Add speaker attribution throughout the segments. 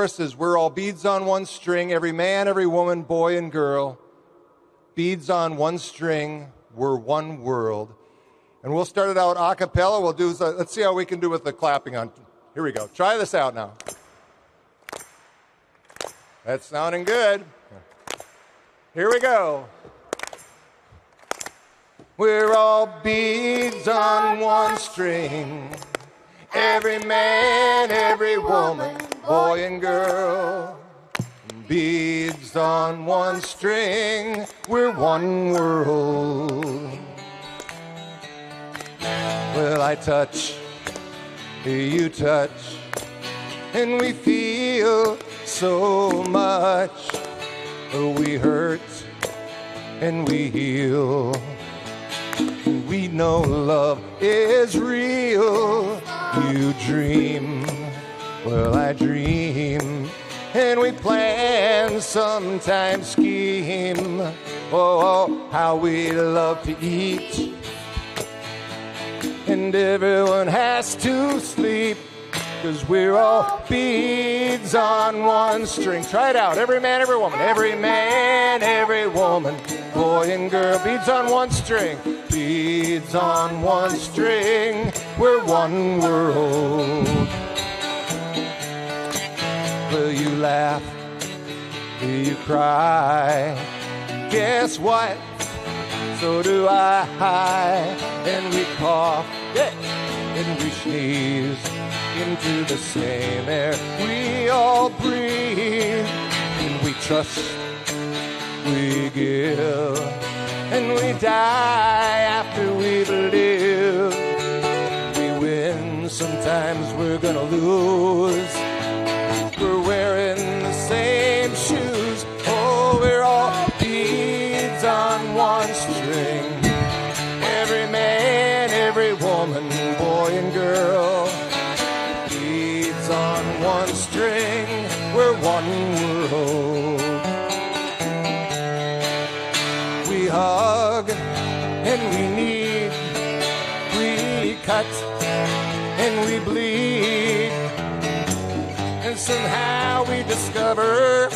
Speaker 1: chorus is, we're all beads on one string, every man, every woman, boy and girl. Beads on one string, we're one world. And we'll start it out a cappella. We'll do, let's see how we can do with the clapping on. Here we go. Try this out now. That's sounding good. Here we go. We're all beads on one string. Every man, every woman, boy and girl. Beads on one string. We're one world. Well, I touch, you touch, and we feel so much. We hurt and we heal. We know love is real. You dream, well, I dream, and we plan, sometimes scheme. Oh, how we love to eat. And everyone has to sleep, 'cause we're all beads on one string. Try it out. Every man, every woman. Every man, every woman, boy and girl. Beads on one string. Beads on one string. We're one world. Will you laugh? Will you cry? Guess what? So do I. And we cough, yeah, and we sneeze into the same air we all breathe. And we trust, we give, and we die after we've lived. We win, sometimes we're gonna lose. We're wearing the same shoes. Oh, we're all beads on one string. Every man, every woman, boy and girl. Beads on one string. We're one world. We hug and we need. We cut and we bleed. And somehow we discover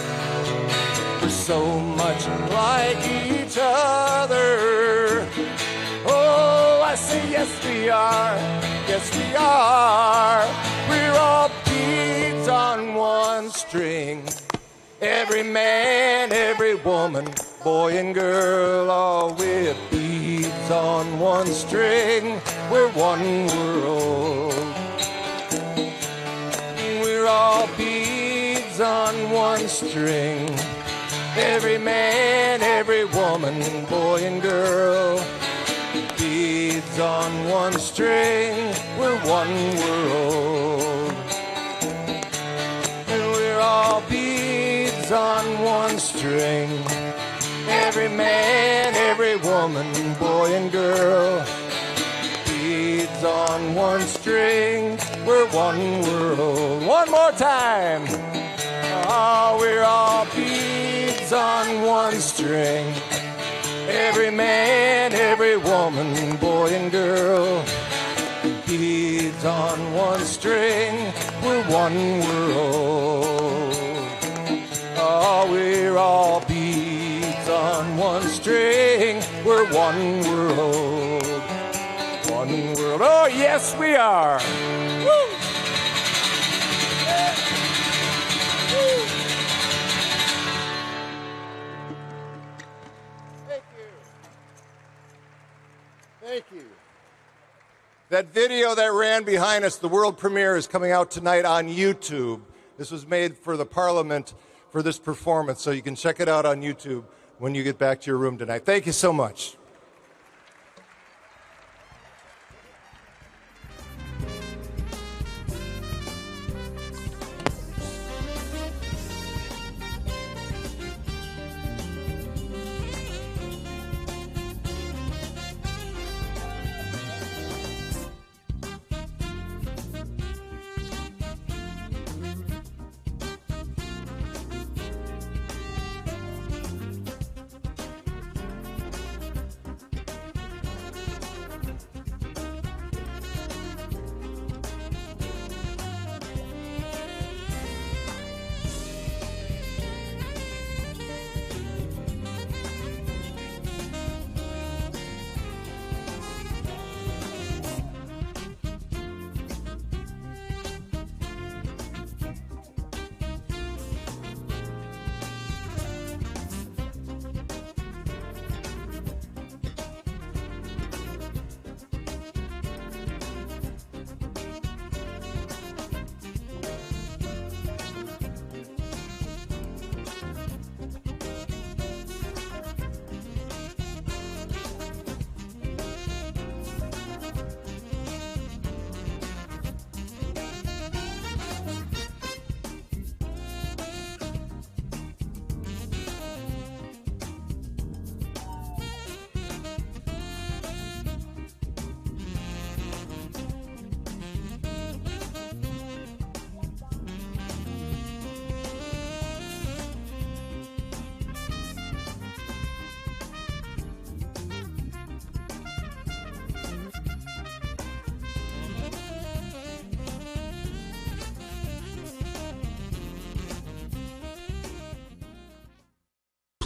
Speaker 1: we're so much like each other. Oh, I say yes we are, yes we are. We're all beads on one string. Every man, every woman, boy and girl, all we're beads on one string. We're one world. We're all beads on one string. Every man, every woman, boy and girl. Beads on one string, we're one world. And we're all beads on one string. Every man, every woman, boy and girl. Beads on one string, we're one world. One more time. Oh, we're all beads on one string. Every man, every woman, boy and girl. Beads on one string, we're one world. Oh, we're all beads on one string, we're one world. One world, oh yes we are. Woo! Yeah. Woo! Thank you. That video that ran behind us, the world premiere, is coming out tonight on YouTube. This was made for the Parliament for this performance, so you can check it out on YouTube when you get back to your room tonight. Thank you so much.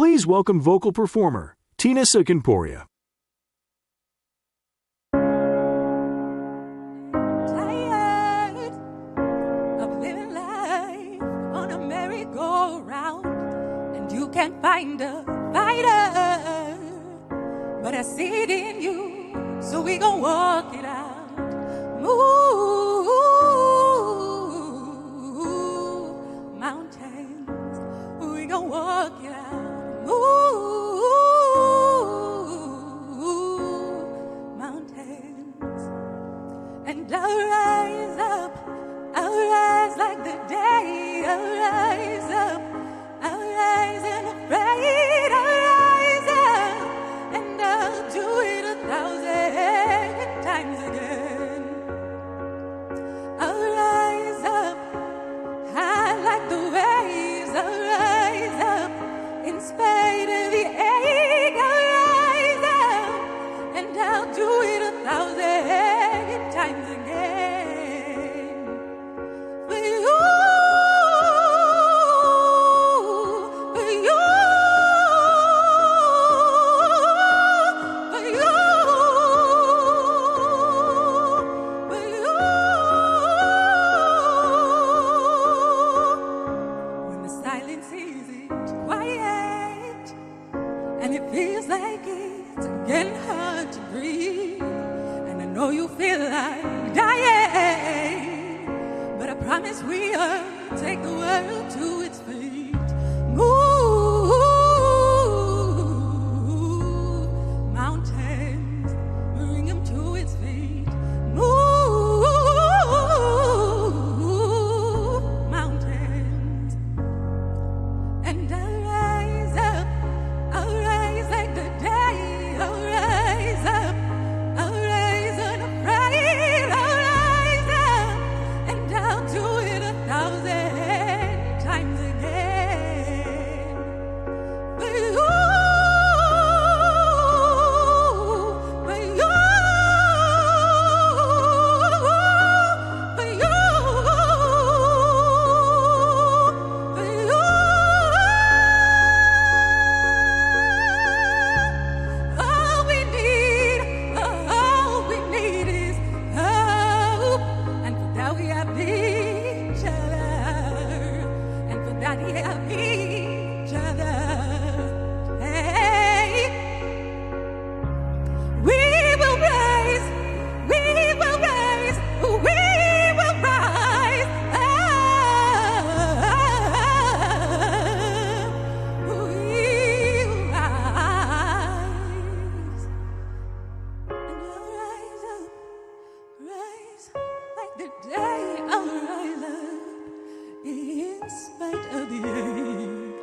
Speaker 2: Please welcome vocal performer Tina Sukinporia.
Speaker 3: Tired of living life on a merry-go-round, and you can't find a fighter, but I see it in you, so we gon' walk it out. Move mountains, we gon' walk it out. Move mountains, and I'll rise like the day, I'll rise up, I'll rise unafraid, I'll rise up, and I'll do it 1,000 times again. I'll rise up, high like the waves, I'll rise up, in spite of the ache, I'll rise up, and I'll do it 1,000 times again. For you, for you, for you, for you. When the silence isn't quiet, and it feels like it's getting hard to breathe, and I know you feel like dying, but I promise we'll take the world to its feet. Move mountains, bring them to its feet. Move mountains, and I'll rise like the day, I'll rise up, I'll rise unafraid, I'll rise up, and I'll do it 1,000 times again. For you, for you, for you, for you. All we need is hope, and for that we have each other, and for that we have each other. Hey, we will rise, we will rise, we will rise. We will rise. And I'll rise up, rise like the day, I'll rise up, in spite of the ache,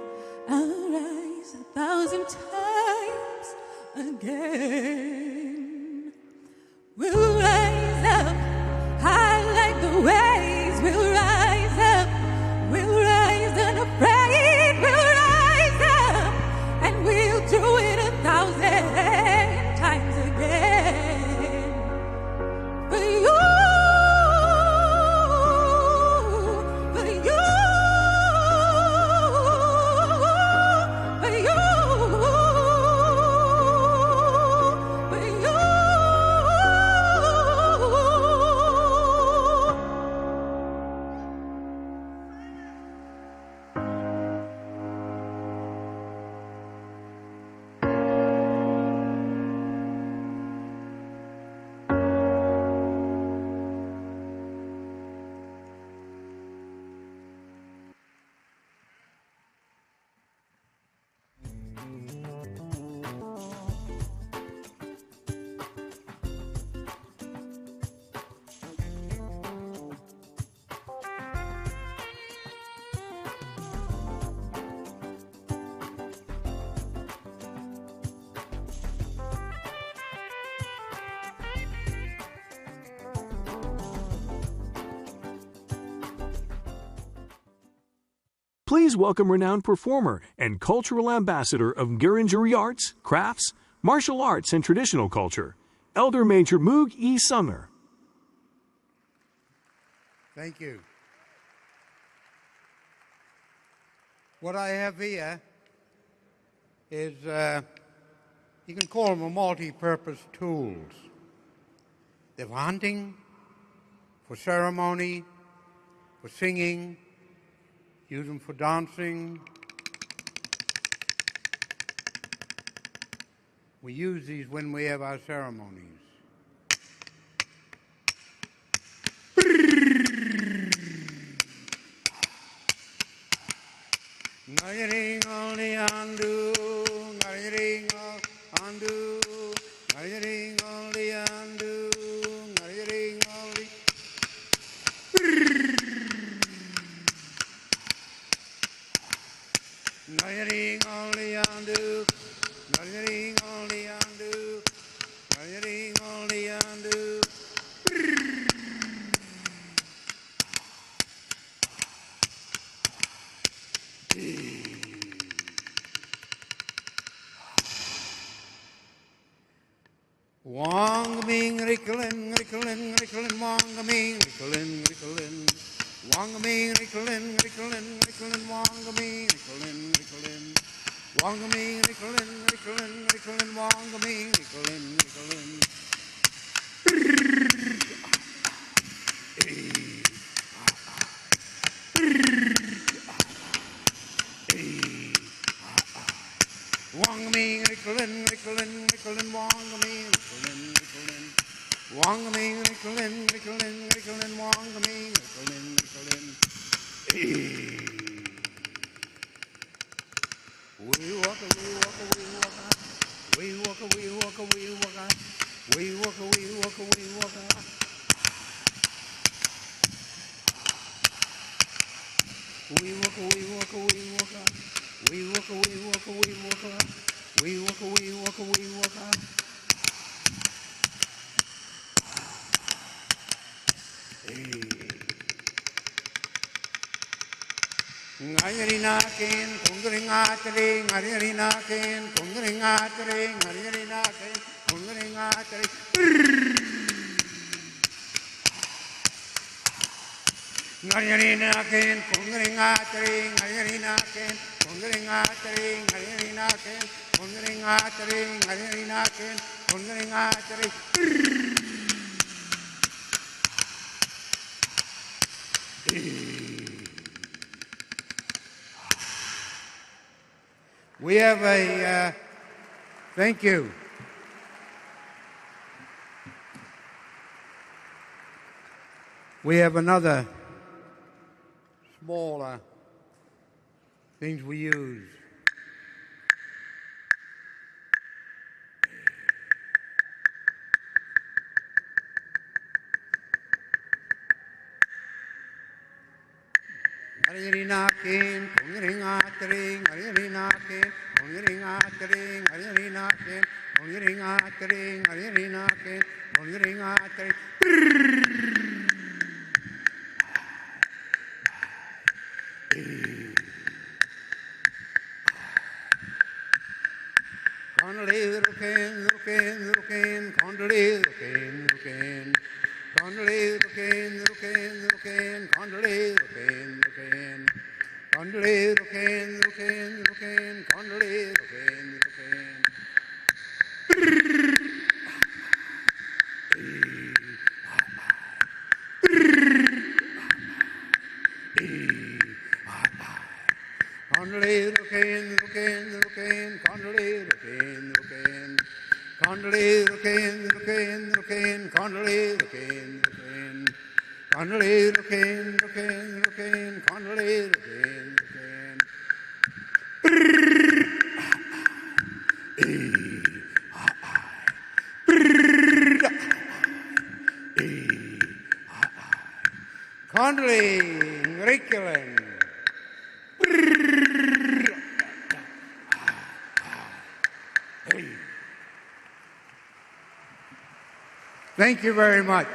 Speaker 3: I'll rise 1,000 times again. We'll rise up, high like the waves, we'll rise up, we'll rise unafraid, we'll rise up, and we'll do it 1,000 times again. For you, for you, for you, for you.
Speaker 2: Please welcome renowned performer and cultural ambassador of Gurindjeri arts, crafts, martial arts, and traditional culture, Elder Major Moog E. Sumner.
Speaker 4: Thank you. What I have here is, you can call them a multi-purpose tools. They're for hunting, for ceremony, for singing, use them for dancing. We use these when we have our ceremonies. Ngayring only andu, ngayring andu, ngayring only andu, ngayring only. Ngayring only andu, ngayring only andu, ngayring only andu. Wang-a-ming, ricklin, ricklin, ricklin, wang-a-ming, ricklin, ricklin. Wang-a-ming, ricklin, ricklin, ricklin, wang-a-ming, ricklin, ricklin. Wang-a-ming, ricklin, ricklin, ricklin, wang-a-ming, ricklin, ricklin. Wang-a-ming, ricklin, ricklin, ricklin, wang-a-ming, ricklin, ricklin. Wang-a-ming, ricklin, ricklin, ricklin, wang-a-ming, ricklin, ricklin. We walk, we walk, we walk, we walk, we walk, we walk, we walk, we walk, we walk. We walk, we walk, we walk, we walk, we walk, we walk, we walk, we walk, we walk. Ngayarinakin, kungringatri, ngayarinakin, kungringatri, ngayarinakin, kungringatri. Ngayarinakin, kungringatri, ngayarinakin, kungringatri, ngayarinakin, kungringatri, ngayarinakin, kungringatri. We have a, thank you. We have another smaller things we use. Arinakin, kungringatring, arinakin, kungringatring, arinakin, kungringatring, arinakin, kungringatring. Condolid, rukin, rukin, rukin, condolid, rukin, rukin. Condolid, rukin, rukin, rukin, condolid, rukin, rukin. Condolid, rukin, rukin, rukin, condolid, rukin, rukin. Condolid, rukin, rukin, rukin, condolid, rukin, rukin. Condolid, rukin, rukin, rukin, condolid, rukin, rukin. Condolid, rukin, rukin, rukin, condolid, rukin, rukin. Condolid, Riculin. Thank you very much.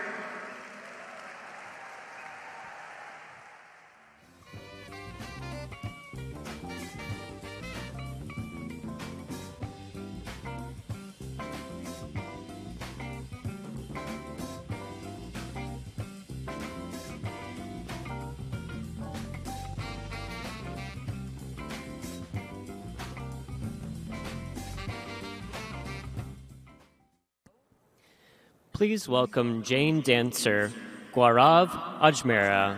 Speaker 5: Please welcome Jain dancer Gaurav Ajmera.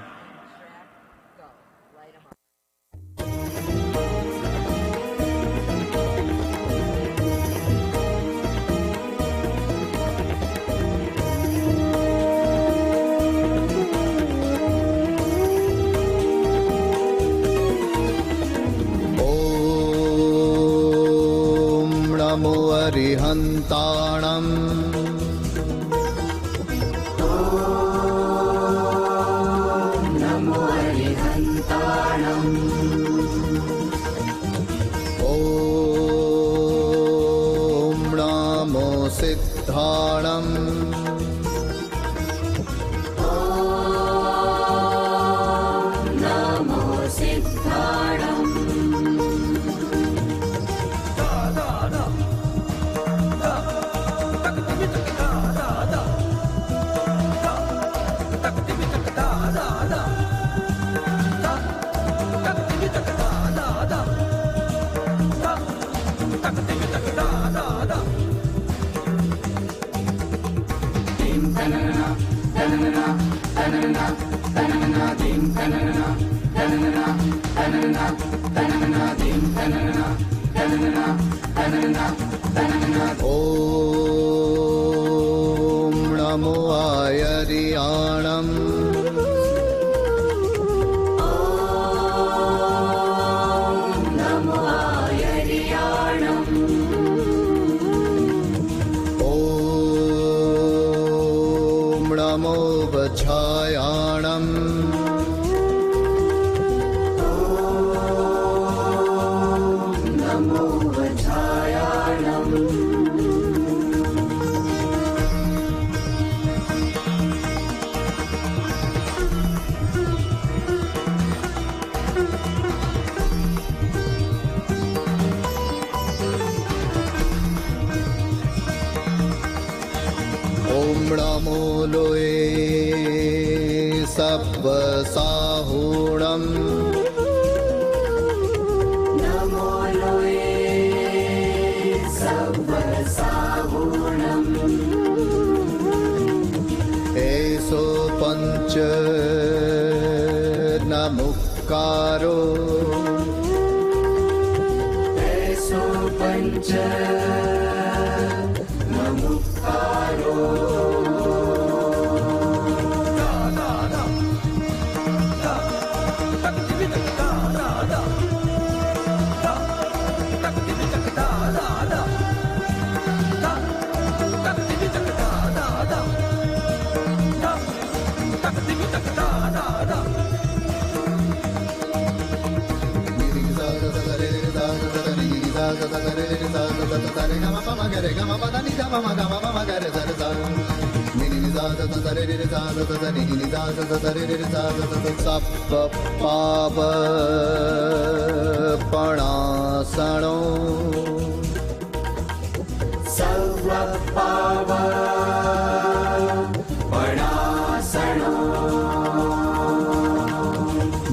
Speaker 6: Arihantanam Om Namo Arihantanam Om Namo Siddhanam Om Namo Siddhanam Om Namo Ayariyanam Om Namo Ayariyanam Om Namo Vachayanam Om Namo Vachayanam Om Namo Loe Sabba Sahunam Namo Loe Sabba Sahunam Eso Pancha Namukaro Eso Pancha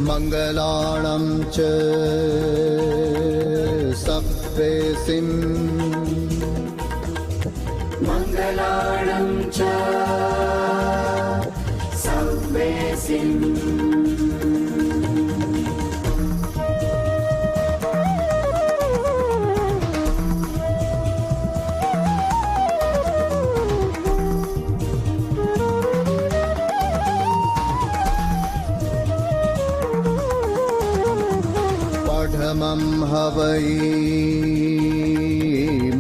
Speaker 6: Mangalanam cha Sabvesim Mangalanam cha Sabvesim Padhamam Havai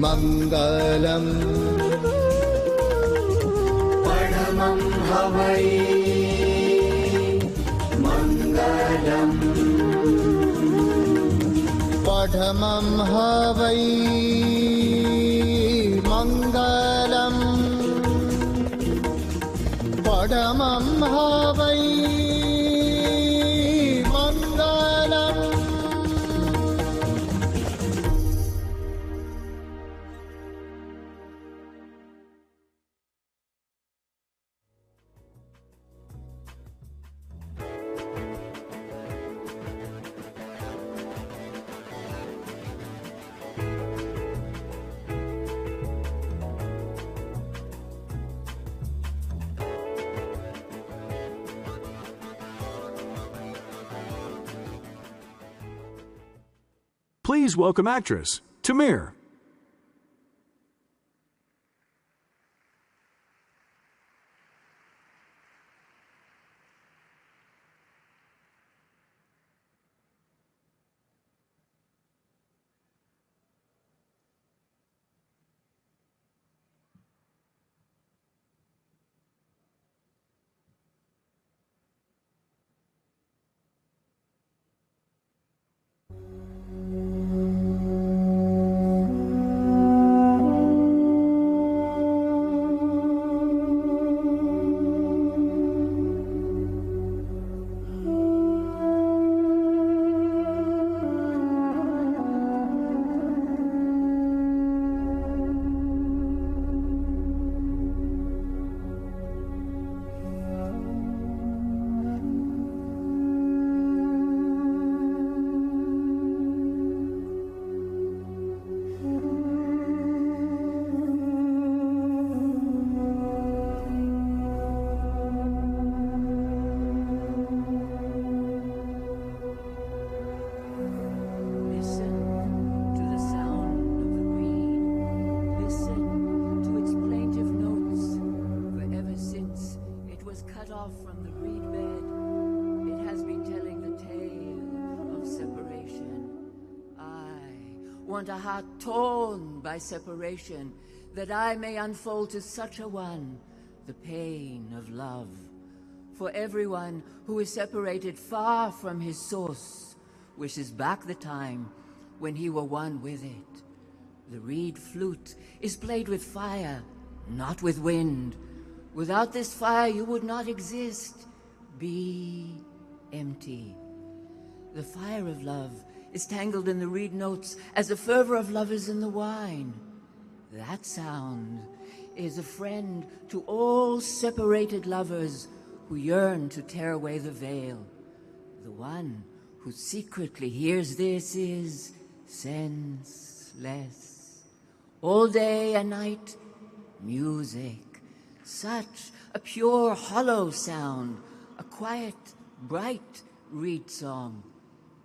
Speaker 6: Mangalam Padhamam Havai Mangalam Padhamam Havai Mangalam Padhamam Havai Mangalam
Speaker 2: Please welcome actress Tamir.
Speaker 7: Want a heart torn by separation, that I may unfold to such a one the pain of love. For everyone who is separated far from his source wishes back the time when he were one with it. The reed flute is played with fire, not with wind. Without this fire you would not exist. Be empty. The fire of love is tangled in the reed notes as the fervor of love is in the wine. That sound is a friend to all separated lovers who yearn to tear away the veil. The one who secretly hears this is senseless. All day and night, music, such a pure, hollow sound, a quiet, bright reed song.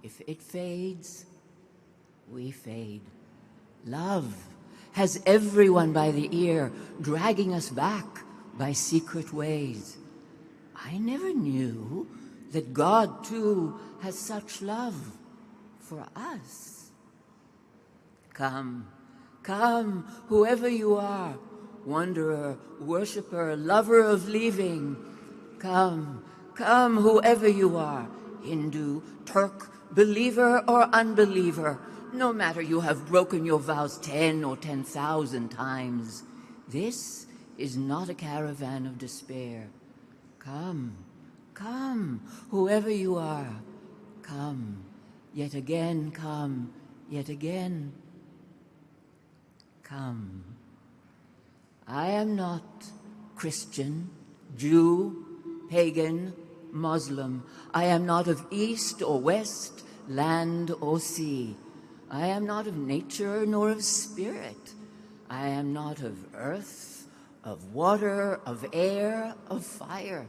Speaker 7: If it fades, we fade. Love has everyone by the ear, dragging us back by secret ways. I never knew that God, too, has such love for us. Come, come, whoever you are, wanderer, worshipper, lover of leaving. Come, come, whoever you are, Hindu, Turk, believer or unbeliever, no matter you have broken your vows 10 or 10,000 times. This is not a caravan of despair. Come, come, whoever you are, come, yet again, come, yet again, come. I am not Christian, Jew, pagan, Muslim. I am not of east or west, land or sea. I am not of nature nor of spirit. I am not of earth, of water, of air, of fire.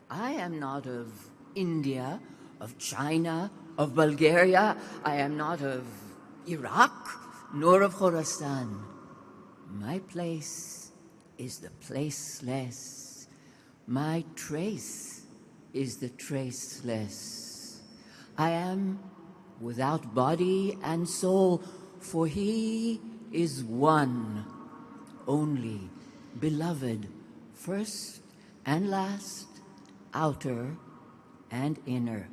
Speaker 7: I am not of India, of China, of Bulgaria. I am not of Iraq, nor of Khorasan. My place is the placeless. My trace is the traceless. I am without body and soul, for he is one, only, beloved, first and last, outer and inner.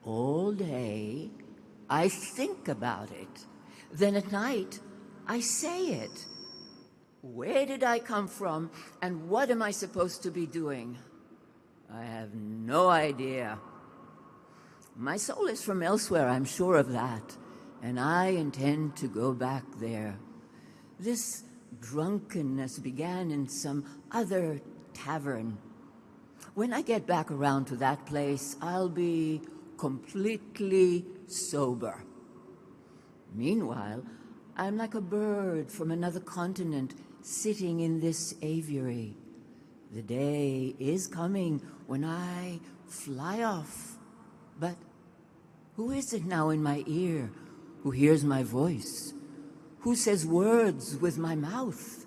Speaker 7: All day I think about it, then at night I say it. Where did I come from, and what am I supposed to be doing? I have no idea. My soul is from elsewhere, I'm sure of that, and I intend to go back there. This drunkenness began in some other tavern. When I get back around to that place, I'll be completely sober. Meanwhile, I'm like a bird from another continent sitting in this aviary. The day is coming when I fly off, but Who is it now in my ear who hears my voice? Who says words with my mouth?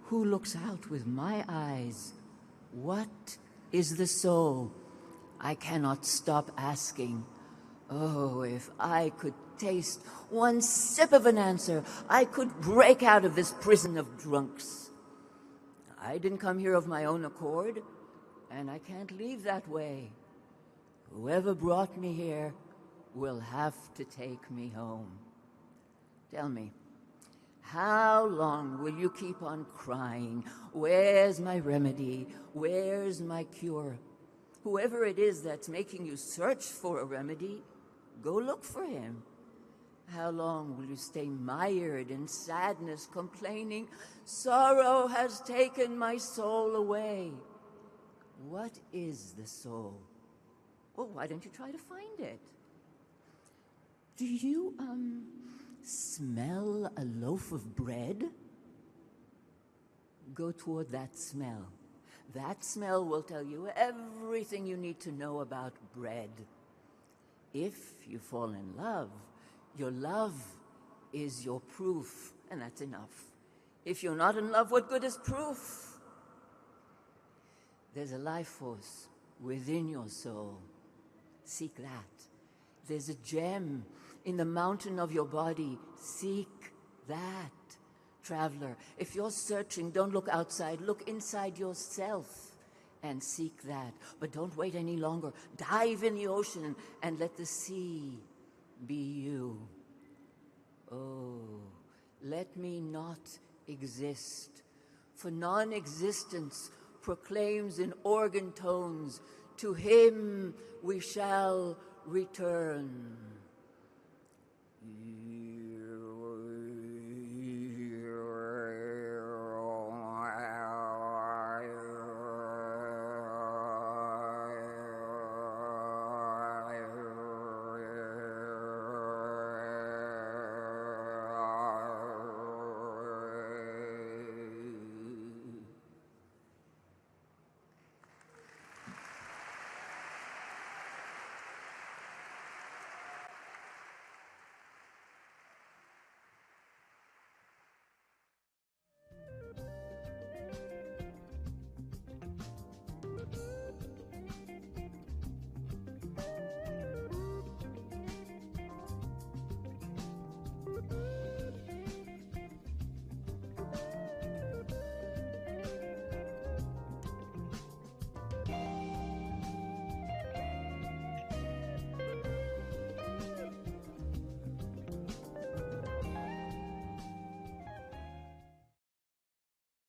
Speaker 7: Who looks out with my eyes? What is the soul? I cannot stop asking. Oh, if I could taste one sip of an answer, I could break out of this prison of drunks. I didn't come here of my own accord, and I can't leave that way. Whoever brought me here will have to take me home. Tell me, how long will you keep on crying? Where's my remedy? Where's my cure? Whoever it is that's making you search for a remedy, go look for him. How long will you stay mired in sadness, complaining, sorrow has taken my soul away? What is the soul? Well, why don't you try to find it? Do you, smell a loaf of bread? Go toward that smell. That smell will tell you everything you need to know about bread. If you fall in love, your love is your proof, and that's enough. If you're not in love, what good is proof? There's a life force within your soul. Seek that. There's a gem in the mountain of your body. Seek that. Traveler, if you're searching, don't look outside. Look inside yourself and seek that. But don't wait any longer. Dive in the ocean and let the sea be you. Oh, let me not exist, for non-existence proclaims in organ tones, to him we shall return.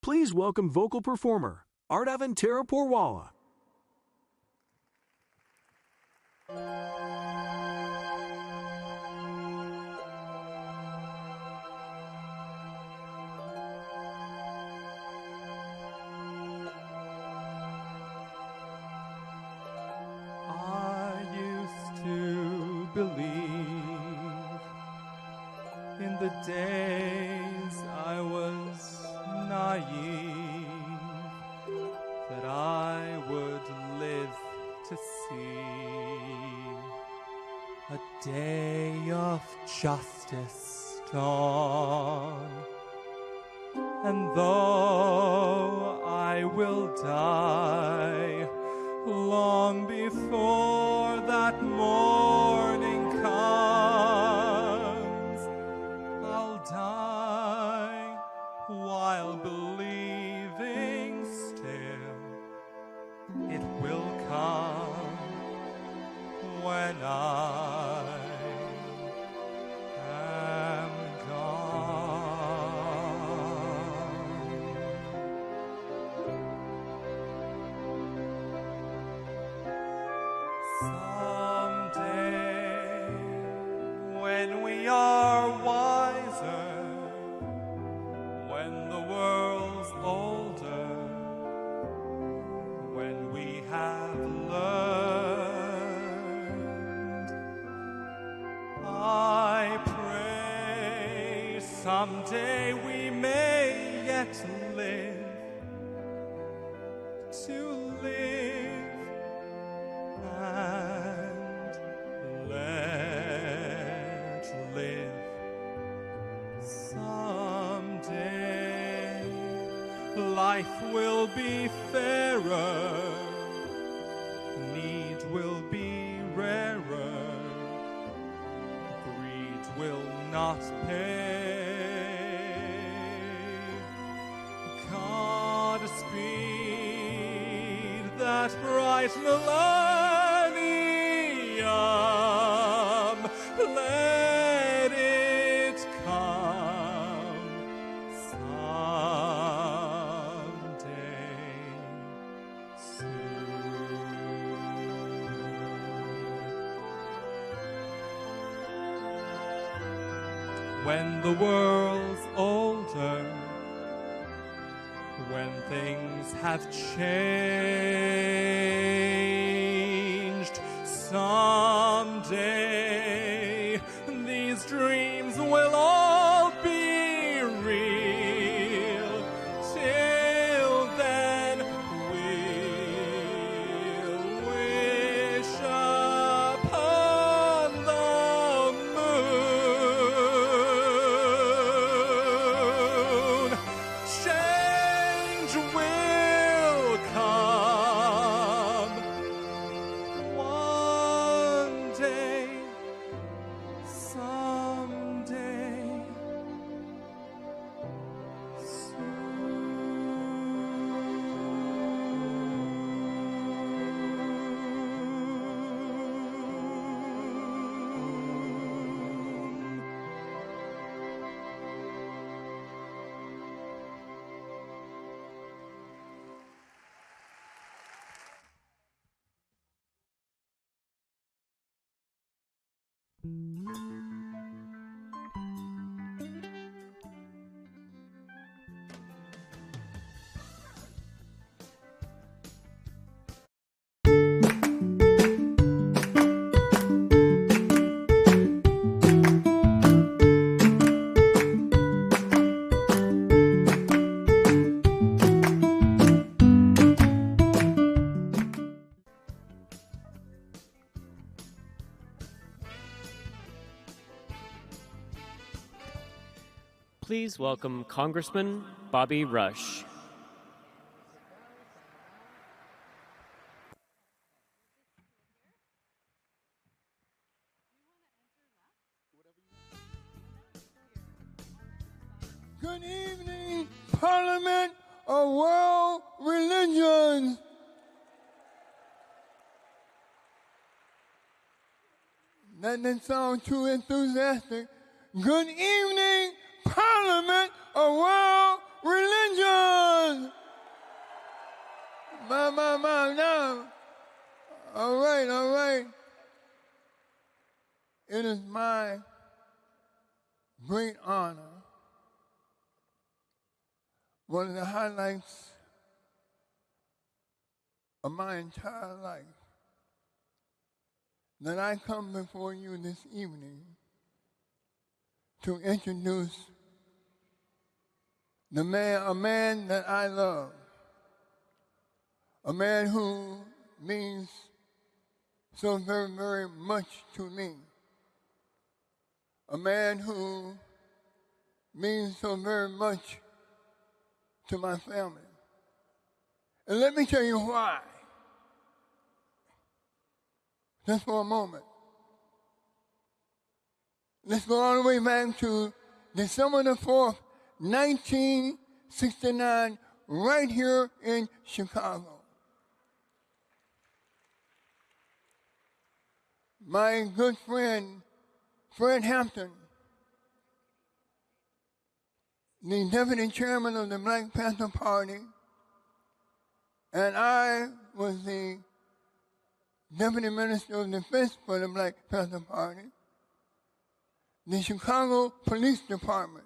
Speaker 2: Please welcome vocal performer, Ardavan Teraporwala.
Speaker 8: I used to believe in the days I was naive, that I would live to see a day of justice dawn. And though I will die long before that morning comes, I'll die while believing still it will come when I am gone. Someday, when we are wiser, when the world's older, when we have learned, I pray someday we may yet live to live and let life will be fairer, need will be rarer, greed will not pay. Godspeed that bright millennium, let it come someday soon. When the world's older, when things have changed, someday these dreams will all be real. Till then we'll wish upon the moon. Change will come one day, someday,
Speaker 5: Please welcome Congressman Bobby Rush.
Speaker 6: Good evening, Parliament of World Religions. That didn't sound too enthusiastic. Good evening, Parliament of World Religions. Now. All right. It is my great honor, one of the highlights of my entire life, that I come before you this evening to introduce a man that I love, a man who means so very, very much to me, a man who means so very much to my family. And let me tell you why. Just for a moment. Let's go all the way back to December the 4th, 1969, right here in Chicago. My good friend, Fred Hampton, the deputy chairman of the Black Panther Party, and I was the deputy minister of defense for the Black Panther Party, the Chicago Police Department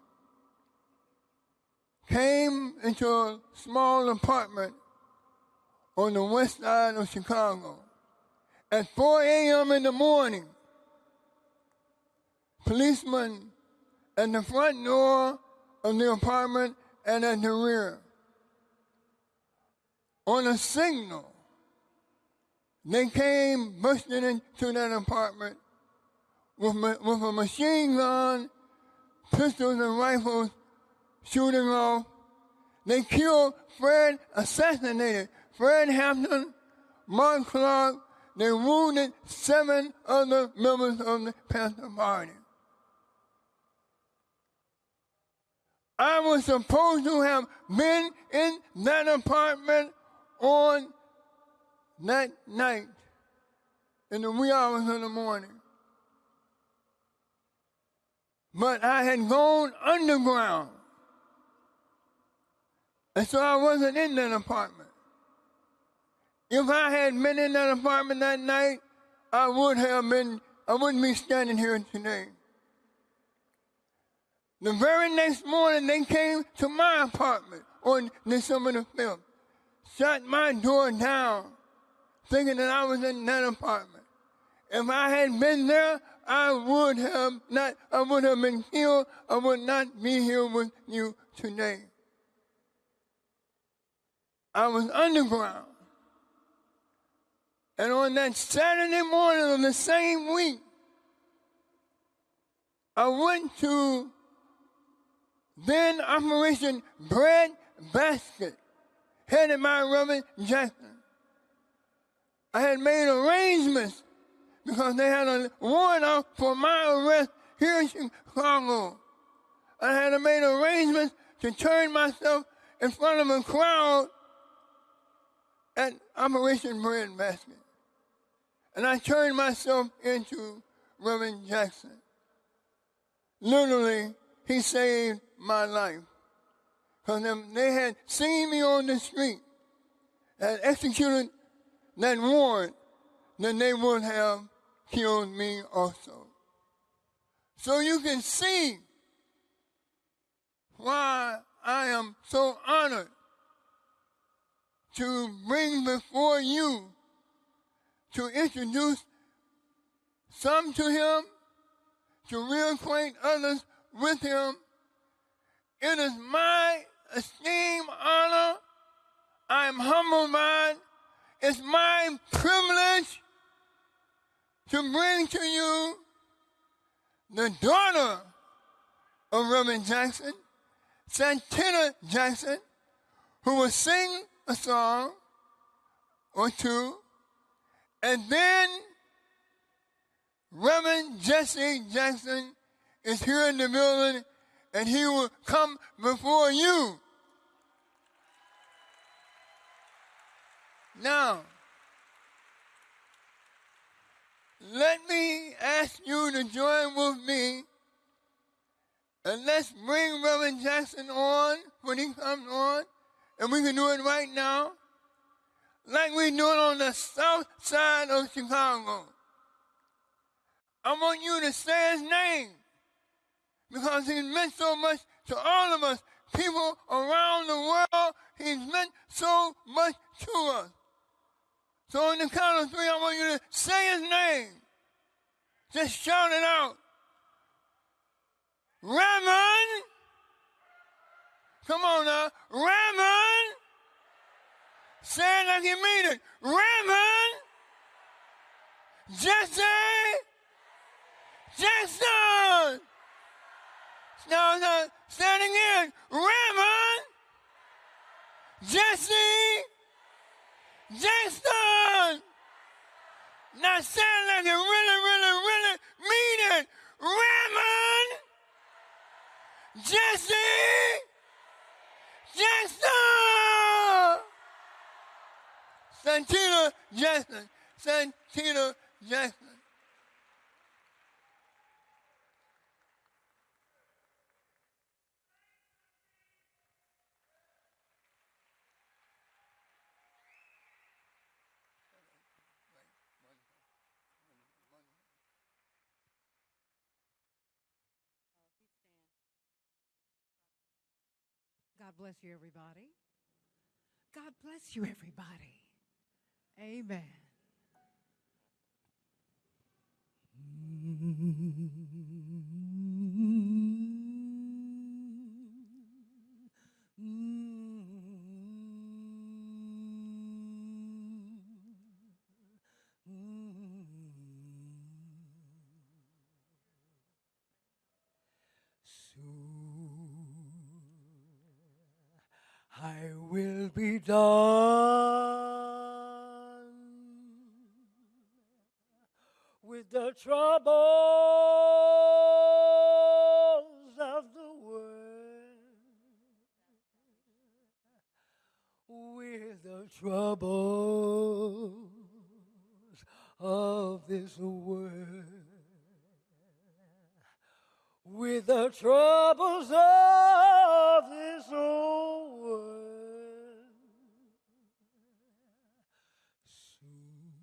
Speaker 6: came into a small apartment on the west side of Chicago. At 4 a.m. in the morning, policemen at the front door of the apartment and at the rear, on a signal, they came bursting into that apartment with a machine gun, pistols and rifles shooting off. they killed Fred, assassinated Fred Hampton, Mark Clark. They wounded 7 other members of the Panther Party. I was supposed to have been in that apartment on that night in the wee hours of the morning. But I had gone underground. And so I wasn't in that apartment. If I had been in that apartment that night, I wouldn't be standing here today. The very next morning, they came to my apartment on December the 5th, shut my door down, thinking that I was in that apartment. If I had been there, I would have been killed. I would not be here with you today. I was underground. And on that Saturday morning of the same week, I went to then Operation Bread Basket, headed by Reverend Jackson. I had made arrangements because they had a warrant out for my arrest here in Chicago. I had made arrangements to turn myself in front of a crowd at Operation Bread Basket. And I turned myself into Reverend Jackson. Literally, he saved my life. Because if they had seen me on the street and executed that warrant, then they would have killed me also. So you can see why I am so honored to bring before you to introduce some to him, to reacquaint others with him. It is my esteemed honor. I am humbled by it. It's my privilege to bring to you the daughter of Reverend Jackson, Santana Jackson, who will sing a song or two, and then Reverend Jesse Jackson is here in the building, and he will come before you. Now, let me ask you to join with me, and let's bring Reverend Jackson on when he comes on, and we can do it right now, like we do it on the south side of Chicago. I want you to say his name, because he's meant so much to all of us, people around the world. He's meant so much to us. So on the count of 3, I want you to say his name. Just shout it out. Reverend. Come on now. Reverend. Say it like you mean it. Reverend Jesse Jackson. Now, say it again. Reverend Jesse Jackson. Now say it like you really, really, really mean it. Reverend Jesse Jackson. Santana Jackson. Santana Jackson.
Speaker 9: God bless you, everybody. God bless you, everybody. Amen.
Speaker 8: will be done with the troubles of the world, with the troubles of this world, with the troubles of this old world. Soon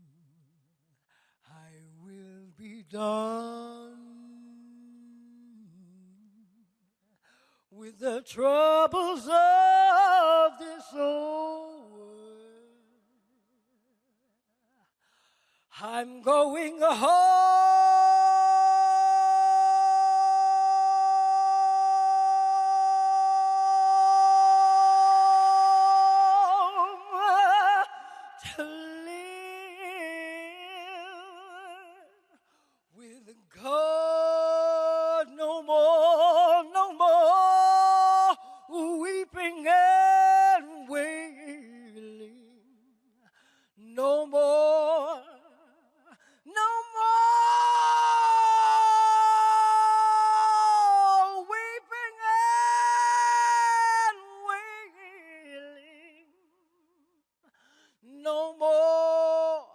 Speaker 8: I will be done with the troubles of this old world. I'm going home. To live with God no more, no more weeping and wailing, no more, no more weeping and wailing, no more,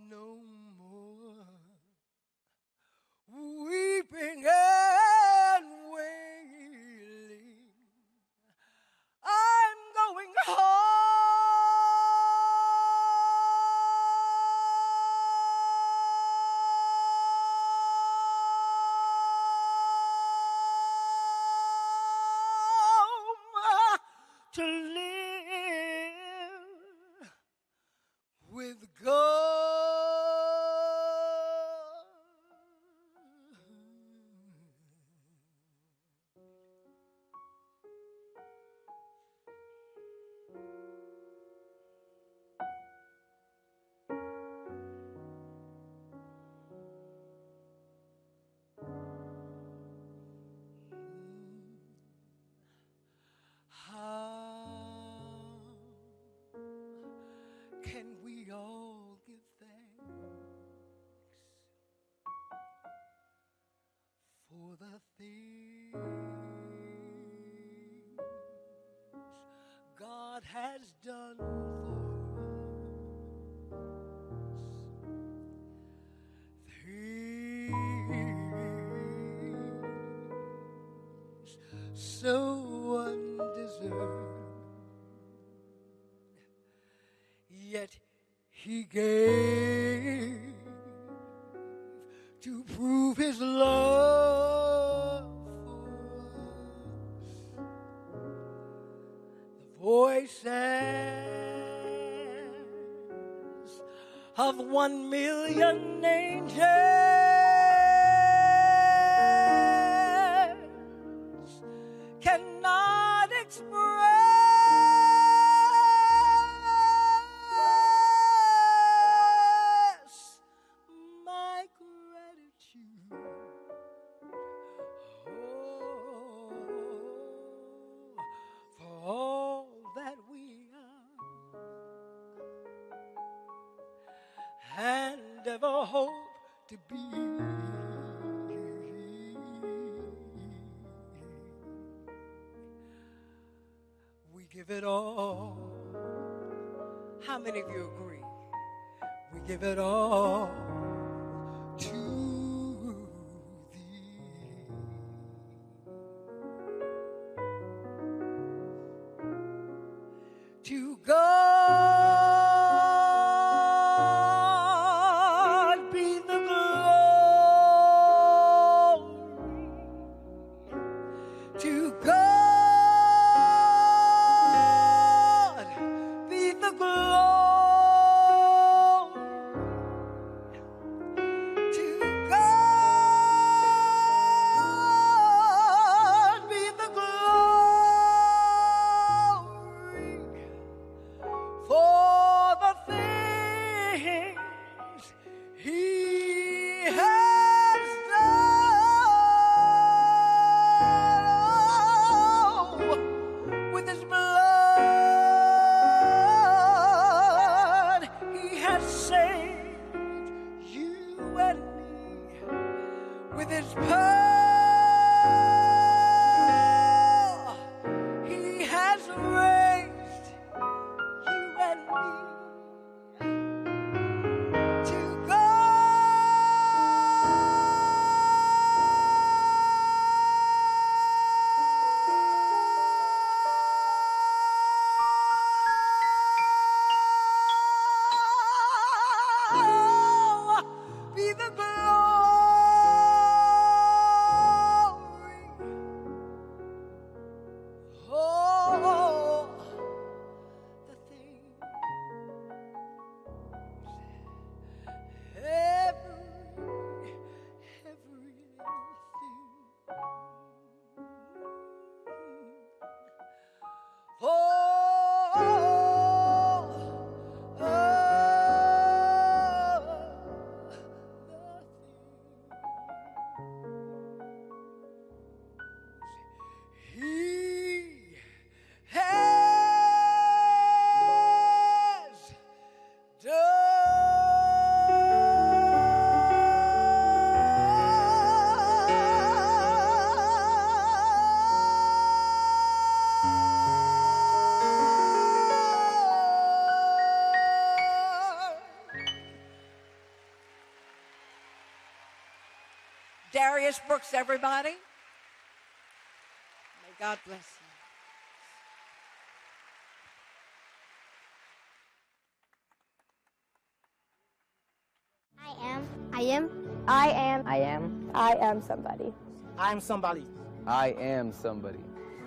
Speaker 8: no more weeping and wailing. I'm going home. To live with God. How can we all give thanks for the things God has done for us? Things so undeserved, yet He gave to prove His love for us. The voices of 1,000,000 angels cannot express my gratitude. Oh, for all that we are and ever hope to be. We give it all. How many of you agree? We give it all to Thee. To God be the glory. To God be the glory. He has raised you and me to go. Be the glory. Oh, the things, every little thing. Oh, He has Darius Brooks, everybody. May God bless you.
Speaker 10: I am somebody.
Speaker 11: I'm somebody.
Speaker 12: I am somebody.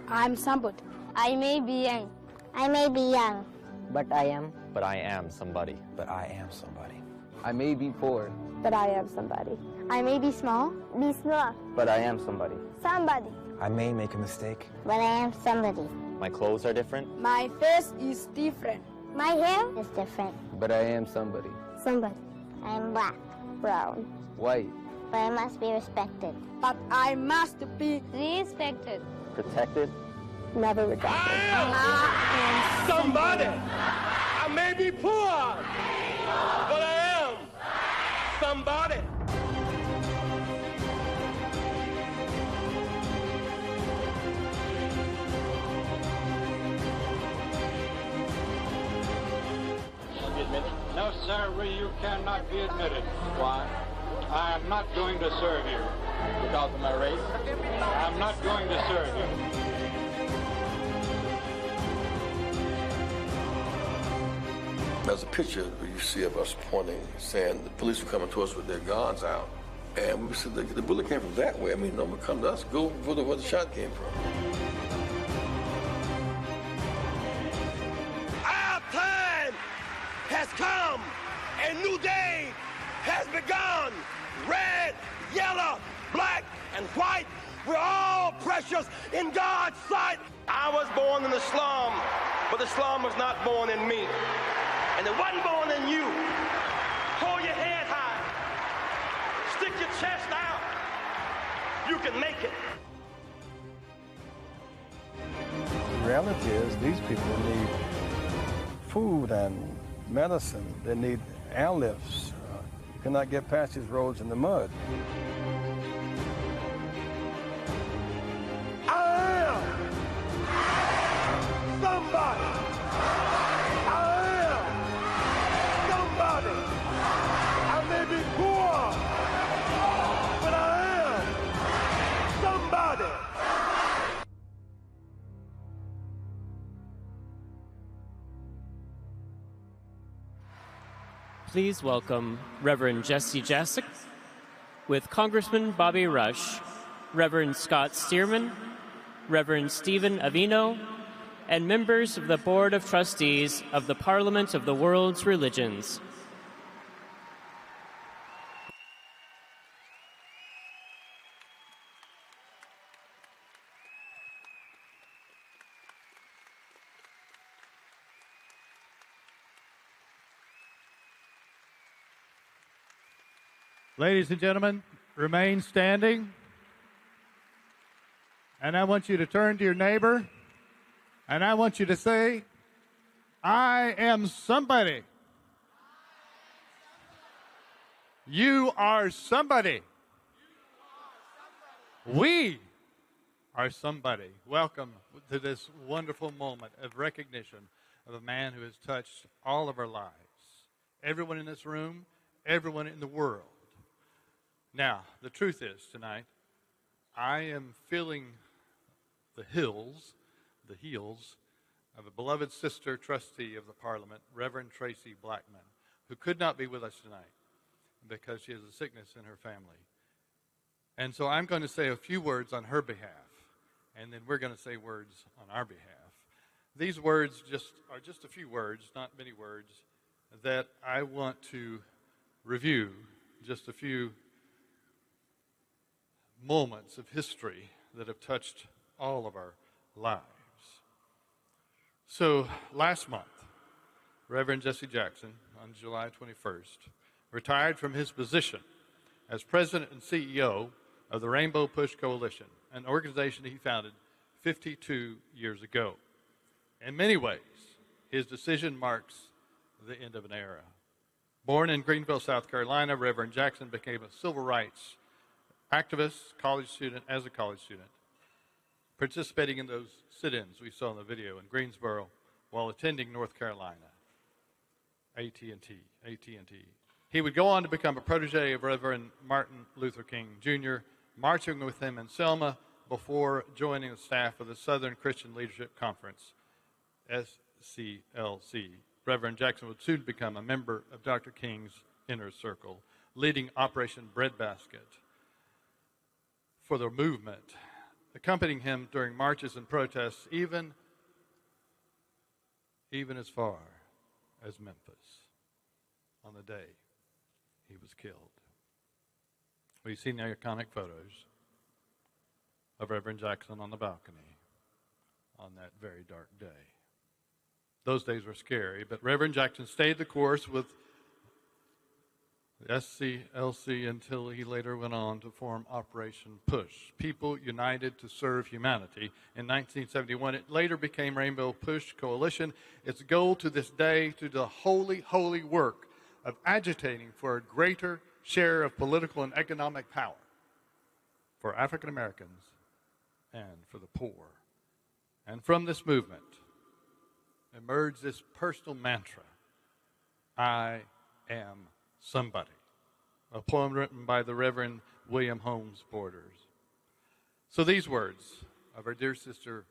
Speaker 10: I'm somebody.
Speaker 13: I may be young. I may be young.
Speaker 12: But I am.
Speaker 14: But I am somebody.
Speaker 15: But I am somebody.
Speaker 12: I may be poor.
Speaker 10: But I am somebody.
Speaker 13: I may be small. Be small.
Speaker 12: But I am somebody.
Speaker 13: Somebody.
Speaker 15: I may make a mistake.
Speaker 13: But I am somebody.
Speaker 14: My clothes are different.
Speaker 10: My face is different.
Speaker 13: My hair is different.
Speaker 12: But I am somebody.
Speaker 13: Somebody. I am black.
Speaker 10: Brown.
Speaker 12: White.
Speaker 13: But I must be respected.
Speaker 10: But I must be
Speaker 13: Respected.
Speaker 14: Protected.
Speaker 10: never rejected.
Speaker 1: I am somebody. I may be poor, but I am somebody.
Speaker 16: No, sir, you cannot be admitted. Why? I am not going to serve you.
Speaker 14: Because of my race?
Speaker 16: I'm not going to serve you.
Speaker 17: There's a picture that you see of us pointing, saying the police were coming to us with their guns out. And we said, the bullet came from that way. I mean, no one come to us. Go to where the shot came from.
Speaker 1: Our time has come. A new day has begun. Red, yellow, black, and white. We're all precious in God's sight. I was born in the slum, but the slum was not born in me. And it wasn't born in you. Hold your head high. Stick your chest out. You can make it.
Speaker 18: The reality is these people need food and medicine. They need airlifts. You cannot get past these roads in the mud.
Speaker 1: I am somebody. I may be poor, but I am somebody.
Speaker 5: Please welcome Reverend Jesse Jasic with Congressman Bobby Rush, Reverend Scott Stearman, Reverend Stephen Avino, and members of the Board of Trustees of the Parliament of the World's Religions.
Speaker 16: Ladies and gentlemen, remain standing. And I want you to turn to your neighbor, and I want you to say, I am somebody. You are somebody. We are somebody. Welcome to this wonderful moment of recognition of a man who has touched all of our lives. Everyone in this room, everyone in the world. Now, the truth is tonight, I am feeling the heels of a beloved sister trustee of the Parliament, Reverend Tracy Blackman, who could not be with us tonight because she has a sickness in her family. And so I'm going to say a few words on her behalf, and then we're going to say words on our behalf. These words are just a few words, not many words, that I want to review just a few moments of history that have touched all of our lives. So last month, Reverend Jesse Jackson, on July 21st, retired from his position as president and CEO of the Rainbow Push Coalition, an organization he founded 52 years ago. In many ways, his decision marks the end of an era. Born in Greenville, South Carolina, Reverend Jackson became a civil rights activist, as a college student, participating in those sit-ins we saw in the video in Greensboro while attending North Carolina, AT&T. He would go on to become a protege of Reverend Martin Luther King Jr., marching with him in Selma before joining the staff of the Southern Christian Leadership Conference, SCLC. Reverend Jackson would soon become a member of Dr. King's inner circle, leading Operation Breadbasket for the movement, accompanying him during marches and protests, even as far as Memphis on the day he was killed. We've seen the iconic photos of Reverend Jackson on the balcony on that very dark day. Those days were scary, but Reverend Jackson stayed the course with the SCLC until he later went on to form Operation Push, People United to Serve Humanity. In 1971, it later became Rainbow Push Coalition. Its goal to this day to the holy work of agitating for a greater share of political and economic power for African Americans and for the poor. And from this movement emerged this personal mantra, I am somebody, a poem written by the Reverend William Holmes Borders. So these words of our dear sister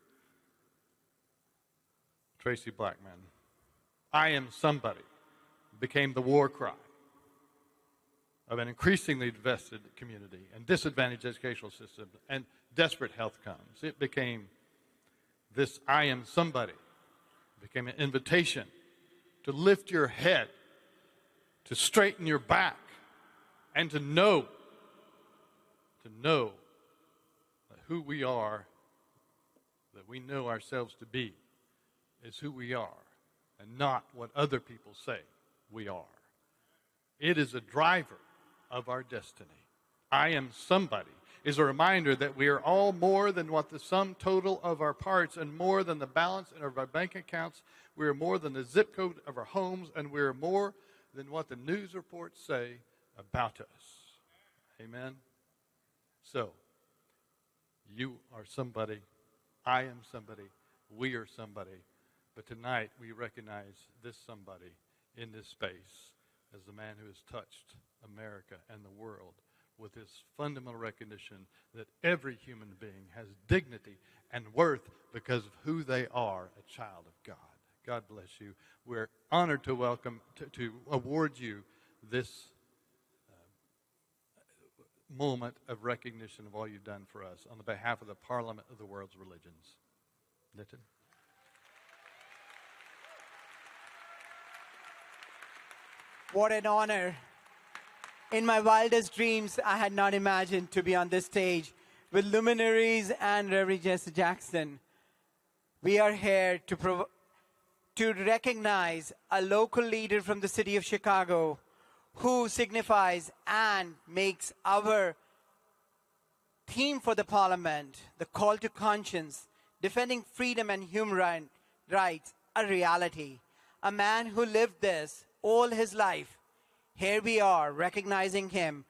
Speaker 16: Tracy Blackman, I am somebody, became the war cry of an increasingly divested community and disadvantaged educational system and desperate health comes. It became this I am somebody, became an invitation to lift your head, to straighten your back, and to know that who we are, that we know ourselves to be, is who we are, and not what other people say we are. It is a driver of our destiny. I am somebody is a reminder that we are all more than what the sum total of our parts and more than the balance in our bank accounts. We are more than the zip code of our homes, and we are more than what the news reports say about us. Amen? So, you are somebody, I am somebody, we are somebody, but tonight we recognize this somebody in this space as the man who has touched America and the world with this fundamental recognition that every human being has dignity and worth because of who they are, a child of God. God bless you. We're honored to welcome, to award you this moment of recognition of all you've done for us on the behalf of the Parliament of the World's Religions. Nitin.
Speaker 11: What an honor. In my wildest dreams, I had not imagined to be on this stage with luminaries and Reverend Jesse Jackson. We are here to recognize a local leader from the city of Chicago who signifies and makes our theme for the Parliament, the call to conscience, defending freedom and human rights, a reality. A man who lived this all his life. Here we are recognizing him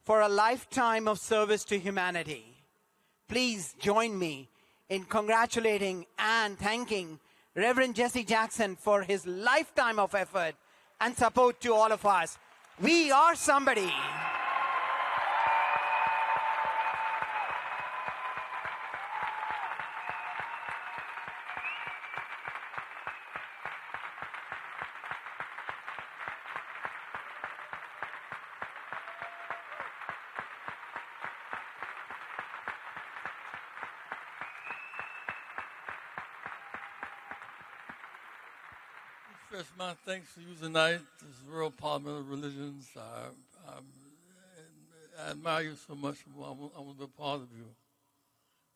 Speaker 11: for a lifetime of service to humanity. please join me in congratulating and thanking Reverend Jesse Jackson for his lifetime of effort and support to all of us. We are somebody.
Speaker 19: Express my thanks to you tonight, this World Parliament of Religions. I admire you so much. I want to be a part of you.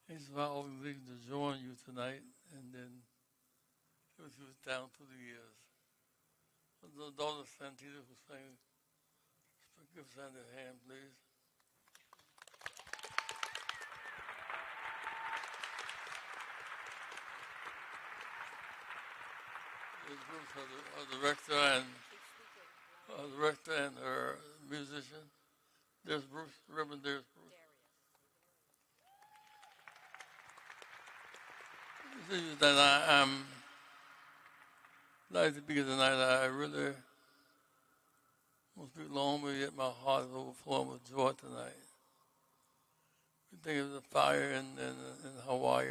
Speaker 19: It's my organization to join you tonight, and then it was down through the years. The daughter Santita was saying, give Sandy a hand, please. Our director and her musician. There's Bruce, Reverend. There's Bruce. That I'm glad to be here tonight. I really won't speak long, but yet my heart is overflowing with joy tonight. We think of the fire in Hawaii.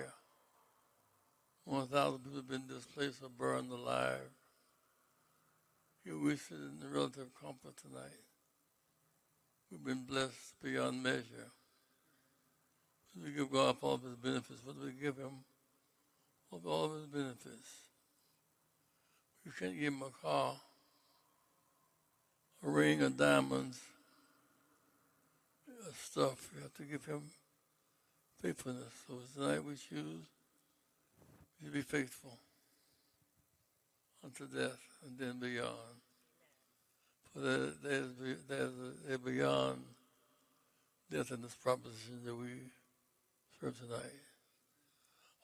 Speaker 19: 1,000 people have been displaced or burned alive. Here we sit in relative comfort tonight. We've been blessed beyond measure. We give God for all of his benefits. What do we give him? For all of his benefits. We can't give him a car, a ring of diamonds, stuff. We have to give him faithfulness. So tonight we choose to be faithful unto death and then beyond. For there's beyond death in this proposition that we serve tonight.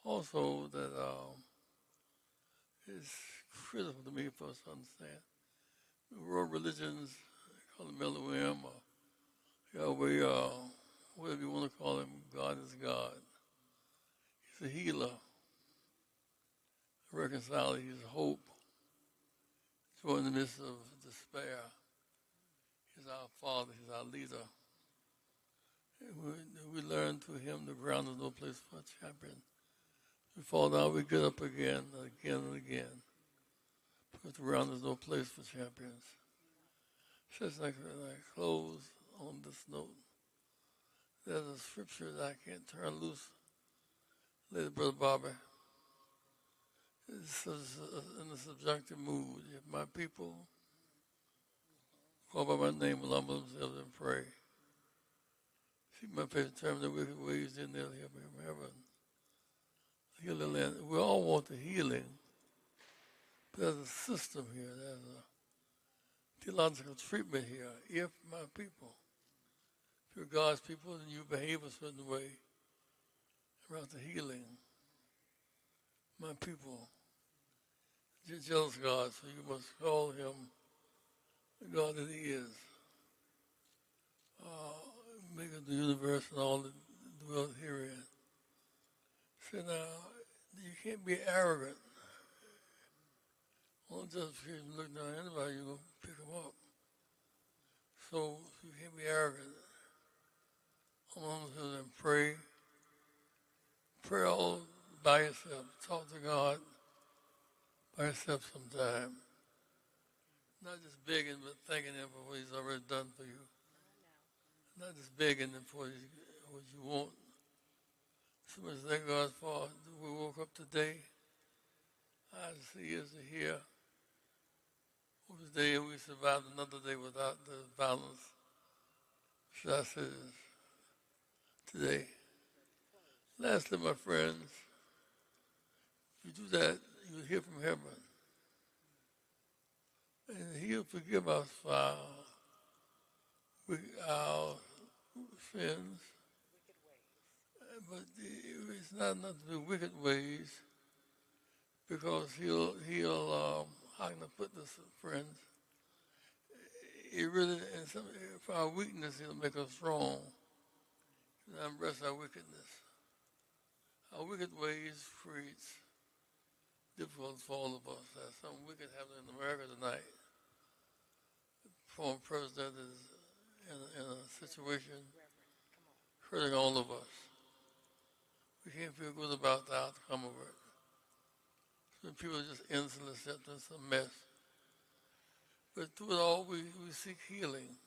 Speaker 19: Also, that it's critical to me for us to understand the world religions, call it Elohim or Yahweh, whatever you want to call him, God is God. He's a healer, a reconciler, he's hope. Joy in the midst of despair. He's our Father, he's our leader. We learn through him the ground is no place for a champion. We fall down, we get up again and again. Because the ground is no place for champions. Just like I close on this note, there's a scripture that I can't turn loose. Later, Brother Bobby. It says in a subjunctive mood, if my people call by my name will humble themselves and pray, seek my face, turn their wicked ways, then they'll hear me from heaven. Heal the land. We all want the healing. But there's a system here. There's a theological treatment here. If my people, if you're God's people and you behave a certain way about the healing, my people, you're jealous God, so you must call him the God that he is. Maker of the universe and all that dwells herein. So now, you can't be arrogant. Don't just because you look down at anybody, you're going to pick them up. So you can't be arrogant. I'm on and pray. Pray all by yourself. Talk to God by yourself sometime. Not just begging, but thanking him for what he's already done for you. Not just begging him for what you want. So much thank God for we woke up today. I see years to hear. What was the day we survived another day without the violence? Should I say this today? Lastly, my friends, if you do that, you'll hear from heaven. And he'll forgive us for our sins. But it's not enough to be wicked ways, because he'll how can I put this, friends? He really, for our weakness, he'll make us strong. He'll embrace our wickedness. Our wicked ways creates difficult for all of us. There's something wicked happening in America tonight. The former president is in a situation hurting all of us. We can't feel good about the outcome of it. Some people are just innocent acceptance, a mess. But through it all, we seek healing.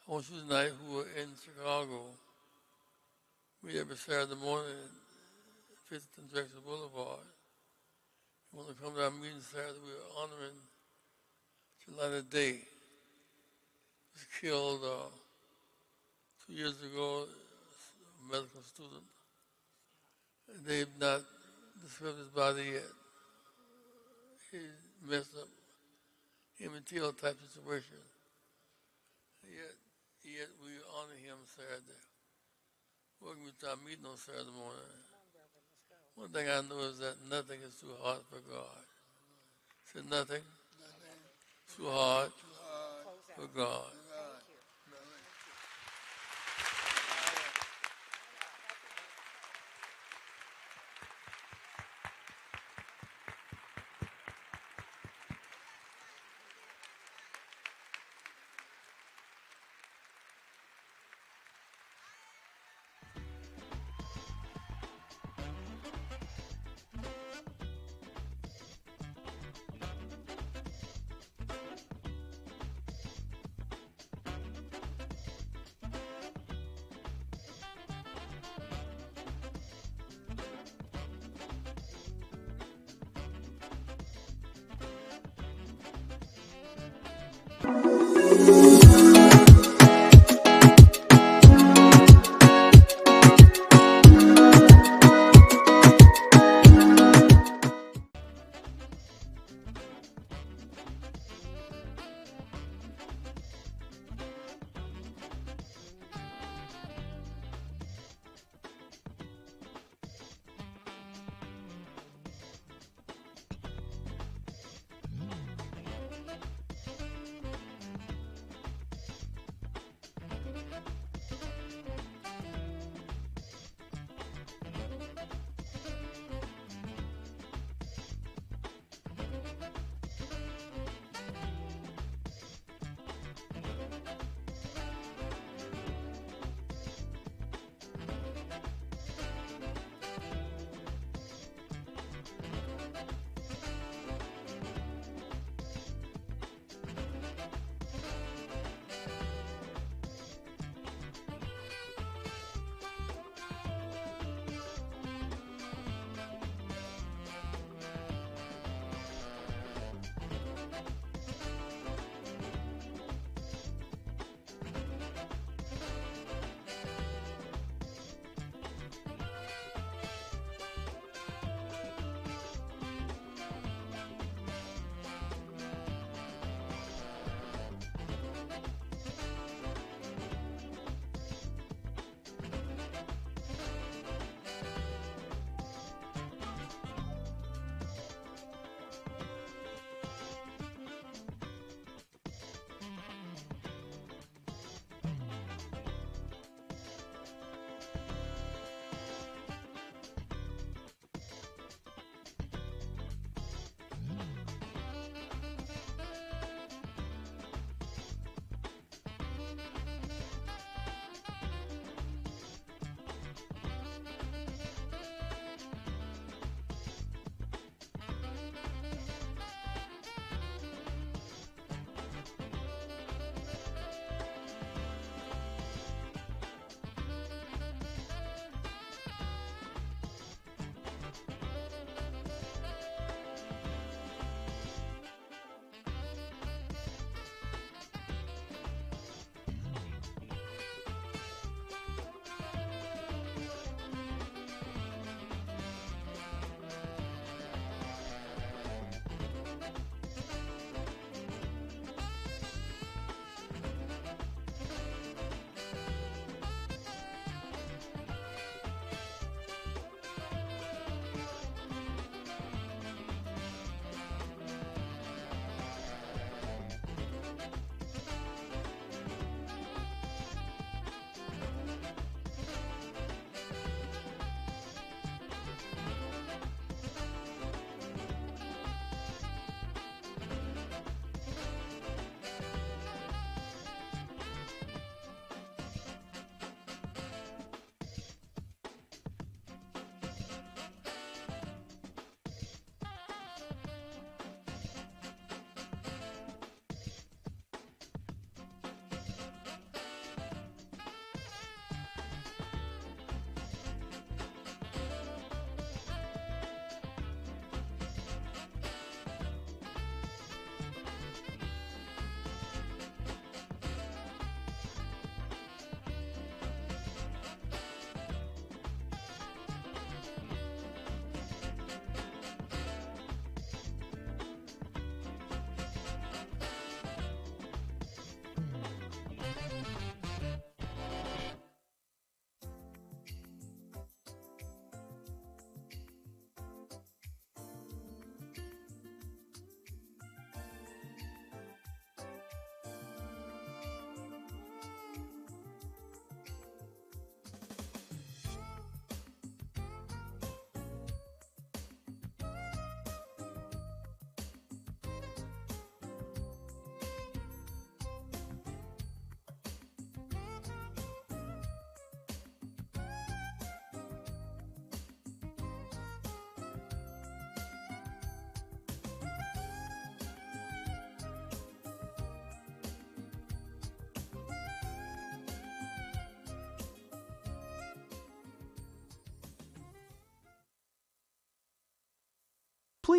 Speaker 19: I want you tonight who are in Chicago, meet every Saturday morning at 5th and Jackson Boulevard. You want to come to our meeting Saturday, we are honoring July the Day. He was killed 2 years ago, a medical student. They've not discovered his body yet. He messed up immaterial type situation. Yet we honor him Saturday. Welcome to our meeting on Saturday morning. One thing I know is that nothing is too hard for God. Say nothing too hard for God.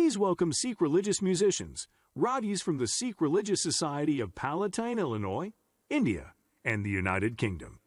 Speaker 2: Please welcome Sikh religious musicians, Radis from the Sikh Religious Society of Palatine, Illinois, India, and the United Kingdom.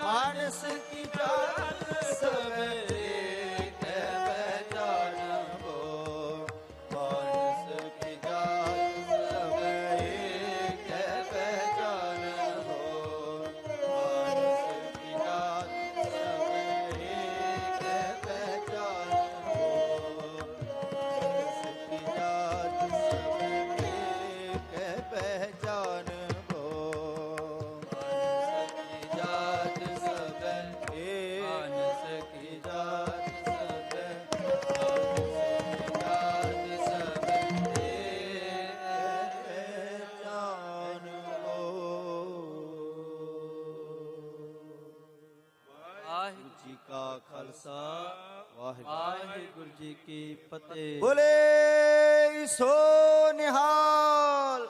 Speaker 20: मानस की जात सब एक है पहचान हो मानस की जात सब एक है पहचान हो मानस की जात सब एक है पहचान हो मानस की जात सब एक है पहचान हो मानस की जात सब एक मानस की जात सब वाहिगुरु जी का खालसा वाहिगुरु जी की फतेह बोले सो निहाल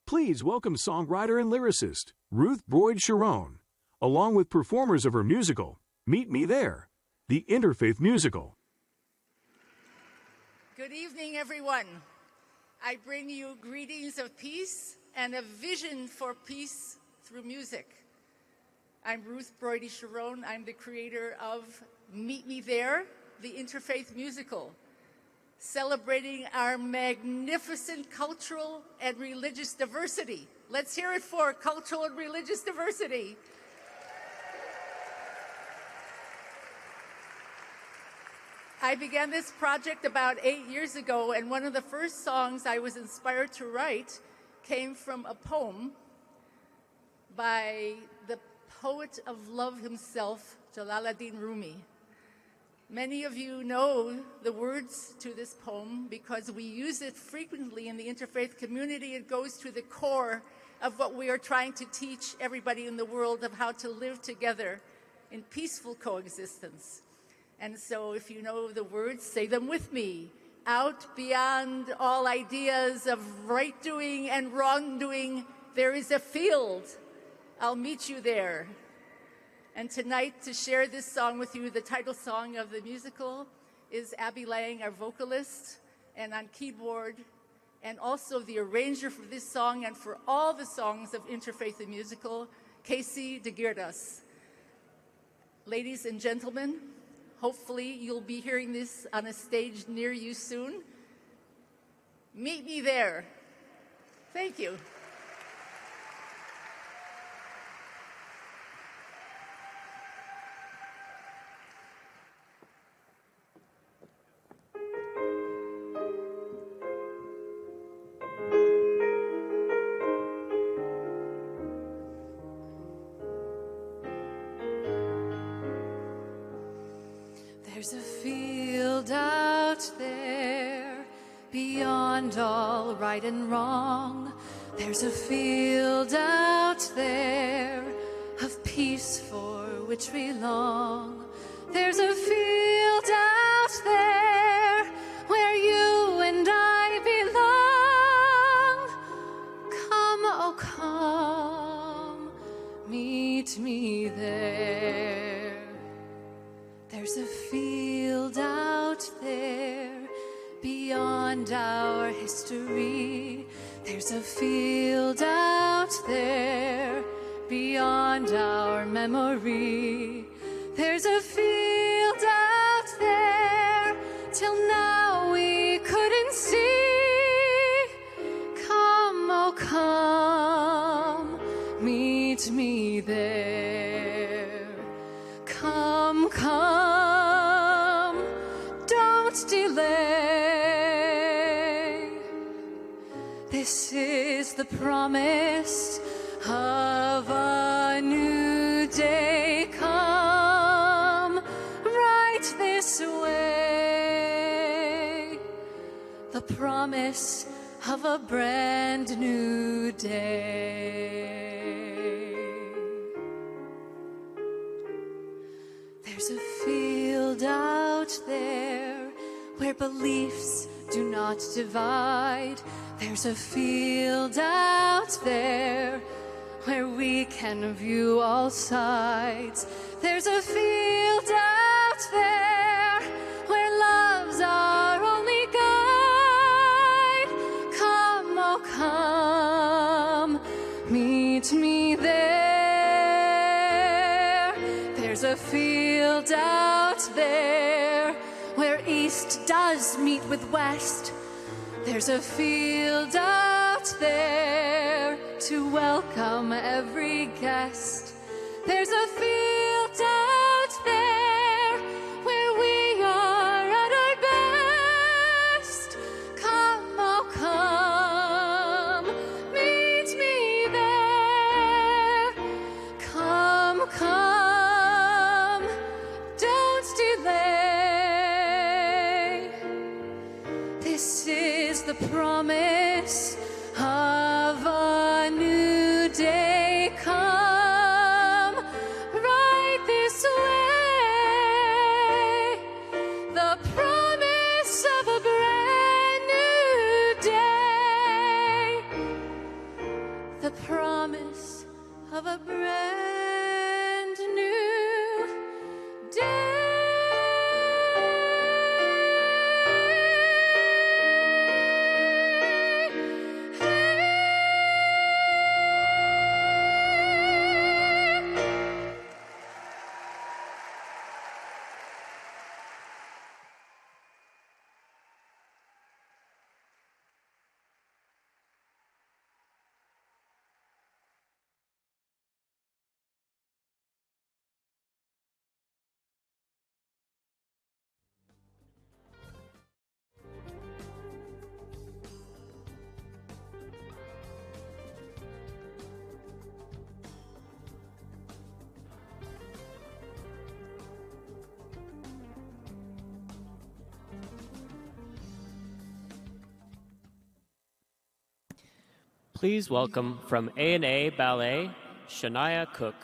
Speaker 2: Please welcome songwriter and lyricist Ruth Boyd Sharon, along with performers of her musical, Meet Me There, the Interfaith Musical.
Speaker 21: Good evening, everyone. I bring you greetings of peace and a vision for peace through music. I'm Ruth Boyd Sharon. I'm the creator of Meet Me There, the Interfaith Musical, celebrating our magnificent cultural and religious diversity. Let's hear it for cultural and religious diversity. I began this project about 8 years ago, and one of the first songs I was inspired to write came from a poem by the poet of love himself, Jalaluddin Rumi. Many of you know the words to this poem because we use it frequently in the interfaith community. It goes to the core of what we are trying to teach everybody in the world of how to live together in peaceful coexistence. And so if you know the words, say them with me. Out beyond all ideas of right doing and wrongdoing, there is a field. I'll meet you there. And tonight, to share this song with you, the title song of the musical is Abby Lang, our vocalist, and on keyboard, and also the arranger for this song and for all the songs of Interfaith the Musical, Casey DeGeerdas. Ladies and gentlemen, hopefully you'll be hearing this on a stage near you soon. Meet me there. Thank you.
Speaker 3: There's a field out there beyond all right and wrong. There's a field out there of peace peace for which we long. There's a field out there where you and I belong. Come, oh come, meet me there. There's a field out there beyond our history. There's a field out there beyond our memory. There's a field out there till now we couldn't see. Come, oh come, meet me there. Come, come, don't delay. This is the promise of a new day. Come right this way. The promise of a brand new day. There's a field out there where beliefs do not divide. There's a field out there where we can view all sides. There's a field out there where love's our only guide. Come, oh come, meet me there. There's a field out there where east does meet with west. There's a field out there to welcome every guest. There's a field out there where we are at our best. Come, oh come, meet me there. Come, come, don't delay. This is the promise of a new day. Come right this way. The promise of a brand new day. The promise of a brand new day.
Speaker 5: Please welcome from A&A Ballet, Shania Cook.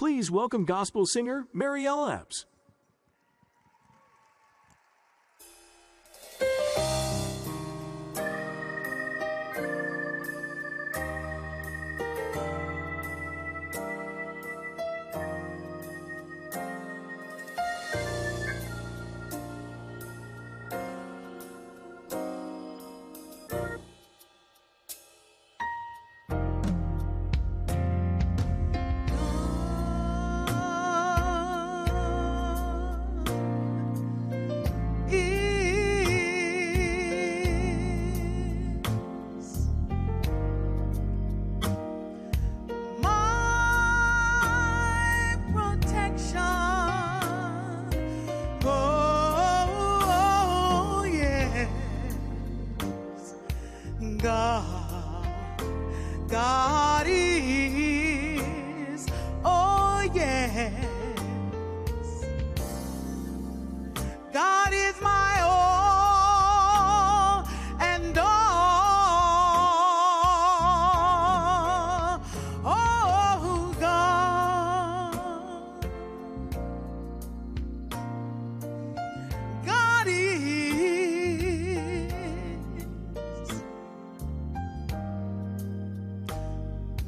Speaker 2: Please welcome gospel singer Marielle Epps.
Speaker 4: God is, oh yes, God is my all and all, oh God, God is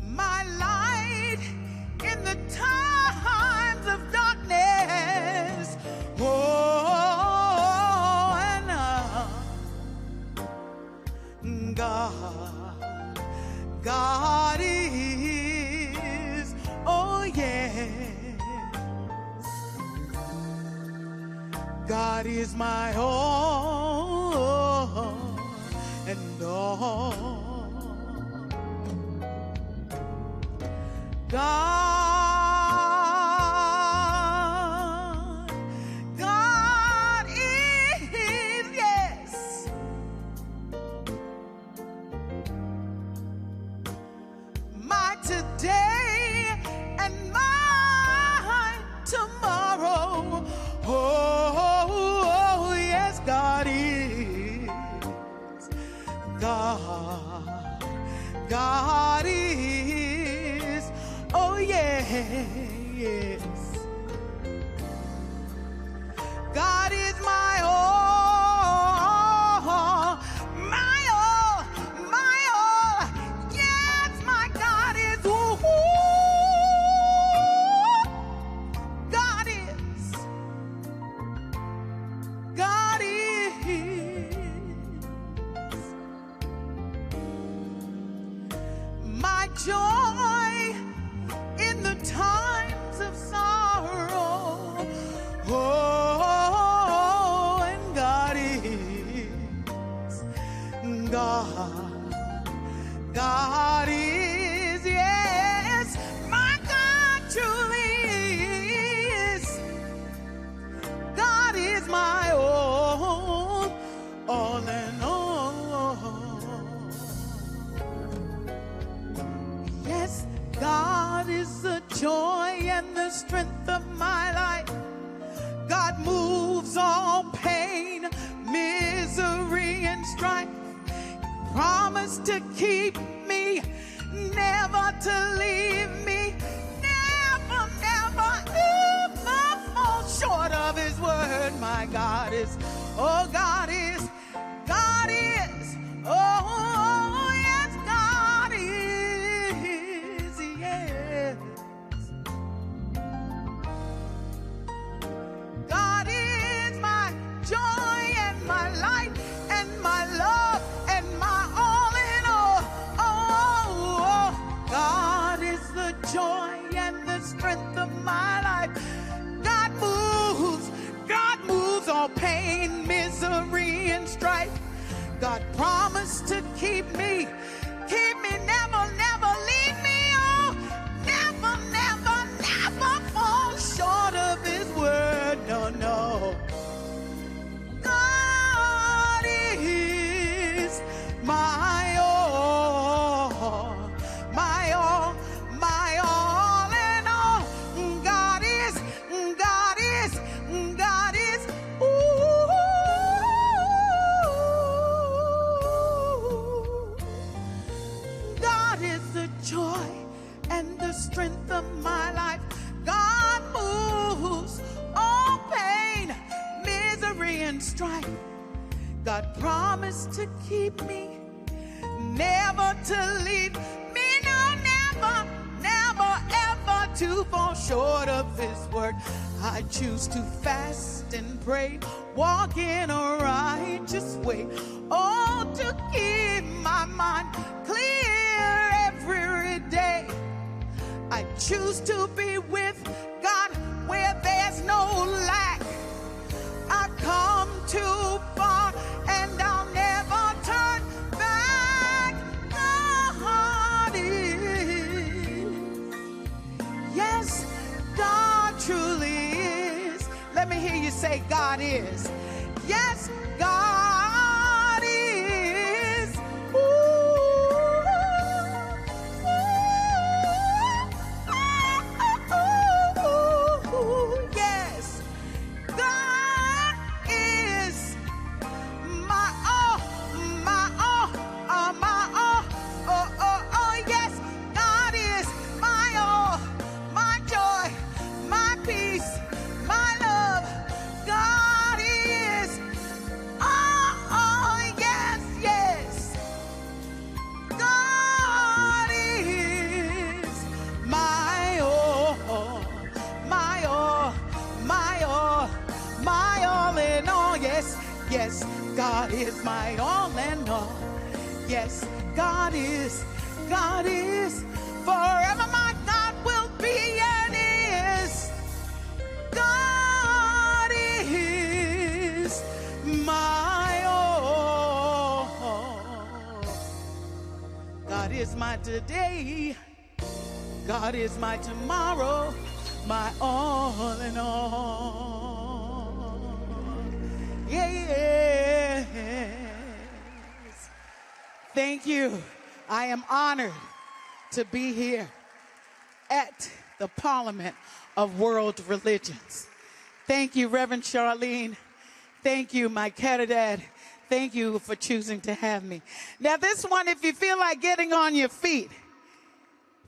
Speaker 4: my light in the times of darkness. Oh, and God is, oh yes, God is my all and all. God is, yes, my today and my tomorrow. Oh, yes, God is. God is. Oh, yes. God is my all, my all, my all. Yes, my God is. Ooh, God is. God is. My joy in the times of sorrow. Oh, and God is. God is, yes, my God truly is. God is my all and all. Yes, God is the joy and the strength of my life. God moves all pain, misery, and strife. Promised to keep me, never to leave me, never, never, ever fall short of His word. My God is, oh, God is, God is, oh, yes, God is, yes. God is my joy and my light and my love and my all in all. Oh, God is the joy and the strength of my life. God moves all pain, misery, and strife. God promised to keep me, never, never leave me. Oh, never, never, never fall short of His word. No, no. God is my all, my all, my all and all. God is, God is, God is. Ooh, God promised to keep me, never to leave me, no, never, never, ever to fall short of his word. I choose to fast and pray, walk in a righteous way, oh, to keep my mind clear every day. I choose to be with God where there's no lack. I've come too far and I'll never turn back. God is, yes, God truly is. Let me hear you say God is. Yes, God is. Yes, God is my all, my all, my all. Oh, yes, God is my all, my joy, my peace, my love. God is, oh, yes, yes. God is my all, my all, my all, my all in all. Yes, yes, God is my all and all. Yes, God is forever my God will be and is. God is my all. God is my today. God is my tomorrow, my all in all. Yes. Thank you. I am honored to be here at the Parliament of World Religions. Thank you, Reverend Charlene. Thank you, my Caridad. Thank you for choosing to have me. Now, this one, if you feel like getting on your feet,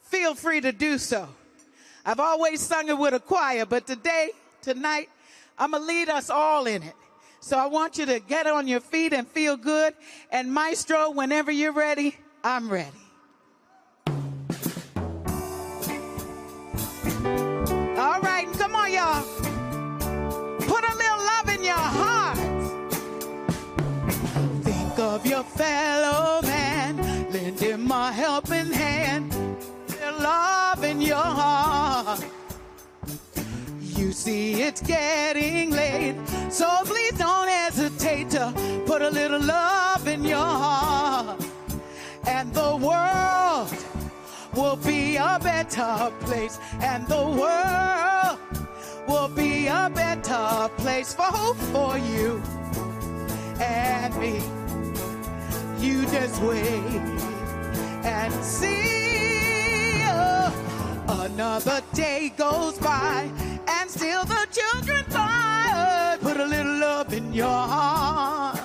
Speaker 4: feel free to do so. I've always sung it with a choir, but tonight, I'm going to lead us all in it. So I want you to get on your feet and feel good. And Maestro, whenever you're ready, I'm ready. All right, come on, y'all. Put a little love in your heart. Think of your fellow man, lend him a helping hand. Little love in your heart. You see it's getting late, so please don't hesitate to put a little love in your heart. And the world will be a better place. And the world will be a better place for who? For you and me. You just wait and see. Another day goes by and still the children cry. Put a little love in your heart.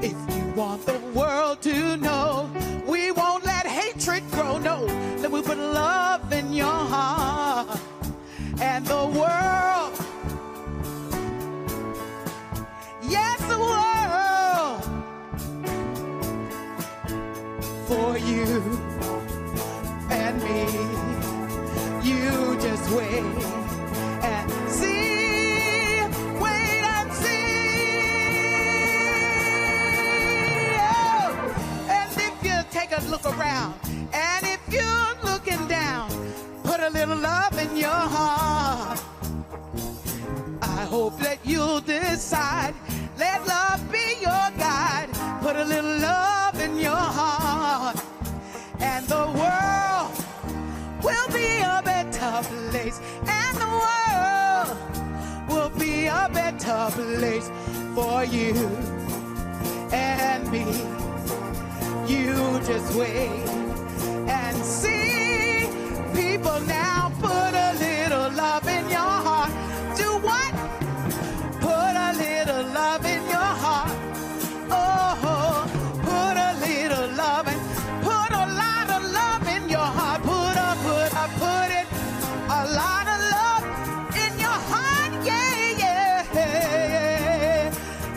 Speaker 4: If you want the world to know, we won't let hatred grow. No, that we put love in your heart. And the world, yes, the world, for you and me. You just wait and see, wait and see. Oh, and if you take a look around, and if you're looking down, put a little love in your heart. I hope that you'll decide, let love be your guide. Put a little love in your heart, and the world will be a better place, and the world will be a better place for you and me. You just wait and see. People, now put a little love in your heart. Do what? Put a little love in your heart. Oh, put a little love in, put a lot of love in your heart. Put it, a lot of love in your heart, yeah, yeah.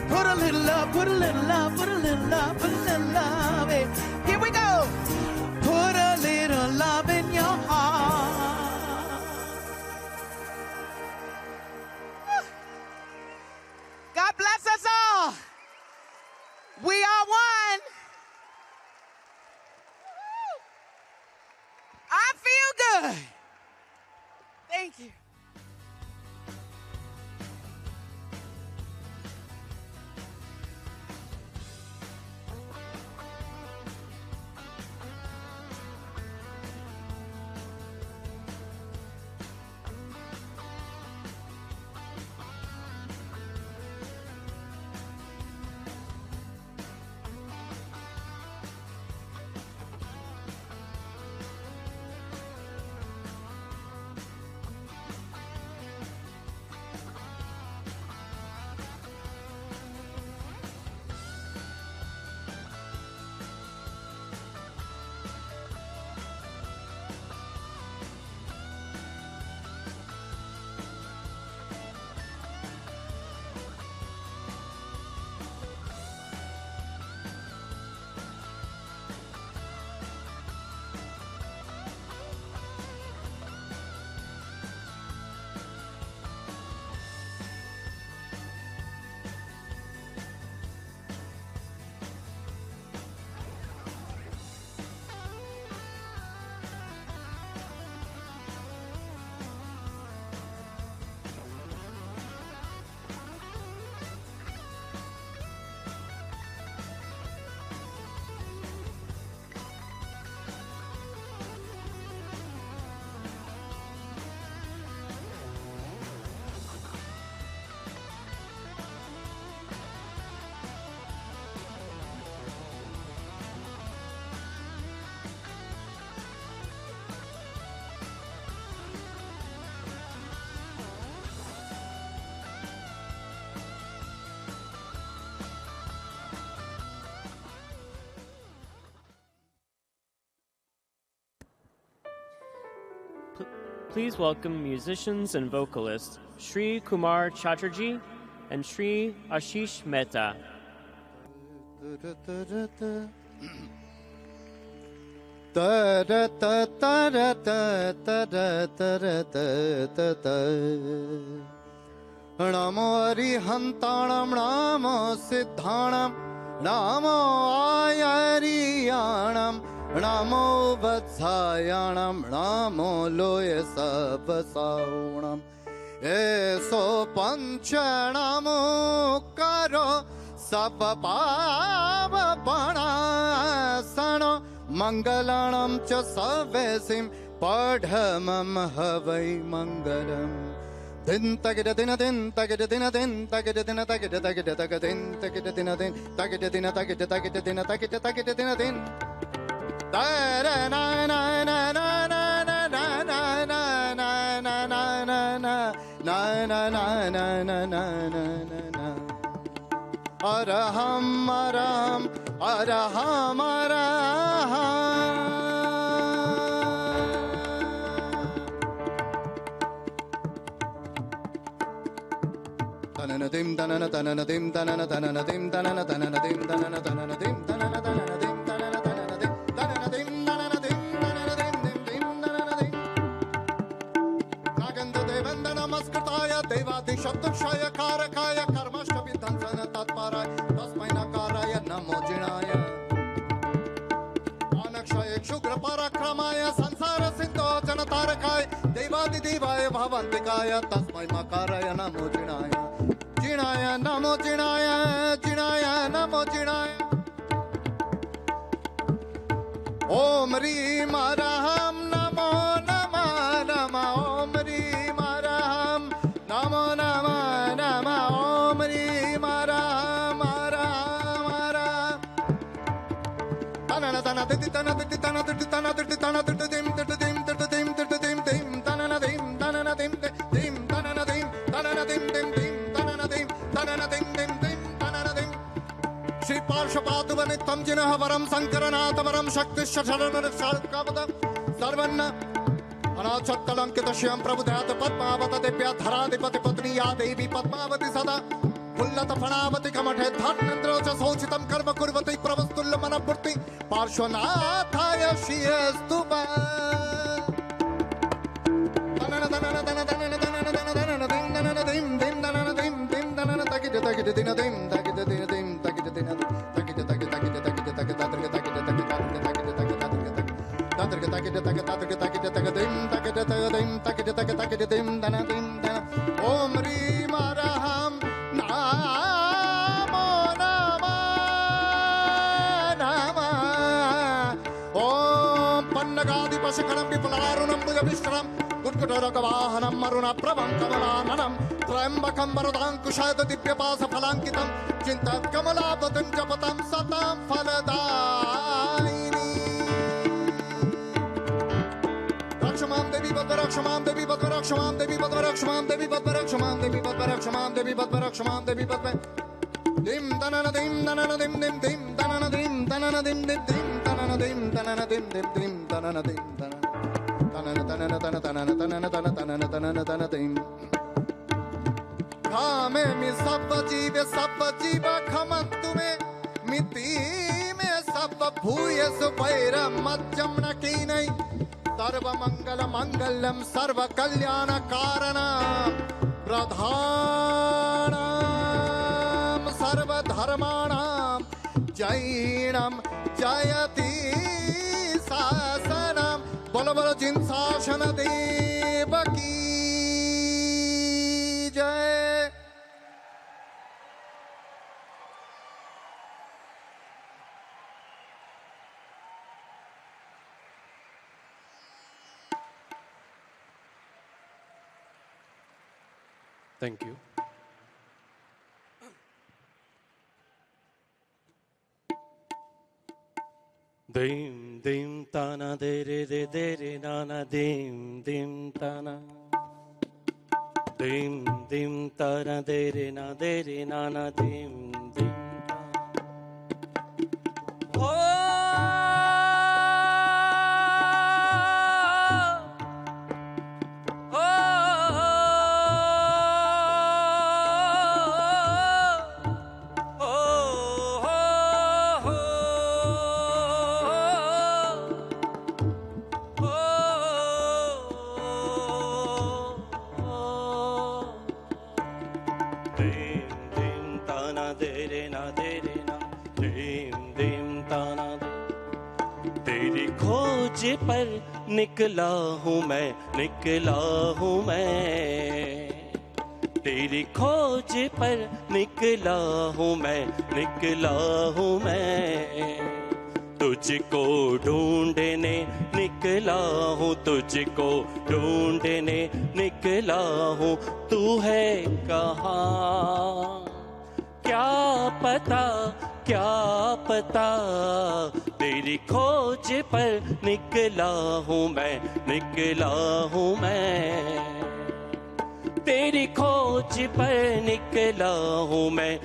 Speaker 4: Put a little love, put little love, put a little love, put a little love. Hey, here we go. Put a little love in your heart. God bless us all. We are one. I feel good. Thank you.
Speaker 5: Please welcome musicians and vocalists Sri Kumar Chatterjee and Sri Ashish Mehta.
Speaker 7: Namo Arihantanam, Namo Siddhanam, Namo Ayariyanam, Namo Vatsayanam, Namo Loya Sabbasaunam. Eso Panchanamo Karo Sabapava Panasano Mangalanam Cha Savesim Padhamam Havai Mangalam. Din tagida dina din tagida dina din tagida dina tagida tagida tagadin tagida dina din tagida dina tagida tagida dina tagida tagida dina din da na na na na na na na na na na na na na na na na na na na Araham Araham Araham Araham. Tananadim tanana tananadim tanana tananadim tanana tananadim tanana tananadim tanana tananadim tanana tananadim tananadim tananadim tananadim dim tananadim Naganda devanda namaskritaya devadi shabdakshaya karakaya karmashtabidhansana tatparaya tasmai nakaraya namo jinaya anakshaya kshugra parakramaya sansara sindho janatarakaya devadi devaya bhavantikaya tasmai makaraya namo jinaya Jinaya namo jinaya, jinaya namo jinaya. Om Rim Araham namo nama nama. Om Rim Araham namo nama nama. Om Rim Araham Araham Araham. Tanana tanana tanana tanana tanana tanana tanana tanana tanana Shri Parshapatuvanitam Jinah Varam Sankaranatavaram Shakti Shasharanarashakavada Sarvanna Anachakalankita Shyam Prabhudhata Padmavata Depya Dharadipati Patniya Devi Padmavati Sada विदत फणावति कमठे धर्मेन्द्रो च शोचितं कर्म कुर्वति प्रवस्तुल्य मनपूर्ति पार्श्वनाथाय श्रियस्तु तनन तनन तनन तनन तनन तनन दिन तनन दिन दिन तनन दिन दिन तनन तकिट तकिट दिन दिन तकिट दिन दिन तकिट दिन तकिट तकिट तकिट तकिट तकिट तकिट तकिट ओम रीम अरहम नामो नमः नमः ओम पन्नगादि पशुकणं विपुलारुणं भुजविश्रम दुर्गुटरकवाहनं मरुणप्रभं कमलाननं त्र्यम्बकं वरदाङ्कुशद दिव्यपाशफलाङ्कितं चिन्तत्कमलापतिं जपतं सतां फलदायिनी रक्षमां देवी पद्मरक्षमां देवी पद्मरक्षमां देवी पद्मरक्षमां देवी पद्मरक्षमां देवी पद्मरक्षमां देवी पद्मरक्षमां देवी पद्म दिं दनन दिं दनन दिं दिं दिं दनन दिं दनन दिं दिं दिं दनन दिं दनन दिं दिं दिं दनन दिं दनन तनन तनन तन तनन तनन तन तनन तनन तन दिं खामे मि सब जीव खमन्तु मे मिति मे सब भूयस वैरम मज्जम न कीनै सर्व मंगल मंगलम सर्व कल्याण कारणम प्रधानम सर्व धर्माणाम जैनम जयति शासनम बोल बोल जिन शासन देव की जय।
Speaker 6: Thank you. Dim dim tana de re nana dim dim tana. Dim dim tana de re nana dim dim tana. Oh. पर निकला हूँ मैं तेरी खोज पर निकला हूँ मैं तुझको ढूंढने निकला हूँ तू है कहाँ क्या पता तेरी खोज पर निकला हूँ मैं तेरी खोज पर निकला हूँ मैं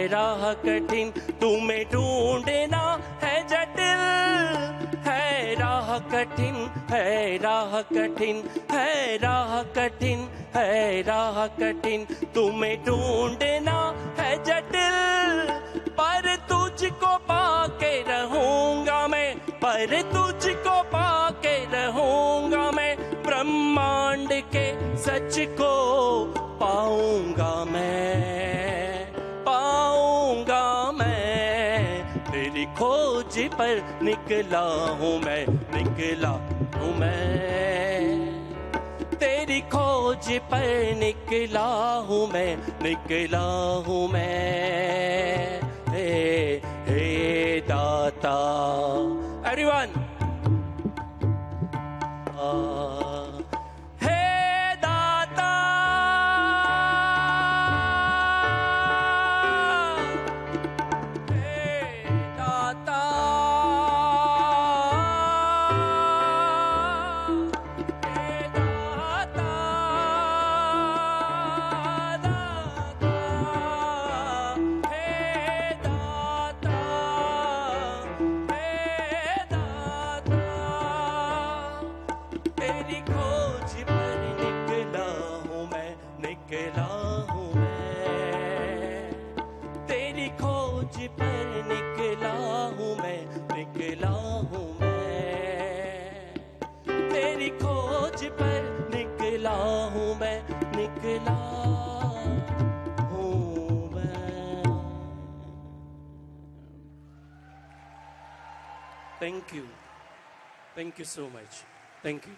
Speaker 6: राह कठिन तुम्हें ढूंढना है जटिल है राह कठिन तुम्हें ढूंढना है जटिल पर तुझको पाके रहूंगा मैं ब्रह्मांड के सच को पाऊंगा मैं तेरी खोज पर निकला हूँ मैं तेरी खोज पर निकला हूँ मैं हे दाता everyone Thank you. Thank you so much. Thank you.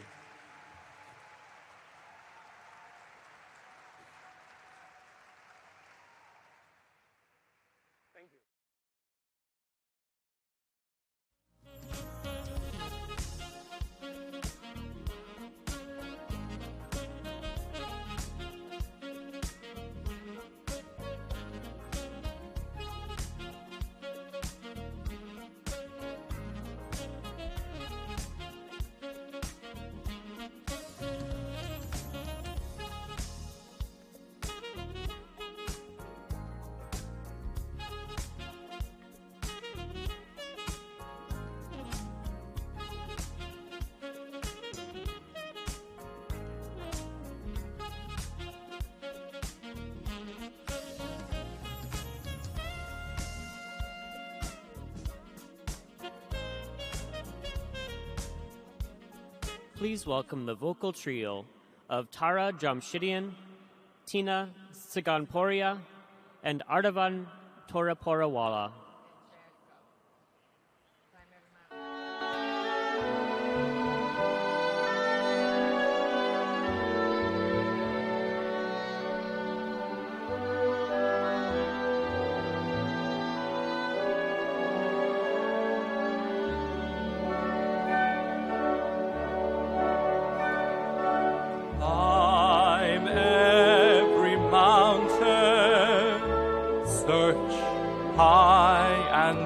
Speaker 5: Please welcome the vocal trio of Tara Jamshidian, Tina Siganporia, and Ardavan Toraporawala.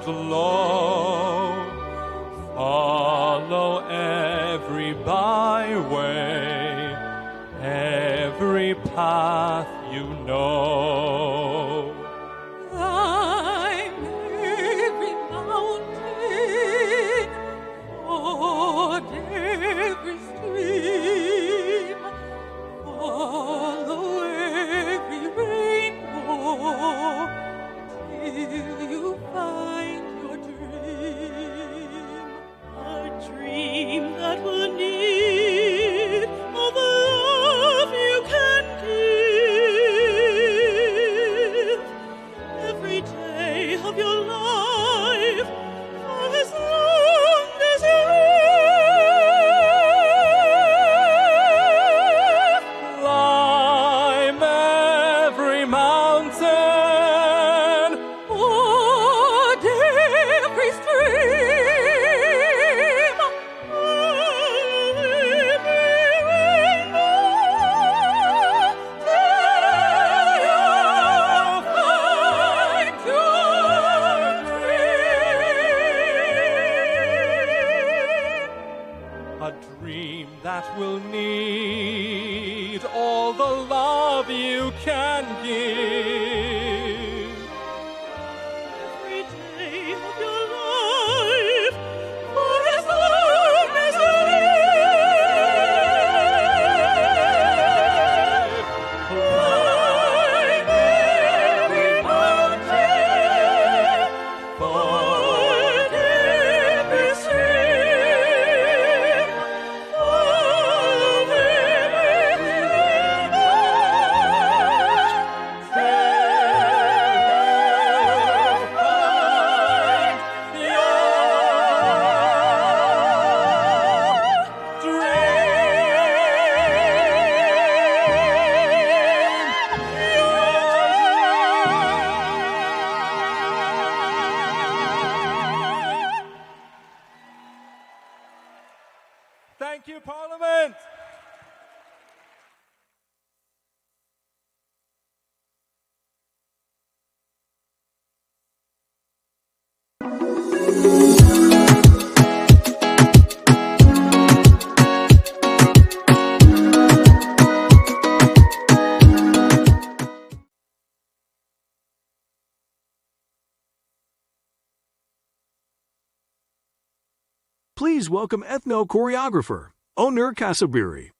Speaker 9: Low, follow every byway, every path you know.
Speaker 3: Climb every mountain, ford every stream, follow every rainbow till you find your dream. A dream that will need all the love you can give every day of your life for as long as you live.
Speaker 9: Climb every mountain,
Speaker 3: ford every stream, follow every rainbow till you find your dream.
Speaker 9: a dream that will need all the love you can give.
Speaker 3: Every day of your life for as long as you live. Climb every mountain, ford every stream, follow every rainbow
Speaker 9: Thank you, Parliament.
Speaker 2: Please welcome ethno-choreographer, Onur Kasabiri.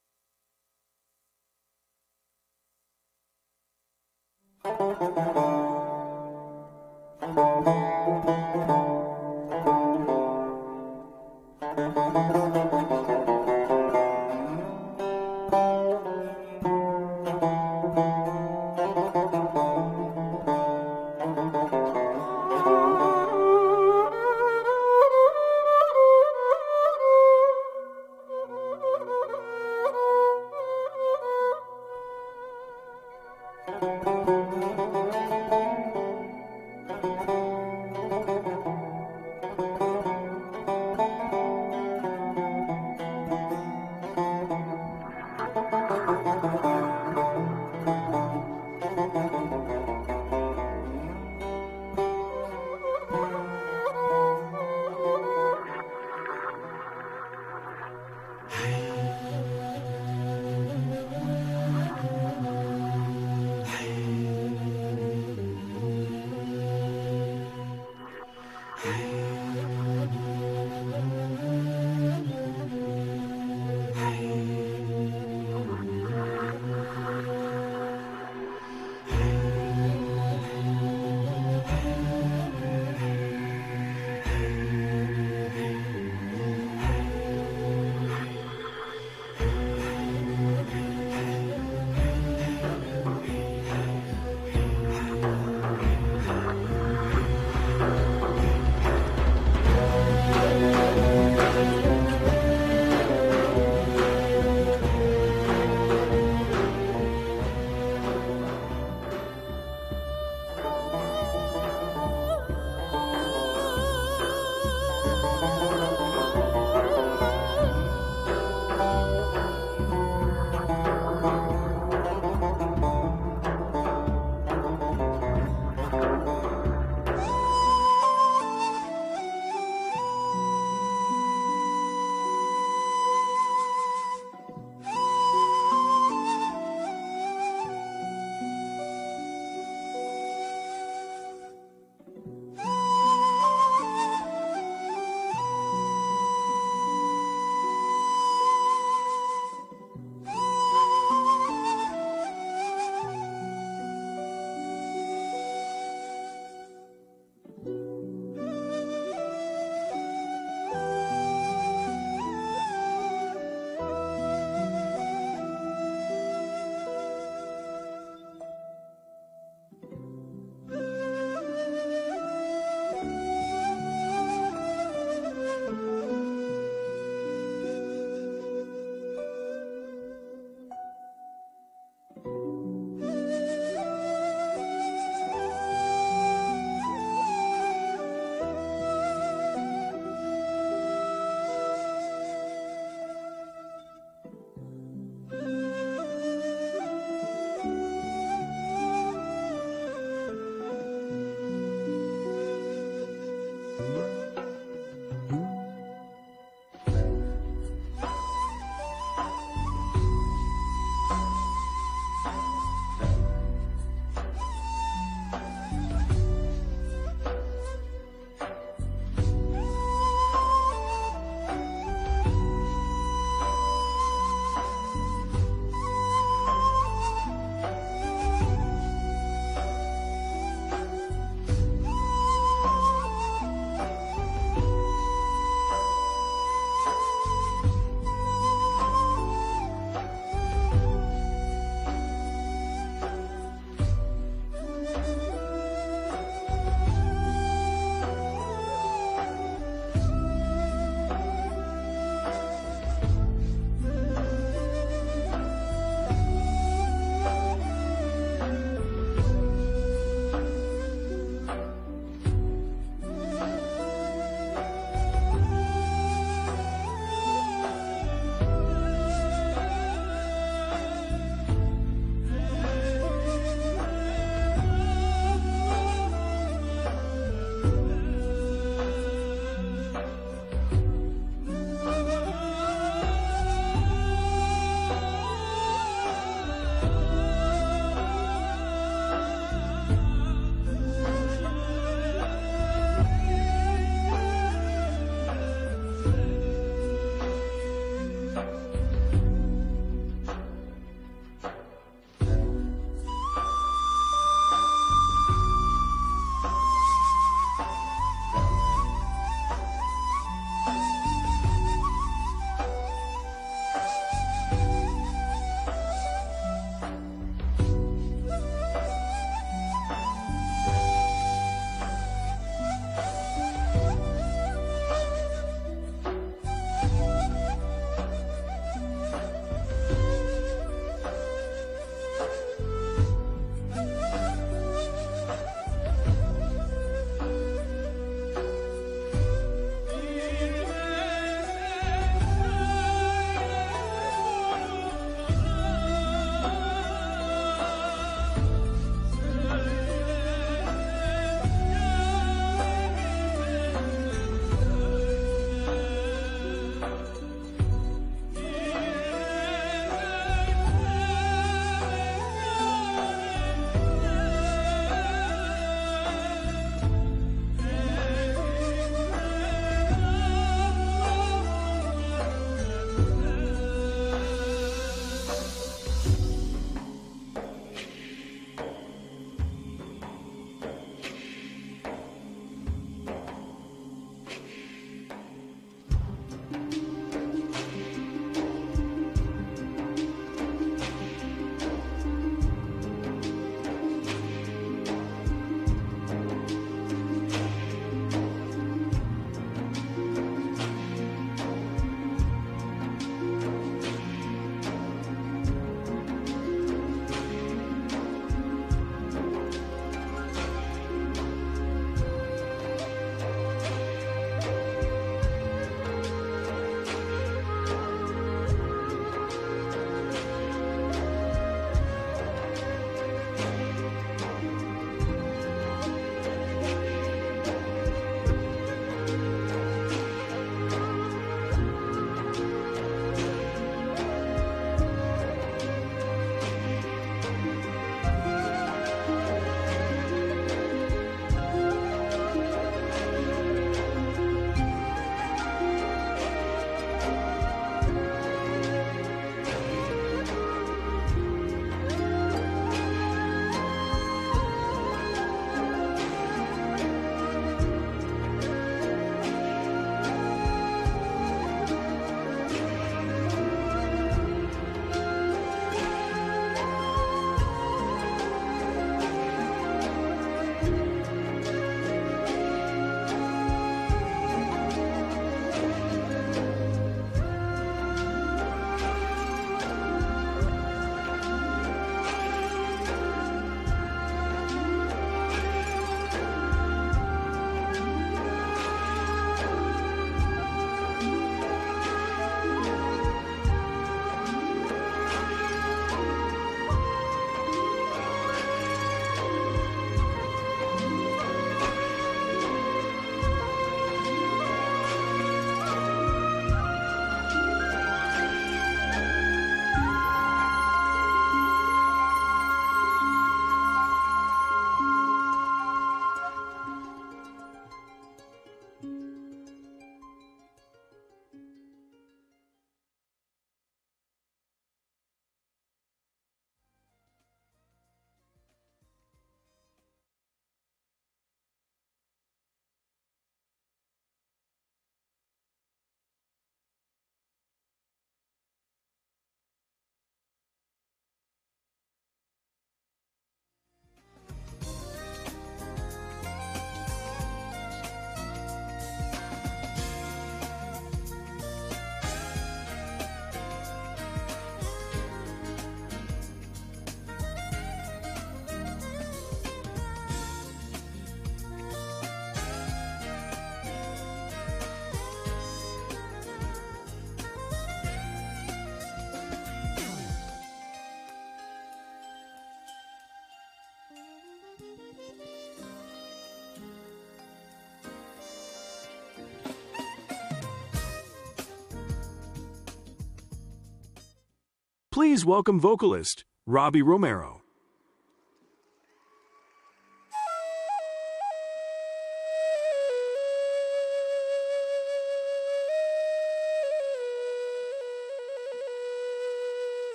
Speaker 2: Please welcome vocalist Robbie Romero.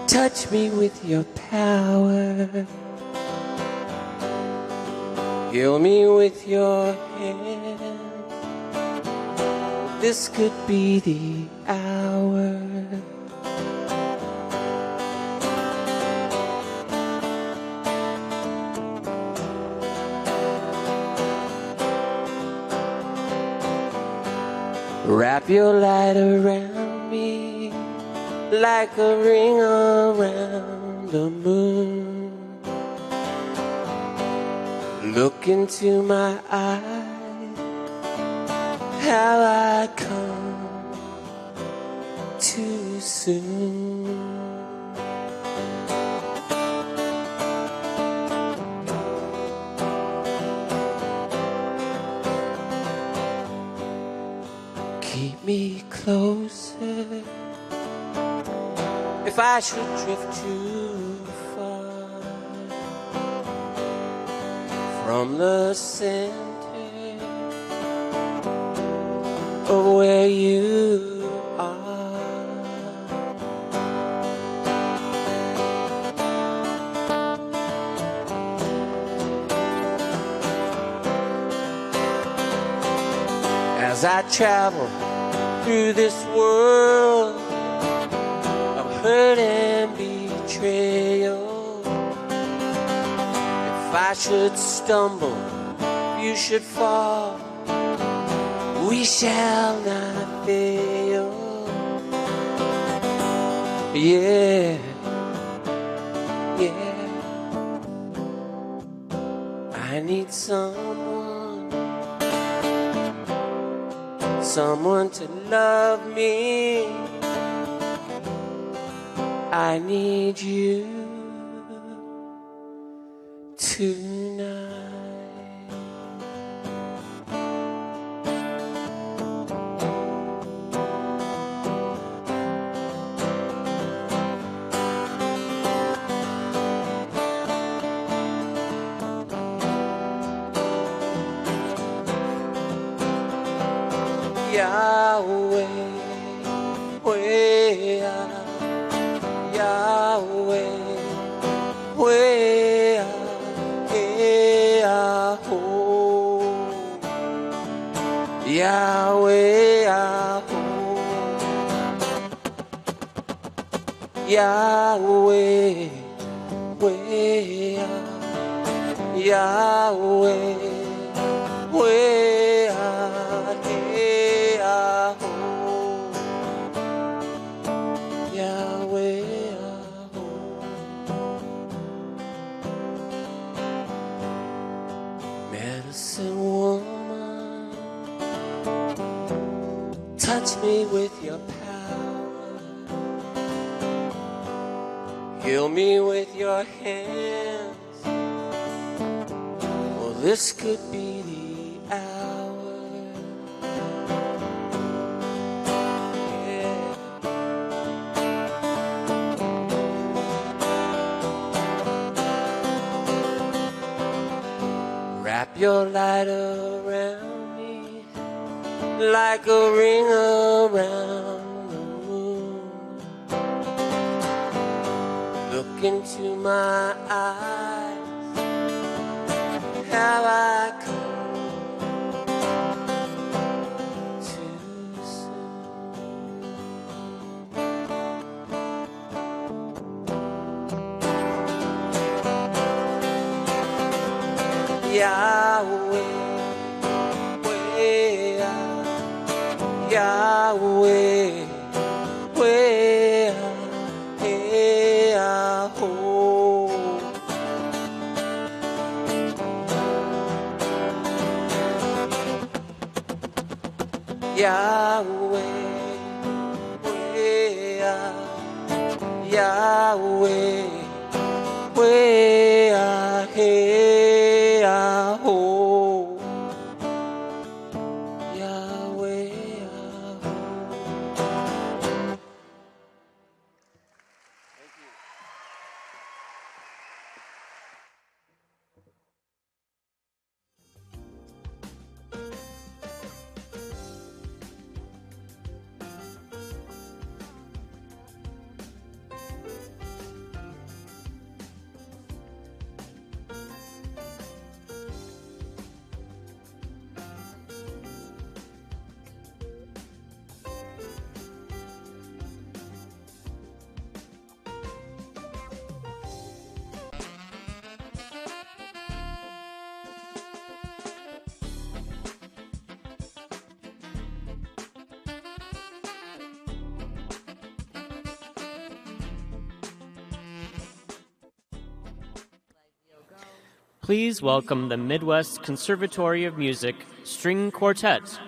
Speaker 8: Touch me with your power. Heal me with your hand. This could be the hour. Wrap your light around me like a ring around the moon. Look into my eyes, how I come too soon. Keep me closer if I should drift too far from the center of where you are. As I travel through this world of hurt and betrayal, if I should stumble, you should fall, we shall not fail. Yeah, yeah, I need someone to love me. I need you tonight. Yahweh, way out. Yahweh, way out. Hey, oh. Yahweh, Yahweh, way out. Yahweh, way out. Hey, oh. Yahweh, medicine woman, touch me with your power. Kill me with your hands. Well, this could be the hour. Yeah. Wrap your light around me like a ring around the moon. Look into my eyes. Have I come too soon? Yahweh, Yahweh, Yahweh, Yahweh,
Speaker 5: Please welcome the Midwest Conservatory of Music String Quartet.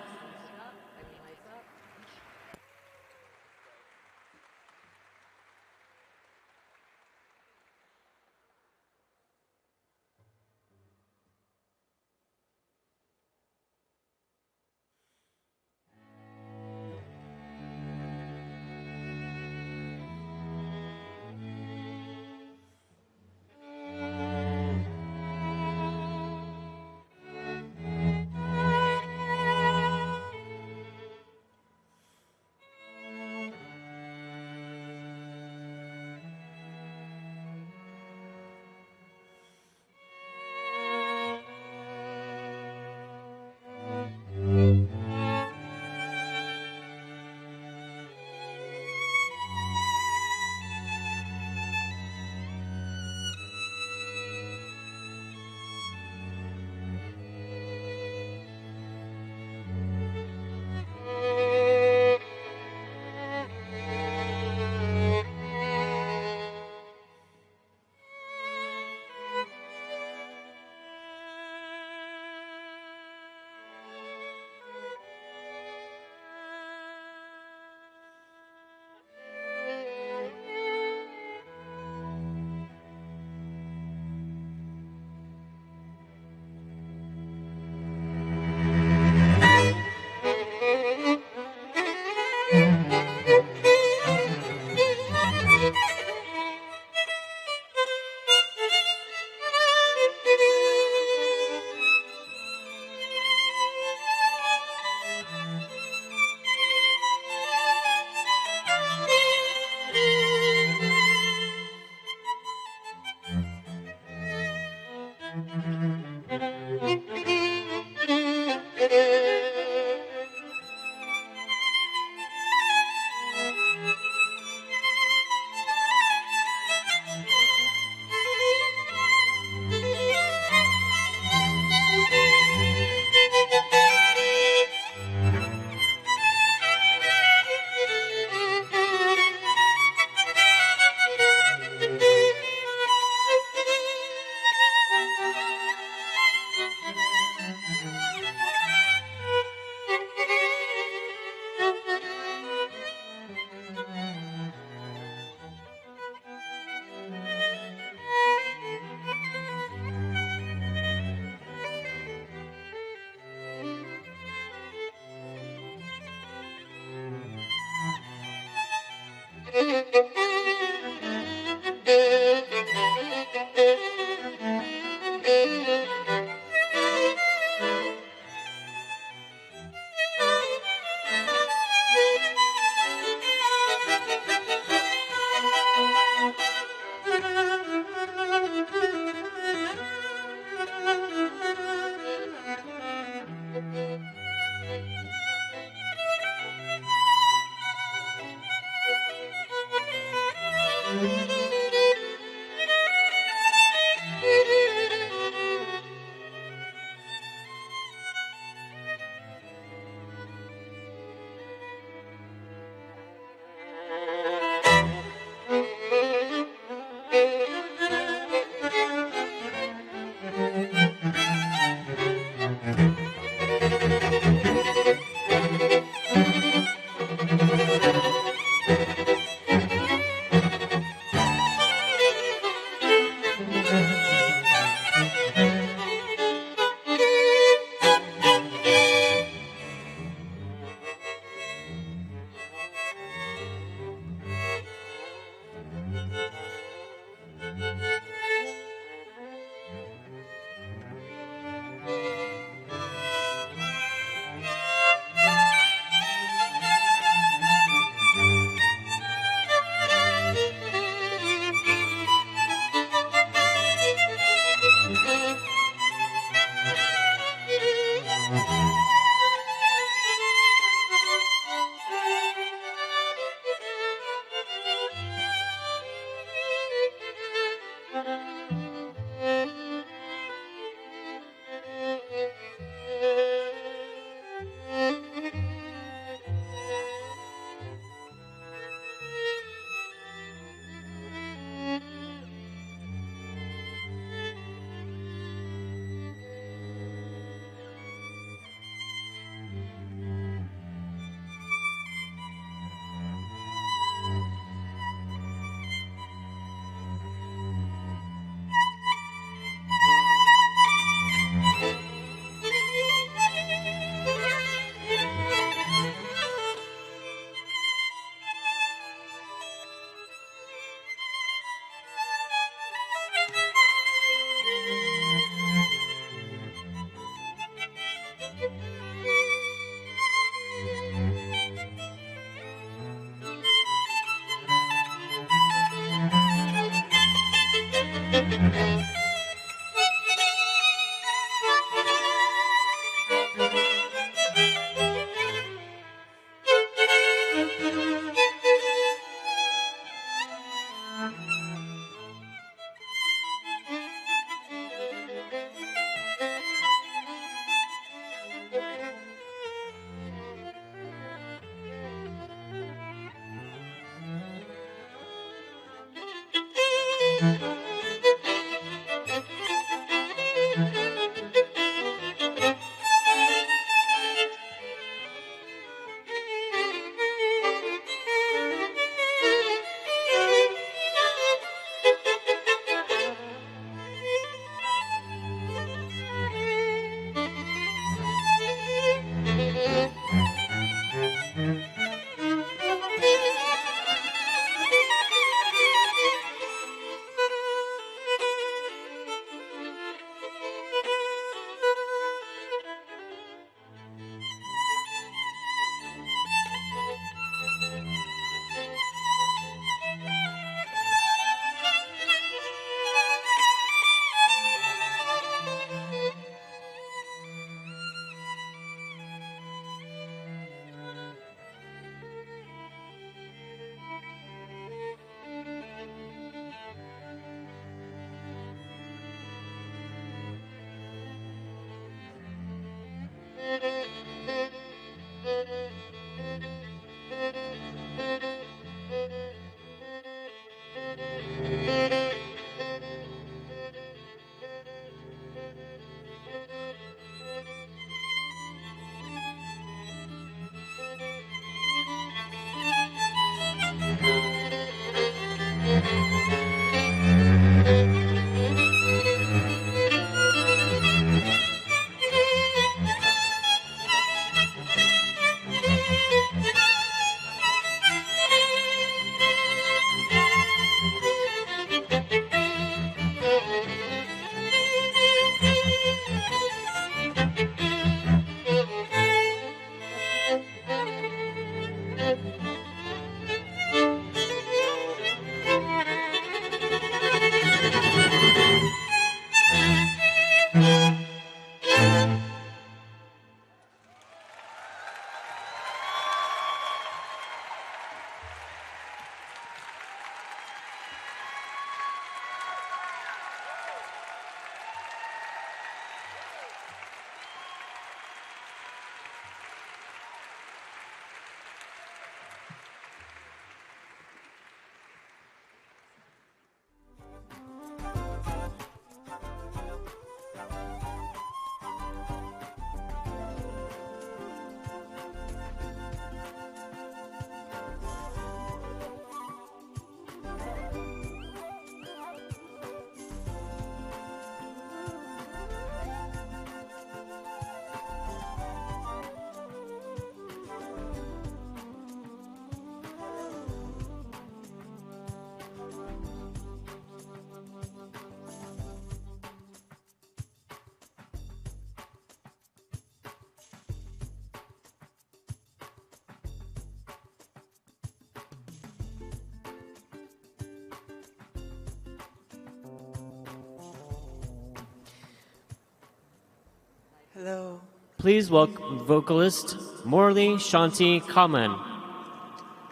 Speaker 15: Hello,
Speaker 5: Please welcome vocalist Morley Shanti Kaman.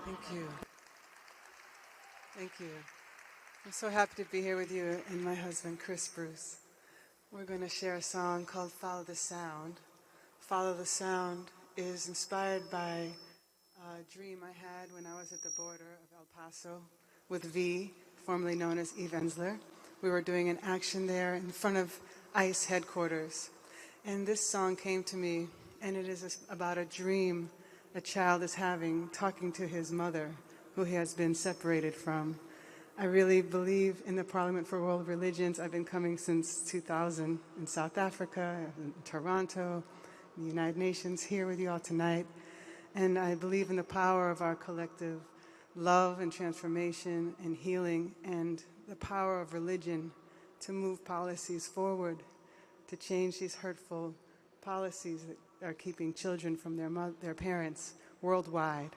Speaker 15: Thank you. Thank you. I'm so happy to be here with you and my husband, Chris Bruce. We're going to share a song called Follow the Sound. Follow the Sound is inspired by a dream I had when I was at the border of El Paso with V, formerly known as Eve Ensler. We were doing an action there in front of ICE headquarters. And this song came to me, and it is about a dream a child is having, talking to his mother, who he has been separated from. I really believe in the Parliament for World Religions. I've been coming since 2000 in South Africa, in Toronto, in the United Nations, here with you all tonight. And I believe in the power of our collective love and transformation and healing, and the power of religion to move policies forward, to change these hurtful policies that are keeping children from their parents worldwide.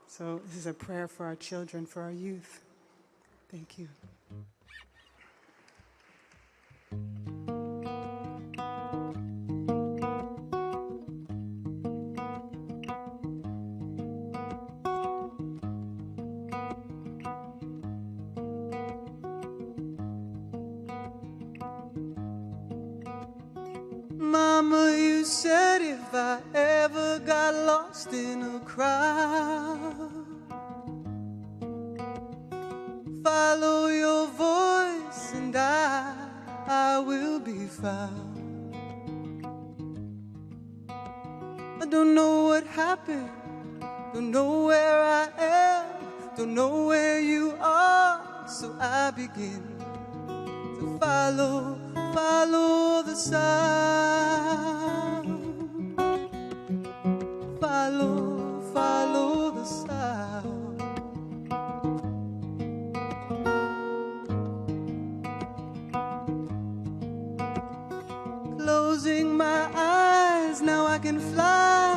Speaker 15: So this is a prayer for our children, for our youth. Thank you.
Speaker 20: Mama, you said if I ever got lost in a crowd, follow your voice and I will be found. I don't know what happened, don't know where I am, don't know where you are, so I begin to follow the sound. Follow the sound. Closing my eyes, now I can fly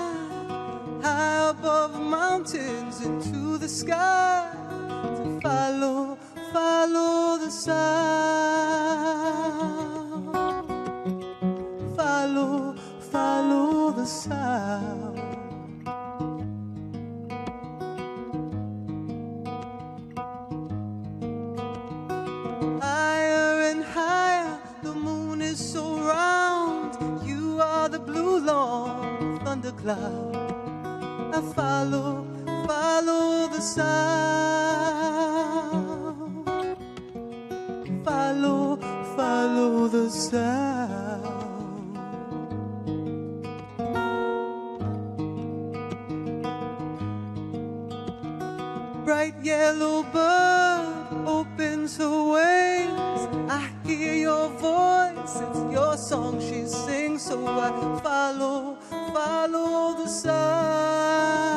Speaker 20: high above mountains into the sky to follow the sound. Follow the sound. Higher and higher, the moon is so round. You are the blue long thundercloud. I follow the sound. Follow the sound. Bright yellow bird opens her wings. I hear your voice, it's your song she sings. So I follow the sound.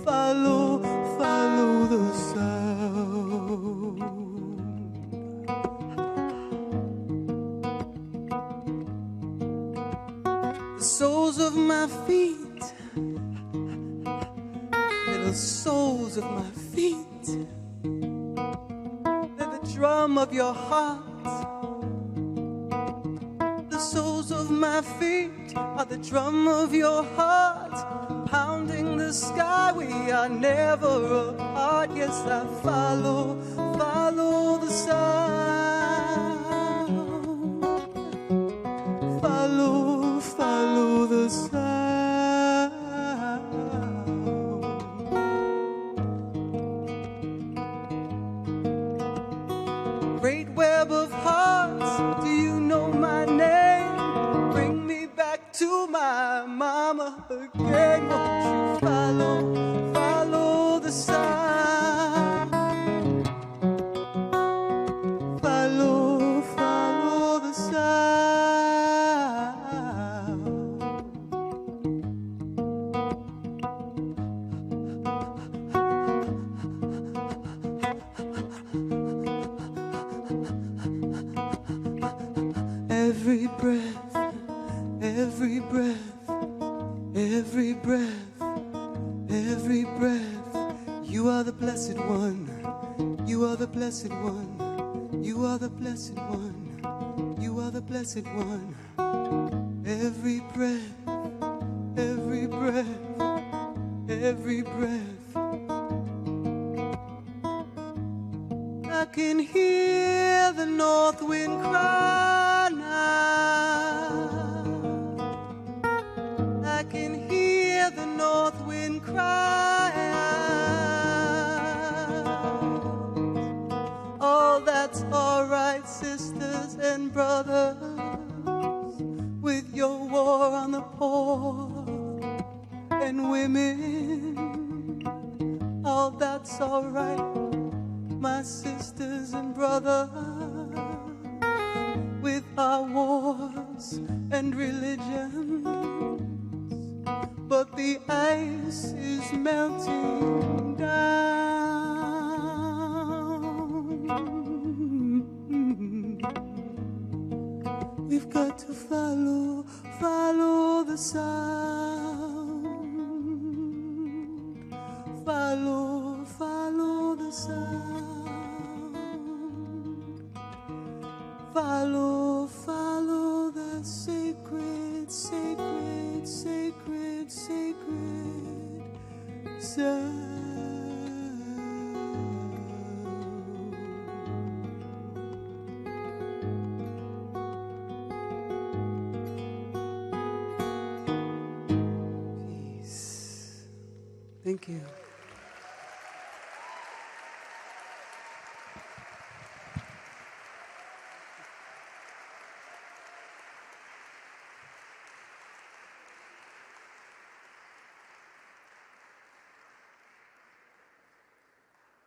Speaker 20: Follow the sound. The soles of my feet, the soles of my feet, they're the drum of your heart. The soles of my feet are the drum of your heart, pounding the sky. We are never apart. Yes, I follow the sound. Follow the sound. Great web of hearts, do you know my name? Bring me back to my mama again. Won't you follow the sound? Follow the sound. Every breath, every breath, every breath, every breath. You are the blessed one. You are the blessed one. You are the blessed one. You are the Blessed One. Every breath, every breath, every breath, I can hear the north wind cry now. I can hear the north wind cry out. Oh, that's all right, sisters and brothers, with your war on the poor and women. Oh, that's all right, my sisters and brothers, with our wars and religions. But the ice is melting down. We've got to follow the sound. Follow the sound. Follow the sacred sound. Peace. Thank you.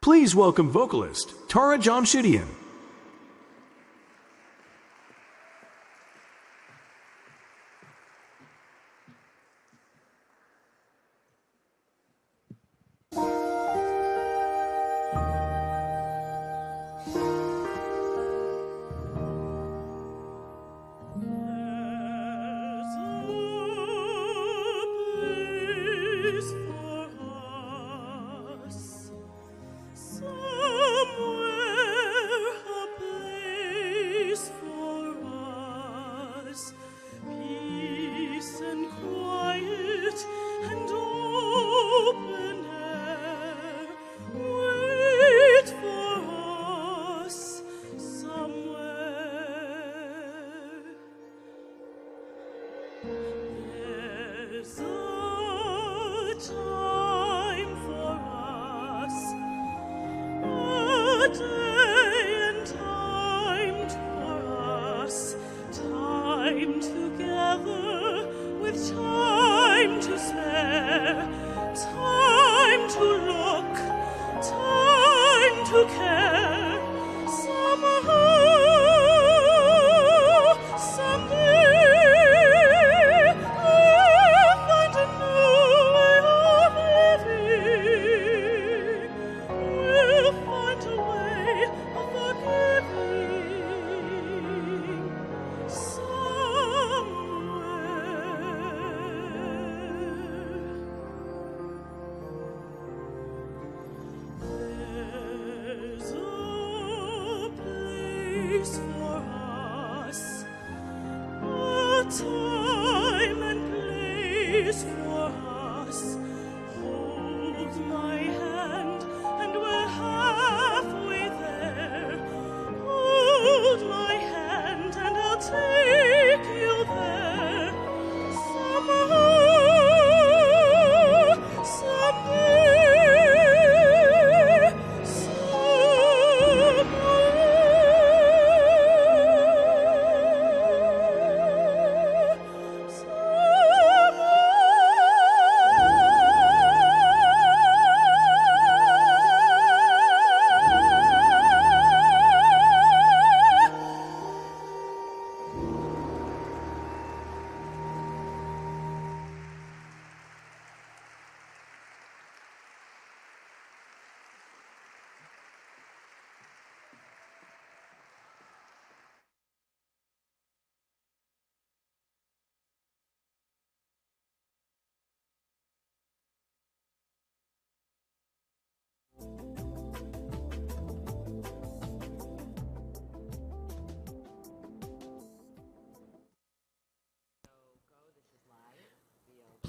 Speaker 2: Please welcome vocalist Tara Jamshidian.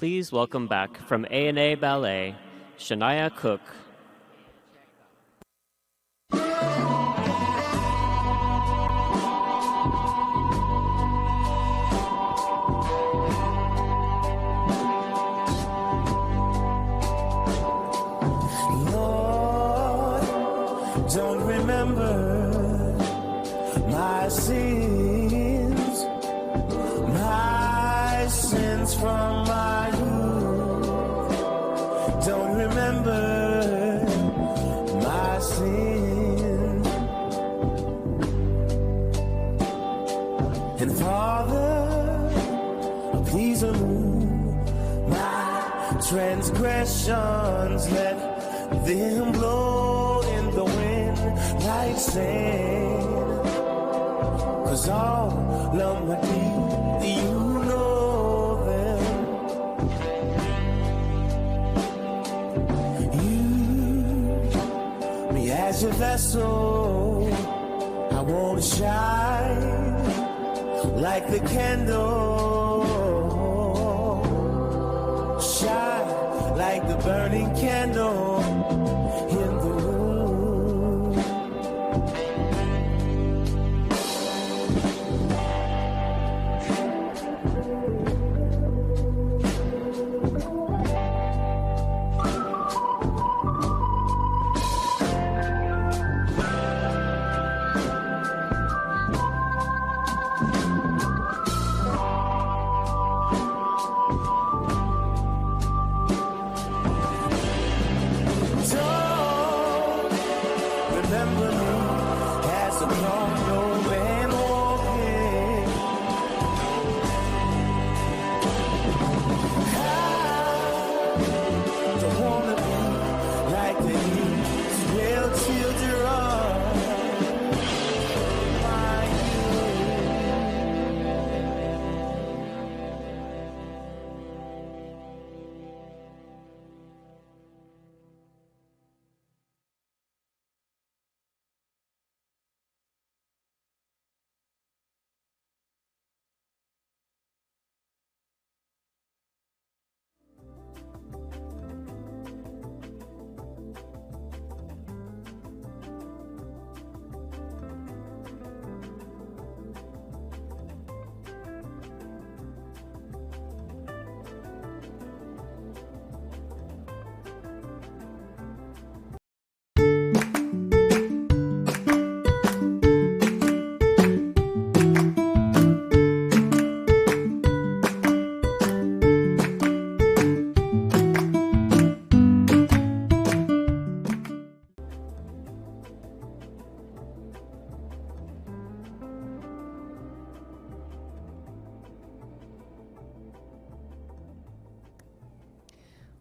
Speaker 5: Please welcome back from A&A Ballet, Shania Cook.
Speaker 8: Don't remember my sins from my youth. Don't remember my sins. And Father, please remove my transgressions. Let them blow in the wind like sand. 'Cause all of my deeds, you know them. Use me as your vessel. I want to shine like the candle. Shine like the burning candle in the room.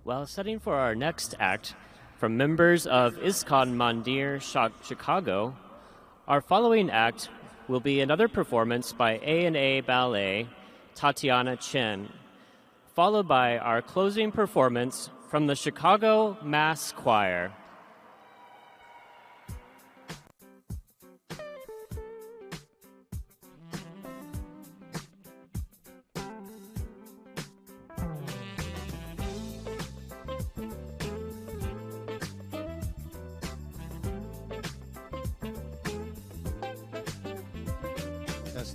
Speaker 5: While setting for our next act, from members of ISKCON Mandir Chicago, our following act will be another performance by A&A Ballet, Tatiana Chen, followed by our closing performance from the Chicago Mass Choir.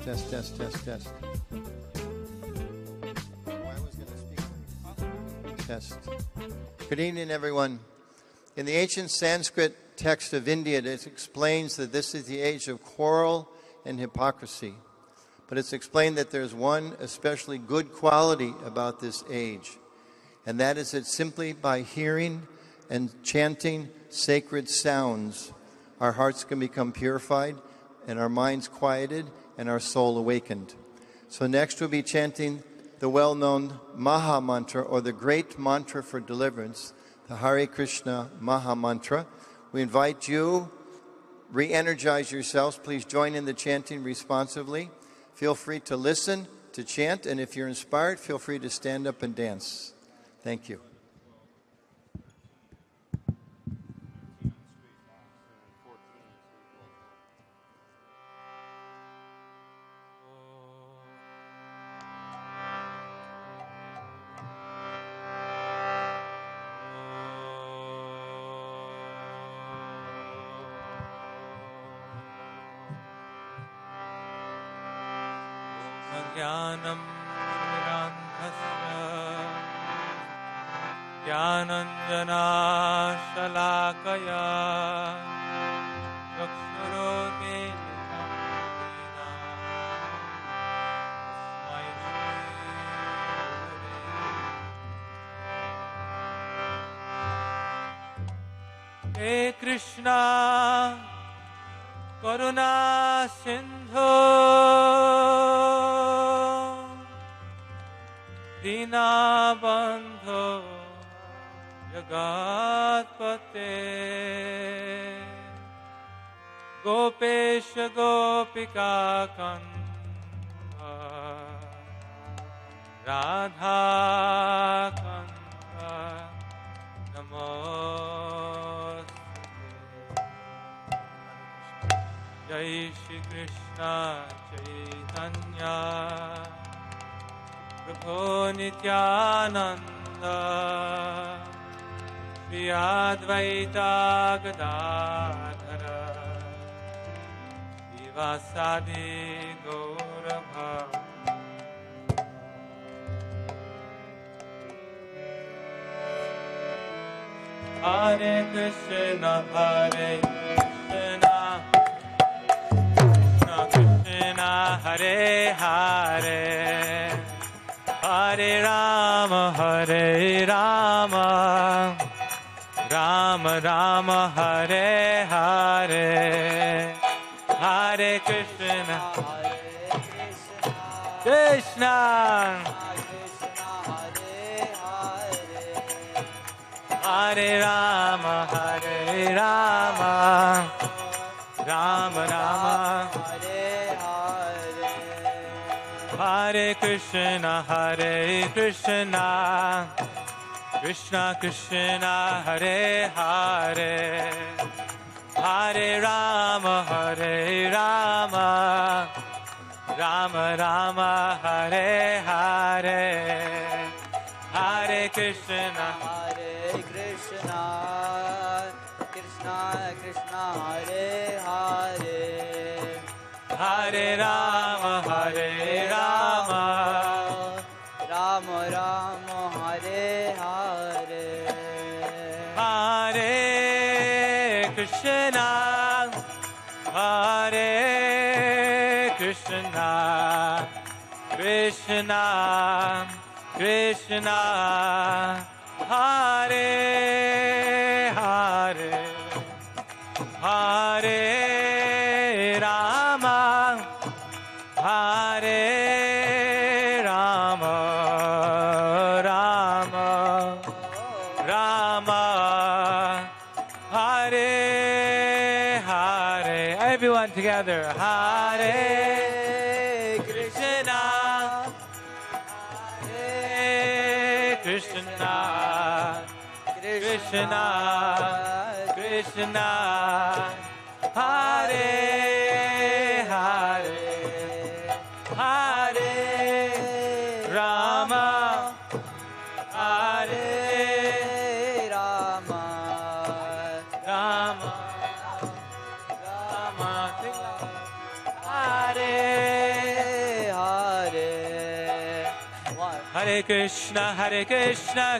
Speaker 7: Test. I was going to speak. Test. Good evening, everyone. In the ancient Sanskrit text of India, it explains that this is the age of quarrel and hypocrisy. But it's explained that there's one especially good quality about this age, and that is that simply by hearing and chanting sacred sounds, our hearts can become purified and our minds quieted and our soul awakened. So next we'll be chanting the well-known Maha Mantra, or the great mantra for deliverance, the Hare Krishna Maha Mantra. We invite you, re-energize yourselves. Please join in the chanting responsively. Feel free to listen, to chant, and if you're inspired, feel free to stand up and dance. Thank you.
Speaker 9: Jnanam Mirandhasya Jnananjana Shalakaya Chakshurote He Krishna Karuna Sindhu Dinabandho Jagatpate Gopesha Gopika Kandha Radha Kandha Namo Jai Shri Krishna Chaitanya Prabhu Nityananda Shri Advaita Gadadhara Srivasadi Gaurabha Hare Krishna Hare Krishna Krishna Hare Hare Hare Rama Hare Rama Rama Rama Hare Hare Hare Krishna Krishna Hare Rama Hare Rama Rama Rama Hare Krishna Krishna Krishna Hare Hare Hare Rama Rama Rama Hare Hare Hare Krishna
Speaker 11: Krishna Krishna Hare Hare
Speaker 9: Hare Rama Rama
Speaker 11: Rama Rama Hare Hare
Speaker 9: Hare Krishna Krishna Krishna Hare Hare Hare Rama Rama Rama Hare Hare. Everyone together. Hare Krishna Krishna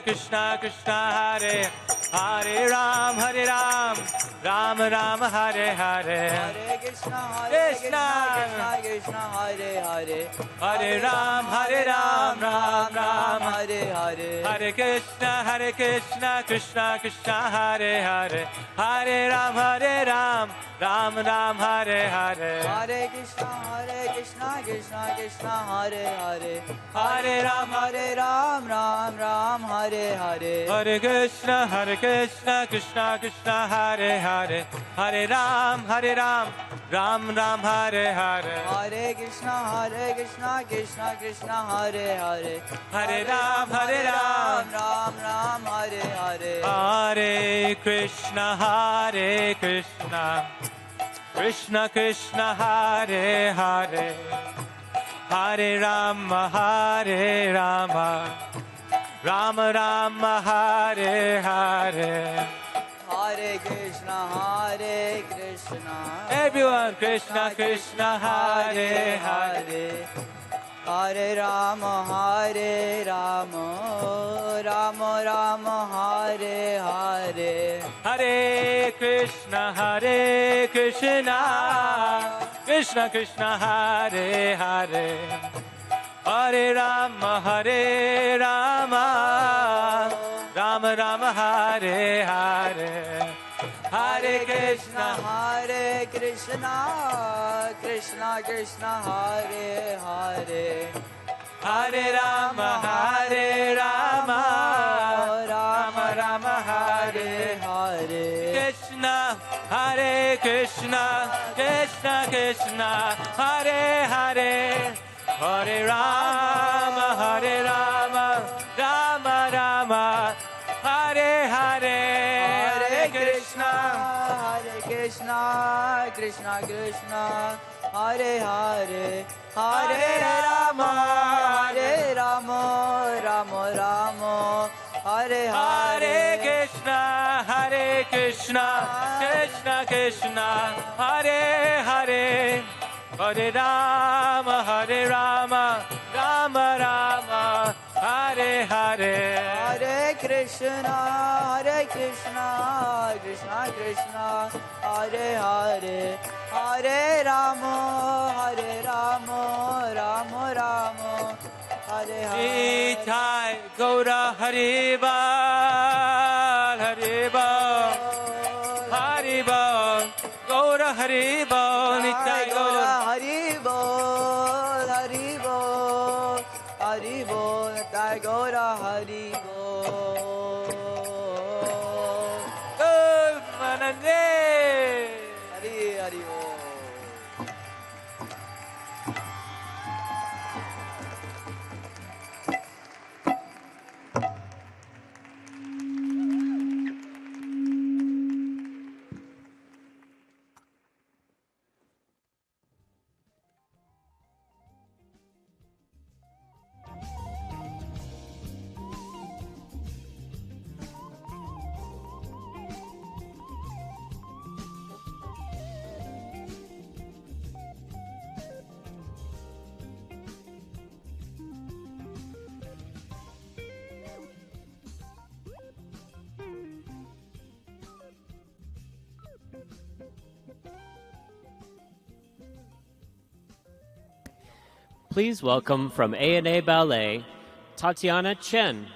Speaker 9: Krishna Krishna Hare Hare Hare Rama Hare
Speaker 11: Rama
Speaker 9: Rama Rama Hare
Speaker 11: Hare
Speaker 9: Hare Krishna Krishna Krishna Hare Hare Ram Ram Hare Hare
Speaker 11: Hare Krishna
Speaker 9: Krishna
Speaker 11: Hare Hare
Speaker 9: Hare Ram Ram
Speaker 11: Hare Hare
Speaker 9: Hare Krishna Krishna Hare Hare Hare Ram Ram Hare Hare
Speaker 11: Hare Krishna Krishna Hare Hare
Speaker 9: Hare Ram
Speaker 11: Ram Hare Hare
Speaker 9: Hare Krishna Krishna Hare Hare Hare Ram Ram Hare Hare
Speaker 11: Hare Krishna Krishna Hare Hare
Speaker 9: Hare Ram
Speaker 11: Ram Hare Hare
Speaker 9: Hare Krishna Krishna Hare Hare Hare Rama Rama Hare Hare
Speaker 11: Hare Krishna
Speaker 9: Everyone Krishna Hare Hare
Speaker 20: Hare Rama, Rama Rama, Hare Hare.
Speaker 9: Hare Krishna, Krishna Krishna, Hare Hare. Hare Rama, Rama Rama, Hare Hare. Hare Krishna,
Speaker 20: Krishna Krishna, Hare Hare.
Speaker 9: Hare Rama, Rama Rama, Hare Hare. Krishna, Hare Krishna, Krishna Krishna, Hare Hare. Hare Rama, Rama Rama, Hare Hare. Hare Krishna,
Speaker 20: Krishna Krishna, Hare Hare. Hare Rama, Rama Rama, Hare Hare.
Speaker 9: Krishna, Krishna Krishna, Hare Hare. Hare Rama, Rama Rama, Hare Hare.
Speaker 20: Hare Krishna, Krishna Krishna, Hare Hare. Hare Rama, Rama Rama, Hare Hare.
Speaker 9: Nitai Gaura Haribal, Haribal, Gaura Haribal, Nitai Gaura
Speaker 20: Haribol, Nitai Gaura Haribol.
Speaker 9: Good Manande.
Speaker 20: Hari Bol.
Speaker 5: Please welcome from A&A Ballet, Tatiana Chen.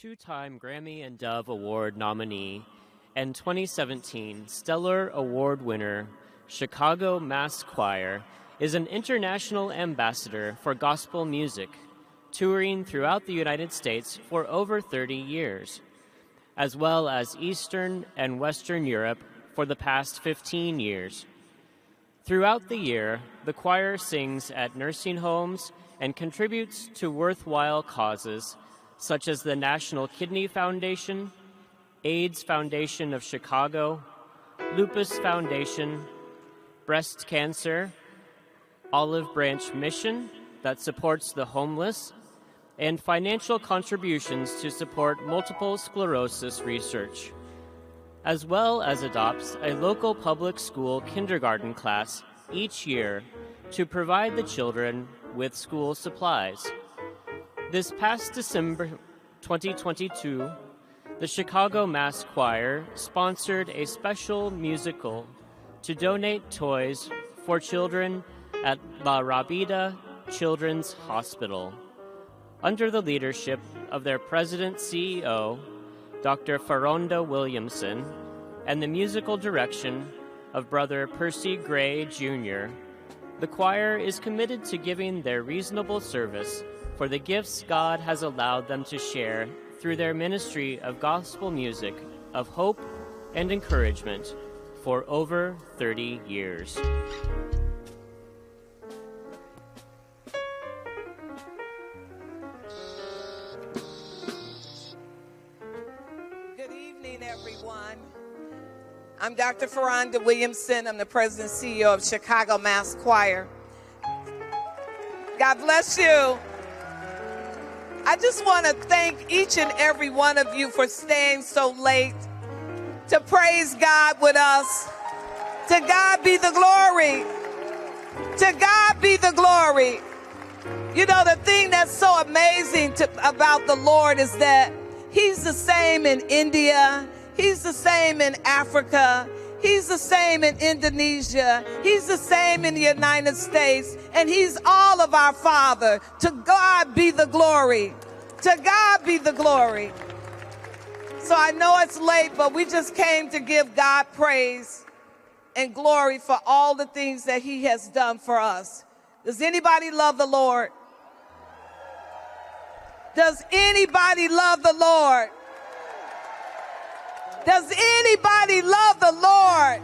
Speaker 5: two-time Grammy and Dove Award nominee and 2017 Stellar Award winner, Chicago Mass Choir is an international ambassador for gospel music, touring throughout the United States for over 30 years, as well as Eastern and Western Europe for the past 15 years. Throughout the year, the choir sings at nursing homes and contributes to worthwhile causes such as the National Kidney Foundation, AIDS Foundation of Chicago, Lupus Foundation, Breast Cancer, Olive Branch Mission that supports the homeless, and financial contributions to support multiple sclerosis research, as well as adopts a local public school kindergarten class each year to provide the children with school supplies. This past December 2022, the Chicago Mass Choir sponsored a special musical to donate toys for children at La Rabida Children's Hospital, under the leadership of their president-CEO, Dr. Faronda Williamson, and the musical direction of Brother Percy Gray, Jr., the choir is committed to giving their reasonable service for the gifts God has allowed them to share through their ministry of gospel music of hope and encouragement for over 30 years.
Speaker 12: Good evening, everyone. I'm Dr. Faronda Williamson. I'm the President and CEO of Chicago Mass Choir. God bless you. I just want to thank each and every one of you for staying so late to praise God with us. To God be the glory. To God be the glory. You know, the thing that's so amazing about the Lord is that He's the same in India. He's the same in Africa. He's the same in Indonesia. He's the same in the United States. And He's all of our Father. To God be the glory. To God be the glory. So I know it's late, but we just came to give God praise and glory for all the things that He has done for us. Does anybody love the Lord? Does anybody love the Lord? Does anybody love the Lord?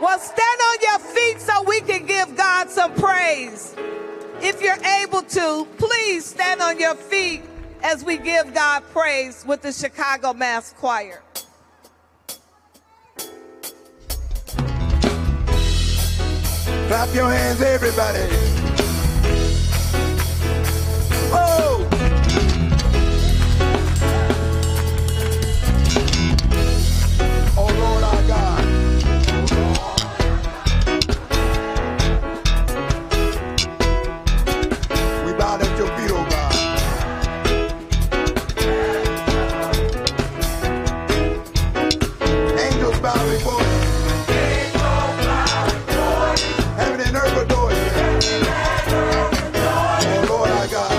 Speaker 12: Well, stand on your feet so we can give God some praise. If you're able to, please stand on your feet as we give God praise with the Chicago Mass Choir.
Speaker 22: Clap your hands, everybody. Oh! Oh, Lord our God. We bow at your feet, oh God. Angels bow before you. Heaven and earth adore you. Oh, Lord our God.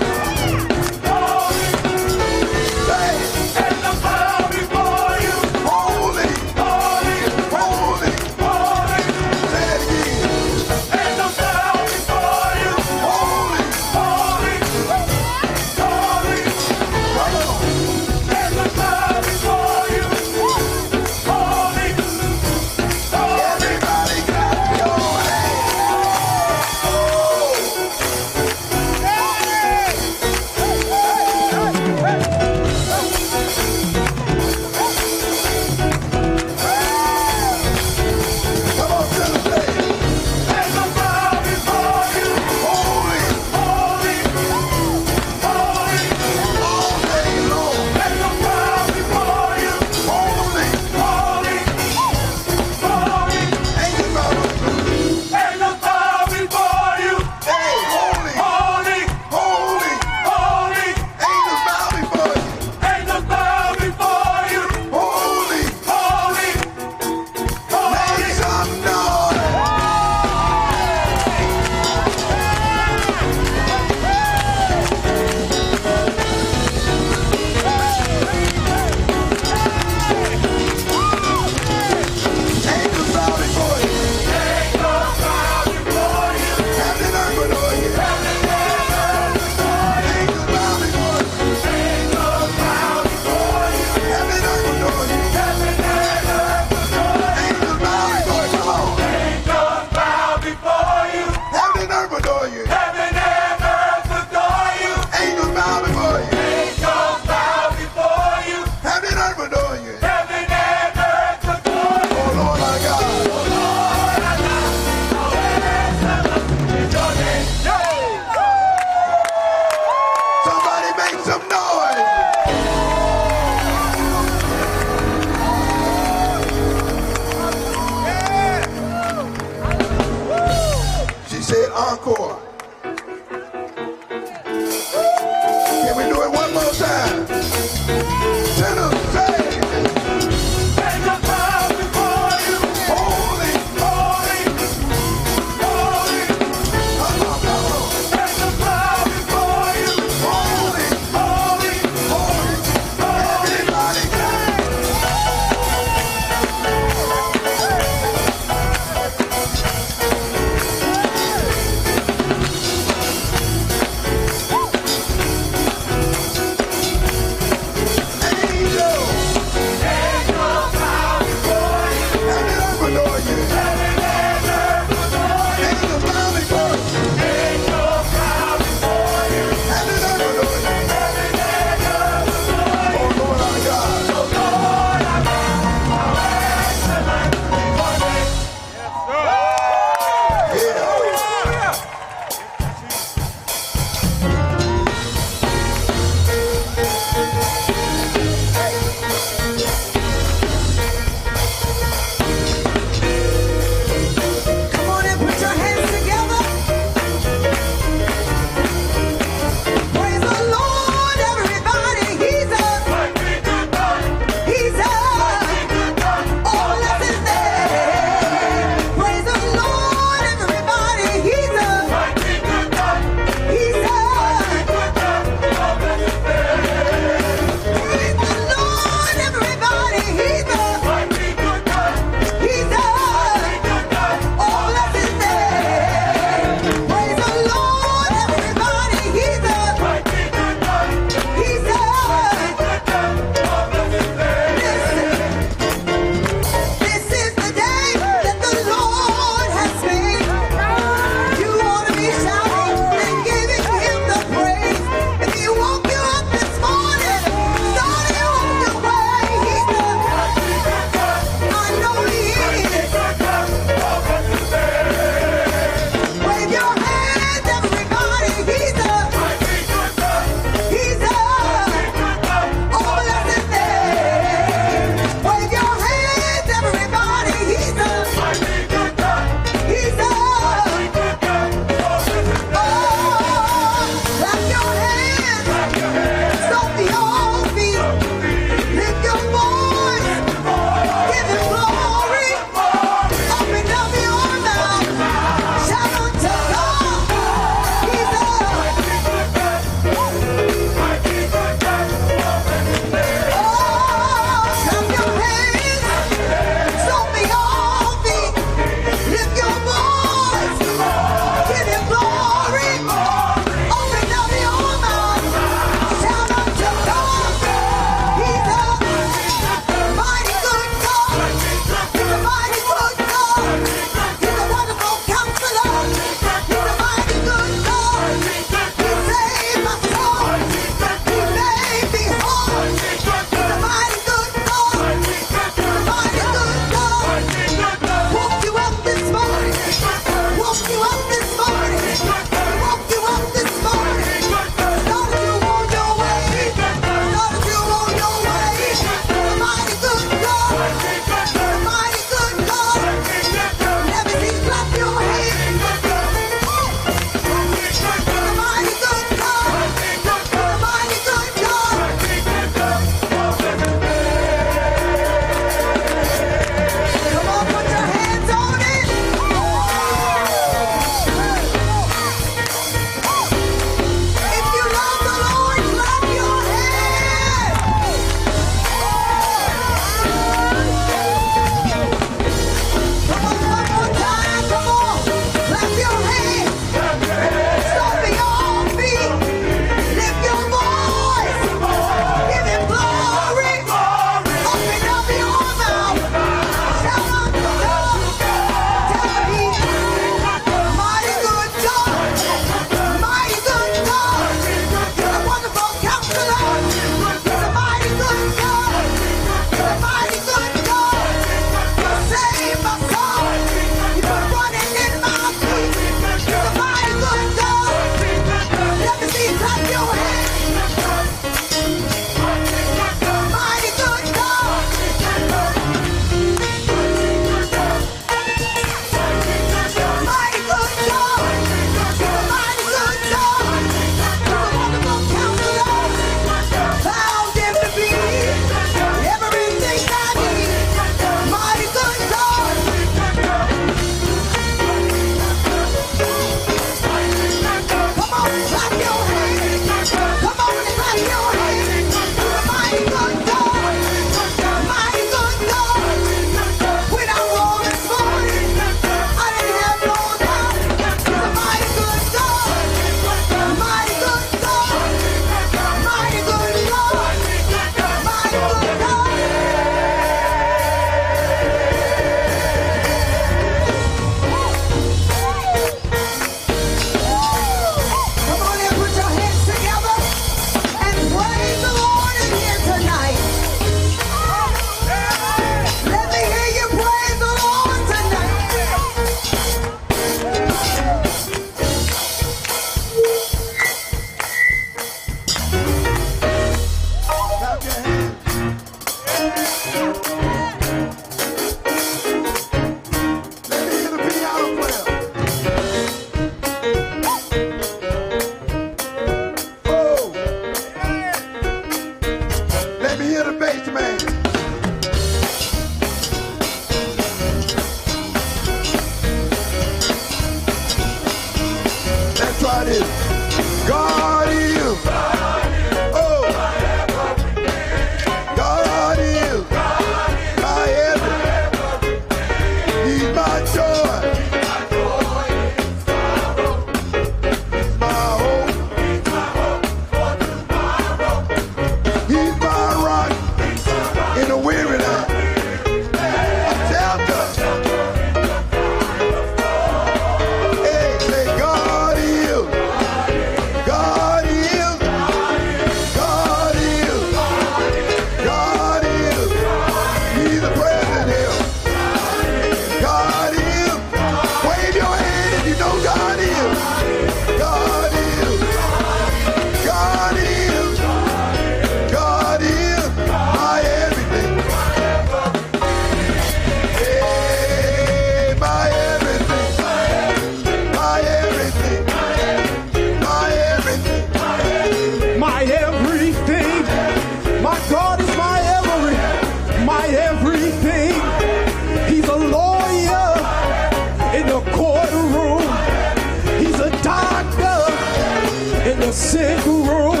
Speaker 10: sick room.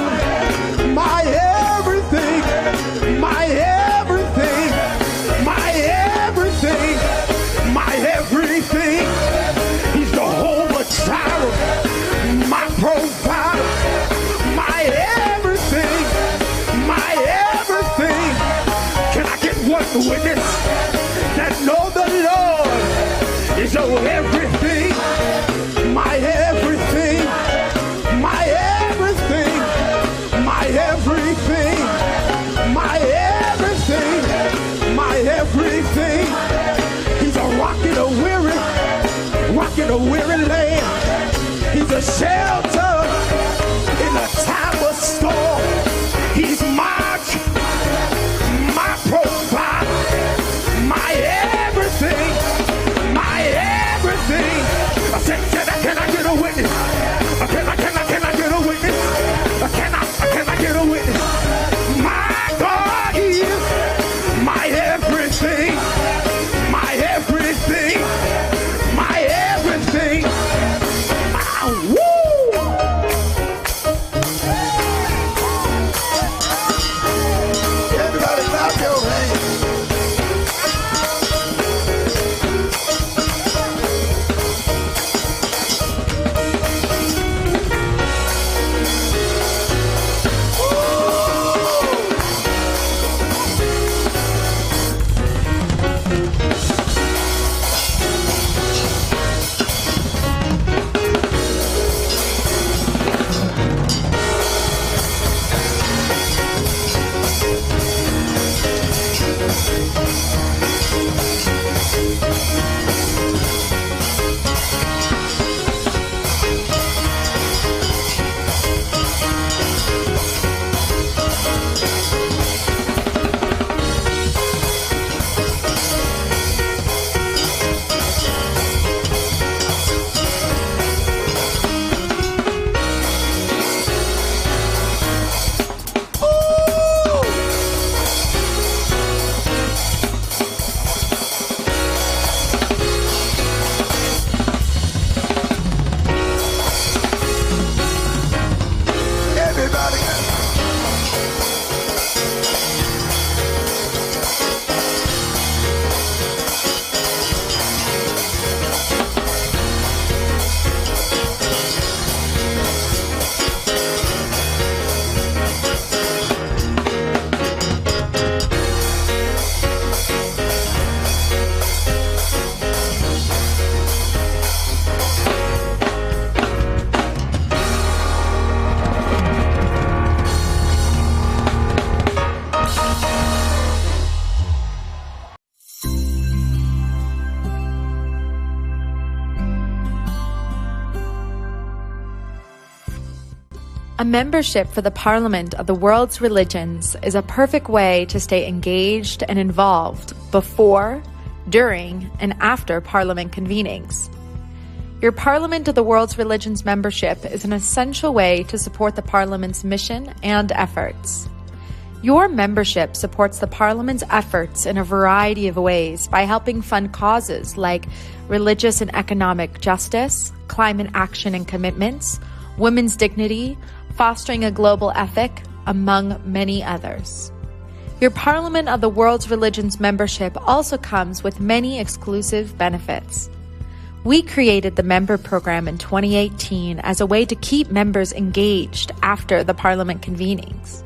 Speaker 10: My everything, my everything, my everything, my everything. He's Jehovah Jireh, my provider, my everything, my everything. Can I get one witness that know the Lord is your everything, my everything, my everything, my everything, my everything, my everything. He's a rock in a weary land. He's a shelter in a time of storm. He's my provider, my everything, my everything. I said, can I get a witness? Can I get a witness? Can I get a witness? My God is my everything, my everything, my everything. Woo! Everybody clap your hands.
Speaker 13: A membership for the Parliament of the World's Religions is a perfect way to stay engaged and involved before, during, and after Parliament convenings. Your Parliament of the World's Religions membership is an essential way to support the Parliament's mission and efforts. Your membership supports the Parliament's efforts in a variety of ways by helping fund causes like religious and economic justice, climate action and commitments, women's dignity, fostering a global ethic, among many others. Your Parliament of the World's Religions membership also comes with many exclusive benefits. We created the member program in 2018 as a way to keep members engaged after the Parliament convenings.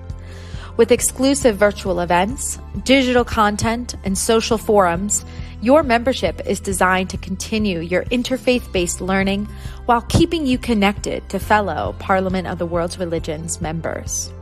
Speaker 13: With exclusive virtual events, digital content, and social forums, your membership is designed to continue your interfaith-based learning while keeping you connected to fellow Parliament of the World's Religions members.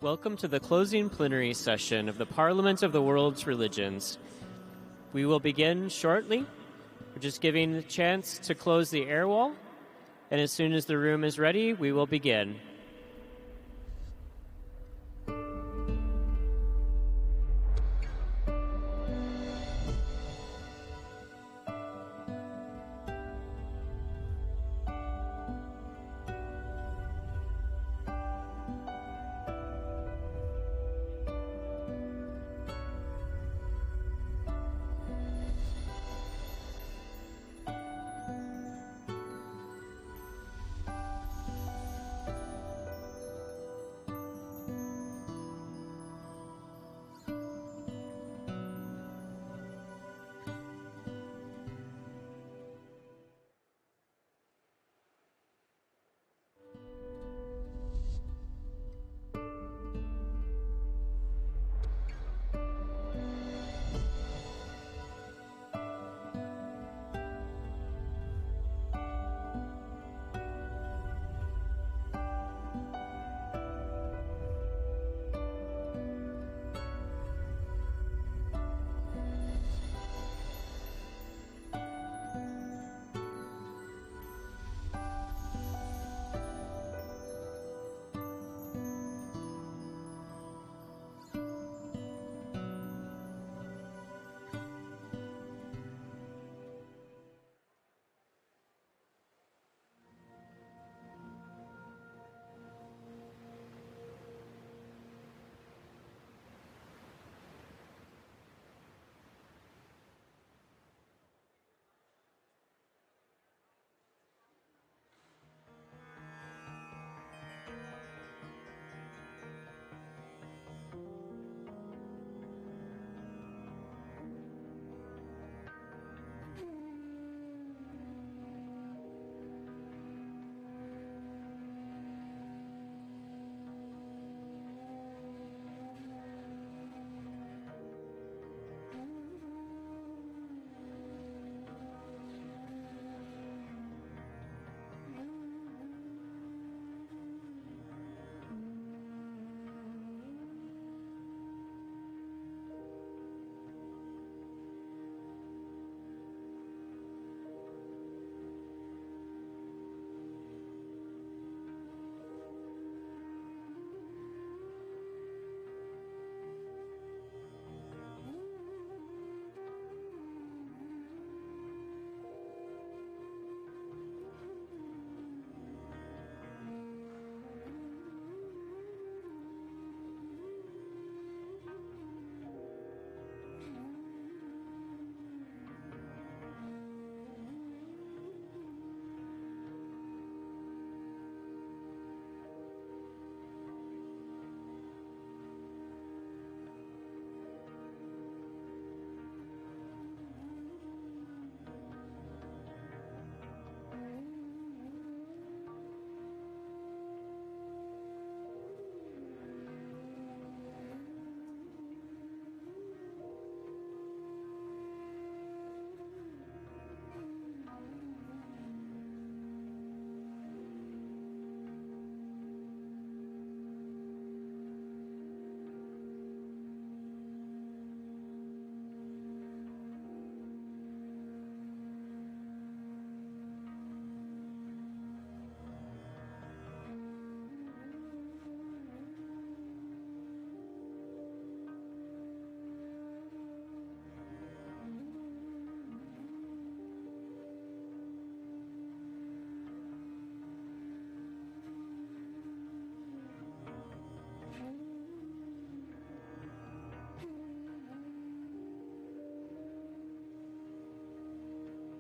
Speaker 5: Welcome to the closing plenary session of the Parliament of the World's Religions. We will begin shortly. We're just giving the chance to close the air wall, and as soon as the room is ready, we will begin.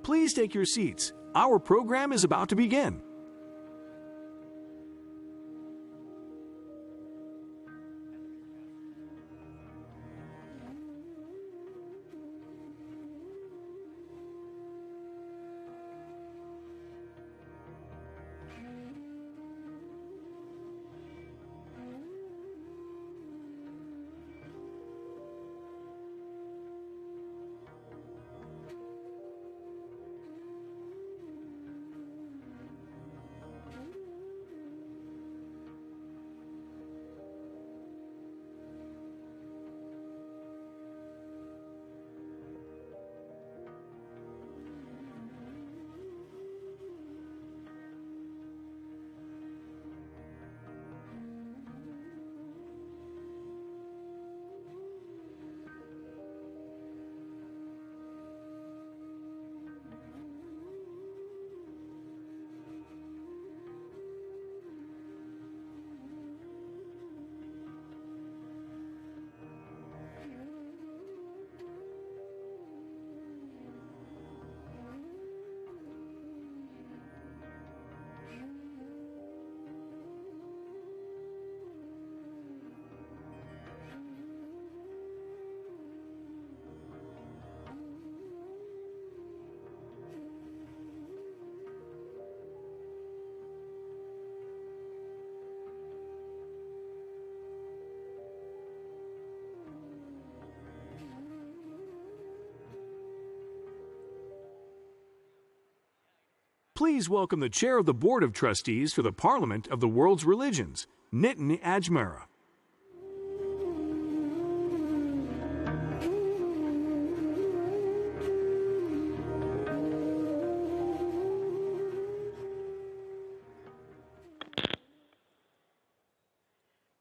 Speaker 2: Please take your seats. Our program is about to begin. Please welcome the chair of the Board of Trustees for the Parliament of the World's Religions, Nitin Ajmera.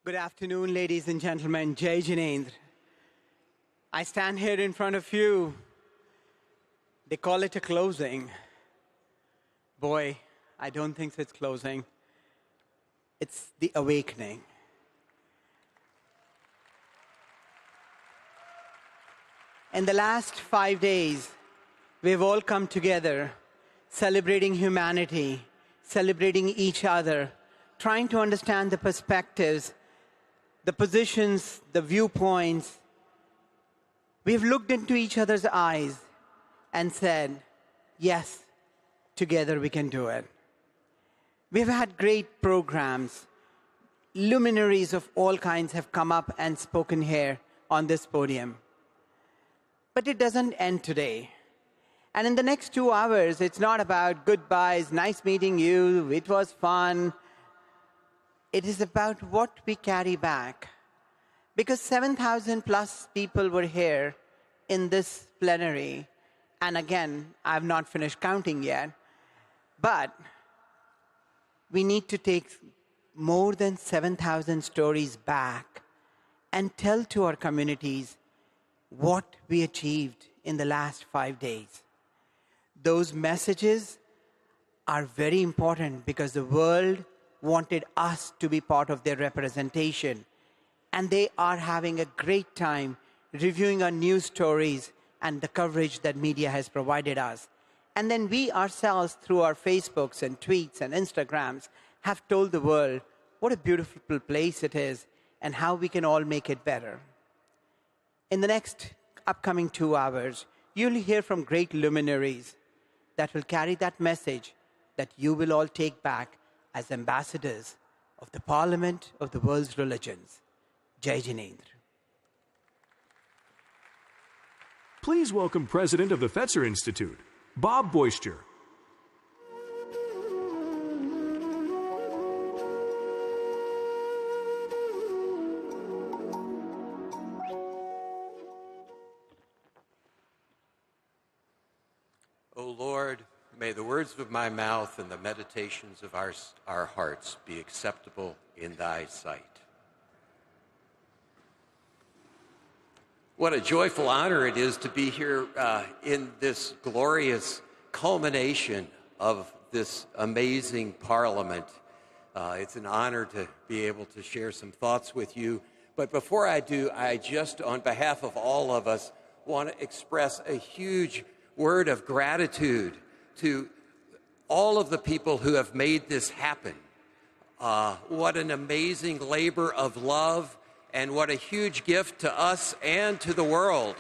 Speaker 11: Good afternoon, ladies and gentlemen. Jai Jinendra. I stand here in front of you. They call it a closing. Boy, I don't think it's closing. It's the awakening. In the last 5 days, we've all come together, celebrating humanity, celebrating each other, trying to understand the perspectives, the positions, the viewpoints. We've looked into each other's eyes and said, yes, together we can do it. We've had great programs. Luminaries of all kinds have come up and spoken here on this podium. But it doesn't end today. And in the next 2 hours, it's not about goodbyes, nice meeting you, it was fun. It is about what we carry back. Because 7,000 plus people were here in this plenary. And again, I've not finished counting yet. But we need to take more than 7,000 stories back and tell to our communities what we achieved in the last 5 days. Those messages are very important because the world wanted us to be part of their representation. And they are having a great time reviewing our news stories and the coverage that media has provided us. And then we ourselves, through our Facebooks and tweets and Instagrams, have told the world what a beautiful place it is and how we can all make it better. In the next upcoming 2 hours, you'll hear from great luminaries that will carry that message that you will all take back as ambassadors of the Parliament of the World's Religions. Jai Jinendra.
Speaker 2: Please welcome President of the Fetzer Institute, Bob Boister.
Speaker 14: O Lord, may the words of my mouth and the meditations of our hearts be acceptable in thy sight. What a joyful honor it is to be here in this glorious culmination of this amazing Parliament. It's an honor to be able to share some thoughts with you. But before I do, I just, on behalf of all of us, want to express a huge word of gratitude to all of the people who have made this happen. What an amazing labor of love, and what a huge gift to us and to the world.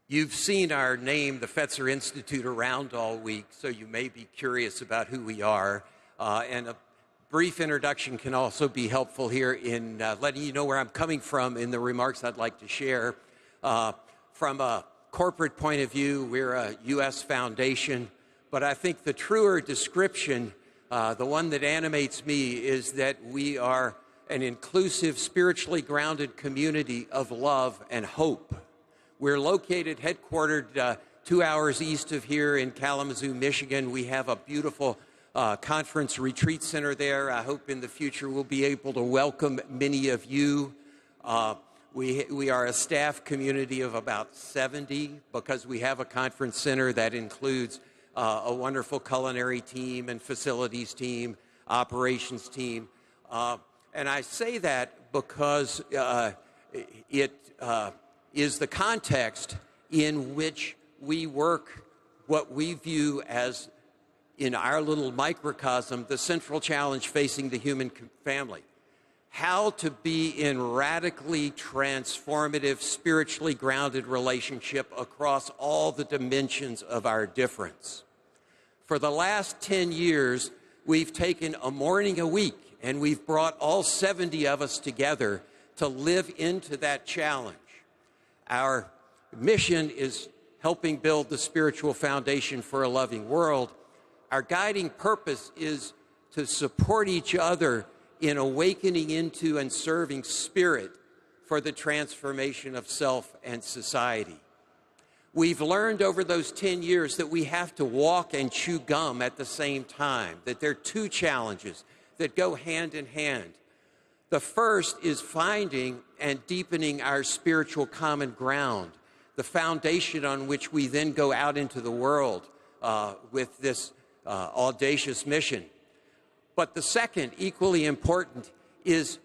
Speaker 14: You've seen our name, the Fetzer Institute, around all week, so you may be curious about who we are. And a brief introduction can also be helpful here in letting you know where I'm coming from in the remarks I'd like to share. From a corporate point of view, we're a U.S. foundation, but I think the truer description, the one that animates me, is that we are an inclusive, spiritually grounded community of love and hope. We're located, headquartered 2 hours east of here in Kalamazoo, Michigan. We have a beautiful conference retreat center there. I hope in the future we'll be able to welcome many of you. We are a staff community of about 70 because we have a conference center that includes a wonderful culinary team and facilities team, operations team. And I say that because it is the context in which we work what we view as, in our little microcosm, the central challenge facing the human family. How to be in radically transformative, spiritually grounded relationship across all the dimensions of our difference. For the last 10 years, we've taken a morning a week, and we've brought all 70 of us together to live into that challenge. Our mission is helping build the spiritual foundation for a loving world. Our guiding purpose is to support each other in awakening into and serving spirit for the transformation of self and society. We've learned over those 10 years that we have to walk and chew gum at the same time, that there are two challenges that go hand in hand. The first is finding and deepening our spiritual common ground, the foundation on which we then go out into the world with this audacious mission. But the second, equally important, is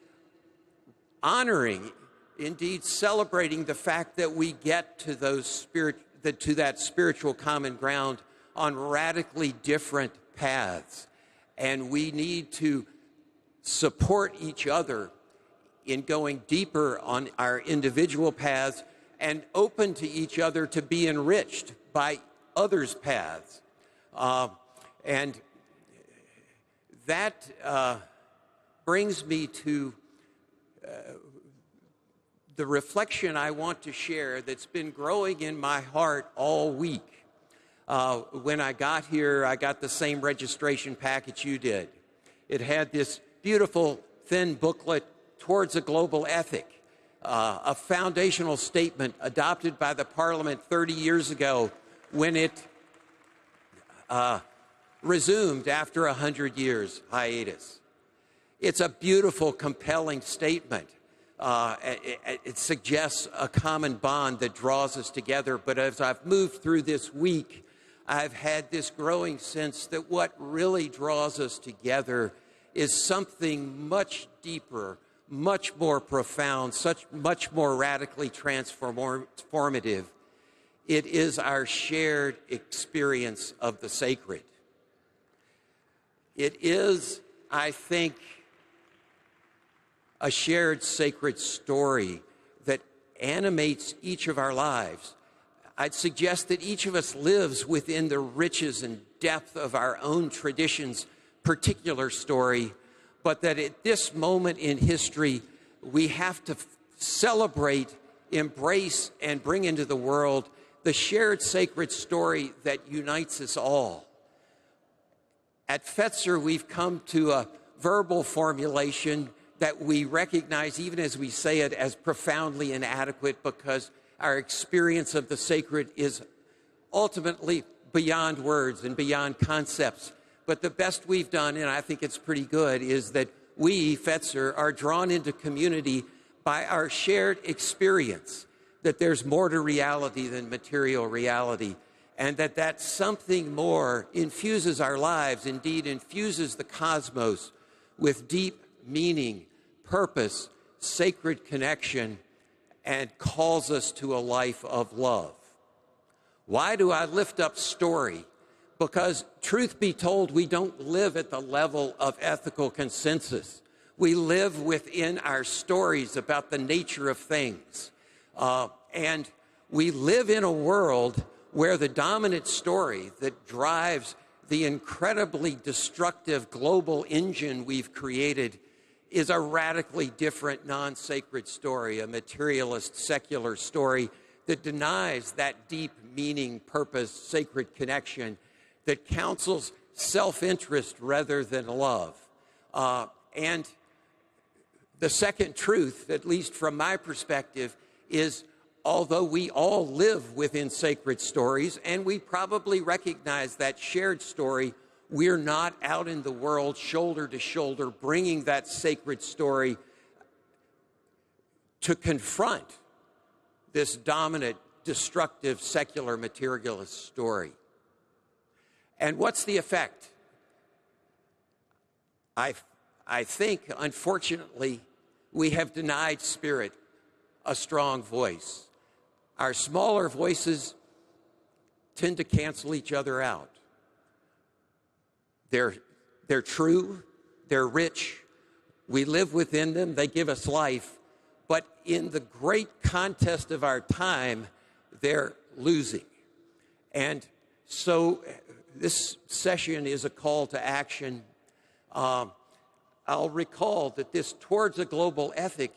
Speaker 14: honoring, indeed celebrating the fact that we get to that spiritual common ground on radically different paths. And we need to support each other in going deeper on our individual paths and open to each other to be enriched by others' paths. And that brings me to the reflection I want to share that's been growing in my heart all week. When I got here, I got the same registration package you did. It had this beautiful, thin booklet, Towards a Global Ethic, a foundational statement adopted by the Parliament 30 years ago when it resumed after 100 years hiatus. It's a beautiful, compelling statement. It suggests a common bond that draws us together. But as I've moved through this week, I've had this growing sense that what really draws us together is something much deeper, much more profound, much more radically transformative. It is our shared experience of the sacred. It is, I think, a shared sacred story that animates each of our lives. I'd suggest that each of us lives within the riches and depth of our own tradition's particular story, but that at this moment in history, we have to celebrate, embrace, and bring into the world the shared sacred story that unites us all. At Fetzer, we've come to a verbal formulation that we recognize, even as we say it, as profoundly inadequate, because our experience of the sacred is ultimately beyond words and beyond concepts. But the best we've done, and I think it's pretty good, is that we, Fetzer, are drawn into community by our shared experience, that there's more to reality than material reality, and that something more infuses our lives, indeed infuses the cosmos with deep meaning, purpose, sacred connection, and calls us to a life of love. Why do I lift up story? Because, truth be told, we don't live at the level of ethical consensus. We live within our stories about the nature of things. And we live in a world where the dominant story that drives the incredibly destructive global engine we've created is a radically different, non-sacred story, a materialist, secular story that denies that deep meaning, purpose, sacred connection, that counsels self-interest rather than love. And the second truth, at least from my perspective, is although we all live within sacred stories, and we probably recognize that shared story, we're not out in the world shoulder to shoulder bringing that sacred story to confront this dominant, destructive, secular, materialist story. And what's the effect? I think, unfortunately, we have denied spirit a strong voice. Our smaller voices tend to cancel each other out. They're true, they're rich, we live within them, they give us life, but in the great contest of our time, they're losing. And so this session is a call to action. I'll recall that this Towards a Global Ethic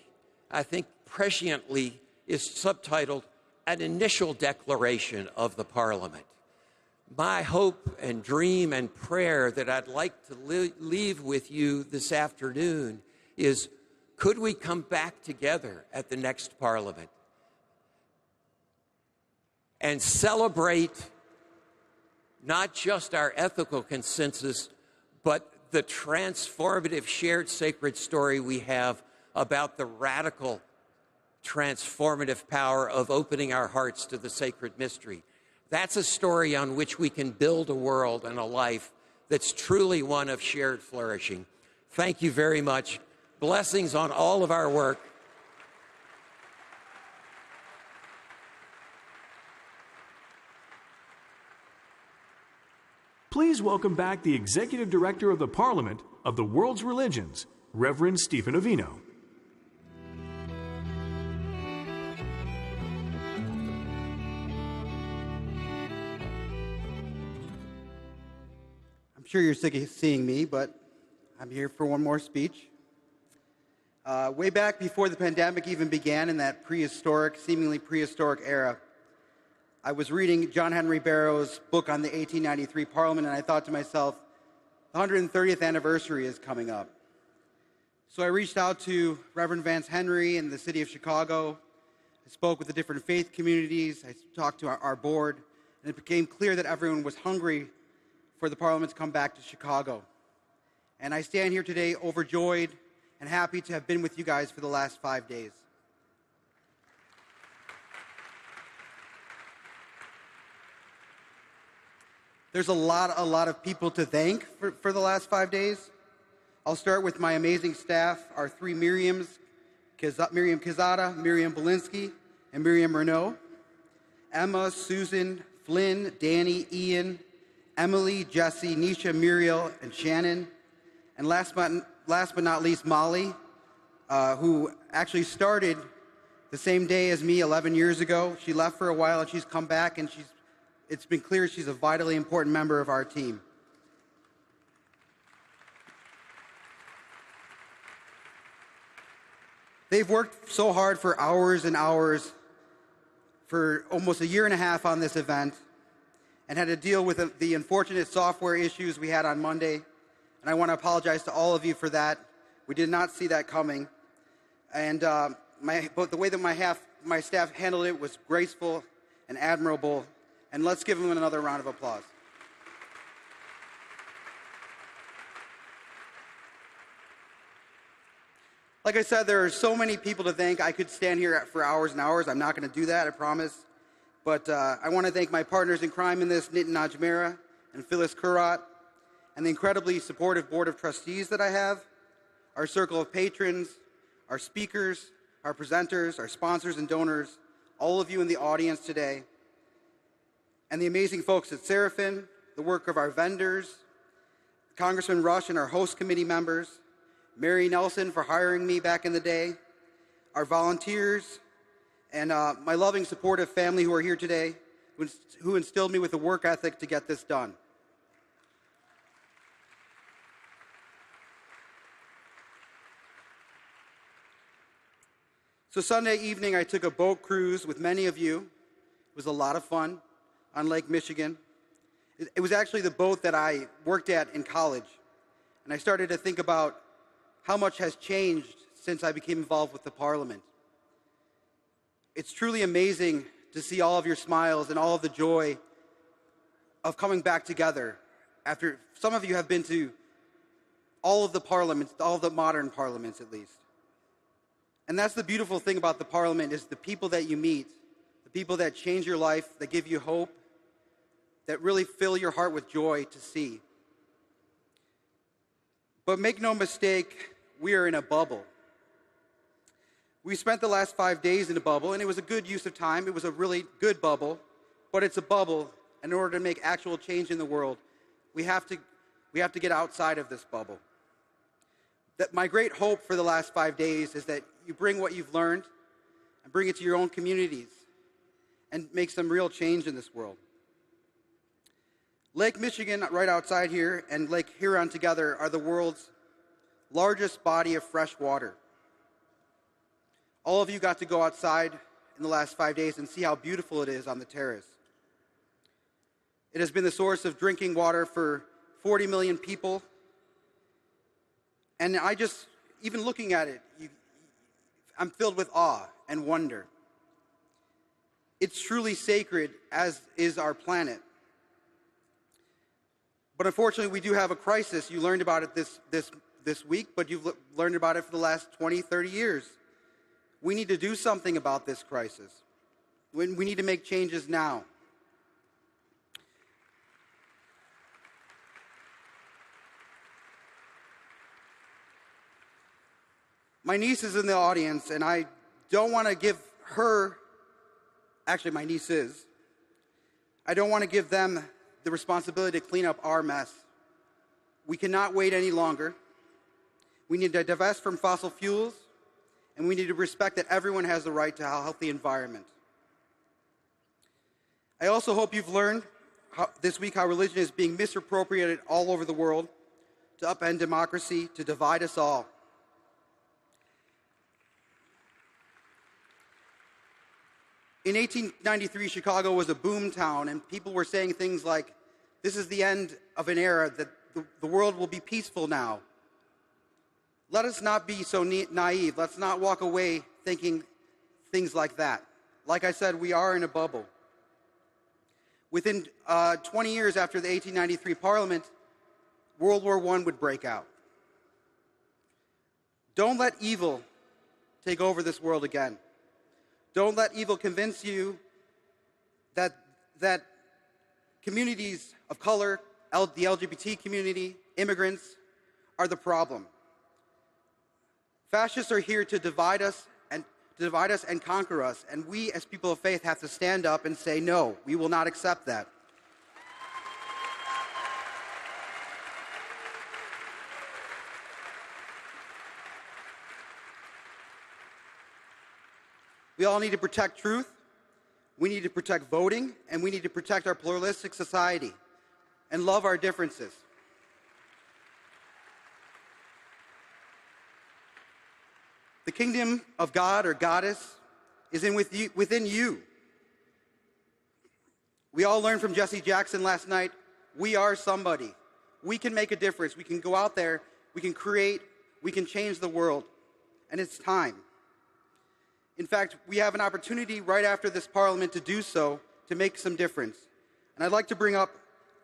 Speaker 14: I think presciently, is subtitled An Initial Declaration of the Parliament. My hope and dream and prayer that I'd like to leave with you this afternoon is, could we come back together at the next Parliament and celebrate not just our ethical consensus, but the transformative shared sacred story we have about the radical transformative power of opening our hearts to the sacred mystery. That's a story on which we can build a world and a life that's truly one of shared flourishing. Thank you very much. Blessings on all of our work.
Speaker 2: Please welcome back the Executive Director of the Parliament of the World's Religions, Reverend Stephen Avino.
Speaker 17: I'm sure you're sick of seeing me, but I'm here for one more speech. Way back before the pandemic even began, in that prehistoric, seemingly prehistoric era, I was reading John Henry Barrow's book on the 1893 Parliament, and I thought to myself, the 130th anniversary is coming up. So I reached out to Reverend Vance Henry in the city of Chicago. I spoke with the different faith communities. I talked to our board, and it became clear that everyone was hungry for the Parliament to come back to Chicago. And I stand here today overjoyed and happy to have been with you guys for the last 5 days. There's a lot of people to thank for the last 5 days. I'll start with my amazing staff, our three Miriams, Miriam Kizada, Miriam Belinsky, and Miriam Renault. Emma, Susan, Flynn, Danny, Ian, Emily, Jesse, Nisha, Muriel, and Shannon. And last but not least, Molly, who actually started the same day as me 11 years ago. She left for a while and she's come back, and it's been clear she's a vitally important member of our team. They've worked so hard for hours and hours for almost a year and a half on this event, and had to deal with the unfortunate software issues we had on Monday. And I want to apologize to all of you for that. We did not see that coming. And but the way that my staff handled it was graceful and admirable. And let's give them another round of applause. Like I said, there are so many people to thank. I could stand here for hours and hours. I'm not going to do that, I promise. But I want to thank my partners in crime in this, Nitin Ajmera and Phyllis Kurat, and the incredibly supportive board of trustees that I have, our circle of patrons, our speakers, our presenters, our sponsors and donors, all of you in the audience today, and the amazing folks at Seraphim, the work of our vendors, Congressman Rush and our host committee members, Mary Nelson for hiring me back in the day, our volunteers, and my loving, supportive family who are here today, who instilled me with a work ethic to get this done. So Sunday evening, I took a boat cruise with many of you. It was a lot of fun on Lake Michigan. It was actually the boat that I worked at in college. And I started to think about how much has changed since I became involved with the Parliament. It's truly amazing to see all of your smiles and all of the joy of coming back together after some of you have been to all of the parliaments, all of the modern parliaments at least. And that's the beautiful thing about the Parliament, is the people that you meet, the people that change your life, that give you hope, that really fill your heart with joy to see. But make no mistake, we are in a bubble. We spent the last 5 days in a bubble, and it was a good use of time. It was a really good bubble, but it's a bubble. And in order to make actual change in the world, we have to get outside of this bubble. That my great hope for the last 5 days is that you bring what you've learned and bring it to your own communities and make some real change in this world. Lake Michigan, right outside here, and Lake Huron together are the world's largest body of fresh water. All of you got to go outside in the last 5 days and see how beautiful it is on the terrace. It has been the source of drinking water for 40 million people. And even looking at it, I'm filled with awe and wonder. It's truly sacred, as is our planet. But unfortunately, we do have a crisis. You learned about it this week, but you've learned about it for the last 20, 30 years. We need to do something about this crisis. We need to make changes now. My niece is in the audience, and I don't want to give her, actually my niece is, I don't want to give them the responsibility to clean up our mess. We cannot wait any longer. We need to divest from fossil fuels, and we need to respect that everyone has the right to a healthy environment. I also hope you've learned this week how religion is being misappropriated all over the world to upend democracy, to divide us all. In 1893, Chicago was a boom town, and people were saying things like, this is the end of an era, that the world will be peaceful now. Let us not be so naive. Let's not walk away thinking things like that. Like I said, we are in a bubble. Within 20 years after the 1893 Parliament, World War I would break out. Don't let evil take over this world again. Don't let evil convince you that communities of color, the LGBT community, immigrants, are the problem. Fascists are here to divide us and conquer us, and we as people of faith have to stand up and say, no, we will not accept that. We all need to protect truth, we need to protect voting, and we need to protect our pluralistic society and love our differences. The kingdom of God or goddess is within you. We all learned from Jesse Jackson last night, we are somebody. We can make a difference. We can go out there, we can create, we can change the world, and it's time. In fact, we have an opportunity right after this Parliament to do so, to make some difference. And I'd like to bring up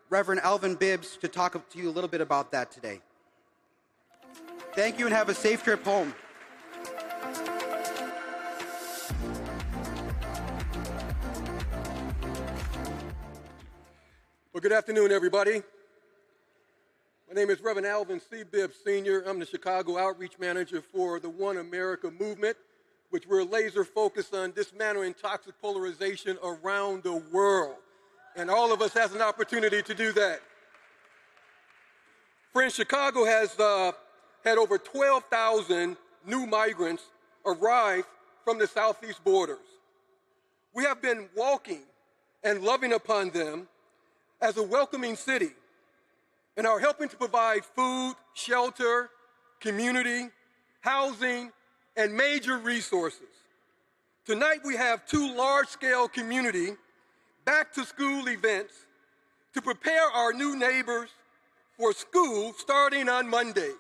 Speaker 17: Reverend Alvin Bibbs to talk to you a little bit about that today. Thank you and have a safe trip home.
Speaker 1: Well, good afternoon, everybody. My name is Reverend Alvin C. Bibbs, Sr. I'm the Chicago Outreach Manager for the One America Movement, which we're laser focused on dismantling toxic polarization around the world. And all of us has an opportunity to do that. Friends, Chicago has had over 12,000 new migrants arrive from the southeast borders. We have been walking and loving upon them as a welcoming city and are helping to provide food, shelter, community, housing, and major resources. Tonight we have 2 large-scale community back-to-school events to prepare our new neighbors for school starting on Monday.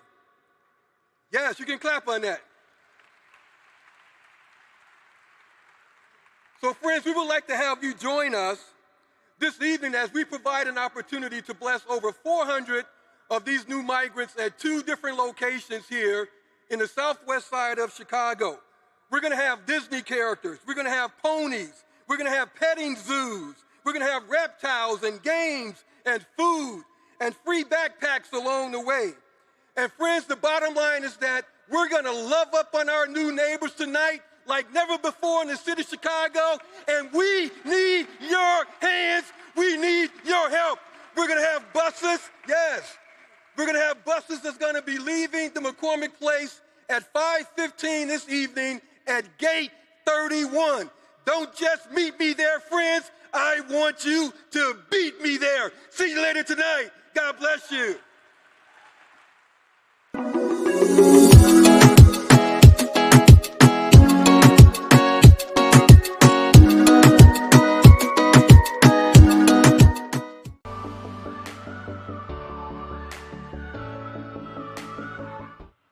Speaker 1: Yes, you can clap on that. So friends, we would like to have you join us this evening as we provide an opportunity to bless over 400 of these new migrants at 2 different locations here in the southwest side of Chicago. We're going to have Disney characters. We're going to have ponies. We're going to have petting zoos. We're going to have reptiles and games and food and free backpacks along the way. And friends, the bottom line is that we're going to love up on our new neighbors tonight like never before in the city of Chicago, and we need your hands. We need your help. We're going to have buses, yes. We're going to have buses that's going to be leaving the McCormick Place at 5:15 this evening at gate 31. Don't just meet me there, friends. I want you to beat me there. See you later tonight. God bless you.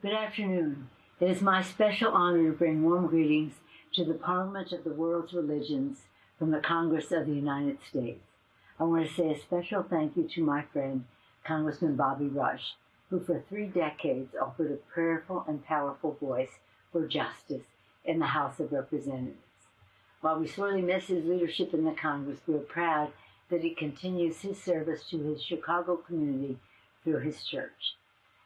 Speaker 16: Good afternoon. It is my special honor to bring warm greetings to the Parliament of the World's Religions from the Congress of the United States. I want to say a special thank you to my friend, Congressman Bobby Rush, who for 3 decades offered a prayerful and powerful voice for justice in the House of Representatives. While we sorely miss his leadership in the Congress, we are proud that he continues his service to his Chicago community through his church.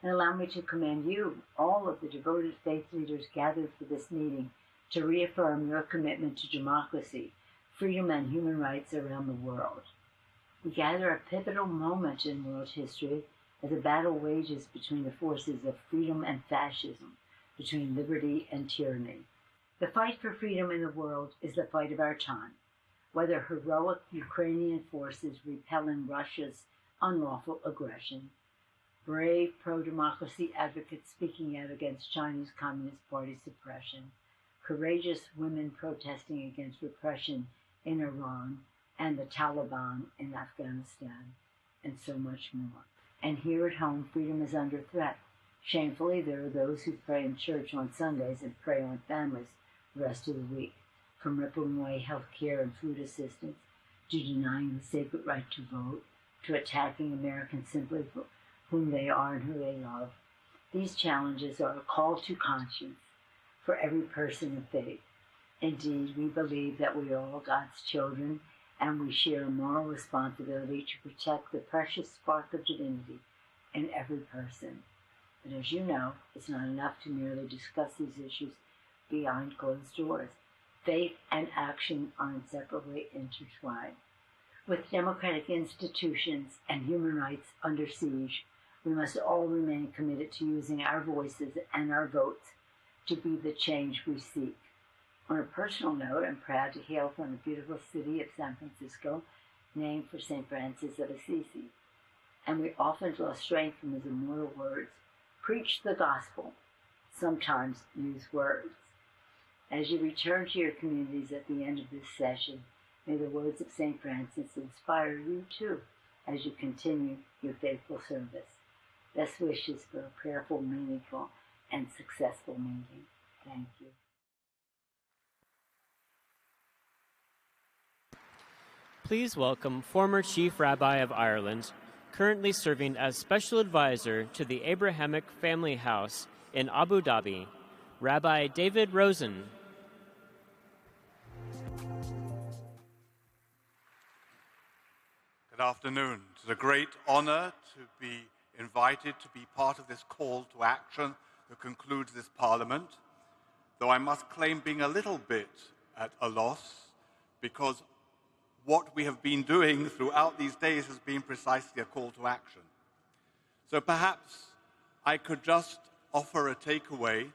Speaker 16: And allow me to commend you, all of the devoted faith leaders gathered for this meeting, to reaffirm your commitment to democracy, freedom, and human rights around the world. We gather a pivotal moment in world history as a battle wages between the forces of freedom and fascism, between liberty and tyranny. The fight for freedom in the world is the fight of our time. Whether heroic Ukrainian forces repelling Russia's unlawful aggression, brave pro-democracy advocates speaking out against China's Communist Party suppression, courageous women protesting against repression in Iran and the Taliban in Afghanistan, and so much more. And here at home, freedom is under threat. Shamefully, there are those who pray in church on Sundays and prey on families the rest of the week, from ripping away health care and food assistance, to denying the sacred right to vote, to attacking Americans simply for whom they are and who they love. These challenges are a call to conscience for every person of faith. Indeed, we believe that we are all God's children, and we share a moral responsibility to protect the precious spark of divinity in every person. But as you know, it's not enough to merely discuss these issues behind closed doors. Faith and action are inseparably intertwined. With democratic institutions and human rights under siege, we must all remain committed to using our voices and our votes to be the change we seek. On a personal note, I'm proud to hail from the beautiful city of San Francisco, named for St. Francis of Assisi. And we often draw strength from his immortal words, preach the gospel, sometimes use words. As you return to your communities at the end of this session, may the words of St. Francis inspire you too as you continue your faithful service. Best wishes for a prayerful, meaningful, and successful meeting. Thank you.
Speaker 5: Please welcome former Chief Rabbi of Ireland, currently serving as Special Advisor to the Abrahamic Family House in Abu Dhabi, Rabbi David Rosen.
Speaker 18: Good afternoon. It's a great honor to be invited to be part of this call to action that concludes this Parliament, though I must claim being a little bit at a loss, because what we have been doing throughout these days has been precisely a call to action. So perhaps I could just offer a takeaway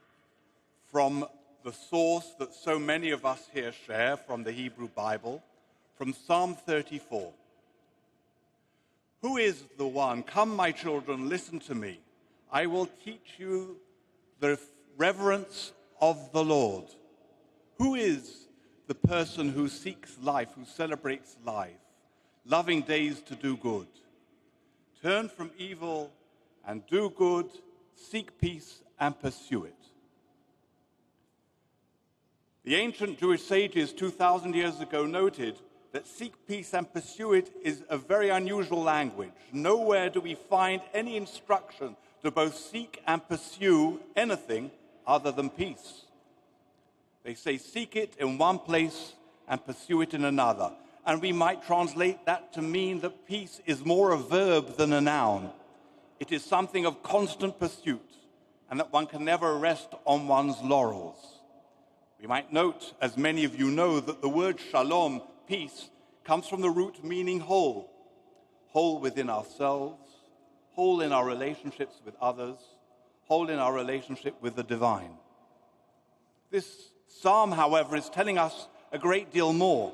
Speaker 18: from the source that so many of us here share, from the Hebrew Bible, from Psalm 34. Who is the one? Come, my children, listen to me. I will teach you the reverence of the Lord. Who is the person who seeks life, who celebrates life, loving days to do good? Turn from evil and do good, seek peace and pursue it. The ancient Jewish sages 2,000 years ago noted that seek peace and pursue it is a very unusual language. Nowhere do we find any instruction to both seek and pursue anything other than peace. They say seek it in one place and pursue it in another. And we might translate that to mean that peace is more a verb than a noun. It is something of constant pursuit, and that one can never rest on one's laurels. We might note, as many of you know, that the word shalom, peace, comes from the root meaning whole. Whole within ourselves, whole in our relationships with others, whole in our relationship with the divine. This psalm, however, is telling us a great deal more.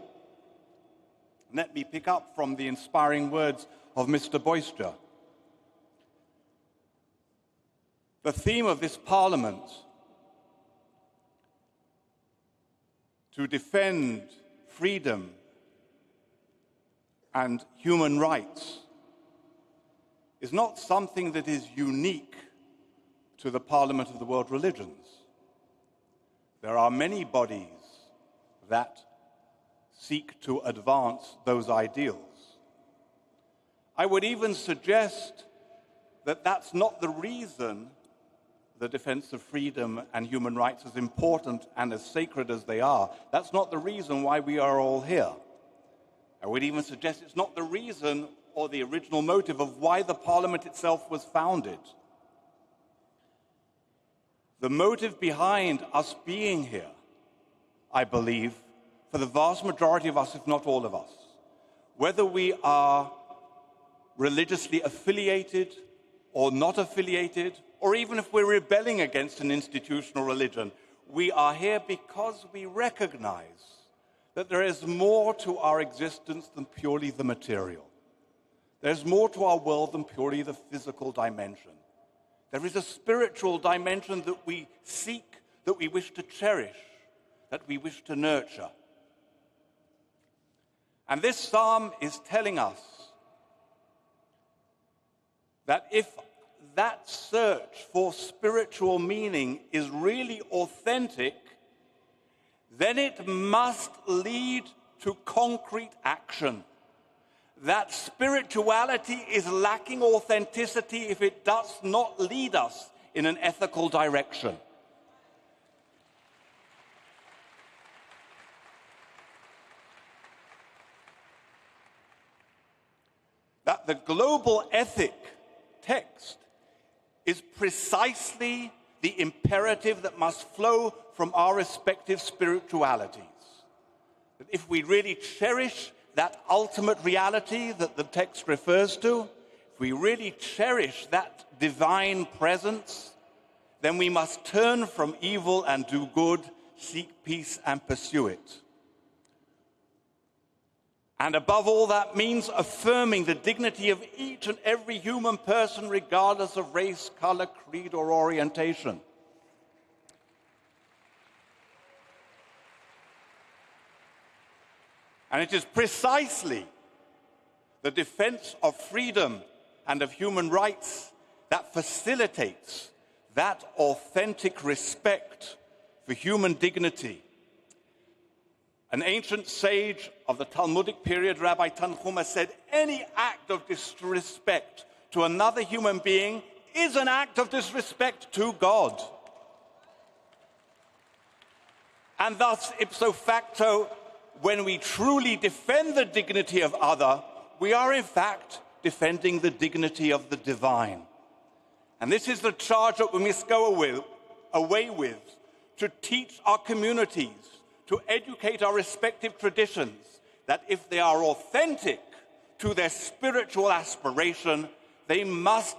Speaker 18: Let me pick up from the inspiring words of Mr. Boyster. The theme of this Parliament, to defend freedom and human rights, is not something that is unique to the Parliament of the World Religions. There are many bodies that seek to advance those ideals. I would even suggest that that's not the reason the defense of freedom and human rights, as important and as sacred as they are, that's not the reason why we are all here. I would even suggest it's not the reason or the original motive of why the Parliament itself was founded. The motive behind us being here, I believe, for the vast majority of us, if not all of us, whether we are religiously affiliated or not affiliated, or even if we're rebelling against an institutional religion, we are here because we recognize that there is more to our existence than purely the material. There's more to our world than purely the physical dimension. There is a spiritual dimension that we seek, that we wish to cherish, that we wish to nurture. And this psalm is telling us that if that search for spiritual meaning is really authentic, then it must lead to concrete action. That spirituality is lacking authenticity if it does not lead us in an ethical direction. That the global ethic text is precisely the imperative that must flow from our respective spiritualities. That if we really cherish that ultimate reality that the text refers to, if we really cherish that divine presence, then we must turn from evil and do good, seek peace and pursue it. And above all, that means affirming the dignity of each and every human person, regardless of race, color, creed, or orientation. And it is precisely the defense of freedom and of human rights that facilitates that authentic respect for human dignity. An ancient sage of the Talmudic period, Rabbi Tanhuma, said, any act of disrespect to another human being is an act of disrespect to God. And thus, ipso facto, when we truly defend the dignity of other, we are in fact defending the dignity of the divine. And this is the charge that we must go away with to teach our communities, to educate our respective traditions, that if they are authentic to their spiritual aspiration, they must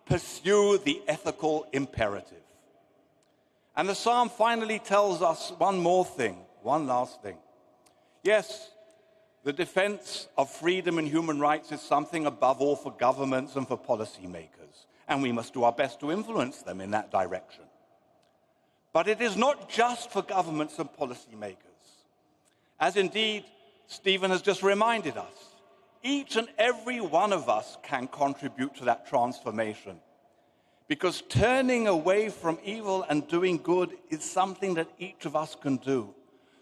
Speaker 18: pursue the ethical imperative. And the psalm finally tells us one more thing, one last thing. Yes, the defense of freedom and human rights is something above all for governments and for policymakers, and we must do our best to influence them in that direction. But it is not just for governments and policymakers. As indeed Stephen has just reminded us, each and every one of us can contribute to that transformation. Because turning away from evil and doing good is something that each of us can do.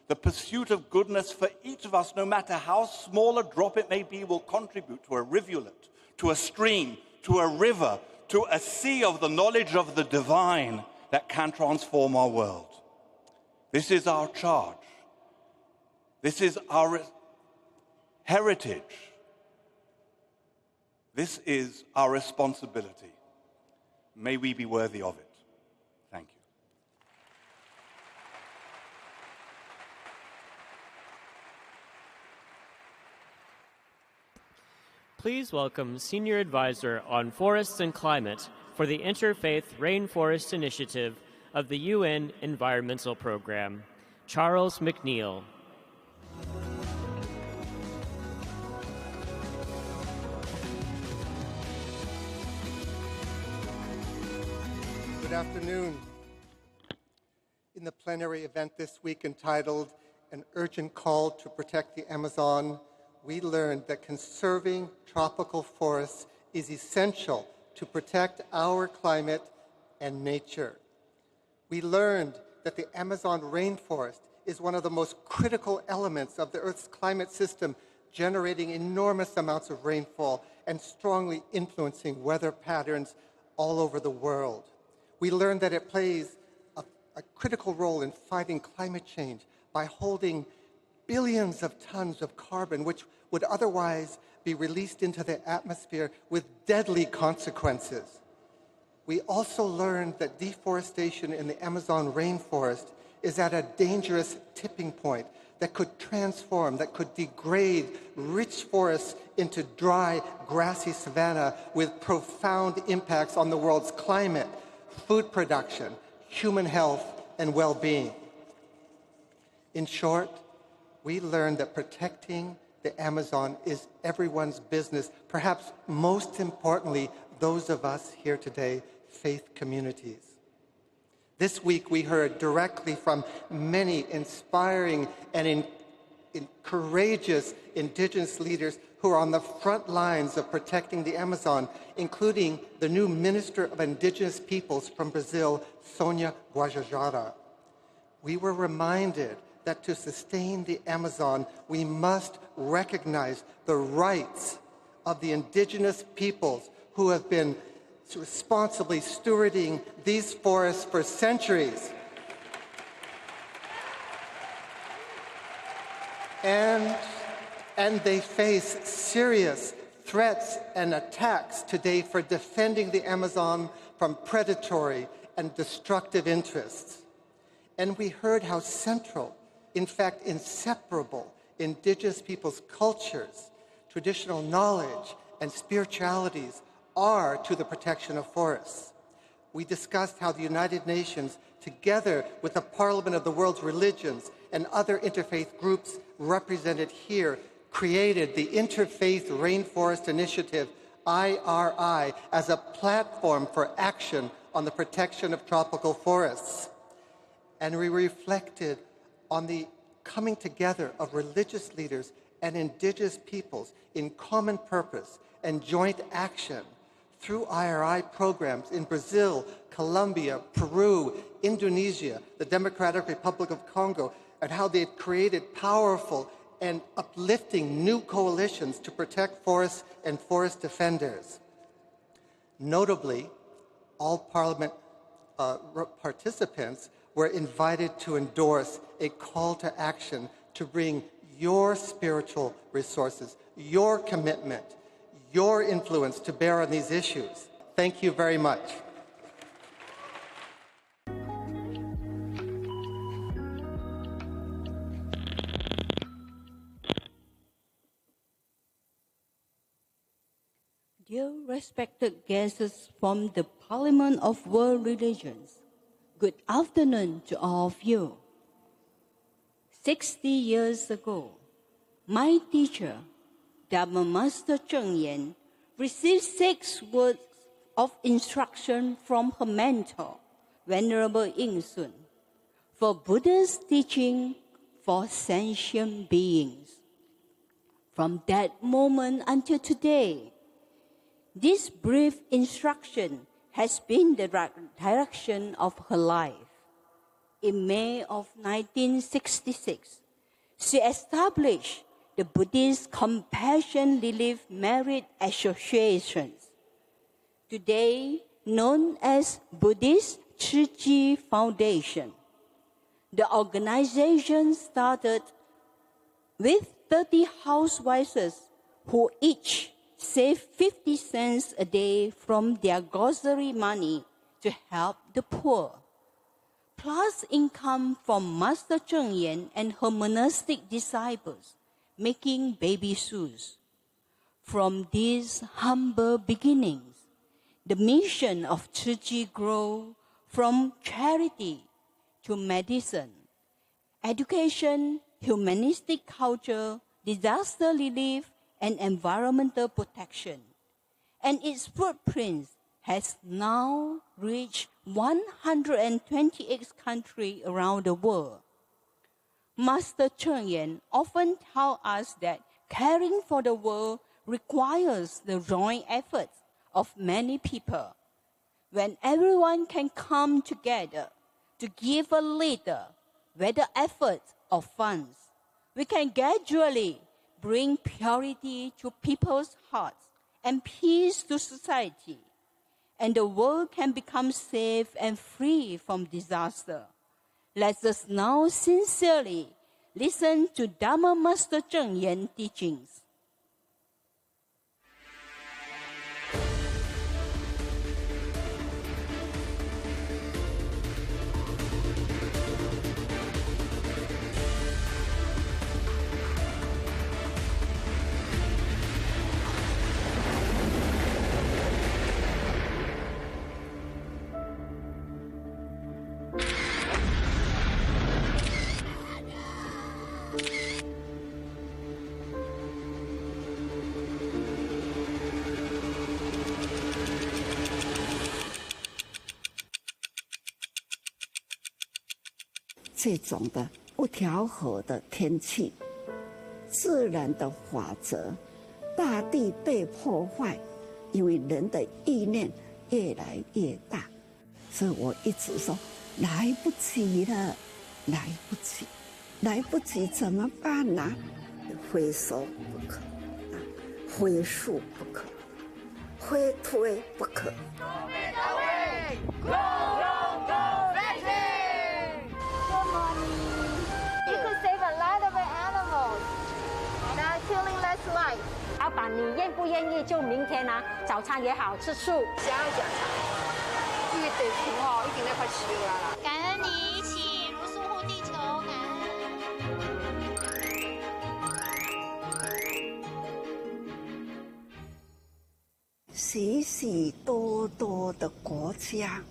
Speaker 18: The pursuit of goodness for each of us, no matter how small a drop it may be, will contribute to a rivulet, to a stream, to a river, to a sea of the knowledge of the divine that can transform our world. This is our charge. This is our heritage. This is our responsibility. May we be worthy of it. Thank you.
Speaker 5: Please welcome Senior Advisor on Forests and Climate for the Interfaith Rainforest Initiative of the UN Environmental Program, Charles McNeil.
Speaker 19: Good afternoon. In the plenary event this week entitled An Urgent Call to Protect the Amazon, we learned that conserving tropical forests is essential to protect our climate and nature. We learned that the Amazon rainforest is one of the most critical elements of the Earth's climate system, generating enormous amounts of rainfall and strongly influencing weather patterns all over the world. We learned that it plays a critical role in fighting climate change by holding billions of tons of carbon, which would otherwise be released into the atmosphere with deadly consequences. We also learned that deforestation in the Amazon rainforest is at a dangerous tipping point that could transform, that could degrade rich forests into dry, grassy savanna with profound impacts on the world's climate, food production, human health, and well-being. In short, we learned that protecting the Amazon is everyone's business, perhaps most importantly, those of us here today, faith communities. This week, we heard directly from many inspiring and courageous Indigenous leaders who are on the front lines of protecting the Amazon, including the new Minister of Indigenous Peoples from Brazil, Sônia Guajajara. We were reminded that to sustain the Amazon, we must recognize the rights of the Indigenous peoples who have been responsibly stewarding these forests for centuries. And they face serious threats and attacks today for defending the Amazon from predatory and destructive interests. And we heard how central, in fact inseparable, Indigenous peoples' cultures, traditional knowledge, and spiritualities are to the protection of forests. We discussed how the United Nations, together with the Parliament of the World's Religions and other interfaith groups represented here, created the Interfaith Rainforest Initiative, IRI, as a platform for action on the protection of tropical forests. And we reflected on the coming together of religious leaders and Indigenous peoples in common purpose and joint action through IRI programs in Brazil, Colombia, Peru, Indonesia, the Democratic Republic of Congo, and how they've created powerful and uplifting new coalitions to protect forests and forest defenders. Notably, all Parliament participants were invited to endorse a call to action to bring your spiritual resources, your commitment, your influence to bear on these issues. Thank you very much.
Speaker 4: Dear respected guests from the Parliament of World Religions, good afternoon to all of you. 60 years ago, my teacher, Dharma Master Cheng Yen, received 6 words of instruction from her mentor, Venerable Yin Sun, for Buddha's teaching for sentient beings. From that moment until today, this brief instruction has been the direction of her life. In May of 1966, she established the Buddhist Compassion Relief Merit Associations, today known as Buddhist Tzu Chi Foundation. The organization started with 30 housewives who each save 50 cents a day from their grocery money to help the poor, plus income from Master Cheng Yen and her monastic disciples making baby shoes. From these humble beginnings, the mission of Tzu Chi grew from charity to medicine, education, humanistic culture, disaster relief, and environmental protection. And its footprint has now reached 128 countries around the world. Master Cheng Yen often tells us that caring for the world requires the joint efforts of many people. when everyone can come together to give a little, whether effort or funds, we can gradually bring purity to people's hearts and peace to society, and the world can become safe and free from disaster. Let us now sincerely listen to Dharma Master Zheng Yan teachings.
Speaker 6: 这种的不调和的天气，自然的法则，大地被破坏，因为人的意念越来越大，所以我一直说来不及了，来不及，来不及怎么办呢？挥手不可，挥束不可，挥推不可。
Speaker 21: 老板，你愿不愿意就明天啊，早餐也好吃素。
Speaker 23: 想要讲啥？这个地球哦，已经在快烧了。
Speaker 24: 感恩你一起如素护地球，感恩。
Speaker 6: 许许多多的国家，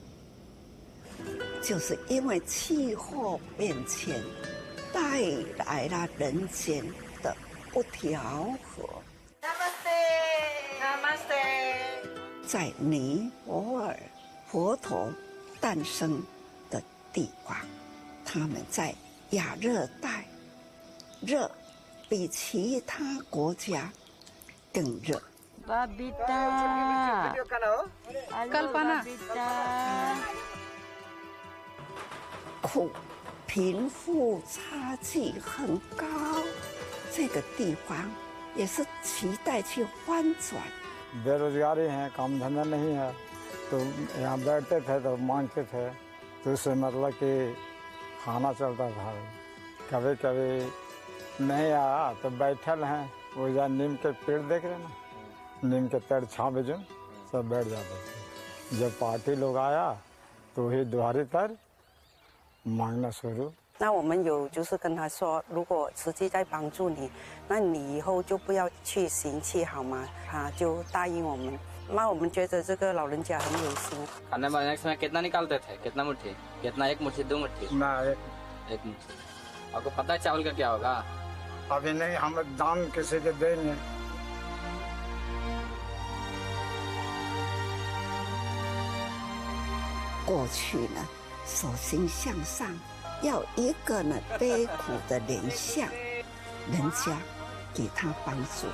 Speaker 6: 就是因为气候变迁带来了人间的不调和。在尼泊尔佛陀诞生的地方，他们在亚热带，热比其他国家更热。
Speaker 21: Babita, Kalpana，
Speaker 6: 苦，贫富差距很高，这个地方也是期待去翻转。
Speaker 25: बेरोजगारी है, काम धंधा नहीं है, तो यहाँ बैठते थे तो मांगते थे, तो उससे मतलब कि खाना चलता था। कभी कभी नहीं आया तो बैठल हैं, वो या नीम के पेड़ देख रहे ना, नीम के पेड़ छाँव में सब बैठ जाते थे। जब पार्टी लोग आया तो ही दुआरी पर मांगना शुरू।
Speaker 26: 那我们有就是跟他说，如果慈济在帮助你，那你以后就不要去行乞好吗？他就答应我们。那我们觉得这个老人家很有心。
Speaker 27: खाने बनाने के समय कितना निकालते थे? कितना मुट्ठी? कितना एक मुट्ठी, दो मुट्ठी?
Speaker 25: ना
Speaker 27: एक मुट्ठी। आपको पता है चावल का क्या होगा?
Speaker 25: अभी नहीं, हम दान किसी के देंगे।
Speaker 6: 过去呢，手心向上。要一个呢悲苦的脸相，人家给他帮助。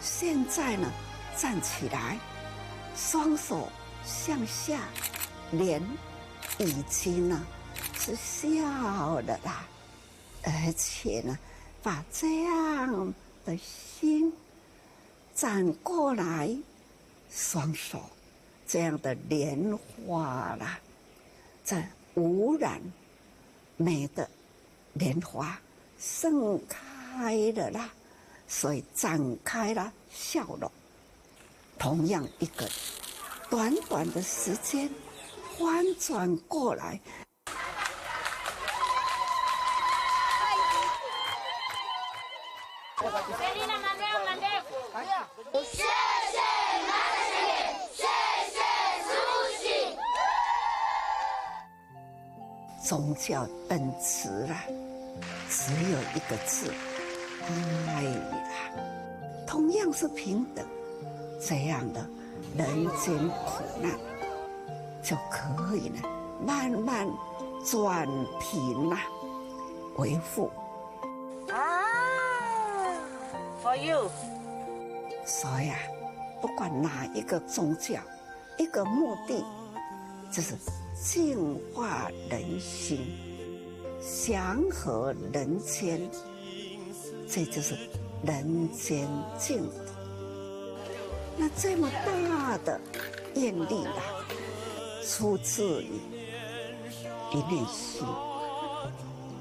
Speaker 6: 现在呢，站起来，双手向下，脸已经呢是笑了啦，而且呢，把这样的心转过来，双手这样的莲花啦，这无染。美的莲花盛开了啦，所以展开了笑容。同样一个短短的时间翻转过来。宗教本质啦，只有一个字，爱啦。同样是平等，这样的人间苦难就可以呢，慢慢转贫啦，为富。
Speaker 21: For you。
Speaker 6: 所以啊，不管哪一个宗教，一个目的就是净化人心，祥和人间，这就是人间净土。那这么大的愿力啊，出自于一念心，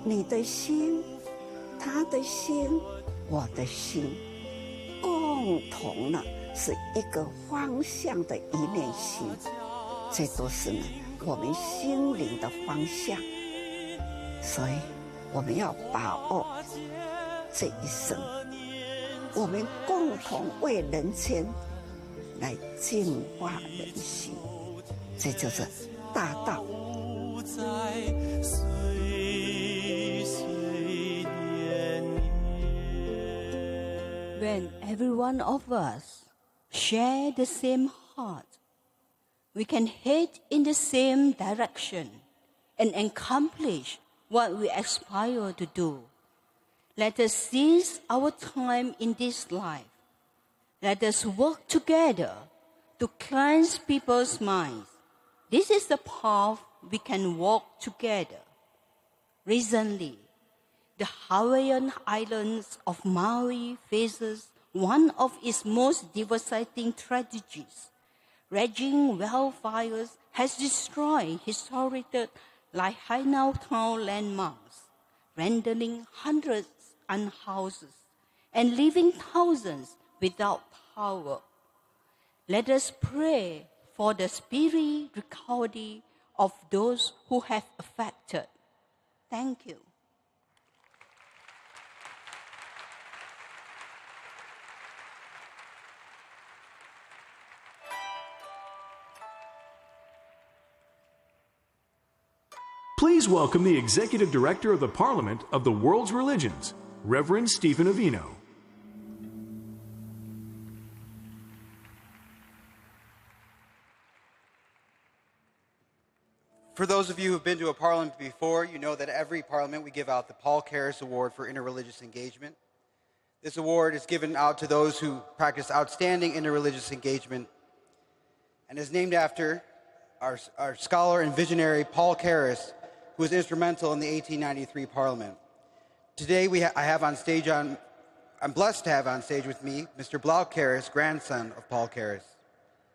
Speaker 6: 你的心，他的心，我的心，共同呢是一个方向的一念心，这都是呢我们心灵的方向。所以我们要把握这一生，我们共同为人间来净化人心，这就是大道。
Speaker 4: When every one of us share the same heart, we can head in the same direction and accomplish what we aspire to do. Let us seize our time in this life. Let us work together to cleanse people's minds. This is the path we can walk together. Recently, the Hawaiian Islands of Maui faces one of its most devastating tragedies. Raging wildfires has destroyed historical Lahainau town landmarks, rendering hundreds unhouses and leaving thousands without power. Let us pray for the speedy recovery of those who have affected. Thank you.
Speaker 2: Please welcome the Executive Director of the Parliament of the World's Religions, Reverend Stephen Avino.
Speaker 17: For those of you who have been to a parliament before, you know that every parliament we give out the Paul Karras Award for Interreligious Engagement. This award is given out to those who practice outstanding interreligious engagement and is named after our scholar and visionary Paul Karras, who was instrumental in the 1893 Parliament. Today I'm blessed to have on stage with me Mr. Blau Karras, grandson of Paul Karras.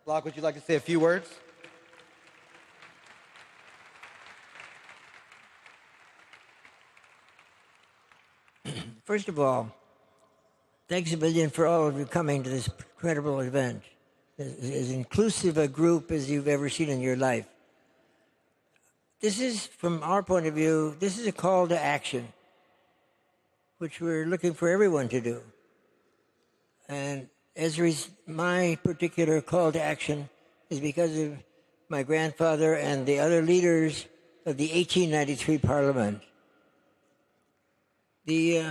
Speaker 17: Blau, would you like to say a few words?
Speaker 3: First of all, thanks a million for all of you coming to this incredible event. As inclusive a group as you've ever seen in your life. This is, from our point of view, this is a call to action, which we're looking for everyone to do. And my particular call to action is because of my grandfather and the other leaders of the 1893 Parliament. The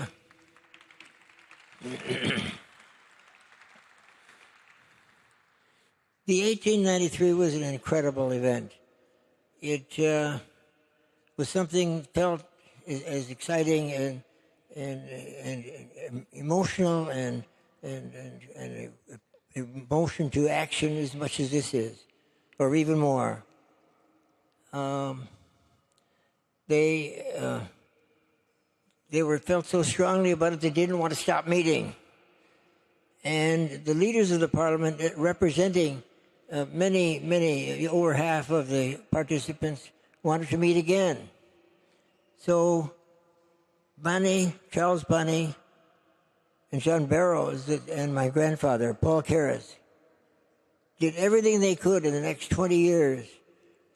Speaker 3: 1893 was an incredible event. It was something felt as exciting and emotional and emotion to action as much as this is, or even more. They were felt so strongly about it they didn't want to stop meeting. And the leaders of the parliament, representing many, over half of the participants, wanted to meet again. So Bani, Charles Bani, and John Barrows, and my grandfather, Paul Karras, did everything they could in the next 20 years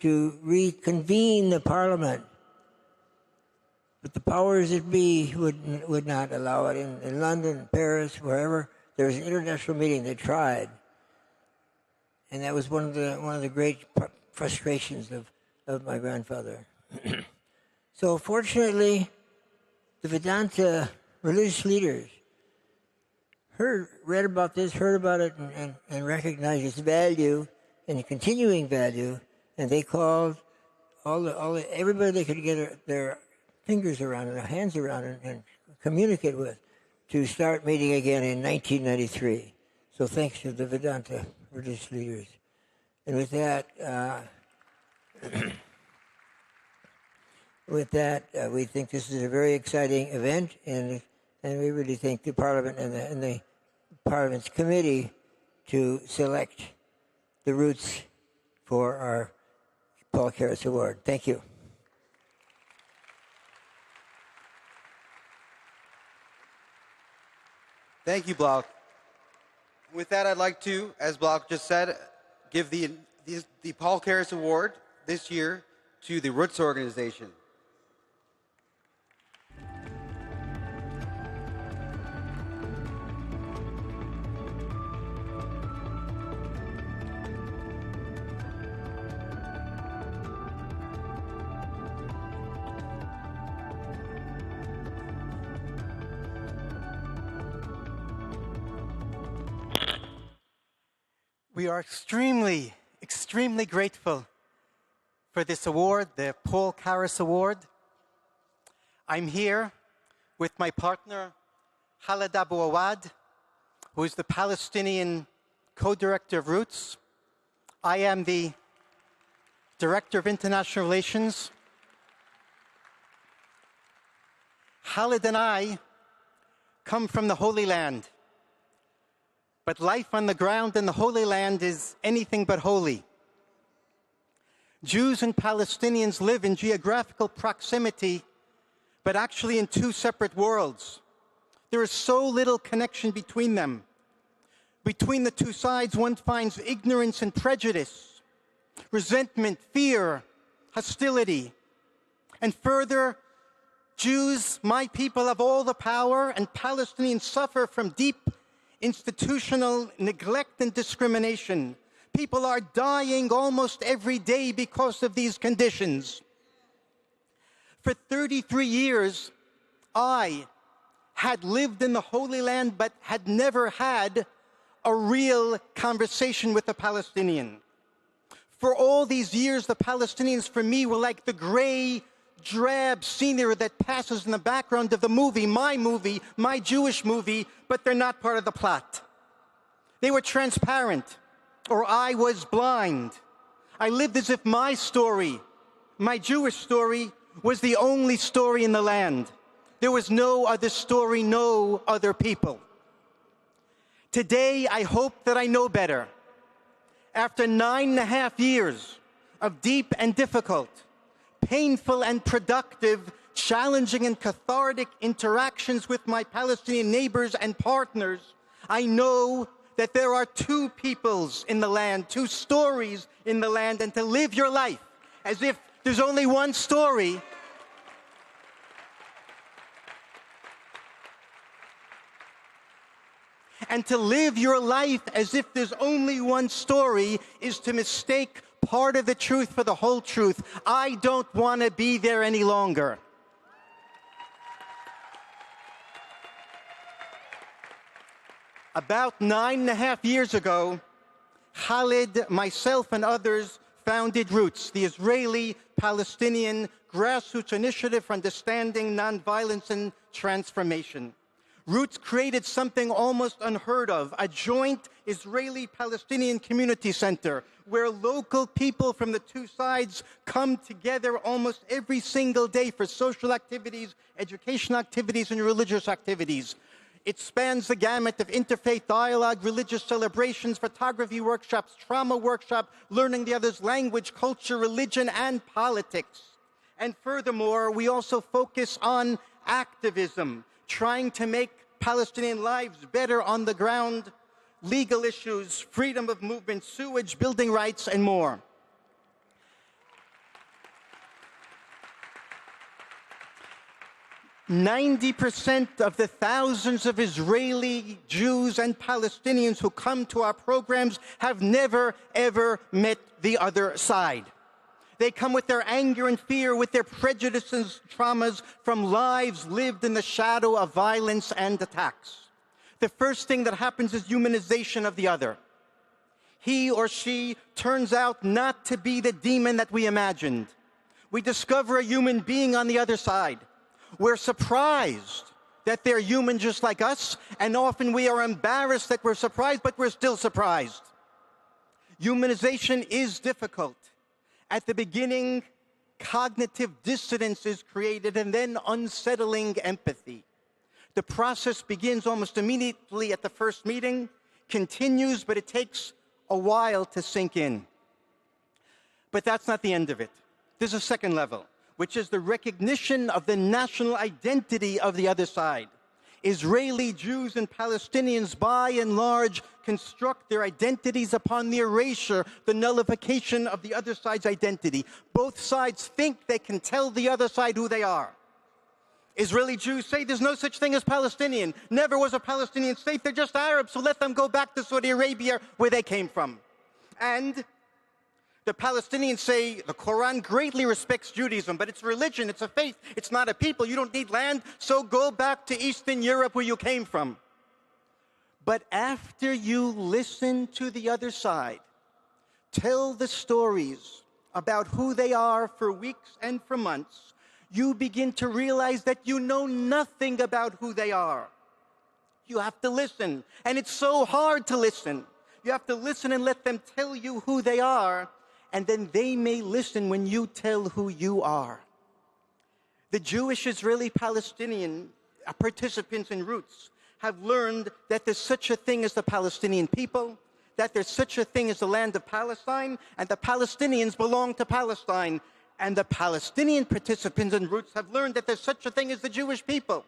Speaker 3: to reconvene the parliament. But the powers that be would not allow it. In London, Paris, wherever there was an international meeting, they tried, and that was one of the great frustrations of my grandfather. So fortunately, the Vedanta religious leaders read about this, heard about it, and recognized its value and continuing value, and they called everybody they could get their fingers around it, their hands around it, and communicate with, to start meeting again in 1993. So thanks to the Vedanta religious leaders. And with that, With that, we think this is a very exciting event, and we really thank the Parliament and the Parliament's committee to select the routes for our Paul Karras Award. Thank you.
Speaker 17: Thank you, Block. With that, I'd like to, as Block just said, give the Paul Karras Award this year to the Roots organization.
Speaker 7: We are extremely, extremely grateful for this award, the Paul Karras Award. I'm here with my partner, Khaled Abu Awad, who is the Palestinian co-director of Roots. I am the Director of International Relations. Khaled and I come from the Holy Land. But life on the ground in the Holy Land is anything but holy. Jews and Palestinians live in geographical proximity, but actually in two separate worlds. There is so little connection between them. Between the two sides, one finds ignorance and prejudice, resentment, fear, hostility. And further, Jews, my people, have all the power, and Palestinians suffer from deep institutional neglect and discrimination. People are dying almost every day because of these conditions. For 33 years, I had lived in the Holy Land but had never had a real conversation with a Palestinian. For all these years, the Palestinians for me were like the gray, drab scenery that passes in the background of the movie, my Jewish movie, but they're not part of the plot. They were transparent, or I was blind. I lived as if my story, my Jewish story, was the only story in the land. There was no other story, no other people. Today, I hope that I know better. After 9.5 years of deep and difficult, painful and productive, challenging and cathartic interactions with my Palestinian neighbors and partners, I know that there are two peoples in the land, two stories in the land, and to live your life as if there's only one story and to live your life as if there's only one story is to mistake part of the truth for the whole truth. I don't want to be there any longer. About 9.5 years ago, Khaled, myself, and others founded Roots, the Israeli-Palestinian grassroots initiative for understanding nonviolence and transformation. Roots created something almost unheard of, a joint Israeli-Palestinian community center where local people from the two sides come together almost every single day for social activities, educational activities, and religious activities. It spans the gamut of interfaith dialogue, religious celebrations, photography workshops, trauma workshop, learning the other's language, culture, religion, and politics. And furthermore, we also focus on activism, trying to make Palestinian lives better on the ground, legal issues, freedom of movement, sewage, building rights, and more. "90% of the thousands of Israeli Jews and Palestinians who come to our programs have never, ever met the other side. They come with their anger and fear, with their prejudices, traumas from lives lived in the shadow of violence and attacks. The first thing that happens is humanization of the other. He or she turns out not to be the demon that we imagined. We discover a human being on the other side. We're surprised that they're human just like us, and often we are embarrassed that we're surprised, but we're still surprised. Humanization is difficult, At the beginning, cognitive dissonance is created and then unsettling empathy. The process begins almost immediately at the first meeting, continues, but it takes a while to sink in. But that's not the end of it. There's a second level, which is the recognition of the national identity of the other side. Israeli Jews and Palestinians, by and large, construct their identities upon the erasure, the nullification of the other side's identity. Both sides think they can tell the other side who they are. Israeli Jews say there's no such thing as Palestinian. Never was a Palestinian state. They're just Arabs, so let them go back to Saudi Arabia where they came from. And the Palestinians say the Quran greatly respects Judaism, but it's a religion, it's a faith, it's not a people. You don't need land, so go back to Eastern Europe where you came from. But after you listen to the other side, tell the stories about who they are for weeks and for months, you begin to realize that you know nothing about who they are. You have to listen, and it's so hard to listen. You have to listen and let them tell you who they are, and then they may listen when you tell who you are. The Jewish, Israeli, Palestinian participants in Roots have learned that there's such a thing as the Palestinian people, that there's such a thing as the land of Palestine, and the Palestinians belong to Palestine. And the Palestinian participants in Roots have learned that there's such a thing as the Jewish people,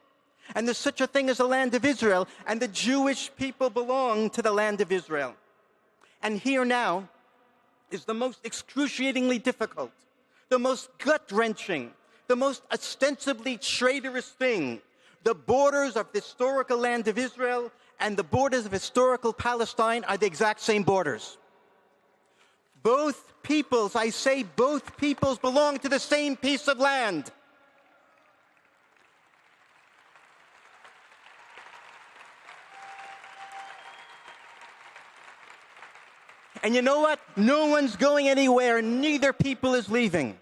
Speaker 7: and there's such a thing as the land of Israel, and the Jewish people belong to the land of Israel. And here now is the most excruciatingly difficult, the most gut-wrenching, the most ostensibly traitorous thing. The borders of the historical land of Israel and the borders of historical Palestine are the exact same borders. Both peoples, I say both peoples, belong to the same piece of land. And you know what? No one's going anywhere. Neither people is leaving.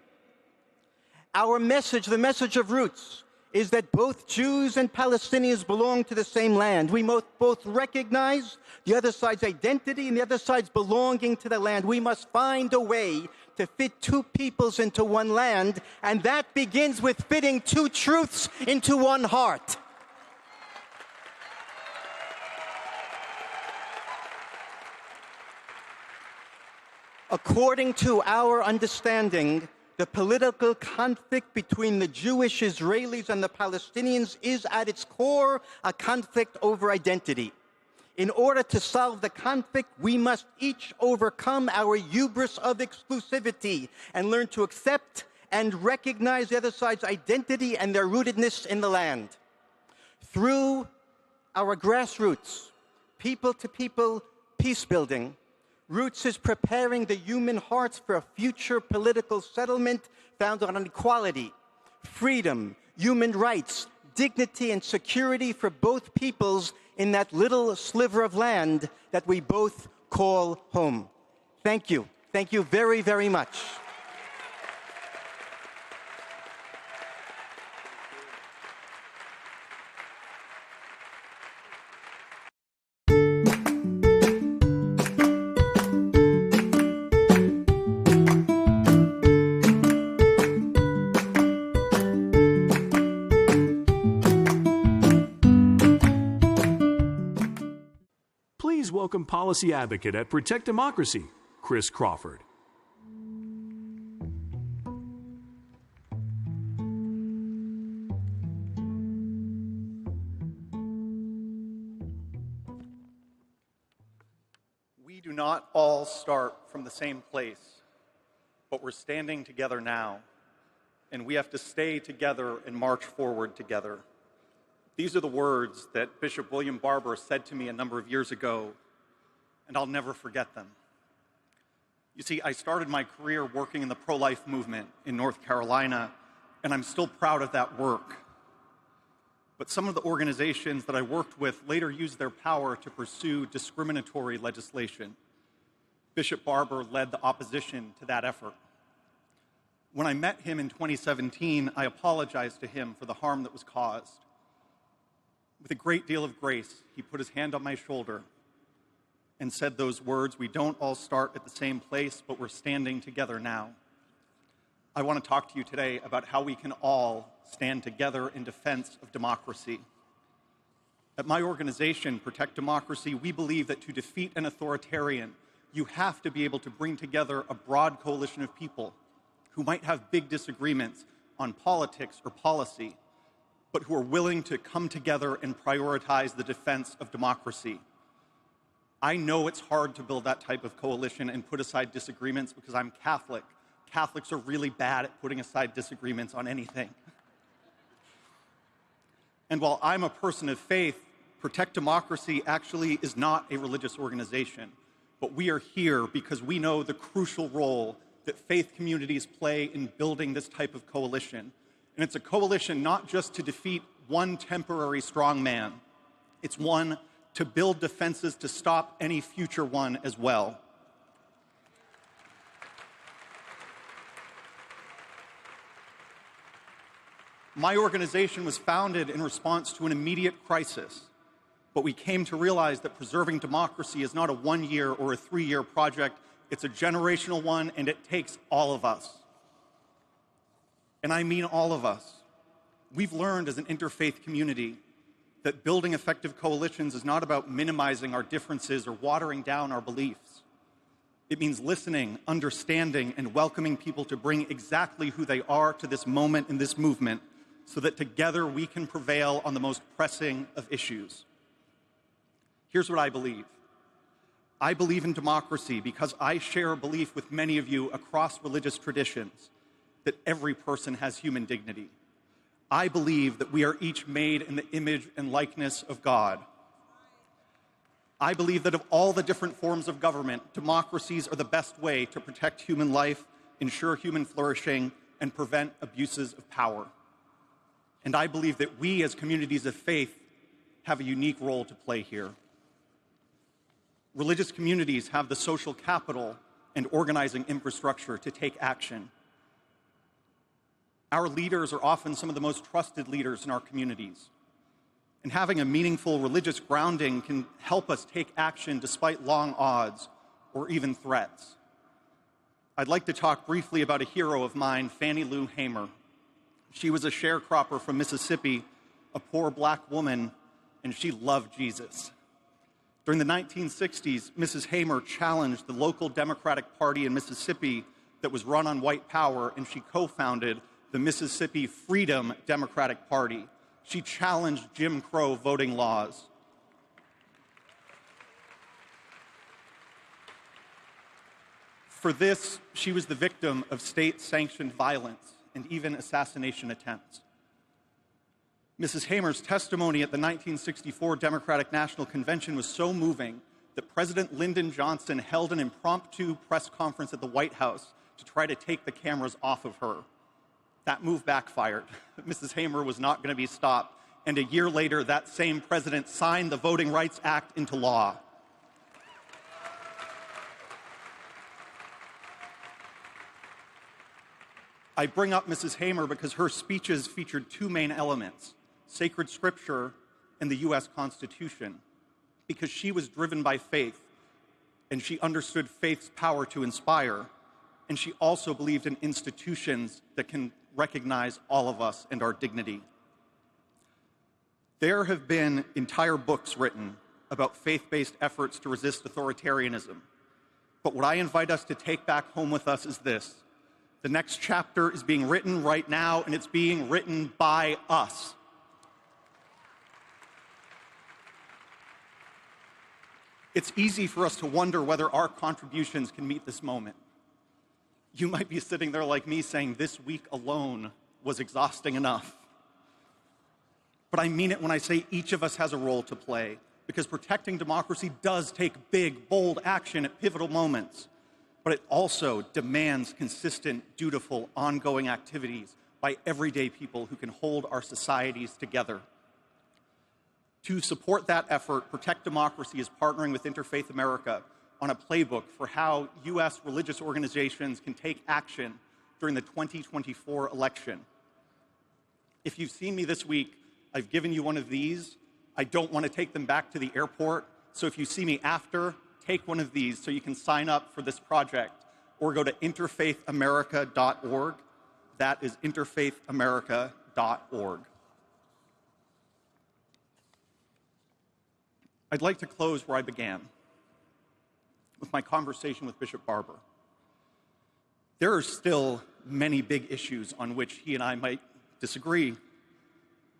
Speaker 7: Our message, the message of Roots, is that both Jews and Palestinians belong to the same land. We both recognize the other side's identity and the other side's belonging to the land. We must find a way to fit two peoples into one land, and that begins with fitting two truths into one heart. According to our understanding, the political conflict between the Jewish Israelis and the Palestinians is at its core a conflict over identity. In order to solve the conflict, we must each overcome our hubris of exclusivity and learn to accept and recognize the other side's identity and their rootedness in the land. Through our grassroots, people-to-people peace building, Roots is preparing the human hearts for a future political settlement founded on equality, freedom, human rights, dignity, and security for both peoples in that little sliver of land that we both call home. Thank you. Thank you very, very much.
Speaker 2: Please welcome policy advocate at Protect Democracy, Chris Crawford.
Speaker 8: We do not all start from the same place, but we're standing together now, and we have to stay together and march forward together. These are the words that Bishop William Barber said to me a number of years ago, and I'll never forget them. You see, I started my career working in the pro-life movement in North Carolina, and I'm still proud of that work. But some of the organizations that I worked with later used their power to pursue discriminatory legislation. Bishop Barber led the opposition to that effort. When I met him in 2017, I apologized to him for the harm that was caused. With a great deal of grace, he put his hand on my shoulder and said those words, "We don't all start at the same place, but we're standing together now." I want to talk to you today about how we can all stand together in defense of democracy. At my organization, Protect Democracy, we believe that to defeat an authoritarian, you have to be able to bring together a broad coalition of people who might have big disagreements on politics or policy, but who are willing to come together and prioritize the defense of democracy. I know it's hard to build that type of coalition and put aside disagreements because I'm Catholic. Catholics are really bad at putting aside disagreements on anything. And while I'm a person of faith, Protect Democracy actually is not a religious organization, but we are here because we know the crucial role that faith communities play in building this type of coalition. And it's a coalition not just to defeat one temporary strongman, it's one to build defenses to stop any future one as well. My organization was founded in response to an immediate crisis, but we came to realize that preserving democracy is not a one-year or a three-year project. It's a generational one, and it takes all of us. And I mean all of us. We've learned as an interfaith community that building effective coalitions is not about minimizing our differences or watering down our beliefs. It means listening, understanding, and welcoming people to bring exactly who they are to this moment in this movement so that together we can prevail on the most pressing of issues. Here's what I believe. I believe in democracy because I share a belief with many of you across religious traditions that every person has human dignity. I believe that we are each made in the image and likeness of God. I believe that of all the different forms of government, democracies are the best way to protect human life, ensure human flourishing, and prevent abuses of power. And I believe that we as communities of faith have a unique role to play here. Religious communities have the social capital and organizing infrastructure to take action. Our leaders are often some of the most trusted leaders in our communities. And having a meaningful religious grounding can help us take action despite long odds or even threats. I'd like to talk briefly about a hero of mine, Fannie Lou Hamer. She was a sharecropper from Mississippi, a poor black woman, and she loved Jesus. During the 1960s, Mrs. Hamer challenged the local Democratic Party in Mississippi that was run on white power, and she co-founded the Mississippi Freedom Democratic Party. She challenged Jim Crow voting laws. For this, she was the victim of state-sanctioned violence and even assassination attempts. Mrs. Hamer's testimony at the 1964 Democratic National Convention was so moving that President Lyndon Johnson held an impromptu press conference at the White House to try to take the cameras off of her. That move backfired. Mrs. Hamer was not going to be stopped, and a year later, that same president signed the Voting Rights Act into law. I bring up Mrs. Hamer because her speeches featured two main elements: sacred scripture and the U.S. Constitution, because she was driven by faith, and she understood faith's power to inspire, and she also believed in institutions that can recognize all of us and our dignity. There have been entire books written about faith-based efforts to resist authoritarianism, but what I invite us to take back home with us is this: the next chapter is being written right now, and it's being written by us. It's easy for us to wonder whether our contributions can meet this moment. You might be sitting there like me saying, this week alone was exhausting enough. But I mean it when I say each of us has a role to play, because protecting democracy does take big, bold action at pivotal moments. But it also demands consistent, dutiful, ongoing activities by everyday people who can hold our societies together. To support that effort, Protect Democracy is partnering with Interfaith America on a playbook for how U.S. religious organizations can take action during the 2024 election. If you've seen me this week, I've given you one of these. I don't want to take them back to the airport, so if you see me after, take one of these so you can sign up for this project, or go to interfaithamerica.org. That is interfaithamerica.org. I'd like to close where I began, with my conversation with Bishop Barber. There are still many big issues on which he and I might disagree.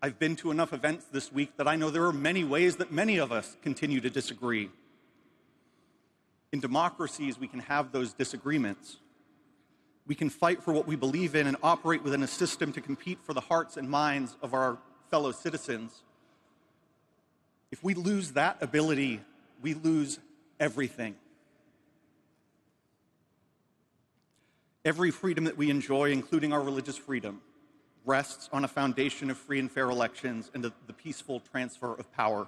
Speaker 8: I've been to enough events this week that I know there are many ways that many of us continue to disagree. In democracies, we can have those disagreements. We can fight for what we believe in and operate within a system to compete for the hearts and minds of our fellow citizens. If we lose that ability, we lose everything. Every freedom that we enjoy, including our religious freedom, rests on a foundation of free and fair elections and the peaceful transfer of power.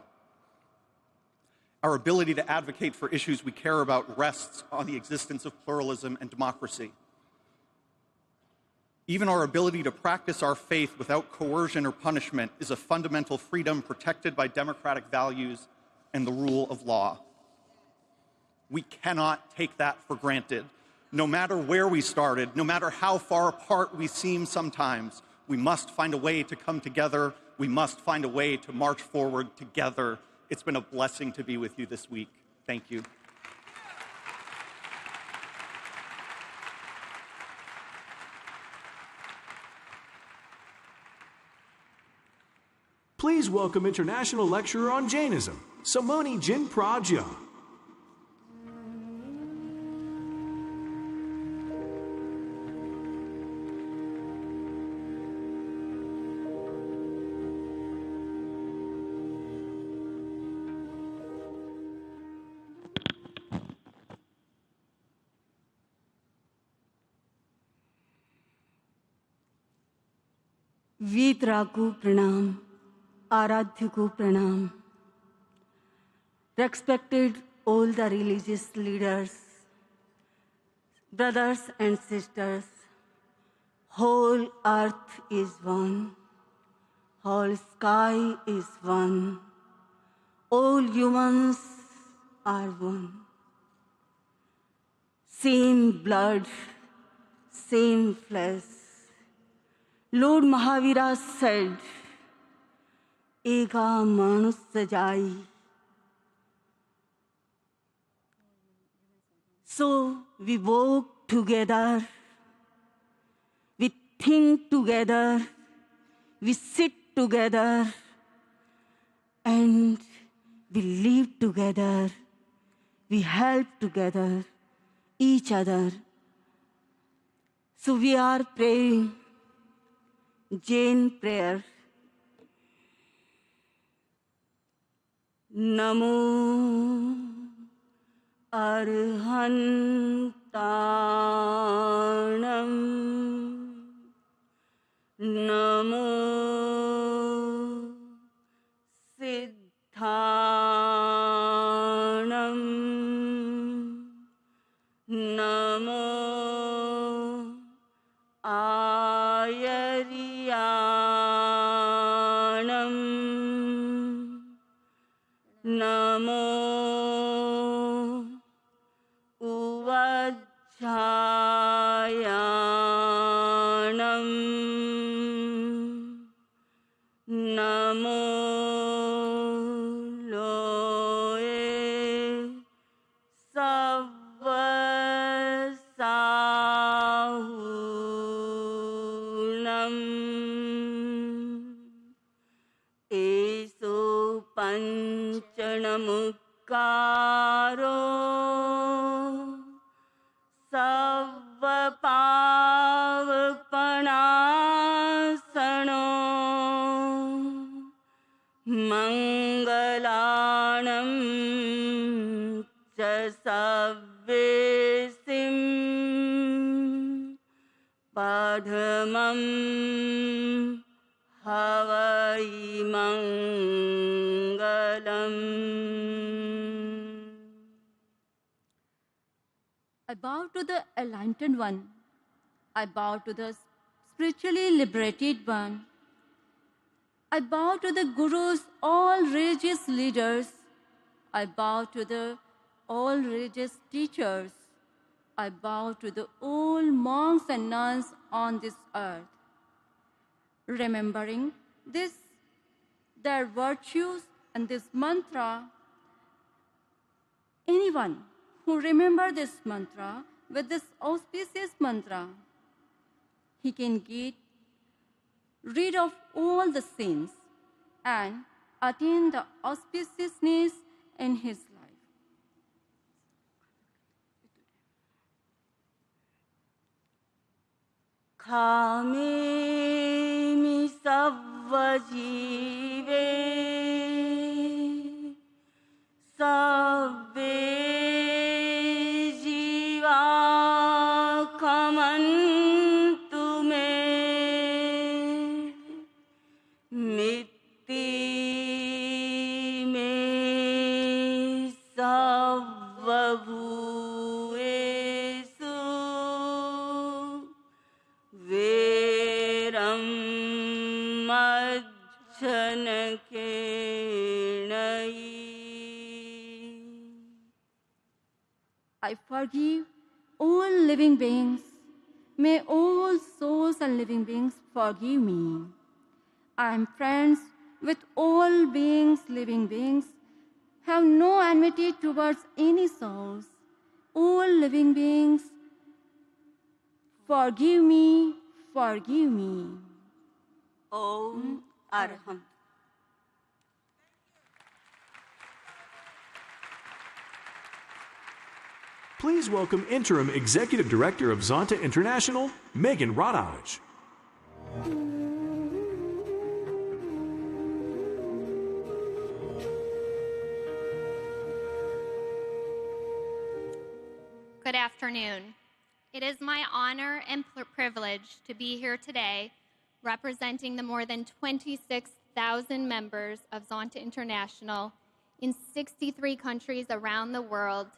Speaker 8: Our ability to advocate for issues we care about rests on the existence of pluralism and democracy. Even our ability to practice our faith without coercion or punishment is a fundamental freedom protected by democratic values and the rule of law. We cannot take that for granted. No matter where we started, no matter how far apart we seem sometimes, we must find a way to come together. We must find a way to march forward together. It's been a blessing to be with you this week. Thank you.
Speaker 2: Please welcome international lecturer on Jainism, Samoni Jin Prajya.
Speaker 9: वीतरा को प्रणाम, आराध्य को प्रणाम. Respected all the religious leaders, brothers and sisters, whole earth is one, whole sky is one, all humans are one. Same blood, same flesh. Lord Mahavira said, Eka manus sajai. So we walk together, we think together, we sit together, and we live together, we help together, each other. So we are praying Jain prayer. Namo Arhantanam. Namo Siddhanam. Namo Ayariyanam. Namo Uvajjayanam. Namo Loe Savvasahunam. Eso Panchanamukaro Savvapavanasano Mangalanam cha Savvesim Padhamam Havai Mangalam.
Speaker 10: I bow to the enlightened one. I bow to the spiritually liberated one. I bow to the Gurus, all religious leaders. I bow to the all religious teachers. I bow to the old monks and nuns on this earth, remembering their virtues and this mantra. Anyone who remembers this mantra with this auspicious mantra, he can get rid of all the sins and attain the auspiciousness in his life.
Speaker 9: Kamemi savvajive sabbe jiva kamantu me mitti me savvabhuesu veram majjanakenai.
Speaker 10: I forgive all living beings. May all souls and living beings forgive me. I am friends with all beings, living beings, have no enmity towards any souls. All living beings, forgive me, forgive me.
Speaker 9: Om Arham.
Speaker 2: Please welcome Interim Executive Director of Zonta International, Megan Rodowich.
Speaker 24: Good afternoon. It is my honor and privilege to be here today representing the more than 26,000 members of Zonta International in 63 countries around the world,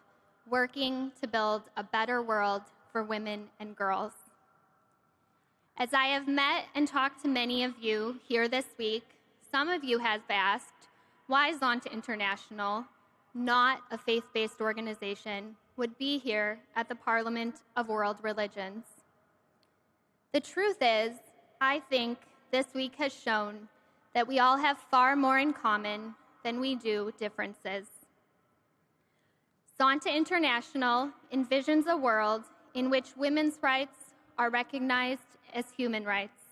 Speaker 24: working to build a better world for women and girls. As I have met and talked to many of you here this week, some of you have asked why Zonta International, not a faith-based organization, would be here at the Parliament of World Religions. The truth is, I think this week has shown that we all have far more in common than we do differences. Zonta International envisions a world in which women's rights are recognized as human rights.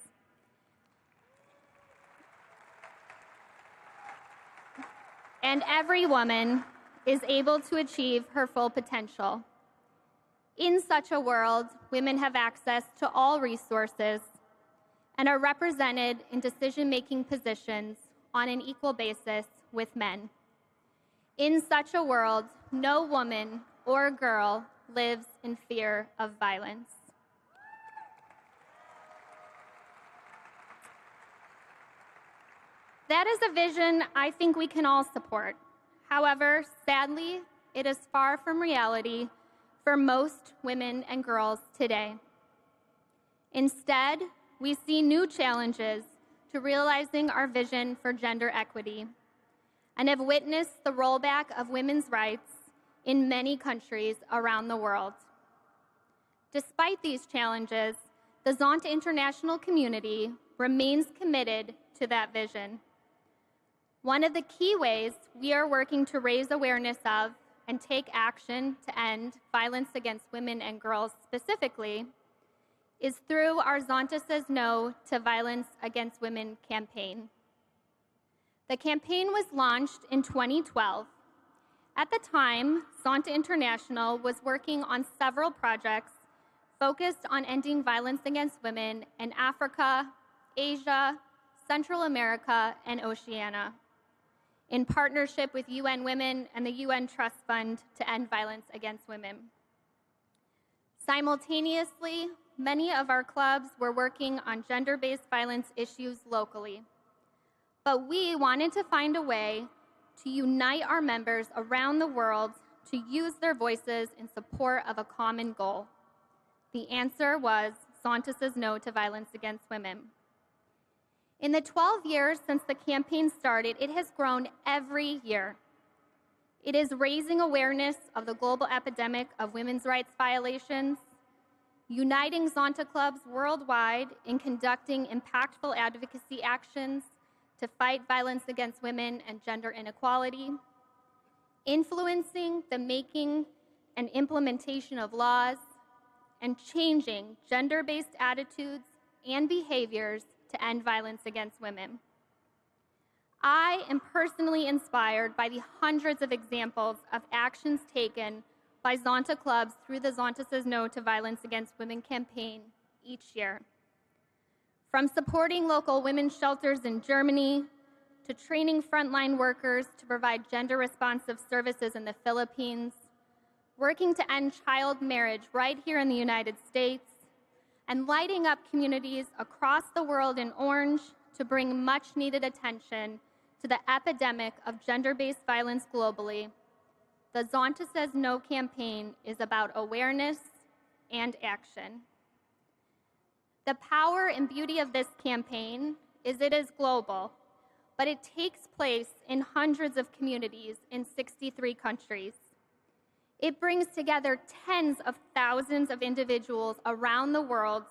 Speaker 24: And every woman is able to achieve her full potential. In such a world, women have access to all resources and are represented in decision-making positions on an equal basis with men. In such a world, no woman or girl lives in fear of violence. That is a vision I think we can all support. However, sadly, it is far from reality for most women and girls today. Instead, we see new challenges to realizing our vision for gender equity and have witnessed the rollback of women's rights in many countries around the world. Despite these challenges, the Zonta International community remains committed to that vision. One of the key ways we are working to raise awareness of and take action to end violence against women and girls specifically is through our Zonta Says No to Violence Against Women campaign. The campaign was launched in 2012. At the time, Zonta International was working on several projects focused on ending violence against women in Africa, Asia, Central America, and Oceania, in partnership with UN Women and the UN Trust Fund to End Violence Against Women. Simultaneously, many of our clubs were working on gender-based violence issues locally. But we wanted to find a way to unite our members around the world to use their voices in support of a common goal. The answer was Zonta Says No to Violence Against Women. In the 12 years since the campaign started, it has grown every year. It is raising awareness of the global epidemic of women's rights violations, uniting Zonta clubs worldwide in conducting impactful advocacy actions to fight violence against women and gender inequality, influencing the making and implementation of laws, and changing gender-based attitudes and behaviors to end violence against women. I am personally inspired by the hundreds of examples of actions taken by Zonta clubs through the Zonta Says No to Violence Against Women campaign each year. From supporting local women's shelters in Germany, to training frontline workers to provide gender-responsive services in the Philippines, working to end child marriage right here in the United States, and lighting up communities across the world in orange to bring much-needed attention to the epidemic of gender-based violence globally, the Zonta Says No campaign is about awareness and action. The power and beauty of this campaign is it is global, but it takes place in hundreds of communities in 63 countries. It brings together tens of thousands of individuals around the world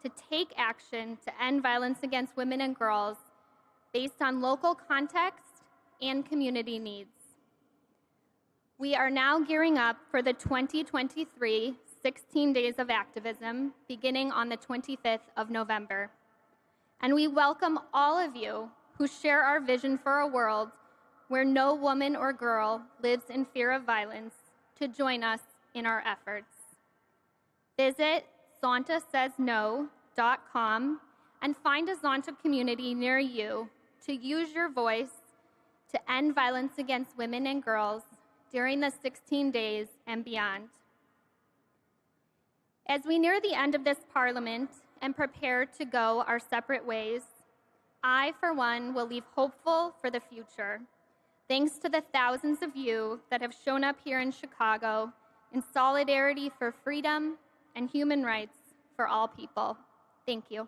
Speaker 24: to take action to end violence against women and girls based on local context and community needs. We are now gearing up for the 2023 16 Days of Activism, beginning on the 25th of November. And we welcome all of you who share our vision for a world where no woman or girl lives in fear of violence to join us in our efforts. Visit zontasaysno.com and find a Zonta community near you to use your voice to end violence against women and girls during the 16 days and beyond. As we near the end of this Parliament and prepare to go our separate ways, I, for one, will leave hopeful for the future, thanks to the thousands of you that have shown up here in Chicago in solidarity for freedom and human rights for all people. Thank you.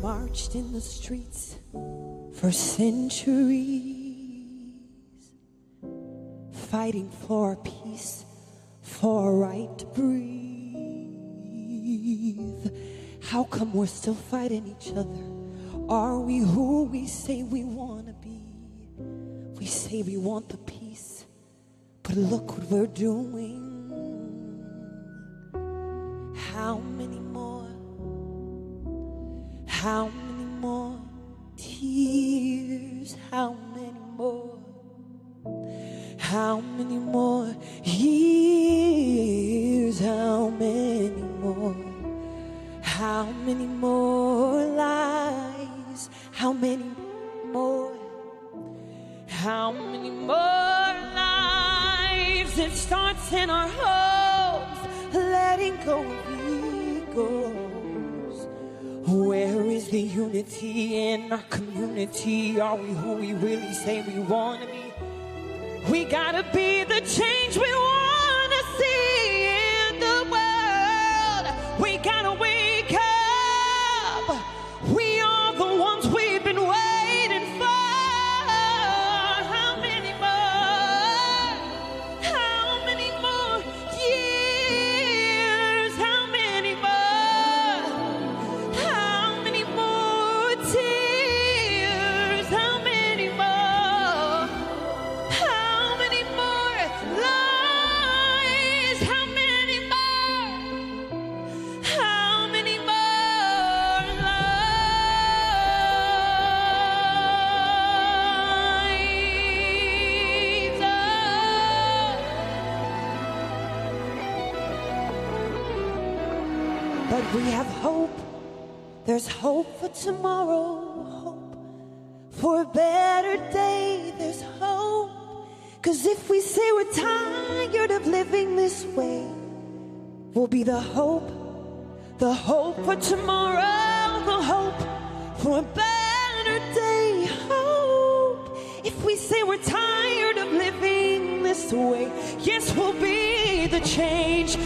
Speaker 11: Marched in the streets for centuries, fighting for peace, for a right to breathe. How come we're still fighting each other? Are we who we say we want to be? We say we want the peace, but look what we're doing. How many more? How many more tears? How many more? How many more years? How many more? How many more lies? How many more? How many more lives? It starts in our homes, letting go of ego. Where is the unity in our community? Are we who we really say we want to be? We gotta be the change we want to see in the world. We gotta wake up. We are the ones we've been waiting for. How many more? How many more years? How many more? Lies. We have hope. There's hope for tomorrow. Hope for a better day. There's hope. 'Cause if we say we're tired of living this way, we'll be the hope for tomorrow, the hope for a better day. Hope. If we say we're tired of living this way, yes, we'll be the change.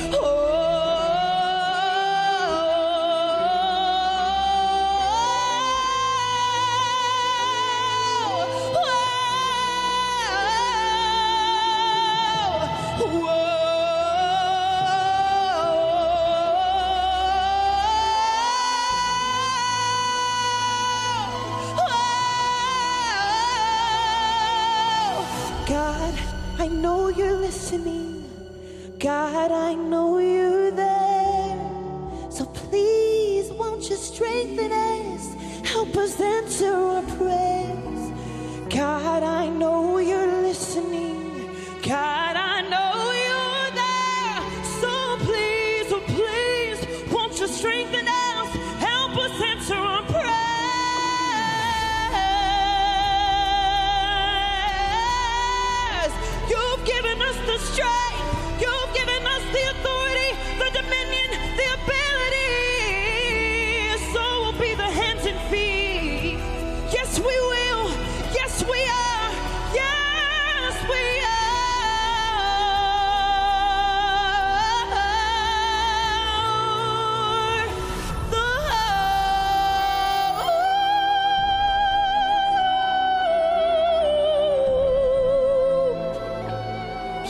Speaker 11: God, I know you're listening. God, I know you're there. So please, won't you strengthen us? Help us answer our prayers. God, I know you're listening. God, I know you're there. So please, oh please, won't you strengthen us? Help us answer our prayers. You've given us the strength. You've given us the authority, the dominion, the ability. So we'll be the hands and feet. Yes, we will. Yes, we are. Yes, we are.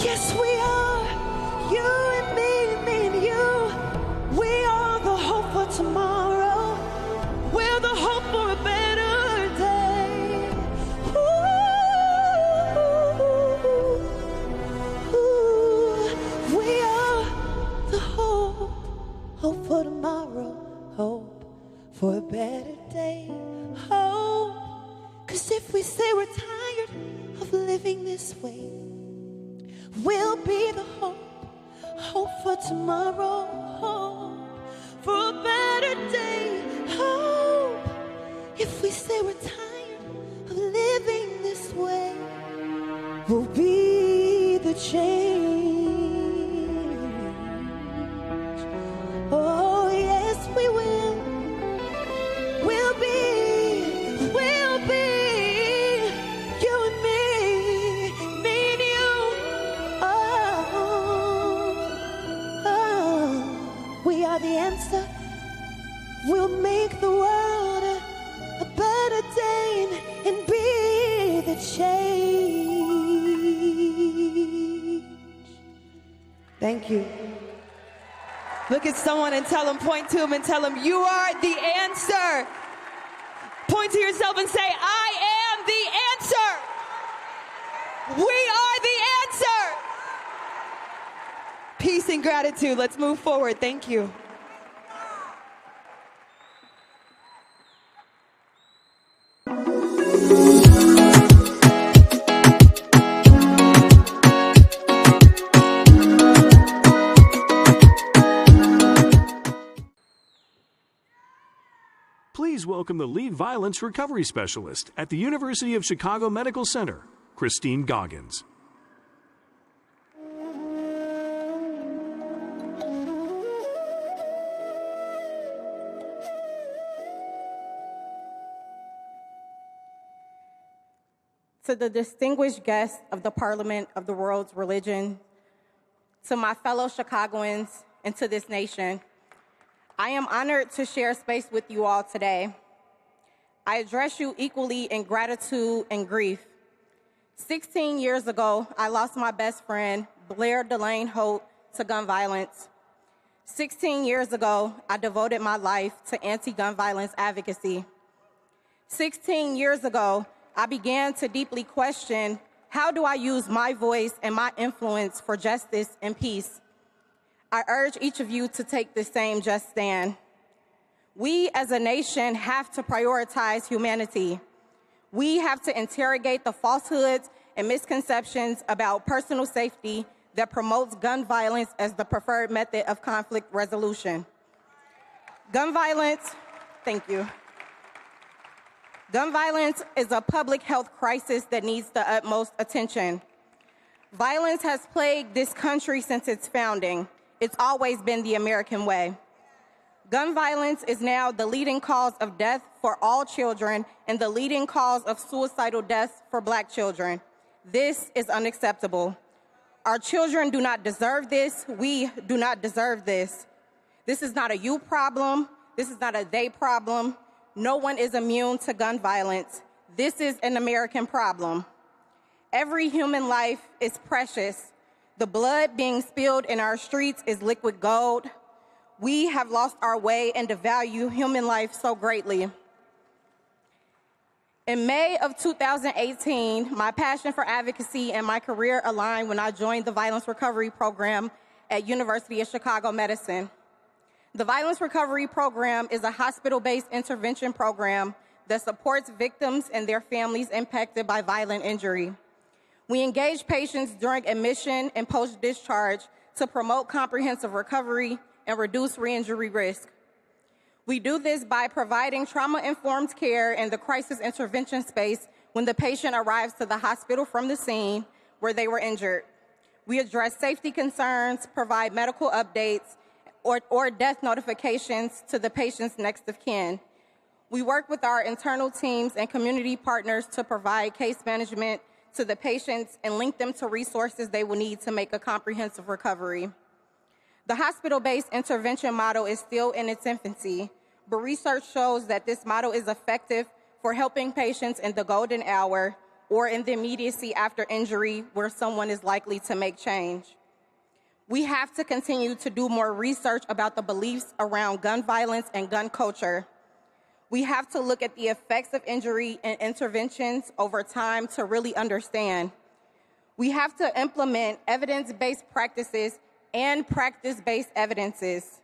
Speaker 11: Yes, we are. You and me and you. We are the hope for tomorrow. We're the hope for a better day. We are the hope for tomorrow. Hope for a better day. Hope. 'Cause if we say we're tired of living this way, we'll be the hope for tomorrow, hope for a better day, hope. If we say we're tired of living this way, we'll be the change. Oh yes, we will. We'll be you and me and you. We are the answer. We'll make the world a better day and be the change. Thank you. Look at someone and tell them, point to them and tell them, you are the answer. Point to yourself and say, I am the answer. We are the answer. Peace and gratitude. Let's move forward. Thank you.
Speaker 2: Please welcome the lead violence recovery specialist at the University of Chicago Medical Center, Christine Goggins.
Speaker 1: To the distinguished guests of the Parliament of the World's Religion, to my fellow Chicagoans, and to this nation, I am honored to share space with you all today. I address you equally in gratitude and grief. 16 years ago, I lost my best friend, Blair Delane Holt, to gun violence. 16 years ago, I devoted my life to anti-gun violence advocacy. 16 years ago, I began to deeply question, how do I use my voice and my influence for justice and peace? I urge each of you to take the same just stand. We as a nation have to prioritize humanity. We have to interrogate the falsehoods and misconceptions about personal safety that promotes gun violence as the preferred method of conflict resolution. Gun violence, thank you. Gun violence is a public health crisis that needs the utmost attention. Violence has plagued this country since its founding. It's always been the American way. Gun violence is now the leading cause of death for all children and the leading cause of suicidal deaths for Black children. This is unacceptable. Our children do not deserve this. We do not deserve this. This is not a you problem. This is not a they problem. No one is immune to gun violence. This is an American problem. Every human life is precious. The blood being spilled in our streets is liquid gold. We have lost our way and devalue human life so greatly. In May of 2018, my passion for advocacy and my career aligned when I joined the Violence Recovery Program at University of Chicago Medicine. The Violence Recovery Program is a hospital-based intervention program that supports victims and their families impacted by violent injury. We engage patients during admission and post-discharge to promote comprehensive recovery and reduce re-injury risk. We do this by providing trauma-informed care in the crisis intervention space when the patient arrives to the hospital from the scene where they were injured. We address safety concerns, provide medical updates, or death notifications to the patient's next of kin. We work with our internal teams and community partners to provide case management to the patients and link them to resources they will need to make a comprehensive recovery. The hospital-based intervention model is still in its infancy, but research shows that this model is effective for helping patients in the golden hour or in the immediacy after injury where someone is likely to make change. We have to continue to do more research about the beliefs around gun violence and gun culture. We have to look at the effects of injury and interventions over time to really understand. We have to implement evidence-based practices and practice-based evidences.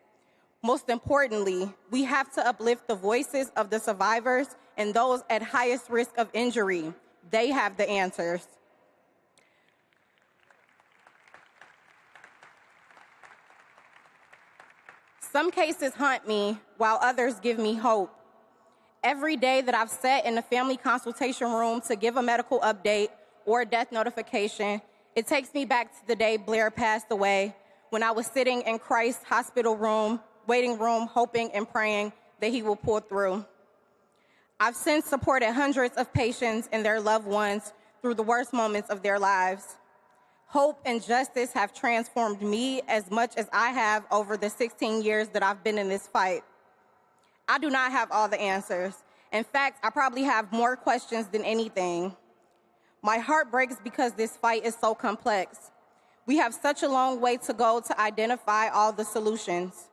Speaker 1: Most importantly, we have to uplift the voices of the survivors and those at highest risk of injury. They have the answers. Some cases haunt me, while others give me hope. Every day that I've sat in the family consultation room to give a medical update or a death notification, it takes me back to the day Blair passed away, when I was sitting in Christ's hospital room, waiting room, hoping and praying that he will pull through. I've since supported hundreds of patients and their loved ones through the worst moments of their lives. Hope and justice have transformed me as much as I have over the 16 years that I've been in this fight. I do not have all the answers. In fact, I probably have more questions than anything. My heart breaks because this fight is so complex. We have such a long way to go to identify all the solutions.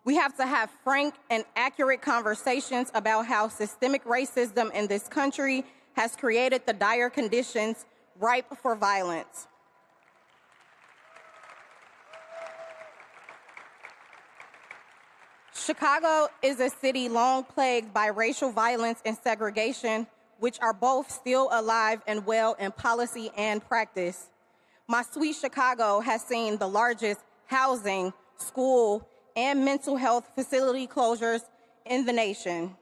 Speaker 1: We have to have frank and accurate conversations about how systemic racism in this country has created the dire conditions ripe for violence. Chicago is a city long plagued by racial violence and segregation, which are both still alive and well in policy and practice. My sweet Chicago has seen the largest housing, school, and mental health facility closures in the nation.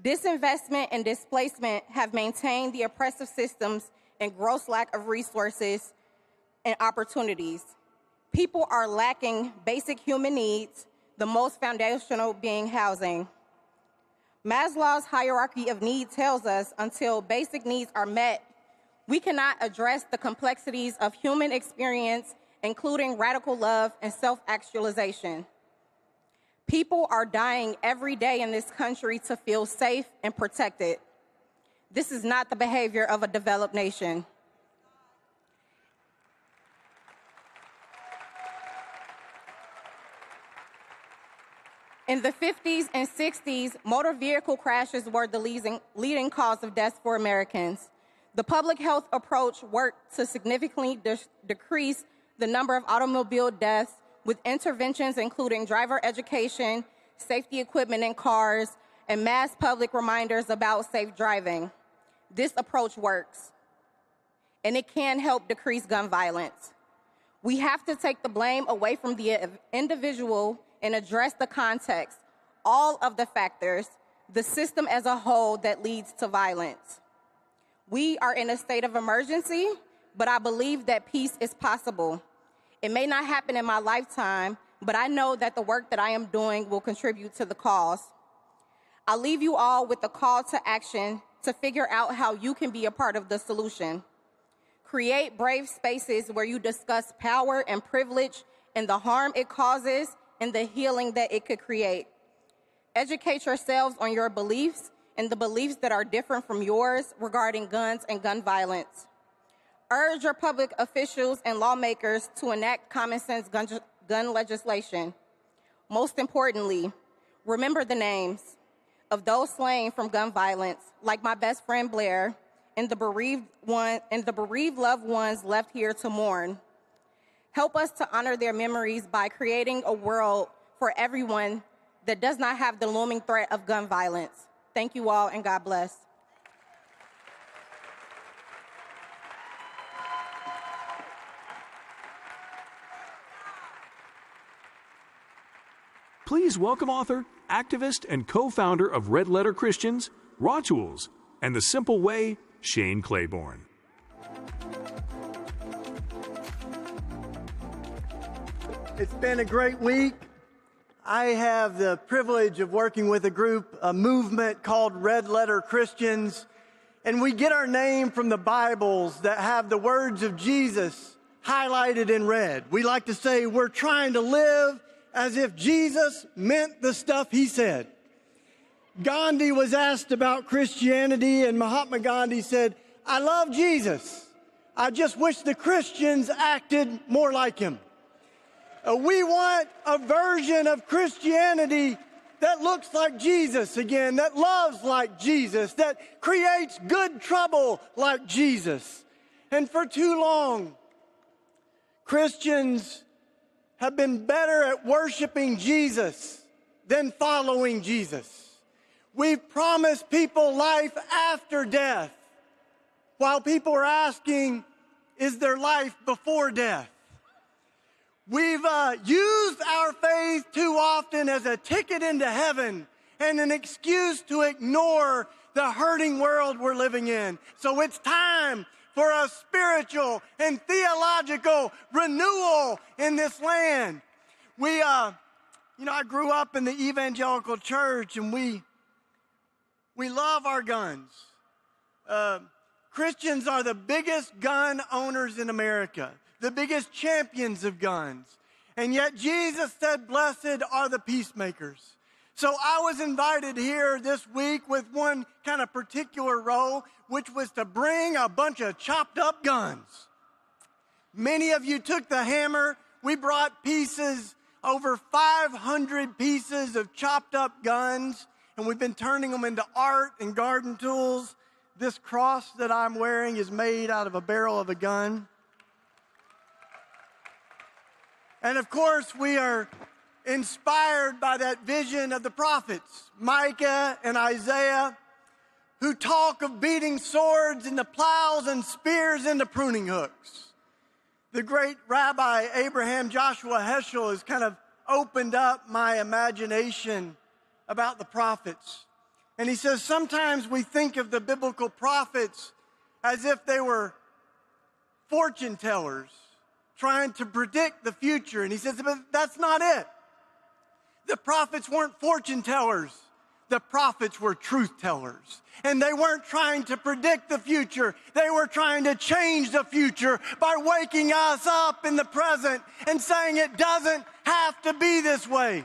Speaker 1: Disinvestment and displacement have maintained the oppressive systems and gross lack of resources and opportunities. People are lacking basic human needs, the most foundational being housing. Maslow's hierarchy of needs tells us until basic needs are met, we cannot address the complexities of human experience, including radical love and self-actualization. People are dying every day in this country to feel safe and protected. This is not the behavior of a developed nation. In the 50s and 60s, motor vehicle crashes were the leading cause of deaths for Americans. The public health approach worked to significantly decrease the number of automobile deaths with interventions including driver education, safety equipment in cars, and mass public reminders about safe driving. This approach works, and it can help decrease gun violence. We have to take the blame away from the individual and address the context. all of the factors, the system as a whole that leads to violence. We are in a state of emergency, but I believe that peace is possible. It may not happen in my lifetime, but I know that the work that I am doing will contribute to the cause. I'll leave you all with a call to action to figure out how you can be a part of the solution. Create brave spaces where you discuss power and privilege and the harm it causes and the healing that it could create. Educate yourselves on your beliefs and the beliefs that are different from yours regarding guns and gun violence. Urge your public officials and lawmakers to enact common sense gun legislation. Most importantly, remember the names of those slain from gun violence, like my best friend Blair, and the bereaved loved ones left here to mourn. Help us to honor their memories by creating a world for everyone that does not have the looming threat of gun violence. Thank you all, and God bless.
Speaker 2: Please welcome author, activist, and co-founder of Red Letter Christians, Raw Tools, and The Simple Way, Shane Claiborne.
Speaker 12: It's been a great week. I have the privilege of working with a movement called Red Letter Christians, and we get our name from the Bibles that have the words of Jesus highlighted in red. We like to say we're trying to live as if Jesus meant the stuff he said. Gandhi was asked about Christianity, and Mahatma Gandhi said, "I love Jesus. I just wish the Christians acted more like him." We want a version of Christianity that looks like Jesus again, that loves like Jesus, that creates good trouble like Jesus. And for too long, Christians have been better at worshiping Jesus than following Jesus. We've promised people life after death, while people are asking, is there life before death? We've used our faith too often as a ticket into heaven and an excuse to ignore the hurting world we're living in. So it's time for a spiritual and theological renewal in this land. I grew up in the evangelical church, and we love our guns. Christians are the biggest gun owners in America, the biggest champions of guns. And yet Jesus said, "Blessed are the peacemakers." So I was invited here this week with one kind of particular role, which was to bring a bunch of chopped up guns. Many of you took the hammer. We brought pieces, over 500 pieces of chopped up guns, and we've been turning them into art and garden tools. This cross that I'm wearing is made out of a barrel of a gun. And of course, we are inspired by that vision of the prophets, Micah and Isaiah, who talk of beating swords into plows and spears into pruning hooks. The great Rabbi Abraham Joshua Heschel has kind of opened up my imagination about the prophets. And he says, sometimes we think of the biblical prophets as if they were fortune tellers trying to predict the future. And he says, but that's not it. The prophets weren't fortune tellers. The prophets were truth tellers. And they weren't trying to predict the future. They were trying to change the future by waking us up in the present and saying it doesn't have to be this way.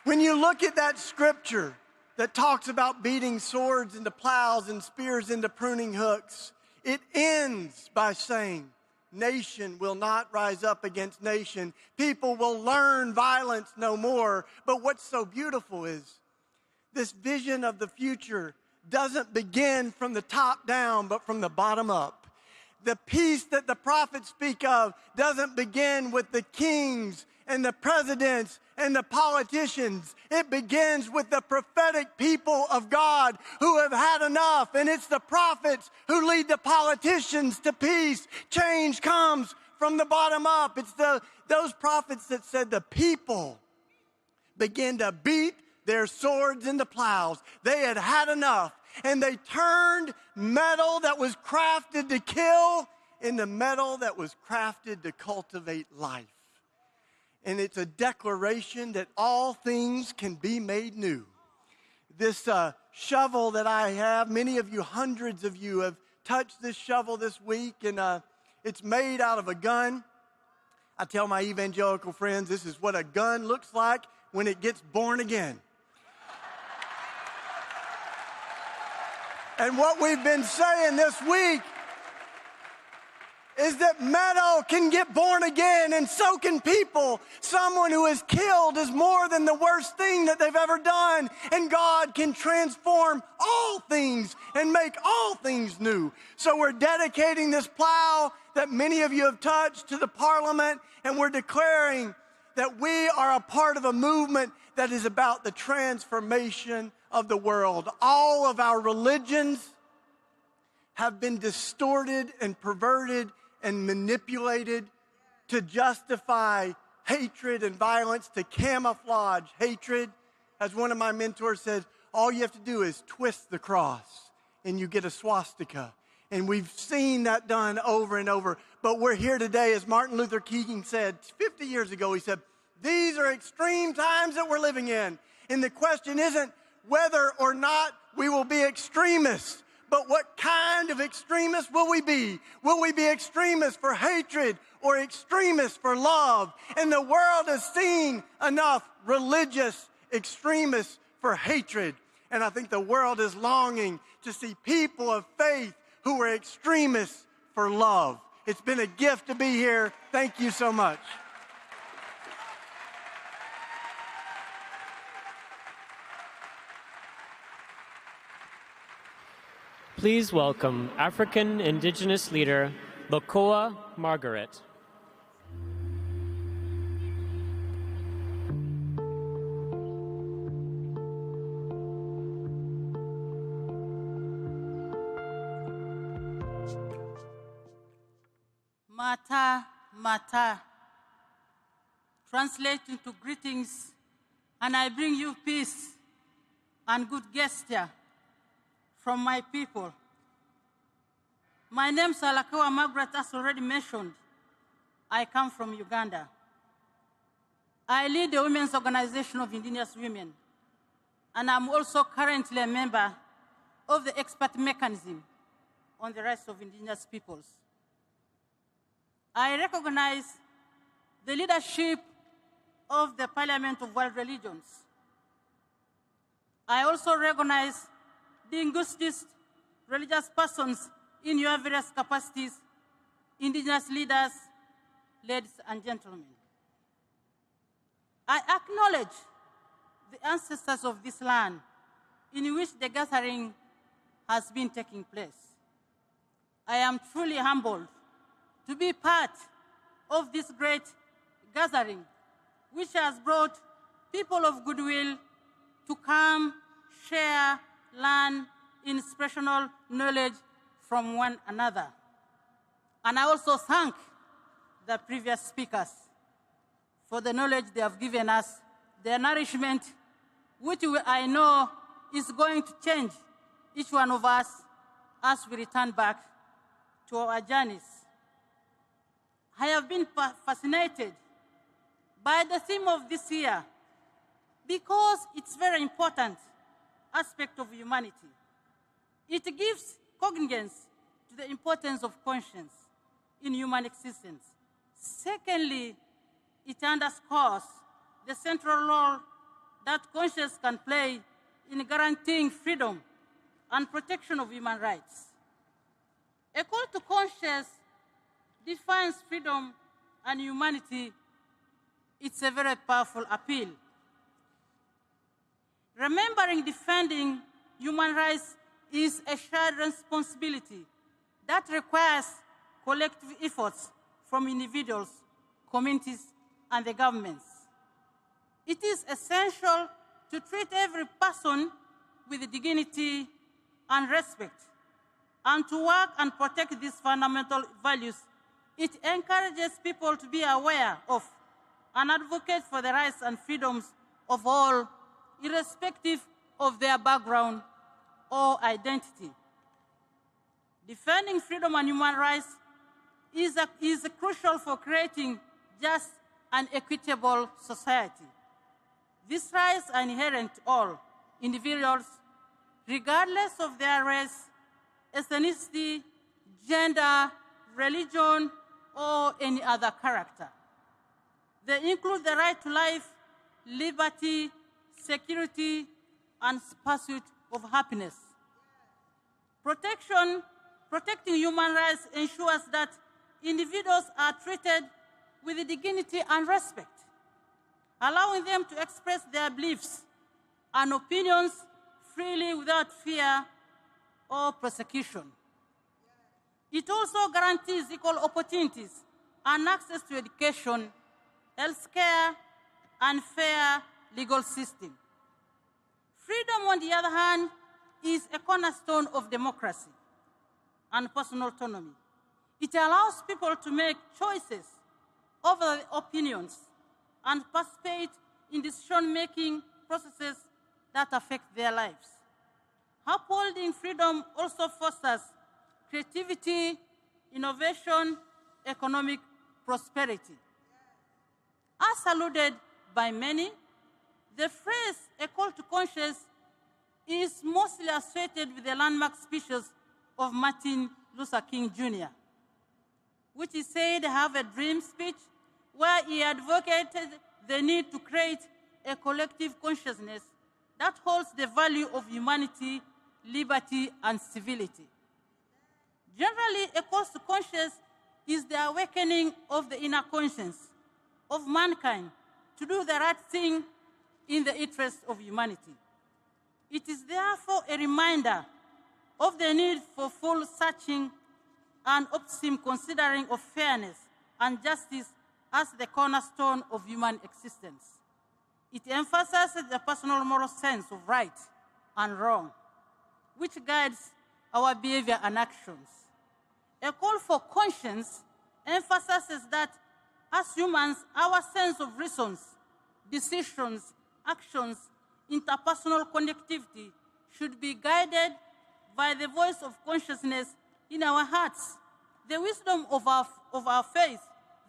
Speaker 12: When you look at that scripture that talks about beating swords into plows and spears into pruning hooks, it ends by saying, nation will not rise up against nation. People will learn violence no more. But what's so beautiful is this vision of the future doesn't begin from the top down, but from the bottom up. The peace that the prophets speak of doesn't begin with the kings and the presidents and the politicians. It begins with the prophetic people of God who have had enough. And it's the prophets who lead the politicians to peace. Change comes from the bottom up. It's those prophets that said the people began to beat their swords into plows. They had had enough, and they turned metal that was crafted to kill into metal that was crafted to cultivate life. And it's a declaration that all things can be made new. This shovel that I have, many of you, hundreds of you have touched this shovel this week, and it's made out of a gun. I tell my evangelical friends, this is what a gun looks like when it gets born again. And what we've been saying this week is that metal can get born again, and so can people. Someone who is killed is more than the worst thing that they've ever done, and God can transform all things and make all things new. So we're dedicating this plow that many of you have touched to the Parliament, and we're declaring that we are a part of a movement that is about the transformation of the world. All of our religions have been distorted and perverted and manipulated to justify hatred and violence, to camouflage hatred. As one of my mentors said, all you have to do is twist the cross and you get a swastika. And we've seen that done over and over. But we're here today, as Martin Luther King said 50 years ago, he said, these are extreme times that we're living in. And the question isn't whether or not we will be extremists, but what kind of extremists will we be? Will we be extremists for hatred or extremists for love? And the world has seen enough religious extremists for hatred. And I think the world is longing to see people of faith who are extremists for love. It's been a gift to be here. Thank you so much.
Speaker 5: Please welcome African Indigenous leader Lokoa Margaret.
Speaker 13: Mata, Mata, translate into greetings, and I bring you peace and good gesture from my people. My name is Lokoa Margaret, as already mentioned. I come from Uganda. I lead the Women's Organization of Indigenous Women, and I'm also currently a member of the expert mechanism on the rights of indigenous peoples. I recognize the leadership of the Parliament of World Religions. I also recognize the distinguished religious persons in your various capacities, indigenous leaders, ladies and gentlemen. I acknowledge the ancestors of this land in which the gathering has been taking place. I am truly humbled to be part of this great gathering, which has brought people of goodwill to come, share, learn inspirational knowledge from one another. And I also thank the previous speakers for the knowledge they have given us, their nourishment, which I know is going to change each one of us as we return back to our journeys. I have been fascinated by the theme of this year because it's a very important aspect of humanity. It gives cognizance to the importance of conscience in human existence. Secondly, it underscores the central role that conscience can play in guaranteeing freedom and protection of human rights. A call to conscience defines freedom and humanity. It's a very powerful appeal. Remembering defending human rights is a shared responsibility that requires collective efforts from individuals, communities, and the governments. It is essential to treat every person with dignity and respect, and to work and protect these fundamental values It encourages people to be aware of and advocate for the rights and freedoms of all, irrespective of their background or identity. Defending freedom and human rights is crucial for creating just and equitable society. These rights are inherent to all individuals, regardless of their race, ethnicity, gender, religion, or any other character. They include the right to life, liberty, security, and pursuit of happiness. Protecting human rights ensures that individuals are treated with dignity and respect, allowing them to express their beliefs and opinions freely without fear or persecution. It also guarantees equal opportunities and access to education, healthcare, and fair legal system. Freedom, on the other hand, is a cornerstone of democracy and personal autonomy. It allows people to make choices over their opinions and participate in decision-making processes that affect their lives. Upholding freedom also fosters creativity, innovation, economic prosperity. As alluded by many, the phrase "a call to conscience" is mostly associated with the landmark speeches of Martin Luther King Jr., which he said have a dream speech where he advocated the need to create a collective consciousness that holds the value of humanity, liberty, and civility. Generally, a call to conscience is the awakening of the inner conscience of mankind to do the right thing in the interest of humanity. It is therefore a reminder of the need for full searching and optimism considering of fairness and justice as the cornerstone of human existence. It emphasizes the personal moral sense of right and wrong, which guides our behavior and actions. A call for conscience emphasizes that as humans, our sense of reasons, decisions, actions, interpersonal connectivity should be guided by the voice of consciousness in our hearts, the wisdom of our faith.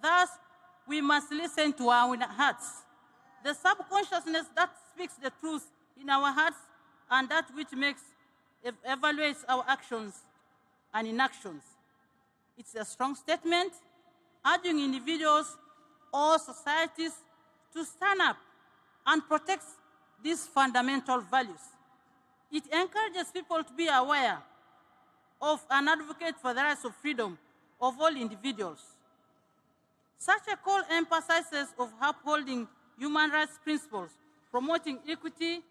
Speaker 13: Thus, we must listen to our inner hearts, the subconsciousness that speaks the truth in our hearts and that which evaluates our actions and inactions. It's a strong statement urging individuals or societies to stand up and protect these fundamental values. It encourages people to be aware of and advocate for the rights of freedom of all individuals. Such a call emphasizes of upholding human rights principles, promoting equity,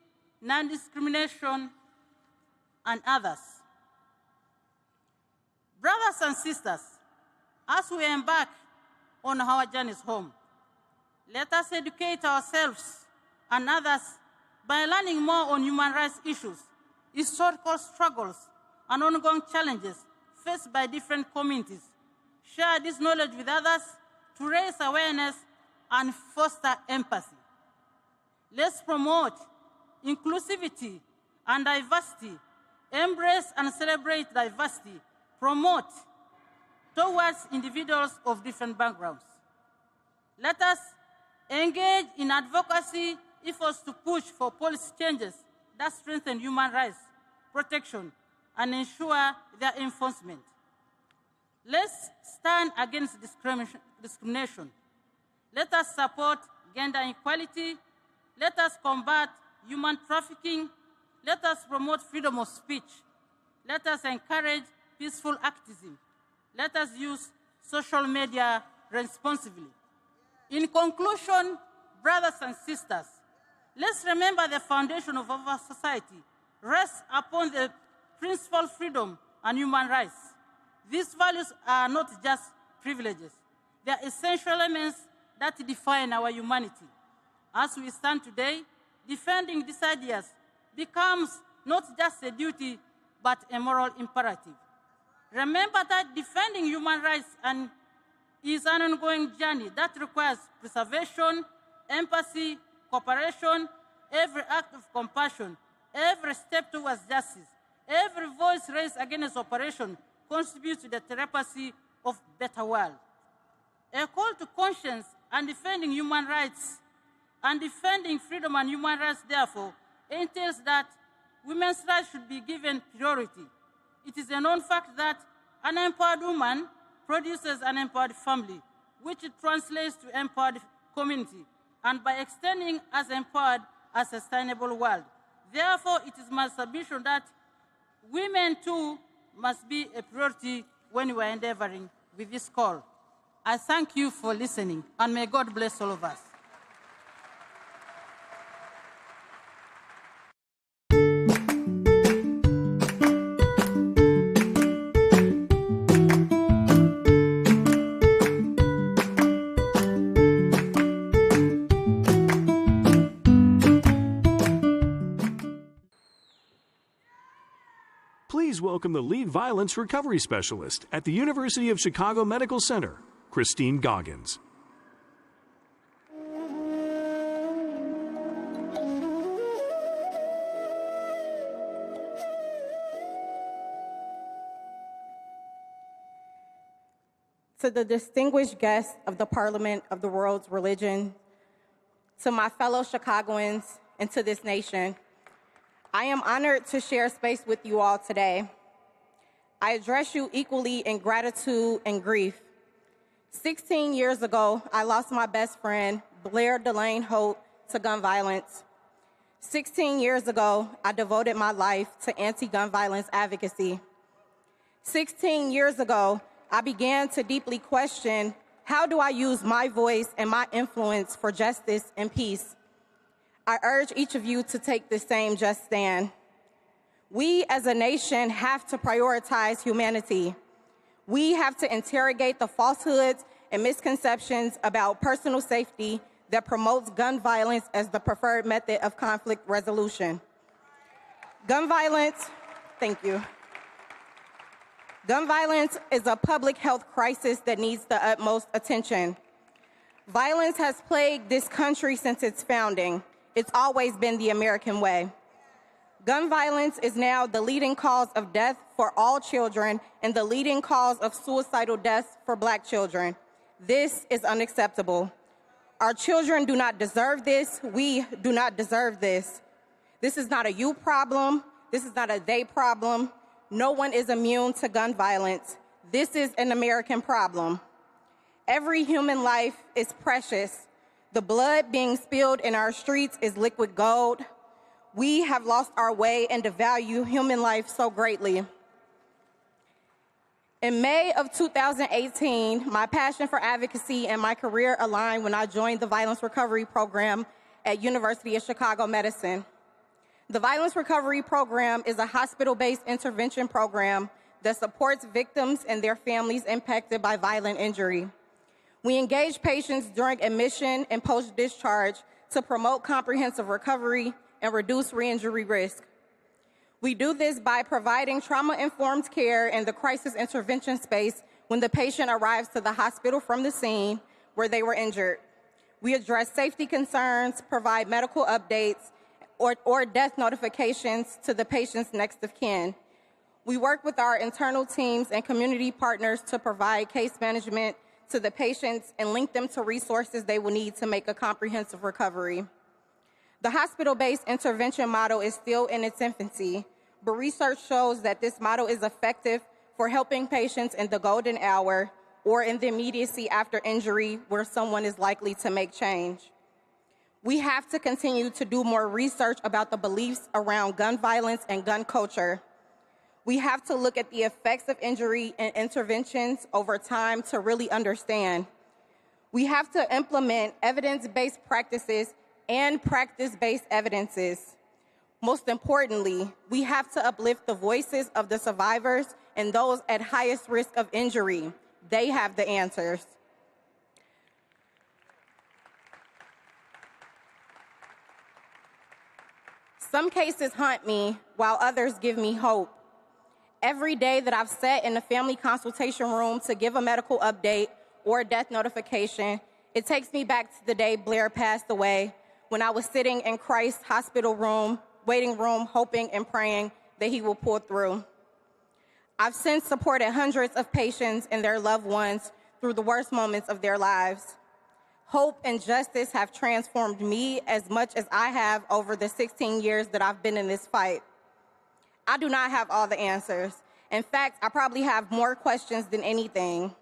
Speaker 13: non-discrimination, and others. Brothers and sisters, as we embark on our journeys home, let us educate ourselves and others by learning more on human rights issues, historical struggles, and ongoing challenges faced by different communities. Share this knowledge with others to raise awareness and foster empathy. Let's promote inclusivity and diversity, embrace and celebrate diversity, promote towards individuals of different backgrounds. Let us engage in advocacy efforts to push for policy changes that strengthen human rights protection and ensure their enforcement. Let's stand against discrimination. Let us support gender equality. Let us combat human trafficking. Let us promote freedom of speech. Let us encourage peaceful activism. Let us use social media responsibly. In conclusion, brothers and sisters, let's remember the foundation of our society rests upon the principle of freedom and human rights. These values are not just privileges. They are essential elements that define our humanity. As we stand today, defending these ideas becomes not just a duty, but a moral imperative. Remember that defending human rights and is an ongoing journey that requires preservation, empathy, cooperation, every act of compassion, every step towards justice, every voice raised against oppression contributes to the therapy of a better world. A call to conscience and defending human rights and defending freedom and human rights, therefore, entails that women's rights should be given priority. It is a known fact that an empowered woman produces an empowered family, which translates to empowered community, and by extending as empowered a sustainable world. Therefore, it is my submission that women too must be a priority when we are endeavoring with this call. I thank you for listening, and may God bless all of us.
Speaker 2: Please welcome the lead violence recovery specialist at the University of Chicago Medical Center, Christine Goggins.
Speaker 1: To the distinguished guests of the Parliament of the World's Religion, to my fellow Chicagoans, and to this nation, I am honored to share space with you all today. I address you equally in gratitude and grief. 16 years ago, I lost my best friend, Blair Delane Holt, to gun violence. 16 years ago, I devoted my life to anti-gun violence advocacy. 16 years ago, I began to deeply question, how do I use my voice and my influence for justice and peace? I urge each of you to take the same just stand. We as a nation have to prioritize humanity. We have to interrogate the falsehoods and misconceptions about personal safety that promotes gun violence as the preferred method of conflict resolution. Gun violence, thank you. Gun violence is a public health crisis that needs the utmost attention. Violence has plagued this country since its founding. It's always been the American way. Gun violence is now the leading cause of death for all children and the leading cause of suicidal deaths for Black children. This is unacceptable. Our children do not deserve this. We do not deserve this. This is not a you problem. This is not a they problem. No one is immune to gun violence. This is an American problem. Every human life is precious. The blood being spilled in our streets is liquid gold. We have lost our way and devalue human life so greatly. In May of 2018, my passion for advocacy and my career aligned when I joined the Violence Recovery Program at University of Chicago Medicine. The Violence Recovery Program is a hospital-based intervention program that supports victims and their families impacted by violent injury. We engage patients during admission and post-discharge to promote comprehensive recovery and reduce re-injury risk. We do this by providing trauma-informed care in the crisis intervention space when the patient arrives to the hospital from the scene where they were injured. We address safety concerns, provide medical updates, or death notifications to the patient's next of kin. We work with our internal teams and community partners to provide case management to the patients and link them to resources they will need to make a comprehensive recovery. The hospital-based intervention model is still in its infancy, but research shows that this model is effective for helping patients in the golden hour or in the immediacy after injury where someone is likely to make change. We have to continue to do more research about the beliefs around gun violence and gun culture. We have to look at the effects of injury and interventions over time to really understand. We have to implement evidence-based practices and practice-based evidences. Most importantly, we have to uplift the voices of the survivors and those at highest risk of injury. They have the answers. Some cases haunt me, while others give me hope. Every day that I've sat in the family consultation room to give a medical update or a death notification, it takes me back to the day Blair passed away, when I was sitting in Christ's hospital room, waiting room, hoping and praying that he will pull through. I've since supported hundreds of patients and their loved ones through the worst moments of their lives. Hope and justice have transformed me as much as I have over the 16 years that I've been in this fight. I do not have all the answers. In fact, I probably have more questions than anything.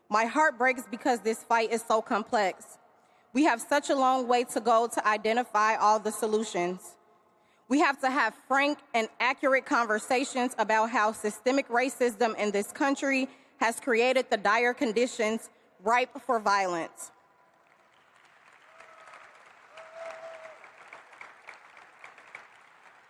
Speaker 1: My heart breaks because this fight is so complex. We have such a long way to go to identify all the solutions. We have to have frank and accurate conversations about how systemic racism in this country has created the dire conditions ripe for violence.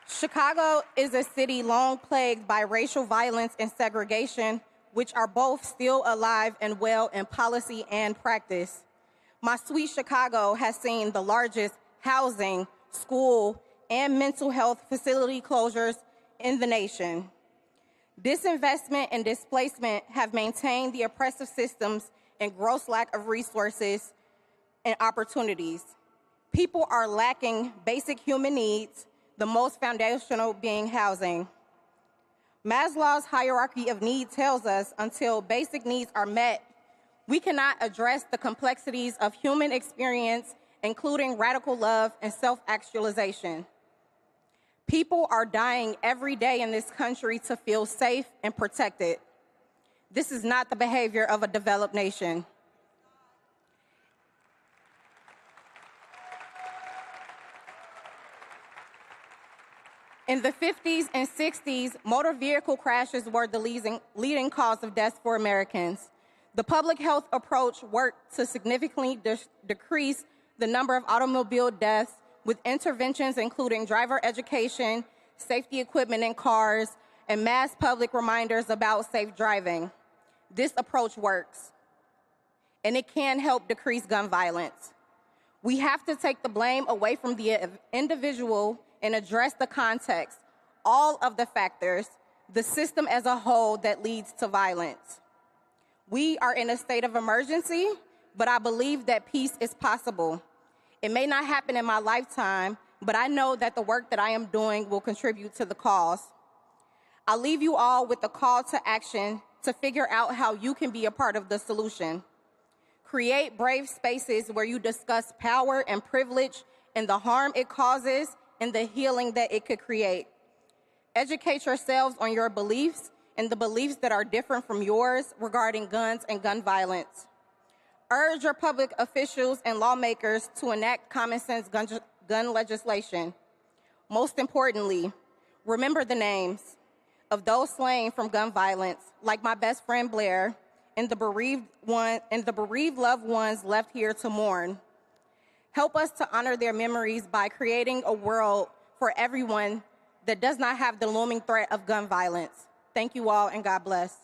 Speaker 1: Chicago is a city long plagued by racial violence and segregation, which are both still alive and well in policy and practice. My sweet Chicago has seen the largest housing, school, and mental health facility closures in the nation. Disinvestment and displacement have maintained the oppressive systems and gross lack of resources and opportunities. People are lacking basic human needs, the most foundational being housing. Maslow's hierarchy of needs tells us until basic needs are met, we cannot address the complexities of human experience, including radical love and self-actualization. People are dying every day in this country to feel safe and protected. This is not the behavior of a developed nation. In the 50s and 60s, motor vehicle crashes were the leading cause of deaths for Americans. The public health approach worked to significantly decrease the number of automobile deaths with interventions including driver education, safety equipment in cars, and mass public reminders about safe driving. This approach works, and it can help decrease gun violence. We have to take the blame away from the individual and address the context, all of the factors, the system as a whole that leads to violence. We are in a state of emergency, but I believe that peace is possible. It may not happen in my lifetime, but I know that the work that I am doing will contribute to the cause. I'll leave you all with a call to action to figure out how you can be a part of the solution. Create brave spaces where you discuss power and privilege and the harm it causes and the healing that it could create. Educate yourselves on your beliefs and the beliefs that are different from yours regarding guns and gun violence. Urge your public officials and lawmakers to enact common sense gun legislation. Most importantly, remember the names of those slain from gun violence, like my best friend Blair, and the bereaved loved ones left here to mourn. Help us to honor their memories by creating a world for everyone that does not have the looming threat of gun violence. Thank you all, and God bless.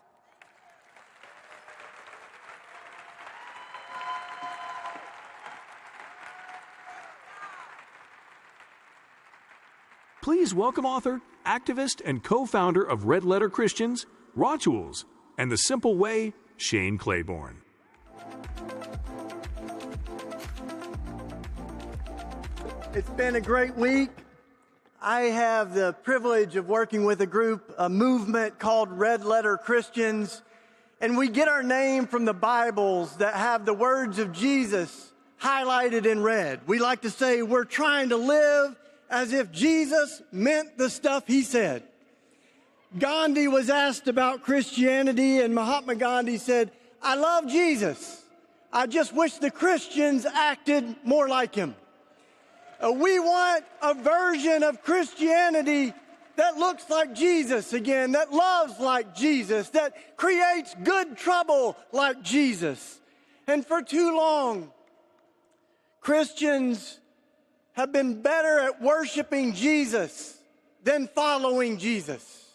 Speaker 2: Please welcome author, activist, and co-founder of Red Letter Christians, Rituals, and The Simple Way, Shane Claiborne.
Speaker 12: It's been a great week. I have the privilege of working with a movement called Red Letter Christians, and we get our name from the Bibles that have the words of Jesus highlighted in red. We like to say we're trying to live as if Jesus meant the stuff he said. Gandhi was asked about Christianity, and Mahatma Gandhi said, "I love Jesus. I just wish the Christians acted more like him." We want a version of Christianity that looks like Jesus again, that loves like Jesus, that creates good trouble like Jesus. And for too long, Christians have been better at worshiping Jesus than following Jesus.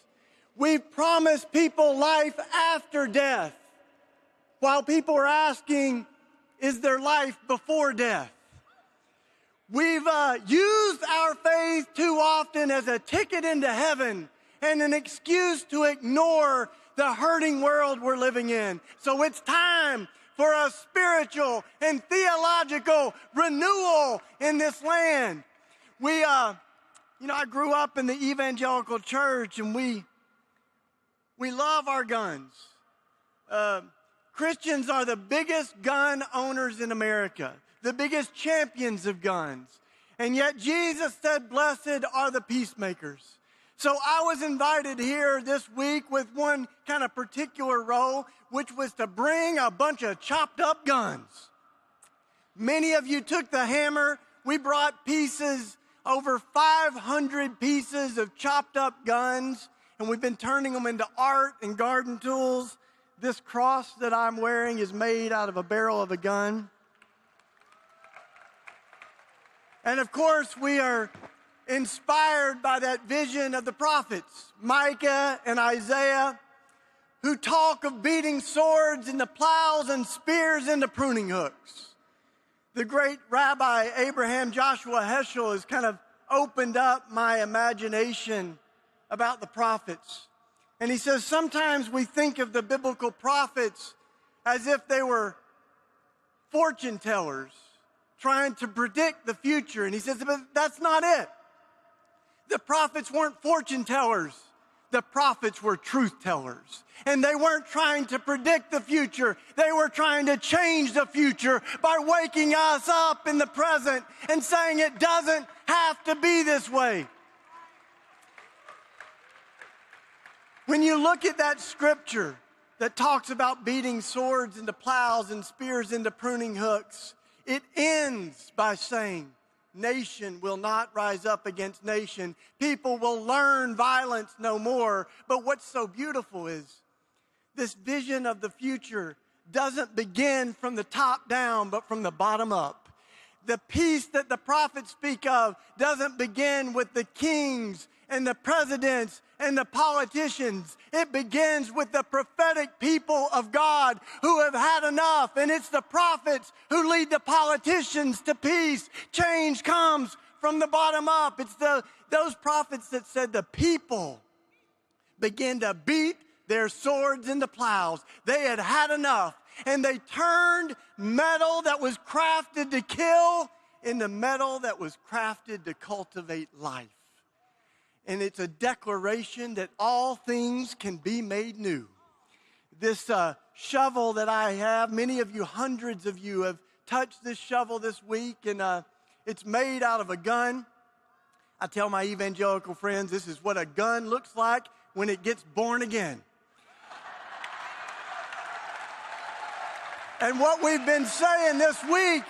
Speaker 12: We've promised people life after death, while people are asking, is there life before death? We've used our faith too often as a ticket into heaven and an excuse to ignore the hurting world we're living in. So it's time for a spiritual and theological renewal in this land. I grew up in the evangelical church, and we love our guns. Christians are the biggest gun owners in America, the biggest champions of guns. And yet Jesus said, blessed are the peacemakers. So I was invited here this week with one kind of particular role, which was to bring a bunch of chopped up guns. Many of you took the hammer. We brought pieces, over 500 pieces of chopped up guns, and we've been turning them into art and garden tools. This cross that I'm wearing is made out of a barrel of a gun. And of course, we are inspired by that vision of the prophets, Micah and Isaiah, who talk of beating swords into plows and spears into pruning hooks. The great Rabbi Abraham Joshua Heschel has kind of opened up my imagination about the prophets. And he says, sometimes we think of the biblical prophets as if they were fortune tellers trying to predict the future. And he says, but that's not it. The prophets weren't fortune tellers. The prophets were truth tellers. And they weren't trying to predict the future. They were trying to change the future by waking us up in the present and saying it doesn't have to be this way. When you look at that scripture that talks about beating swords into plows and spears into pruning hooks, it ends by saying, nation will not rise up against nation. People will learn violence no more. But what's so beautiful is this vision of the future doesn't begin from the top down, but from the bottom up. The peace that the prophets speak of doesn't begin with the kings and the presidents and the politicians. It begins with the prophetic people of God who have had enough. And it's the prophets who lead the politicians to peace. Change comes from the bottom up. It's those prophets that said the people begin to beat their swords into plows. They had had enough. And they turned metal that was crafted to kill into metal that was crafted to cultivate life. And it's a declaration that all things can be made new. This shovel that I have, many of you, hundreds of you have touched this shovel this week, and it's made out of a gun. I tell my evangelical friends, this is what a gun looks like when it gets born again. And what we've been saying this week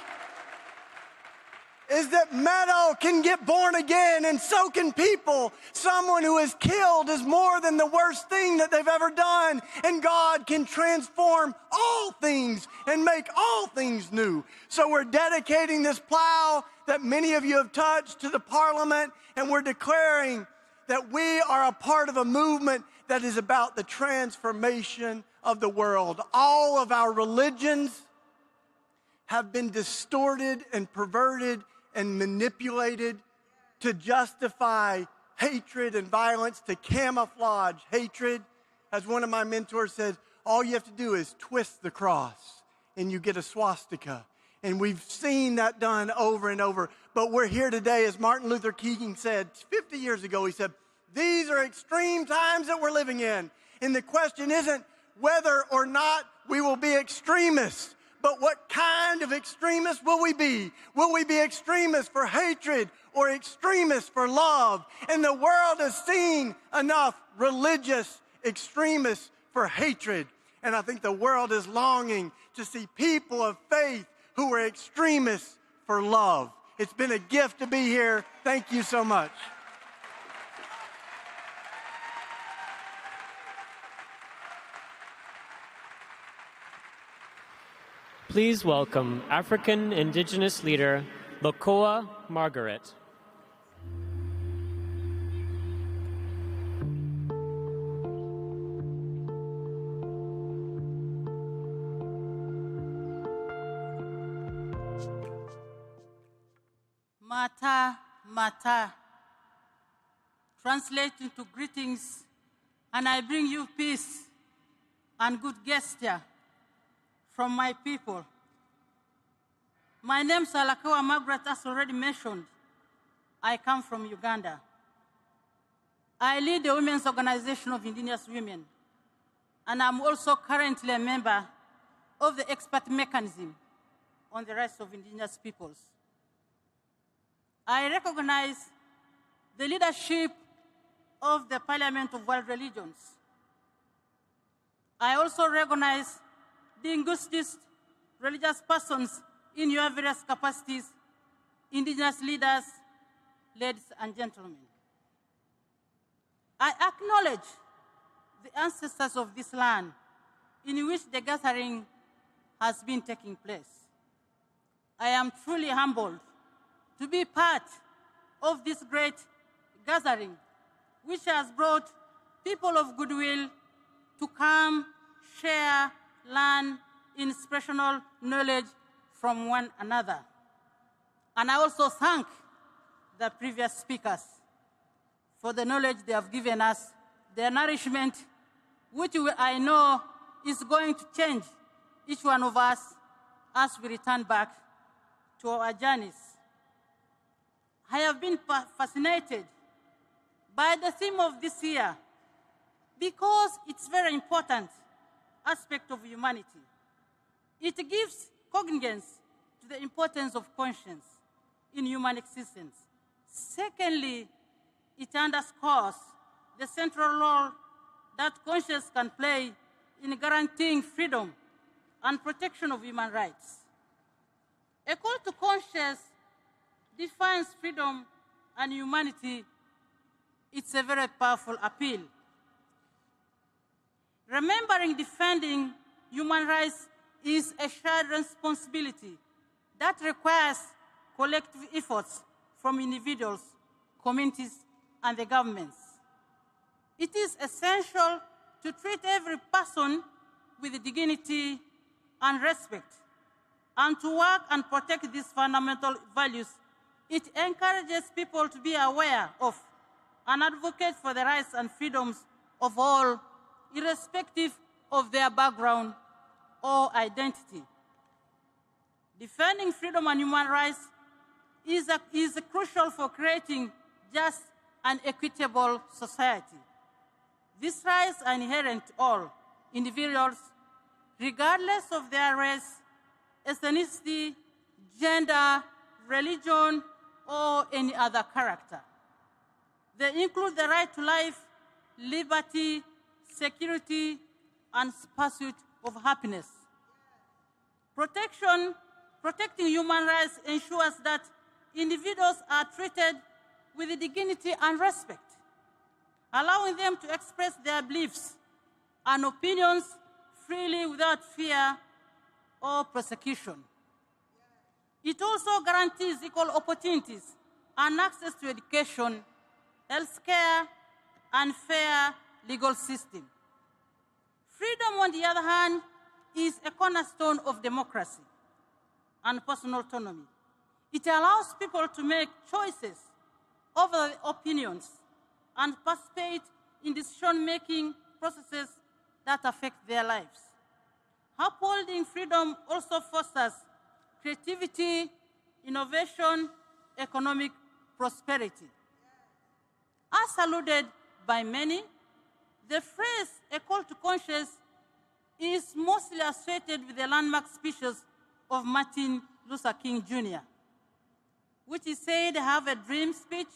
Speaker 12: is that metal can get born again, and so can people. Someone who is killed is more than the worst thing that they've ever done, and God can transform all things and make all things new. So we're dedicating this plow that many of you have touched to the Parliament, and we're declaring that we are a part of a movement that is about the transformation of the world. All of our religions have been distorted and perverted and manipulated to justify hatred and violence, to camouflage hatred. As one of my mentors said, all you have to do is twist the cross and you get a swastika. And we've seen that done over and over. But we're here today, as Martin Luther King said 50 years ago, he said, these are extreme times that we're living in. And the question isn't whether or not we will be extremists, but what kind of extremists will we be? Will we be extremists for hatred or extremists for love? And the world has seen enough religious extremists for hatred. And I think the world is longing to see people of faith who are extremists for love. It's been a gift to be here. Thank you so much.
Speaker 5: Please welcome African Indigenous leader Lokoa Margaret.
Speaker 13: Mata, Mata, translate into greetings, and I bring you peace and good gesture from my people. My name is Alakawa Margaret, as already mentioned. I come from Uganda. I lead the Women's Organization of Indigenous Women, and I'm also currently a member of the expert mechanism on the rights of indigenous peoples. I recognize the leadership of the Parliament of World Religions. I also recognize the linguistics, religious persons in your various capacities, indigenous leaders, ladies and gentlemen. I acknowledge the ancestors of this land in which the gathering has been taking place. I am truly humbled to be part of this great gathering, which has brought people of goodwill to come, share, learn inspirational knowledge from one another. And I also thank the previous speakers for the knowledge they have given us, their nourishment, which I know is going to change each one of us as we return back to our journeys. I have been fascinated by the theme of this year because it's a very important aspect of humanity. It gives cognizance to the importance of conscience in human existence. Secondly, it underscores the central role that conscience can play in guaranteeing freedom and protection of human rights. A call to conscience defines freedom and humanity. It's a very powerful appeal. Remembering defending human rights is a shared responsibility that requires collective efforts from individuals, communities, and the governments. It is essential to treat every person with dignity and respect, and to work and protect these fundamental values. It encourages people to be aware of and advocate for the rights and freedoms of all, irrespective of their background or identity. Defending freedom and human rights is crucial for creating just and equitable society. These rights are inherent to all individuals, regardless of their race, ethnicity, gender, religion, or any other character. They include the right to life, liberty, security, and pursuit of happiness. Protecting human rights ensures that individuals are treated with dignity and respect, allowing them to express their beliefs and opinions freely without fear or persecution. It also guarantees equal opportunities and access to education, healthcare, and fair legal system. Freedom, on the other hand, is a cornerstone of democracy and personal autonomy. It allows people to make choices over their opinions and participate in decision-making processes that affect their lives. Upholding freedom also fosters creativity, innovation, economic prosperity. As alluded by many, the phrase "a call to conscience" is mostly associated with the landmark speeches of Martin Luther King Jr., which he said have a dream speech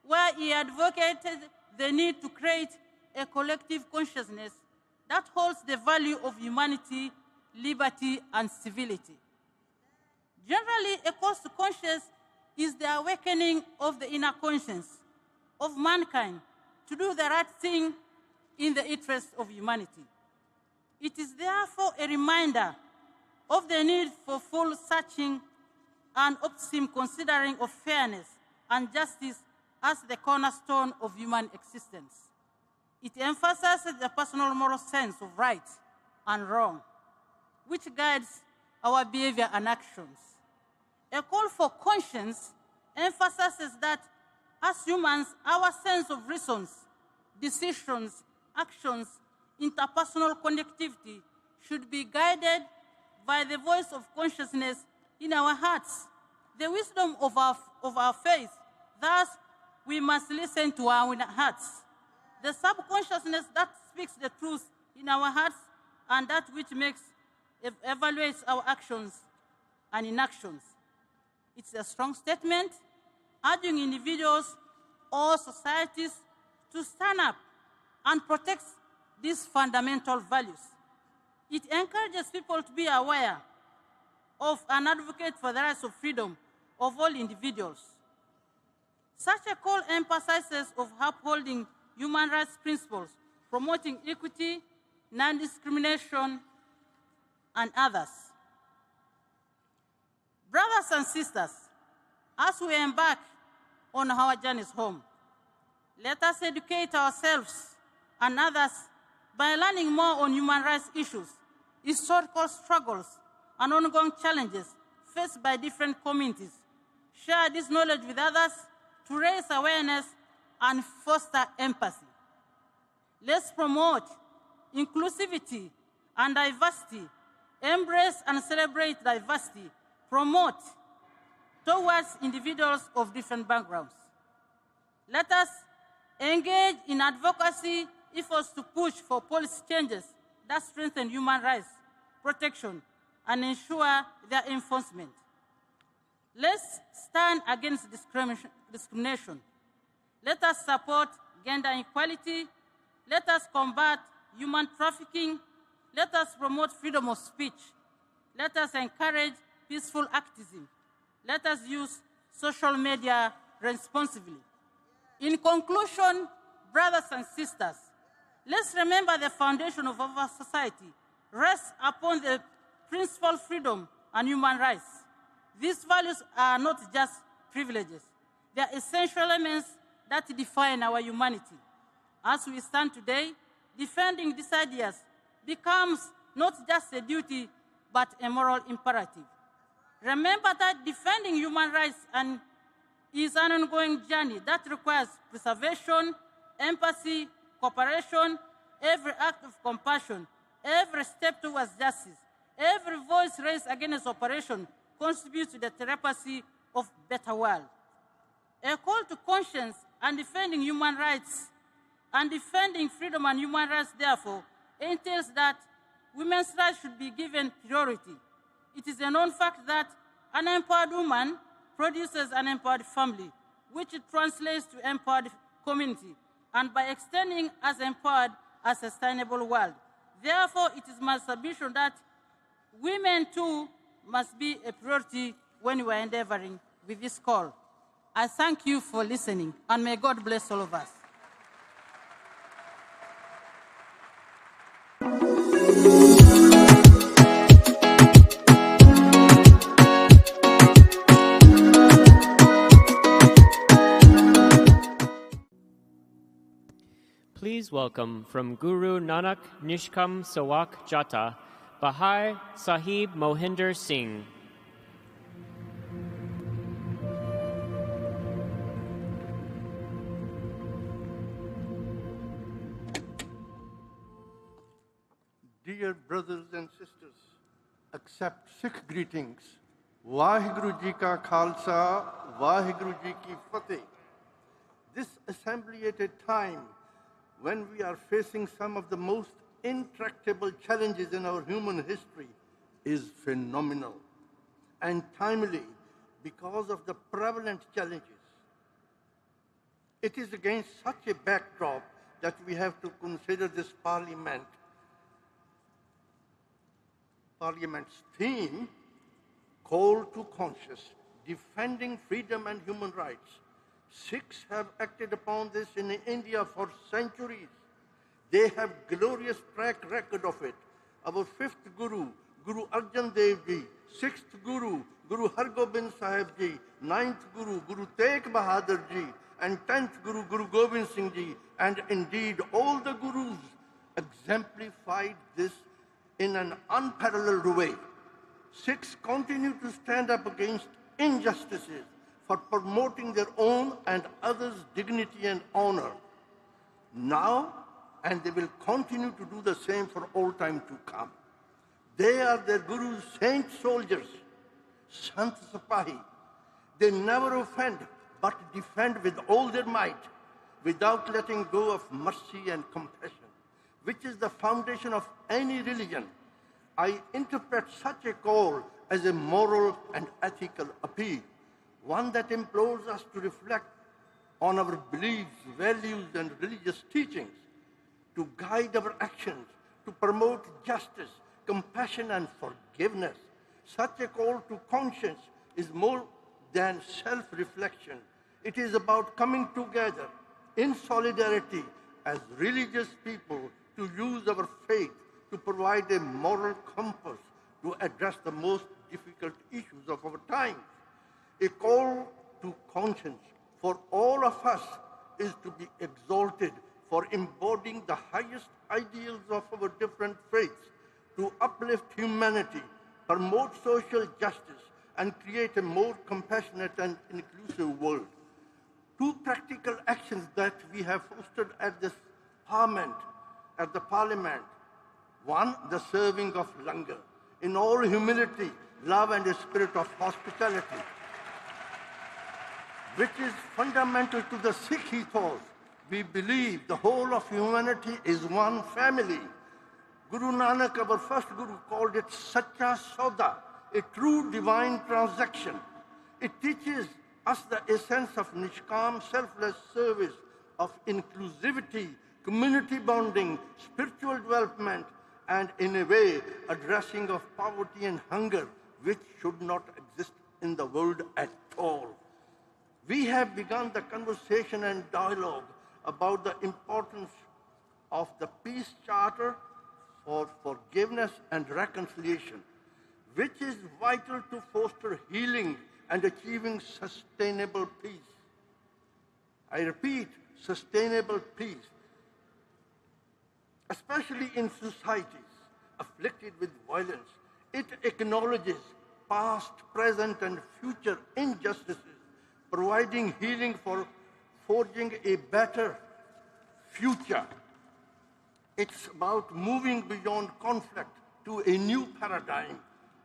Speaker 13: where he advocated the need to create a collective consciousness that holds the value of humanity, liberty, and civility. Generally, a call to conscience is the awakening of the inner conscience of mankind to do the right thing in the interest of humanity. It is therefore a reminder of the need for full searching and optimism considering of fairness and justice as the cornerstone of human existence. It emphasizes the personal moral sense of right and wrong, which guides our behavior and actions. A call for conscience emphasizes that as humans, our sense of reasons, decisions, actions, interpersonal connectivity should be guided by the voice of consciousness in our hearts, the wisdom of our faith. Thus, we must listen to our hearts. The subconsciousness that speaks the truth in our hearts and that which evaluates our actions and inactions. It's a strong statement urging individuals or societies to stand up and protect these fundamental values. It encourages people to be aware of and advocate for the rights of freedom of all individuals. Such a call emphasizes of upholding human rights principles, promoting equity, non-discrimination, and others. Brothers and sisters, as we embark on our journeys home, let us educate ourselves and others by learning more on human rights issues, historical struggles, and ongoing challenges faced by different communities. Share this knowledge with others to raise awareness and foster empathy. Let's promote inclusivity and diversity, embrace and celebrate diversity, promote towards individuals of different backgrounds. Let us engage in advocacy efforts to push for policy changes that strengthen human rights protection and ensure their enforcement. Let's stand against discrimination. Let us support gender equality. Let us combat human trafficking. Let us promote freedom of speech. Let us encourage peaceful activism. Let us use social media responsibly. In conclusion, brothers and sisters, let's remember the foundation of our society rests upon the principle of freedom and human rights. These values are not just privileges. They are essential elements that define our humanity. As we stand today, defending these ideas becomes not just a duty, but a moral imperative. Remember that defending human rights is an ongoing journey that requires preservation, empathy, cooperation, every act of compassion, every step towards justice, every voice raised against oppression contributes to the therapy of a better world. A call to conscience and defending human rights and defending freedom and human rights, therefore, entails that women's rights should be given priority. It is a known fact that an empowered woman produces an empowered family, which translates to empowered community, and by extending as empowered a sustainable world. Therefore, it is my submission that women too must be a priority when we are endeavoring with this call. I thank you for listening, and may God bless all of us.
Speaker 5: Please welcome from Guru Nanak Nishkam Sawak Jata, Bahai Sahib Mohinder Singh.
Speaker 14: Dear brothers and sisters, accept Sikh greetings. Vaheguru Ji Ka Khalsa, Vaheguru Ji Ki Fateh. This assembly at a time when we are facing some of the most intractable challenges in our human history is phenomenal and timely because of the prevalent challenges. It is against such a backdrop that we have to consider this parliament's theme, Call to Conscience, Defending Freedom and Human Rights. Sikhs have acted upon this in India for centuries. They have glorious track record of it. Our fifth Guru, Guru Arjan Dev Ji, sixth Guru, Guru Hargobind Sahib Ji, ninth Guru, Guru Tegh Bahadur Ji, and 10th Guru, Guru Gobind Singh Ji, and indeed all the Gurus exemplified this in an unparalleled way. Sikhs continue to stand up against injustices for promoting their own and others' dignity and honor. Now, and they will continue to do the same for all time to come. They are their Guru's saint soldiers, Sant Sipahi. They never offend, but defend with all their might, without letting go of mercy and compassion, which is the foundation of any religion. I interpret such a call as a moral and ethical appeal, one that implores us to reflect on our beliefs, values, and religious teachings, to guide our actions, to promote justice, compassion, and forgiveness. Such a call to conscience is more than self-reflection. It is about coming together in solidarity as religious people to use our faith to provide a moral compass to address the most difficult issues of our time. A call to conscience for all of us is to be exalted for embodying the highest ideals of our different faiths, to uplift humanity, promote social justice, and create a more compassionate and inclusive world. Two practical actions that we have fostered at the parliament. One, the serving of langar, in all humility, love, and a spirit of hospitality, which is fundamental to the Sikh ethos. We believe the whole of humanity is one family. Guru Nanak, our first Guru, called it Sacha Sauda, a true divine transaction. It teaches us the essence of nishkam, selfless service, of inclusivity, community bonding, spiritual development, and in a way, addressing of poverty and hunger, which should not exist in the world at all. We have begun the conversation and dialogue about the importance of the Peace Charter for forgiveness and reconciliation, which is vital to foster healing and achieving sustainable peace. I repeat, sustainable peace, especially in societies afflicted with violence. It acknowledges past, present, and future injustices, providing healing for forging a better future. It's about moving beyond conflict to a new paradigm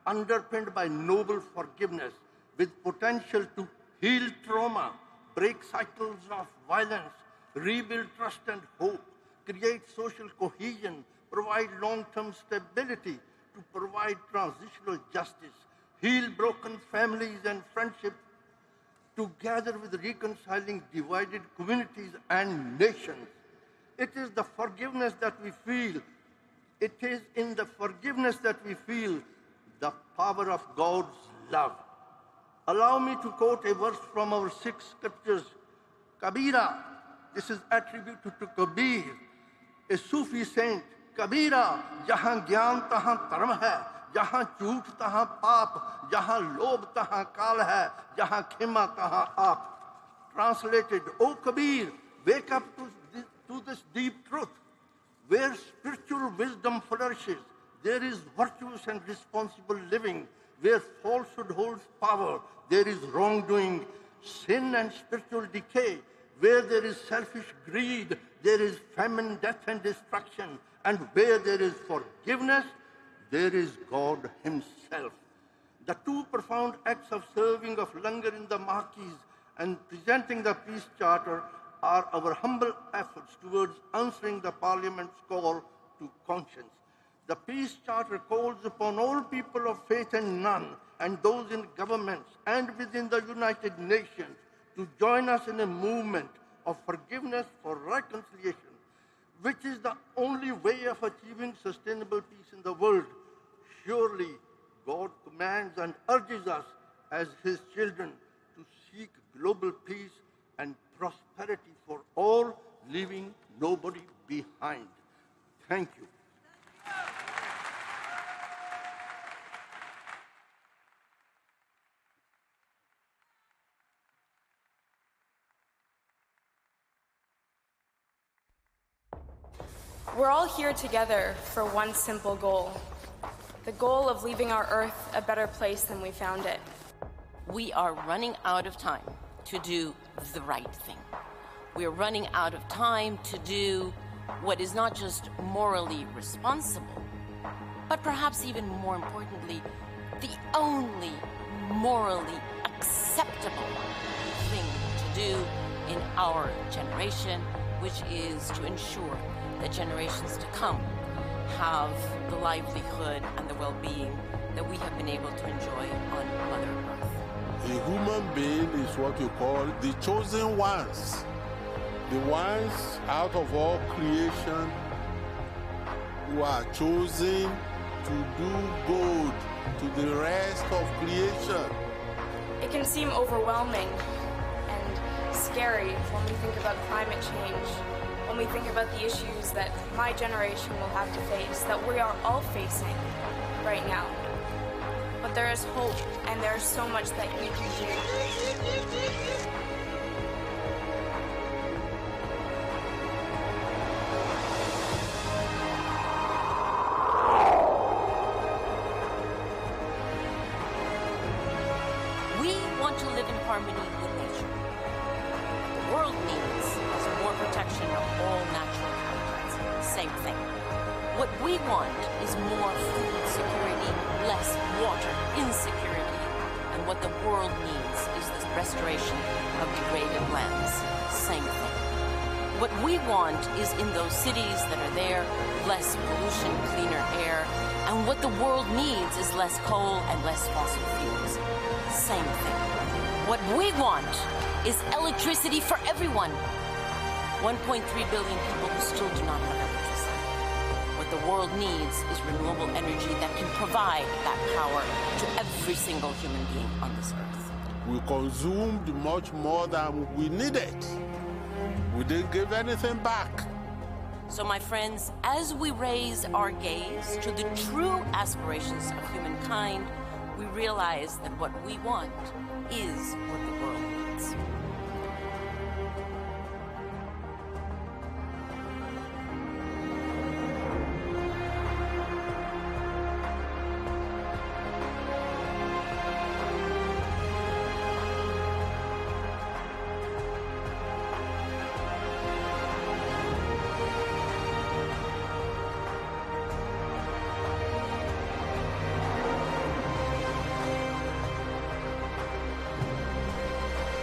Speaker 14: underpinned by noble forgiveness with potential to heal trauma, break cycles of violence, rebuild trust and hope, create social cohesion, provide long-term stability, to provide transitional justice, heal broken families and friendships, together with reconciling divided communities and nations. It is the forgiveness that we feel. It is in the forgiveness that we feel the power of God's love. Allow me to quote a verse from our Sikh scriptures. Kabira, this is attributed to Kabir, a Sufi saint. Kabira, jahan gyan tahan dharma hai, jahan jhoot tahan paap, jahan lobh tahan kal hai, jahan khima tahan aap. Translated, O Kabir, wake up to this deep truth. Where spiritual wisdom flourishes, there is virtuous and responsible living. Where falsehood holds power, there is wrongdoing, sin and spiritual decay. Where there is selfish greed, there is famine, death, and destruction. And where there is forgiveness, there is God Himself. The two profound acts of serving of langar in the marquees and presenting the Peace Charter are our humble efforts towards answering the Parliament's call to conscience. The Peace Charter calls upon all people of faith and none, and those in governments and within the United Nations, to join us in a movement of forgiveness for reconciliation, which is the only way of achieving sustainable peace in the world. Surely, God commands and urges us as His children to seek global peace and prosperity for all, leaving nobody behind. Thank you.
Speaker 15: We're all here together for one simple goal, the goal of leaving our Earth a better place than we found it.
Speaker 16: We are running out of time to do the right thing. We're running out of time to do what is not just morally responsible, but perhaps even more importantly, the only morally acceptable thing to do in our generation, which is to ensure that generations to come have the livelihood and the well-being that we have been able to enjoy on Mother Earth.
Speaker 18: A human being is what you call the chosen ones. The ones out of all creation who are chosen to do good to the rest of creation.
Speaker 15: It can seem overwhelming and scary when we think about climate change, when we think about the issues that my generation will have to face, that we are all facing right now. But there is hope, and there is so much that we can do.
Speaker 16: We want to live in harmony with nature. What the world needs is more protection of all natural habitats. Same thing. What we want is more food security, less water insecurity. And what the world needs is this restoration of degraded lands. Same thing. What we want is in those cities that are there, less pollution, cleaner air. And what the world needs is less coal and less fossil fuels. Same thing. What we want is electricity for everyone. 1.3 billion people who still do not have electricity. What the world needs is renewable energy that can provide that power to every single human being on this earth.
Speaker 18: We consumed much more than we needed. We didn't give anything back.
Speaker 16: So, my friends, as we raise our gaze to the true aspirations of humankind, we realize that what we want is what the world needs.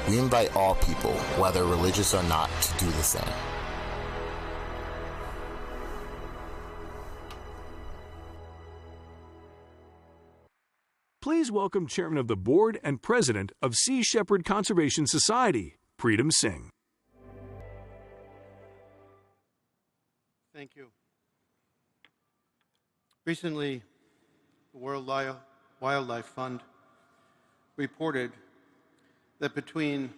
Speaker 19: We invite all people, whether religious or not, to do the same.
Speaker 2: Please welcome Chairman of the Board and President of Sea Shepherd Conservation Society, Pritam Singh.
Speaker 20: Thank you. Recently, the World Wildlife Fund reported that between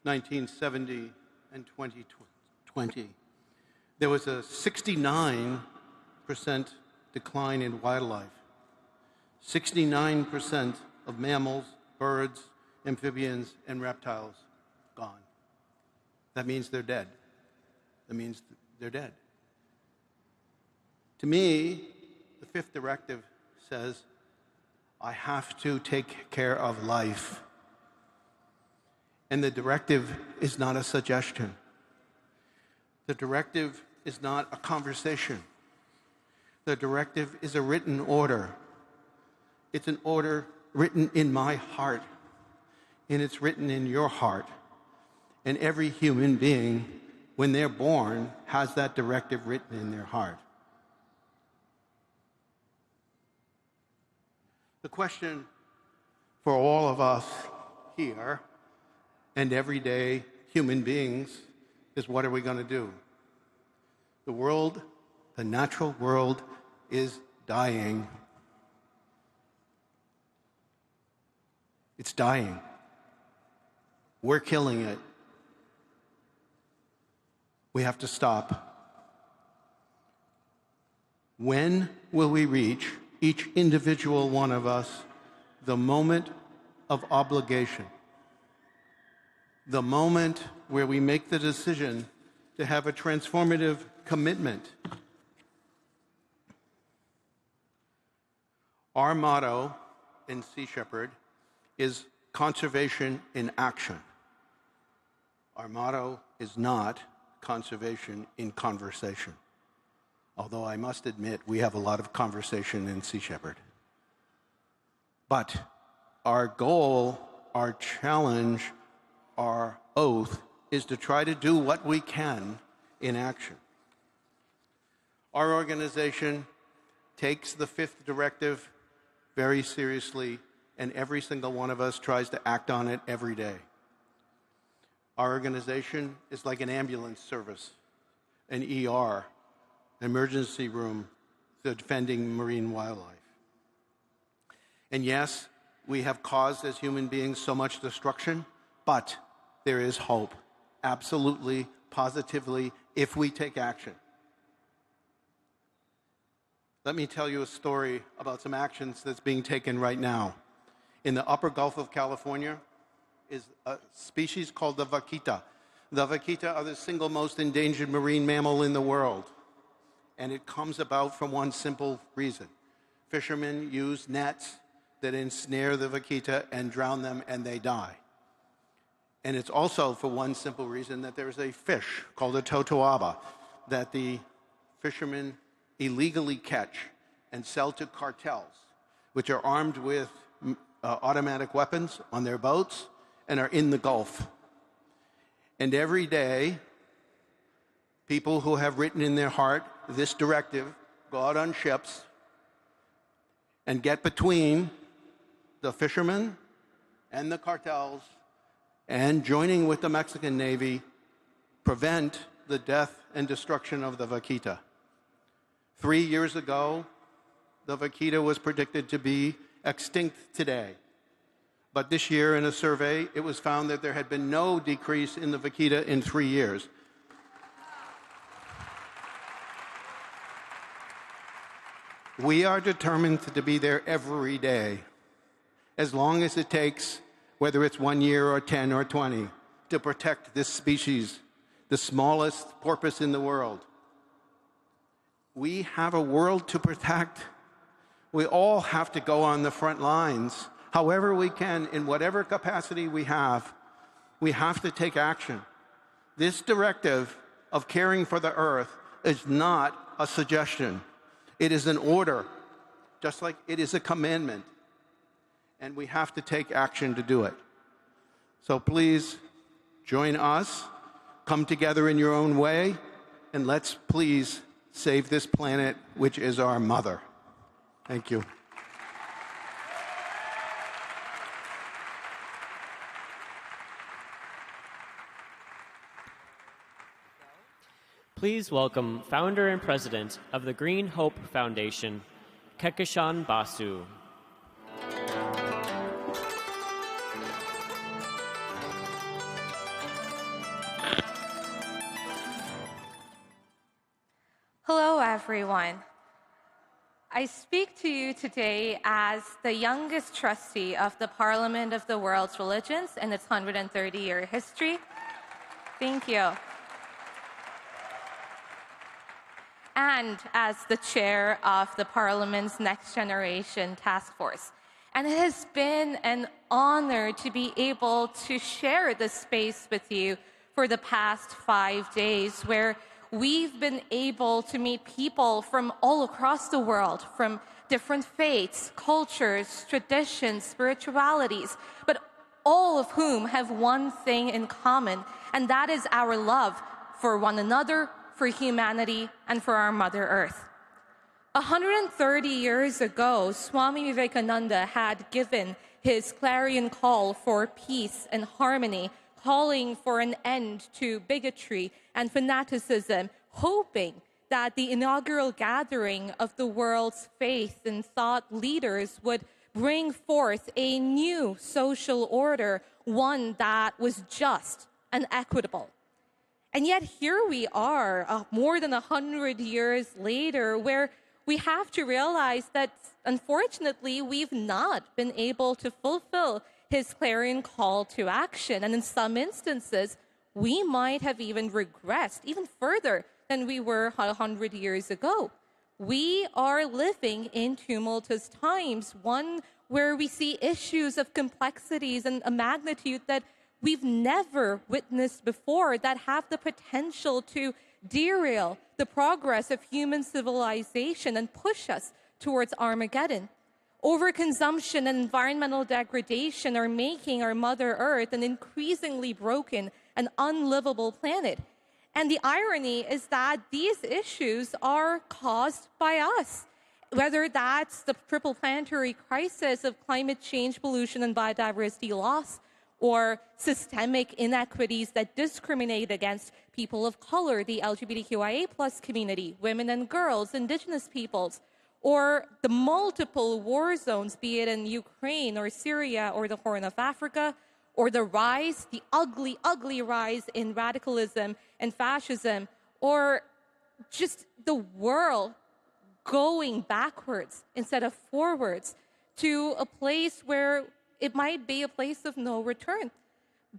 Speaker 20: 1970 and 2020, there was a 69% decline in wildlife. 69% of mammals, birds, amphibians, and reptiles gone. That means they're dead. That means they're dead. To me, the fifth directive says, I have to take care of life. And the directive is not a suggestion. The directive is not a conversation. The directive is a written order. It's an order written in my heart, and it's written in your heart. And every human being, when they're born, has that directive written in their heart. The question for all of us here and everyday human beings is, what are we going to do? The world, the natural world, is dying. It's dying. We're killing it. We have to stop. When will we reach, each individual one of us, the moment of obligation? The moment where we make the decision to have a transformative commitment. Our motto in Sea Shepherd is conservation in action. Our motto is not conservation in conversation. although I must admit we have a lot of conversation in Sea Shepherd. But our goal, our challenge, our oath is to try to do what we can in action. Our organization takes the fifth directive very seriously, and every single one of us tries to act on it every day. Our organization is like an ambulance service, an ER, emergency room, defending marine wildlife. And yes, we have caused as human beings so much destruction, but there is hope, absolutely, positively, if we take action. Let me tell you a story about some actions that's being taken right now. In the upper Gulf of California is a species called the vaquita. The vaquita are the single most endangered marine mammal in the world. And it comes about from one simple reason. Fishermen use nets that ensnare the vaquita and drown them, and they die. And it's also for one simple reason that there's a fish called a totoaba that the fishermen illegally catch and sell to cartels, which are armed with automatic weapons on their boats and are in the Gulf. And every day, people who have written in their heart this directive go out on ships and get between the fishermen and the cartels and, joining with the Mexican Navy, prevent the death and destruction of the vaquita. 3 years ago, the vaquita was predicted to be extinct today. But this year, in a survey, it was found that there had been no decrease in the vaquita in 3 years. We are determined to be there every day, as long as it takes, whether it's 1 year or 10 or 20, to protect this species, the smallest porpoise in the world. We have a world to protect. We all have to go on the front lines, however we can, in whatever capacity we have to take action. This directive of caring for the earth is not a suggestion. It is an order, just like it is a commandment. And we have to take action to do it. So please join us, come together in your own way, and let's please save this planet, which is our mother. Thank you.
Speaker 5: Please welcome founder and president of the Green Hope Foundation, Kekeshan Basu.
Speaker 6: Hello, everyone. I speak to you today as the youngest trustee of the Parliament of the World's Religions in its 130-year history. Thank you. And as the chair of the Parliament's Next Generation Task Force. And it has been an honor to be able to share this space with you for the past 5 days, where we've been able to meet people from all across the world, from different faiths, cultures, traditions, spiritualities, but all of whom have one thing in common, and that is our love for one another, for humanity, and for our Mother Earth. 130 years ago, Swami Vivekananda had given his clarion call for peace and harmony, calling for an end to bigotry and fanaticism, hoping that the inaugural gathering of the world's faith and thought leaders would bring forth a new social order, one that was just and equitable. And yet here we are, more than 100 years later, where we have to realize that, unfortunately, we've not been able to fulfill his clarion call to action. And in some instances, we might have even regressed even further than we were 100 years ago. We are living in tumultuous times, one where we see issues of complexities and a magnitude that we've never witnessed before, that have the potential to derail the progress of human civilization and push us towards Armageddon. Overconsumption and environmental degradation are making our Mother Earth an increasingly broken and unlivable planet. And the irony is that these issues are caused by us, whether that's the triple planetary crisis of climate change, pollution, and biodiversity loss, or systemic inequities that discriminate against people of color, the LGBTQIA+ community, women and girls, indigenous peoples, or the multiple war zones, be it in Ukraine or Syria or the Horn of Africa, or the rise, the ugly, ugly rise in radicalism and fascism, or just the world going backwards instead of forwards to a place where it might be a place of no return.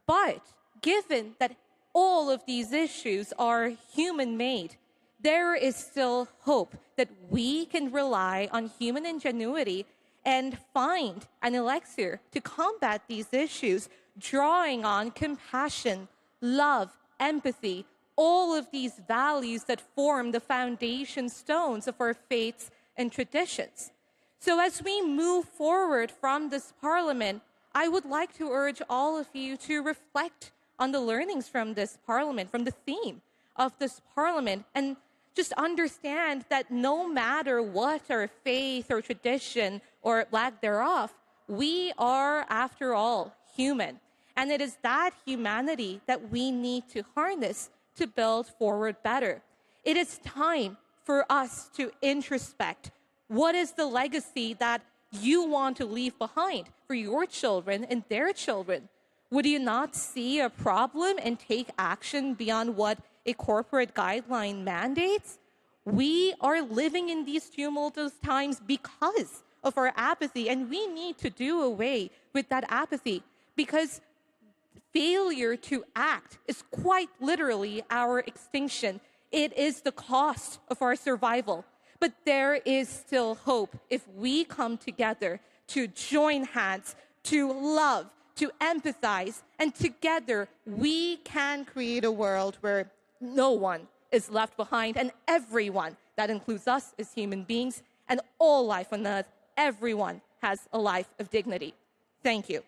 Speaker 6: But given that all of these issues are human-made, there is still hope that we can rely on human ingenuity and find an elixir to combat these issues, drawing on compassion, love, empathy, all of these values that form the foundation stones of our faiths and traditions. So as we move forward from this parliament, I would like to urge all of you to reflect on the learnings from this parliament, from the theme of this parliament, and just understand that no matter what our faith or tradition or lack thereof, we are, after all, human. And it is that humanity that we need to harness to build forward better. It is time for us to introspect. What is the legacy that you want to leave behind for your children and their children? Would you not see a problem and take action beyond what a corporate guideline mandates? We are living in these tumultuous times because of our apathy, and we need to do away with that apathy, because failure to act is quite literally our extinction. It is the cost of our survival. But there is still hope if we come together to join hands, to love, to empathize, and together we can create a world where no one is left behind, and everyone, that includes us as human beings, and all life on earth, everyone has a life of dignity. Thank you.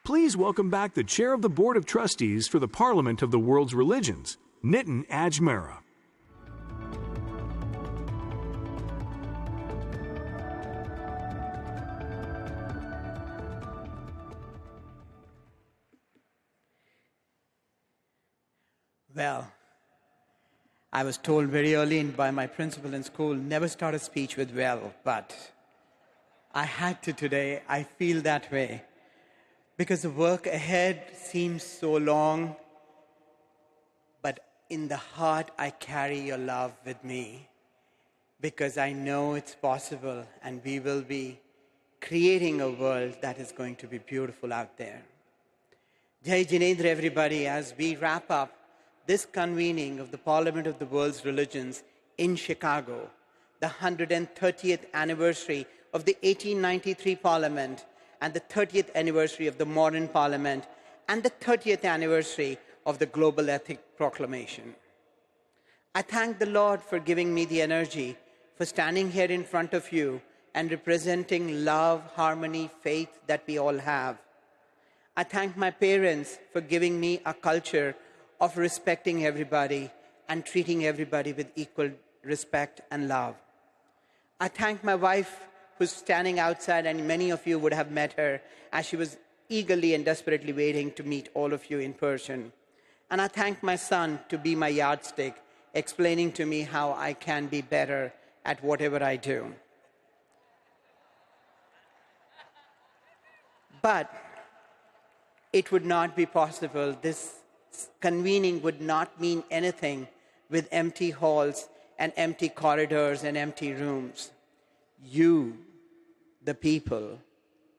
Speaker 2: Please welcome back the Chair of the Board of Trustees for the Parliament of the World's Religions, Nitin Ajmera.
Speaker 4: Well, I was told very early by my principal in school, never start a speech with well, but I had to today. I feel that way because the work ahead seems so long, but in the heart I carry your love with me because I know it's possible and we will be creating a world that is going to be beautiful out there. Jai Jinendra, everybody, as we wrap up this convening of the Parliament of the World's Religions in Chicago, the 130th anniversary of the 1893 Parliament, and the 30th anniversary of the modern Parliament, and the 30th anniversary of the Global Ethic Proclamation. I thank the Lord for giving me the energy for standing here in front of you and representing love, harmony, faith that we all have. I thank my parents for giving me a culture of respecting everybody and treating everybody with equal respect and love. I thank my wife, who's standing outside, and many of you would have met her as she was eagerly and desperately waiting to meet all of you in person. And I thank my son to be my yardstick, explaining to me how I can be better at whatever I do. But it would not be possible. This convening would not mean anything with empty halls and empty corridors and empty rooms. You, the people,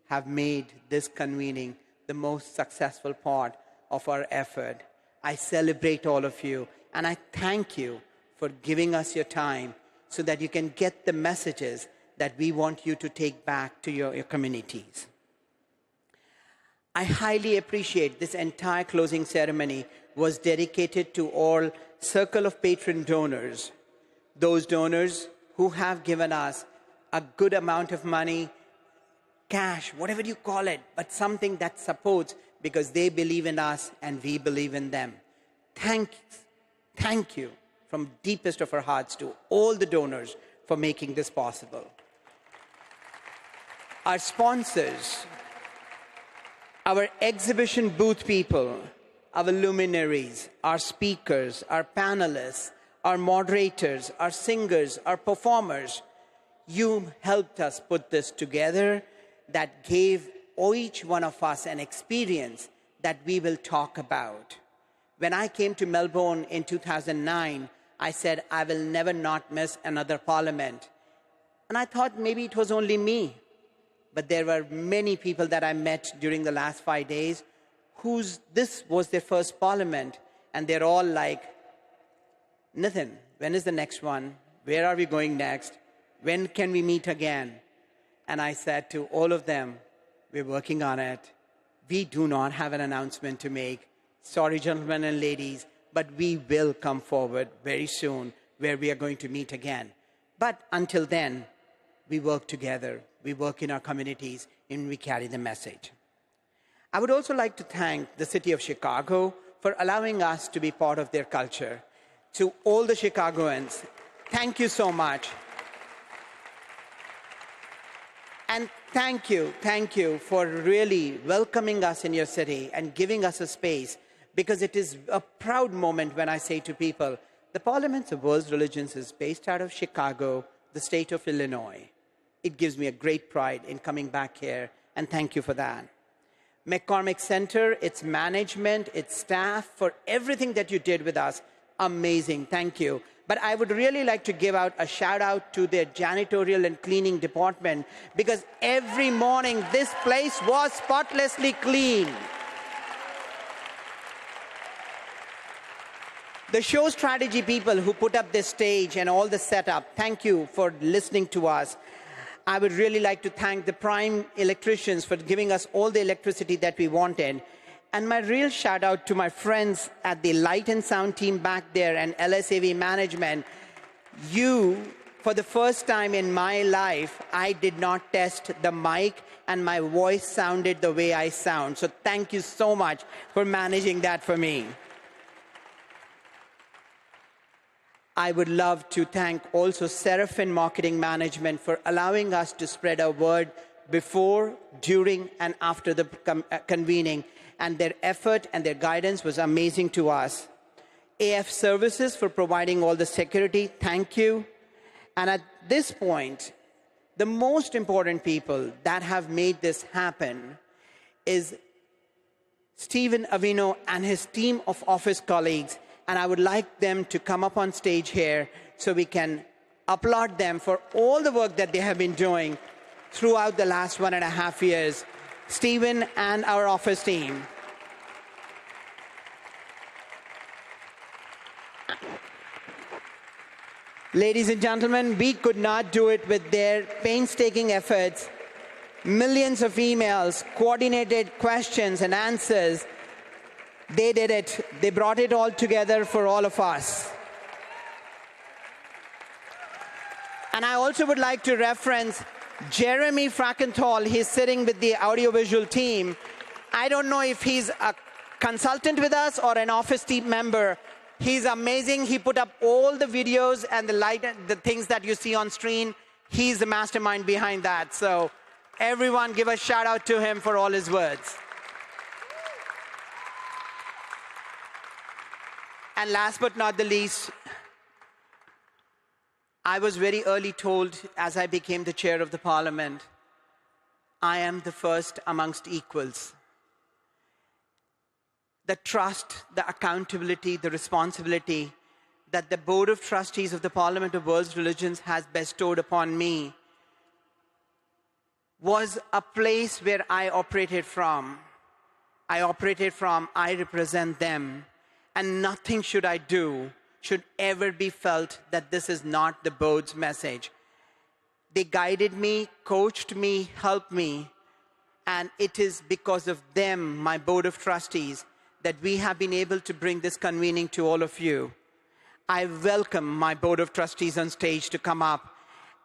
Speaker 4: have made this convening the most successful part of our effort. I celebrate all of you, and I thank you for giving us your time so that you can get the messages that we want you to take back to your communities.
Speaker 3: I highly appreciate this entire closing ceremony was dedicated to all Circle of Patron donors, those donors who have given us a good amount of money, cash, whatever you call it, but something that supports because they believe in us and we believe in them. Thank you from deepest of our hearts to all the donors for making this possible. Our sponsors, our exhibition booth people, our luminaries, our speakers, our panelists, our moderators, our singers, our performers, you helped us put this together that gave each one of us an experience that we will talk about. When I came to Melbourne in 2009, I said, I will never not miss another parliament. And I thought maybe it was only me. But there were many people that I met during the last 5 days this was their first parliament. And they're all like, Nitin, when is the next one? Where are we going next? When can we meet again? And I said to all of them, we're working on it. We do not have an announcement to make. Sorry, gentlemen and ladies, but we will come forward very soon where we are going to meet again. But until then, we work together. We work in our communities and we carry the message. I would also like to thank the city of Chicago for allowing us to be part of their culture. To all the Chicagoans, thank you so much. And thank you for really welcoming us in your city and giving us a space, because it is a proud moment when I say to people, the Parliament of World Religions is based out of Chicago, the state of Illinois. It gives me a great pride in coming back here, and thank you for that. McCormick Center, its management, its staff, for everything that you did with us, amazing, thank you. But I would really like to give out a shout out to their janitorial and cleaning department, because every morning this place was spotlessly clean. The show strategy people who put up this stage and all the setup, thank you for listening to us. I would really like to thank the prime electricians for giving us all the electricity that we wanted. And my real shout out to my friends at the light and sound team back there and LSAV management. You, for the first time in my life, I did not test the mic and my voice sounded the way I sound. So thank you so much for managing that for me. I would love to thank also Seraphim Marketing Management for allowing us to spread our word before, during, and after the convening. And their effort and their guidance was amazing to us. AF Services for providing all the security, thank you. And at this point, the most important people that have made this happen is Stephen Avino and his team of office colleagues. And I would like them to come up on stage here so we can applaud them for all the work that they have been doing throughout the last 1.5 years. Stephen and our office team. Ladies and gentlemen, we could not do it with their painstaking efforts. Millions of emails, coordinated questions and answers. They did it. They brought it all together for all of us. And I also would like to reference Jeremy Frackenthal. He's sitting with the audiovisual team. I don't know if he's a consultant with us or an office team member. He's amazing. He put up all the videos and the light, the things that you see on screen. He's the mastermind behind that. So everyone give a shout out to him for all his words. And last but not the least, I was very early told as I became the chair of the parliament, I am the first amongst equals. The trust, the accountability, the responsibility that the Board of Trustees of the Parliament of World Religions has bestowed upon me was a place where I operated from. I represent them. And nothing should I do should ever be felt that this is not the board's message. They guided me, coached me, helped me. And it is because of them, my board of trustees, that we have been able to bring this convening to all of you. I welcome my board of trustees on stage to come up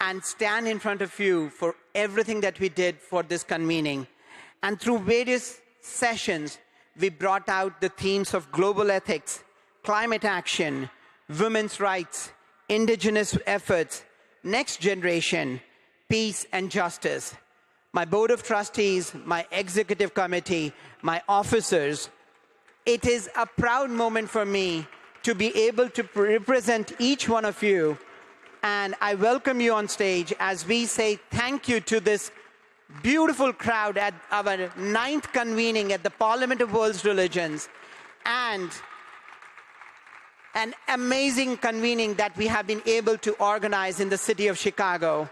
Speaker 3: and stand in front of you for everything that we did for this convening. And through various sessions, we brought out the themes of global ethics, climate action, women's rights, indigenous efforts, next generation, peace and justice. My board of trustees, my executive committee, my officers, it is a proud moment for me to be able to represent each one of you. And I welcome you on stage as we say thank you to this beautiful crowd at our 9th convening at the Parliament of World's Religions, and an amazing convening that we have been able to organize in the city of Chicago.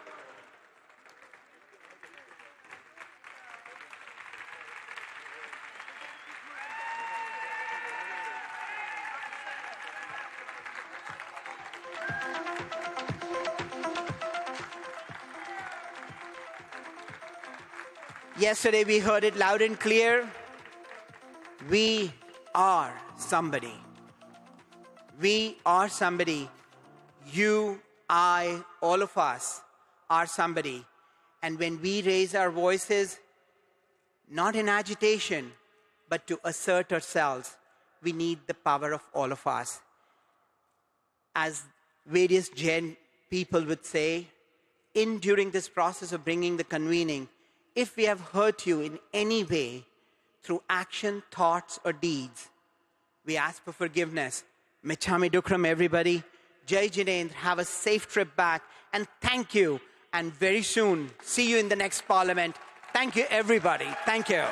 Speaker 3: Yesterday we heard it loud and clear. We are somebody. We are somebody. You, I, all of us are somebody. And when we raise our voices, not in agitation, but to assert ourselves, we need the power of all of us. As various people would say, during this process of bringing the convening, if we have hurt you in any way, through action, thoughts, or deeds, we ask for forgiveness. Michami Dukram, everybody. Jai Jinendra, have a safe trip back, and thank you. And very soon, see you in the next Parliament. Thank you, everybody. Thank you.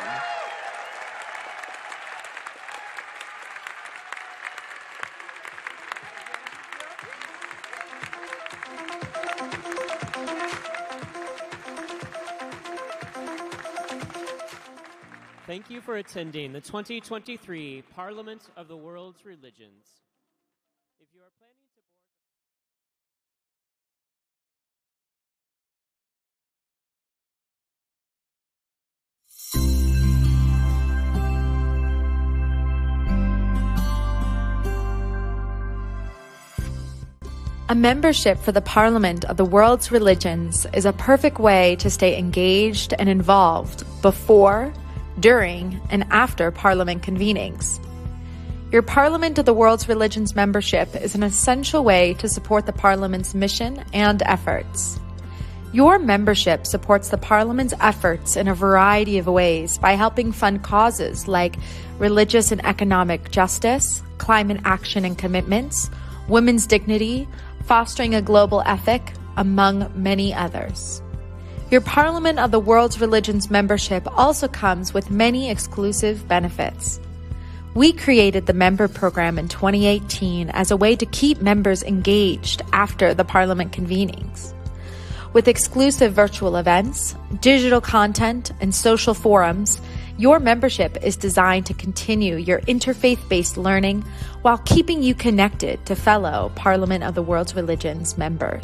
Speaker 5: Thank you for attending the 2023 Parliament of the World's Religions. If you are planning to
Speaker 17: A membership for the Parliament of the World's Religions is a perfect way to stay engaged and involved before, during, and after Parliament convenings. Your Parliament of the World's Religions membership is an essential way to support the Parliament's mission and efforts. Your membership supports the Parliament's efforts in a variety of ways by helping fund causes like religious and economic justice, climate action and commitments, women's dignity, fostering a global ethic, among many others. Your Parliament of the World's Religions membership also comes with many exclusive benefits. We created the member program in 2018 as a way to keep members engaged after the Parliament convenings. With exclusive virtual events, digital content, and social forums, your membership is designed to continue your interfaith-based learning while keeping you connected to fellow Parliament of the World's Religions members.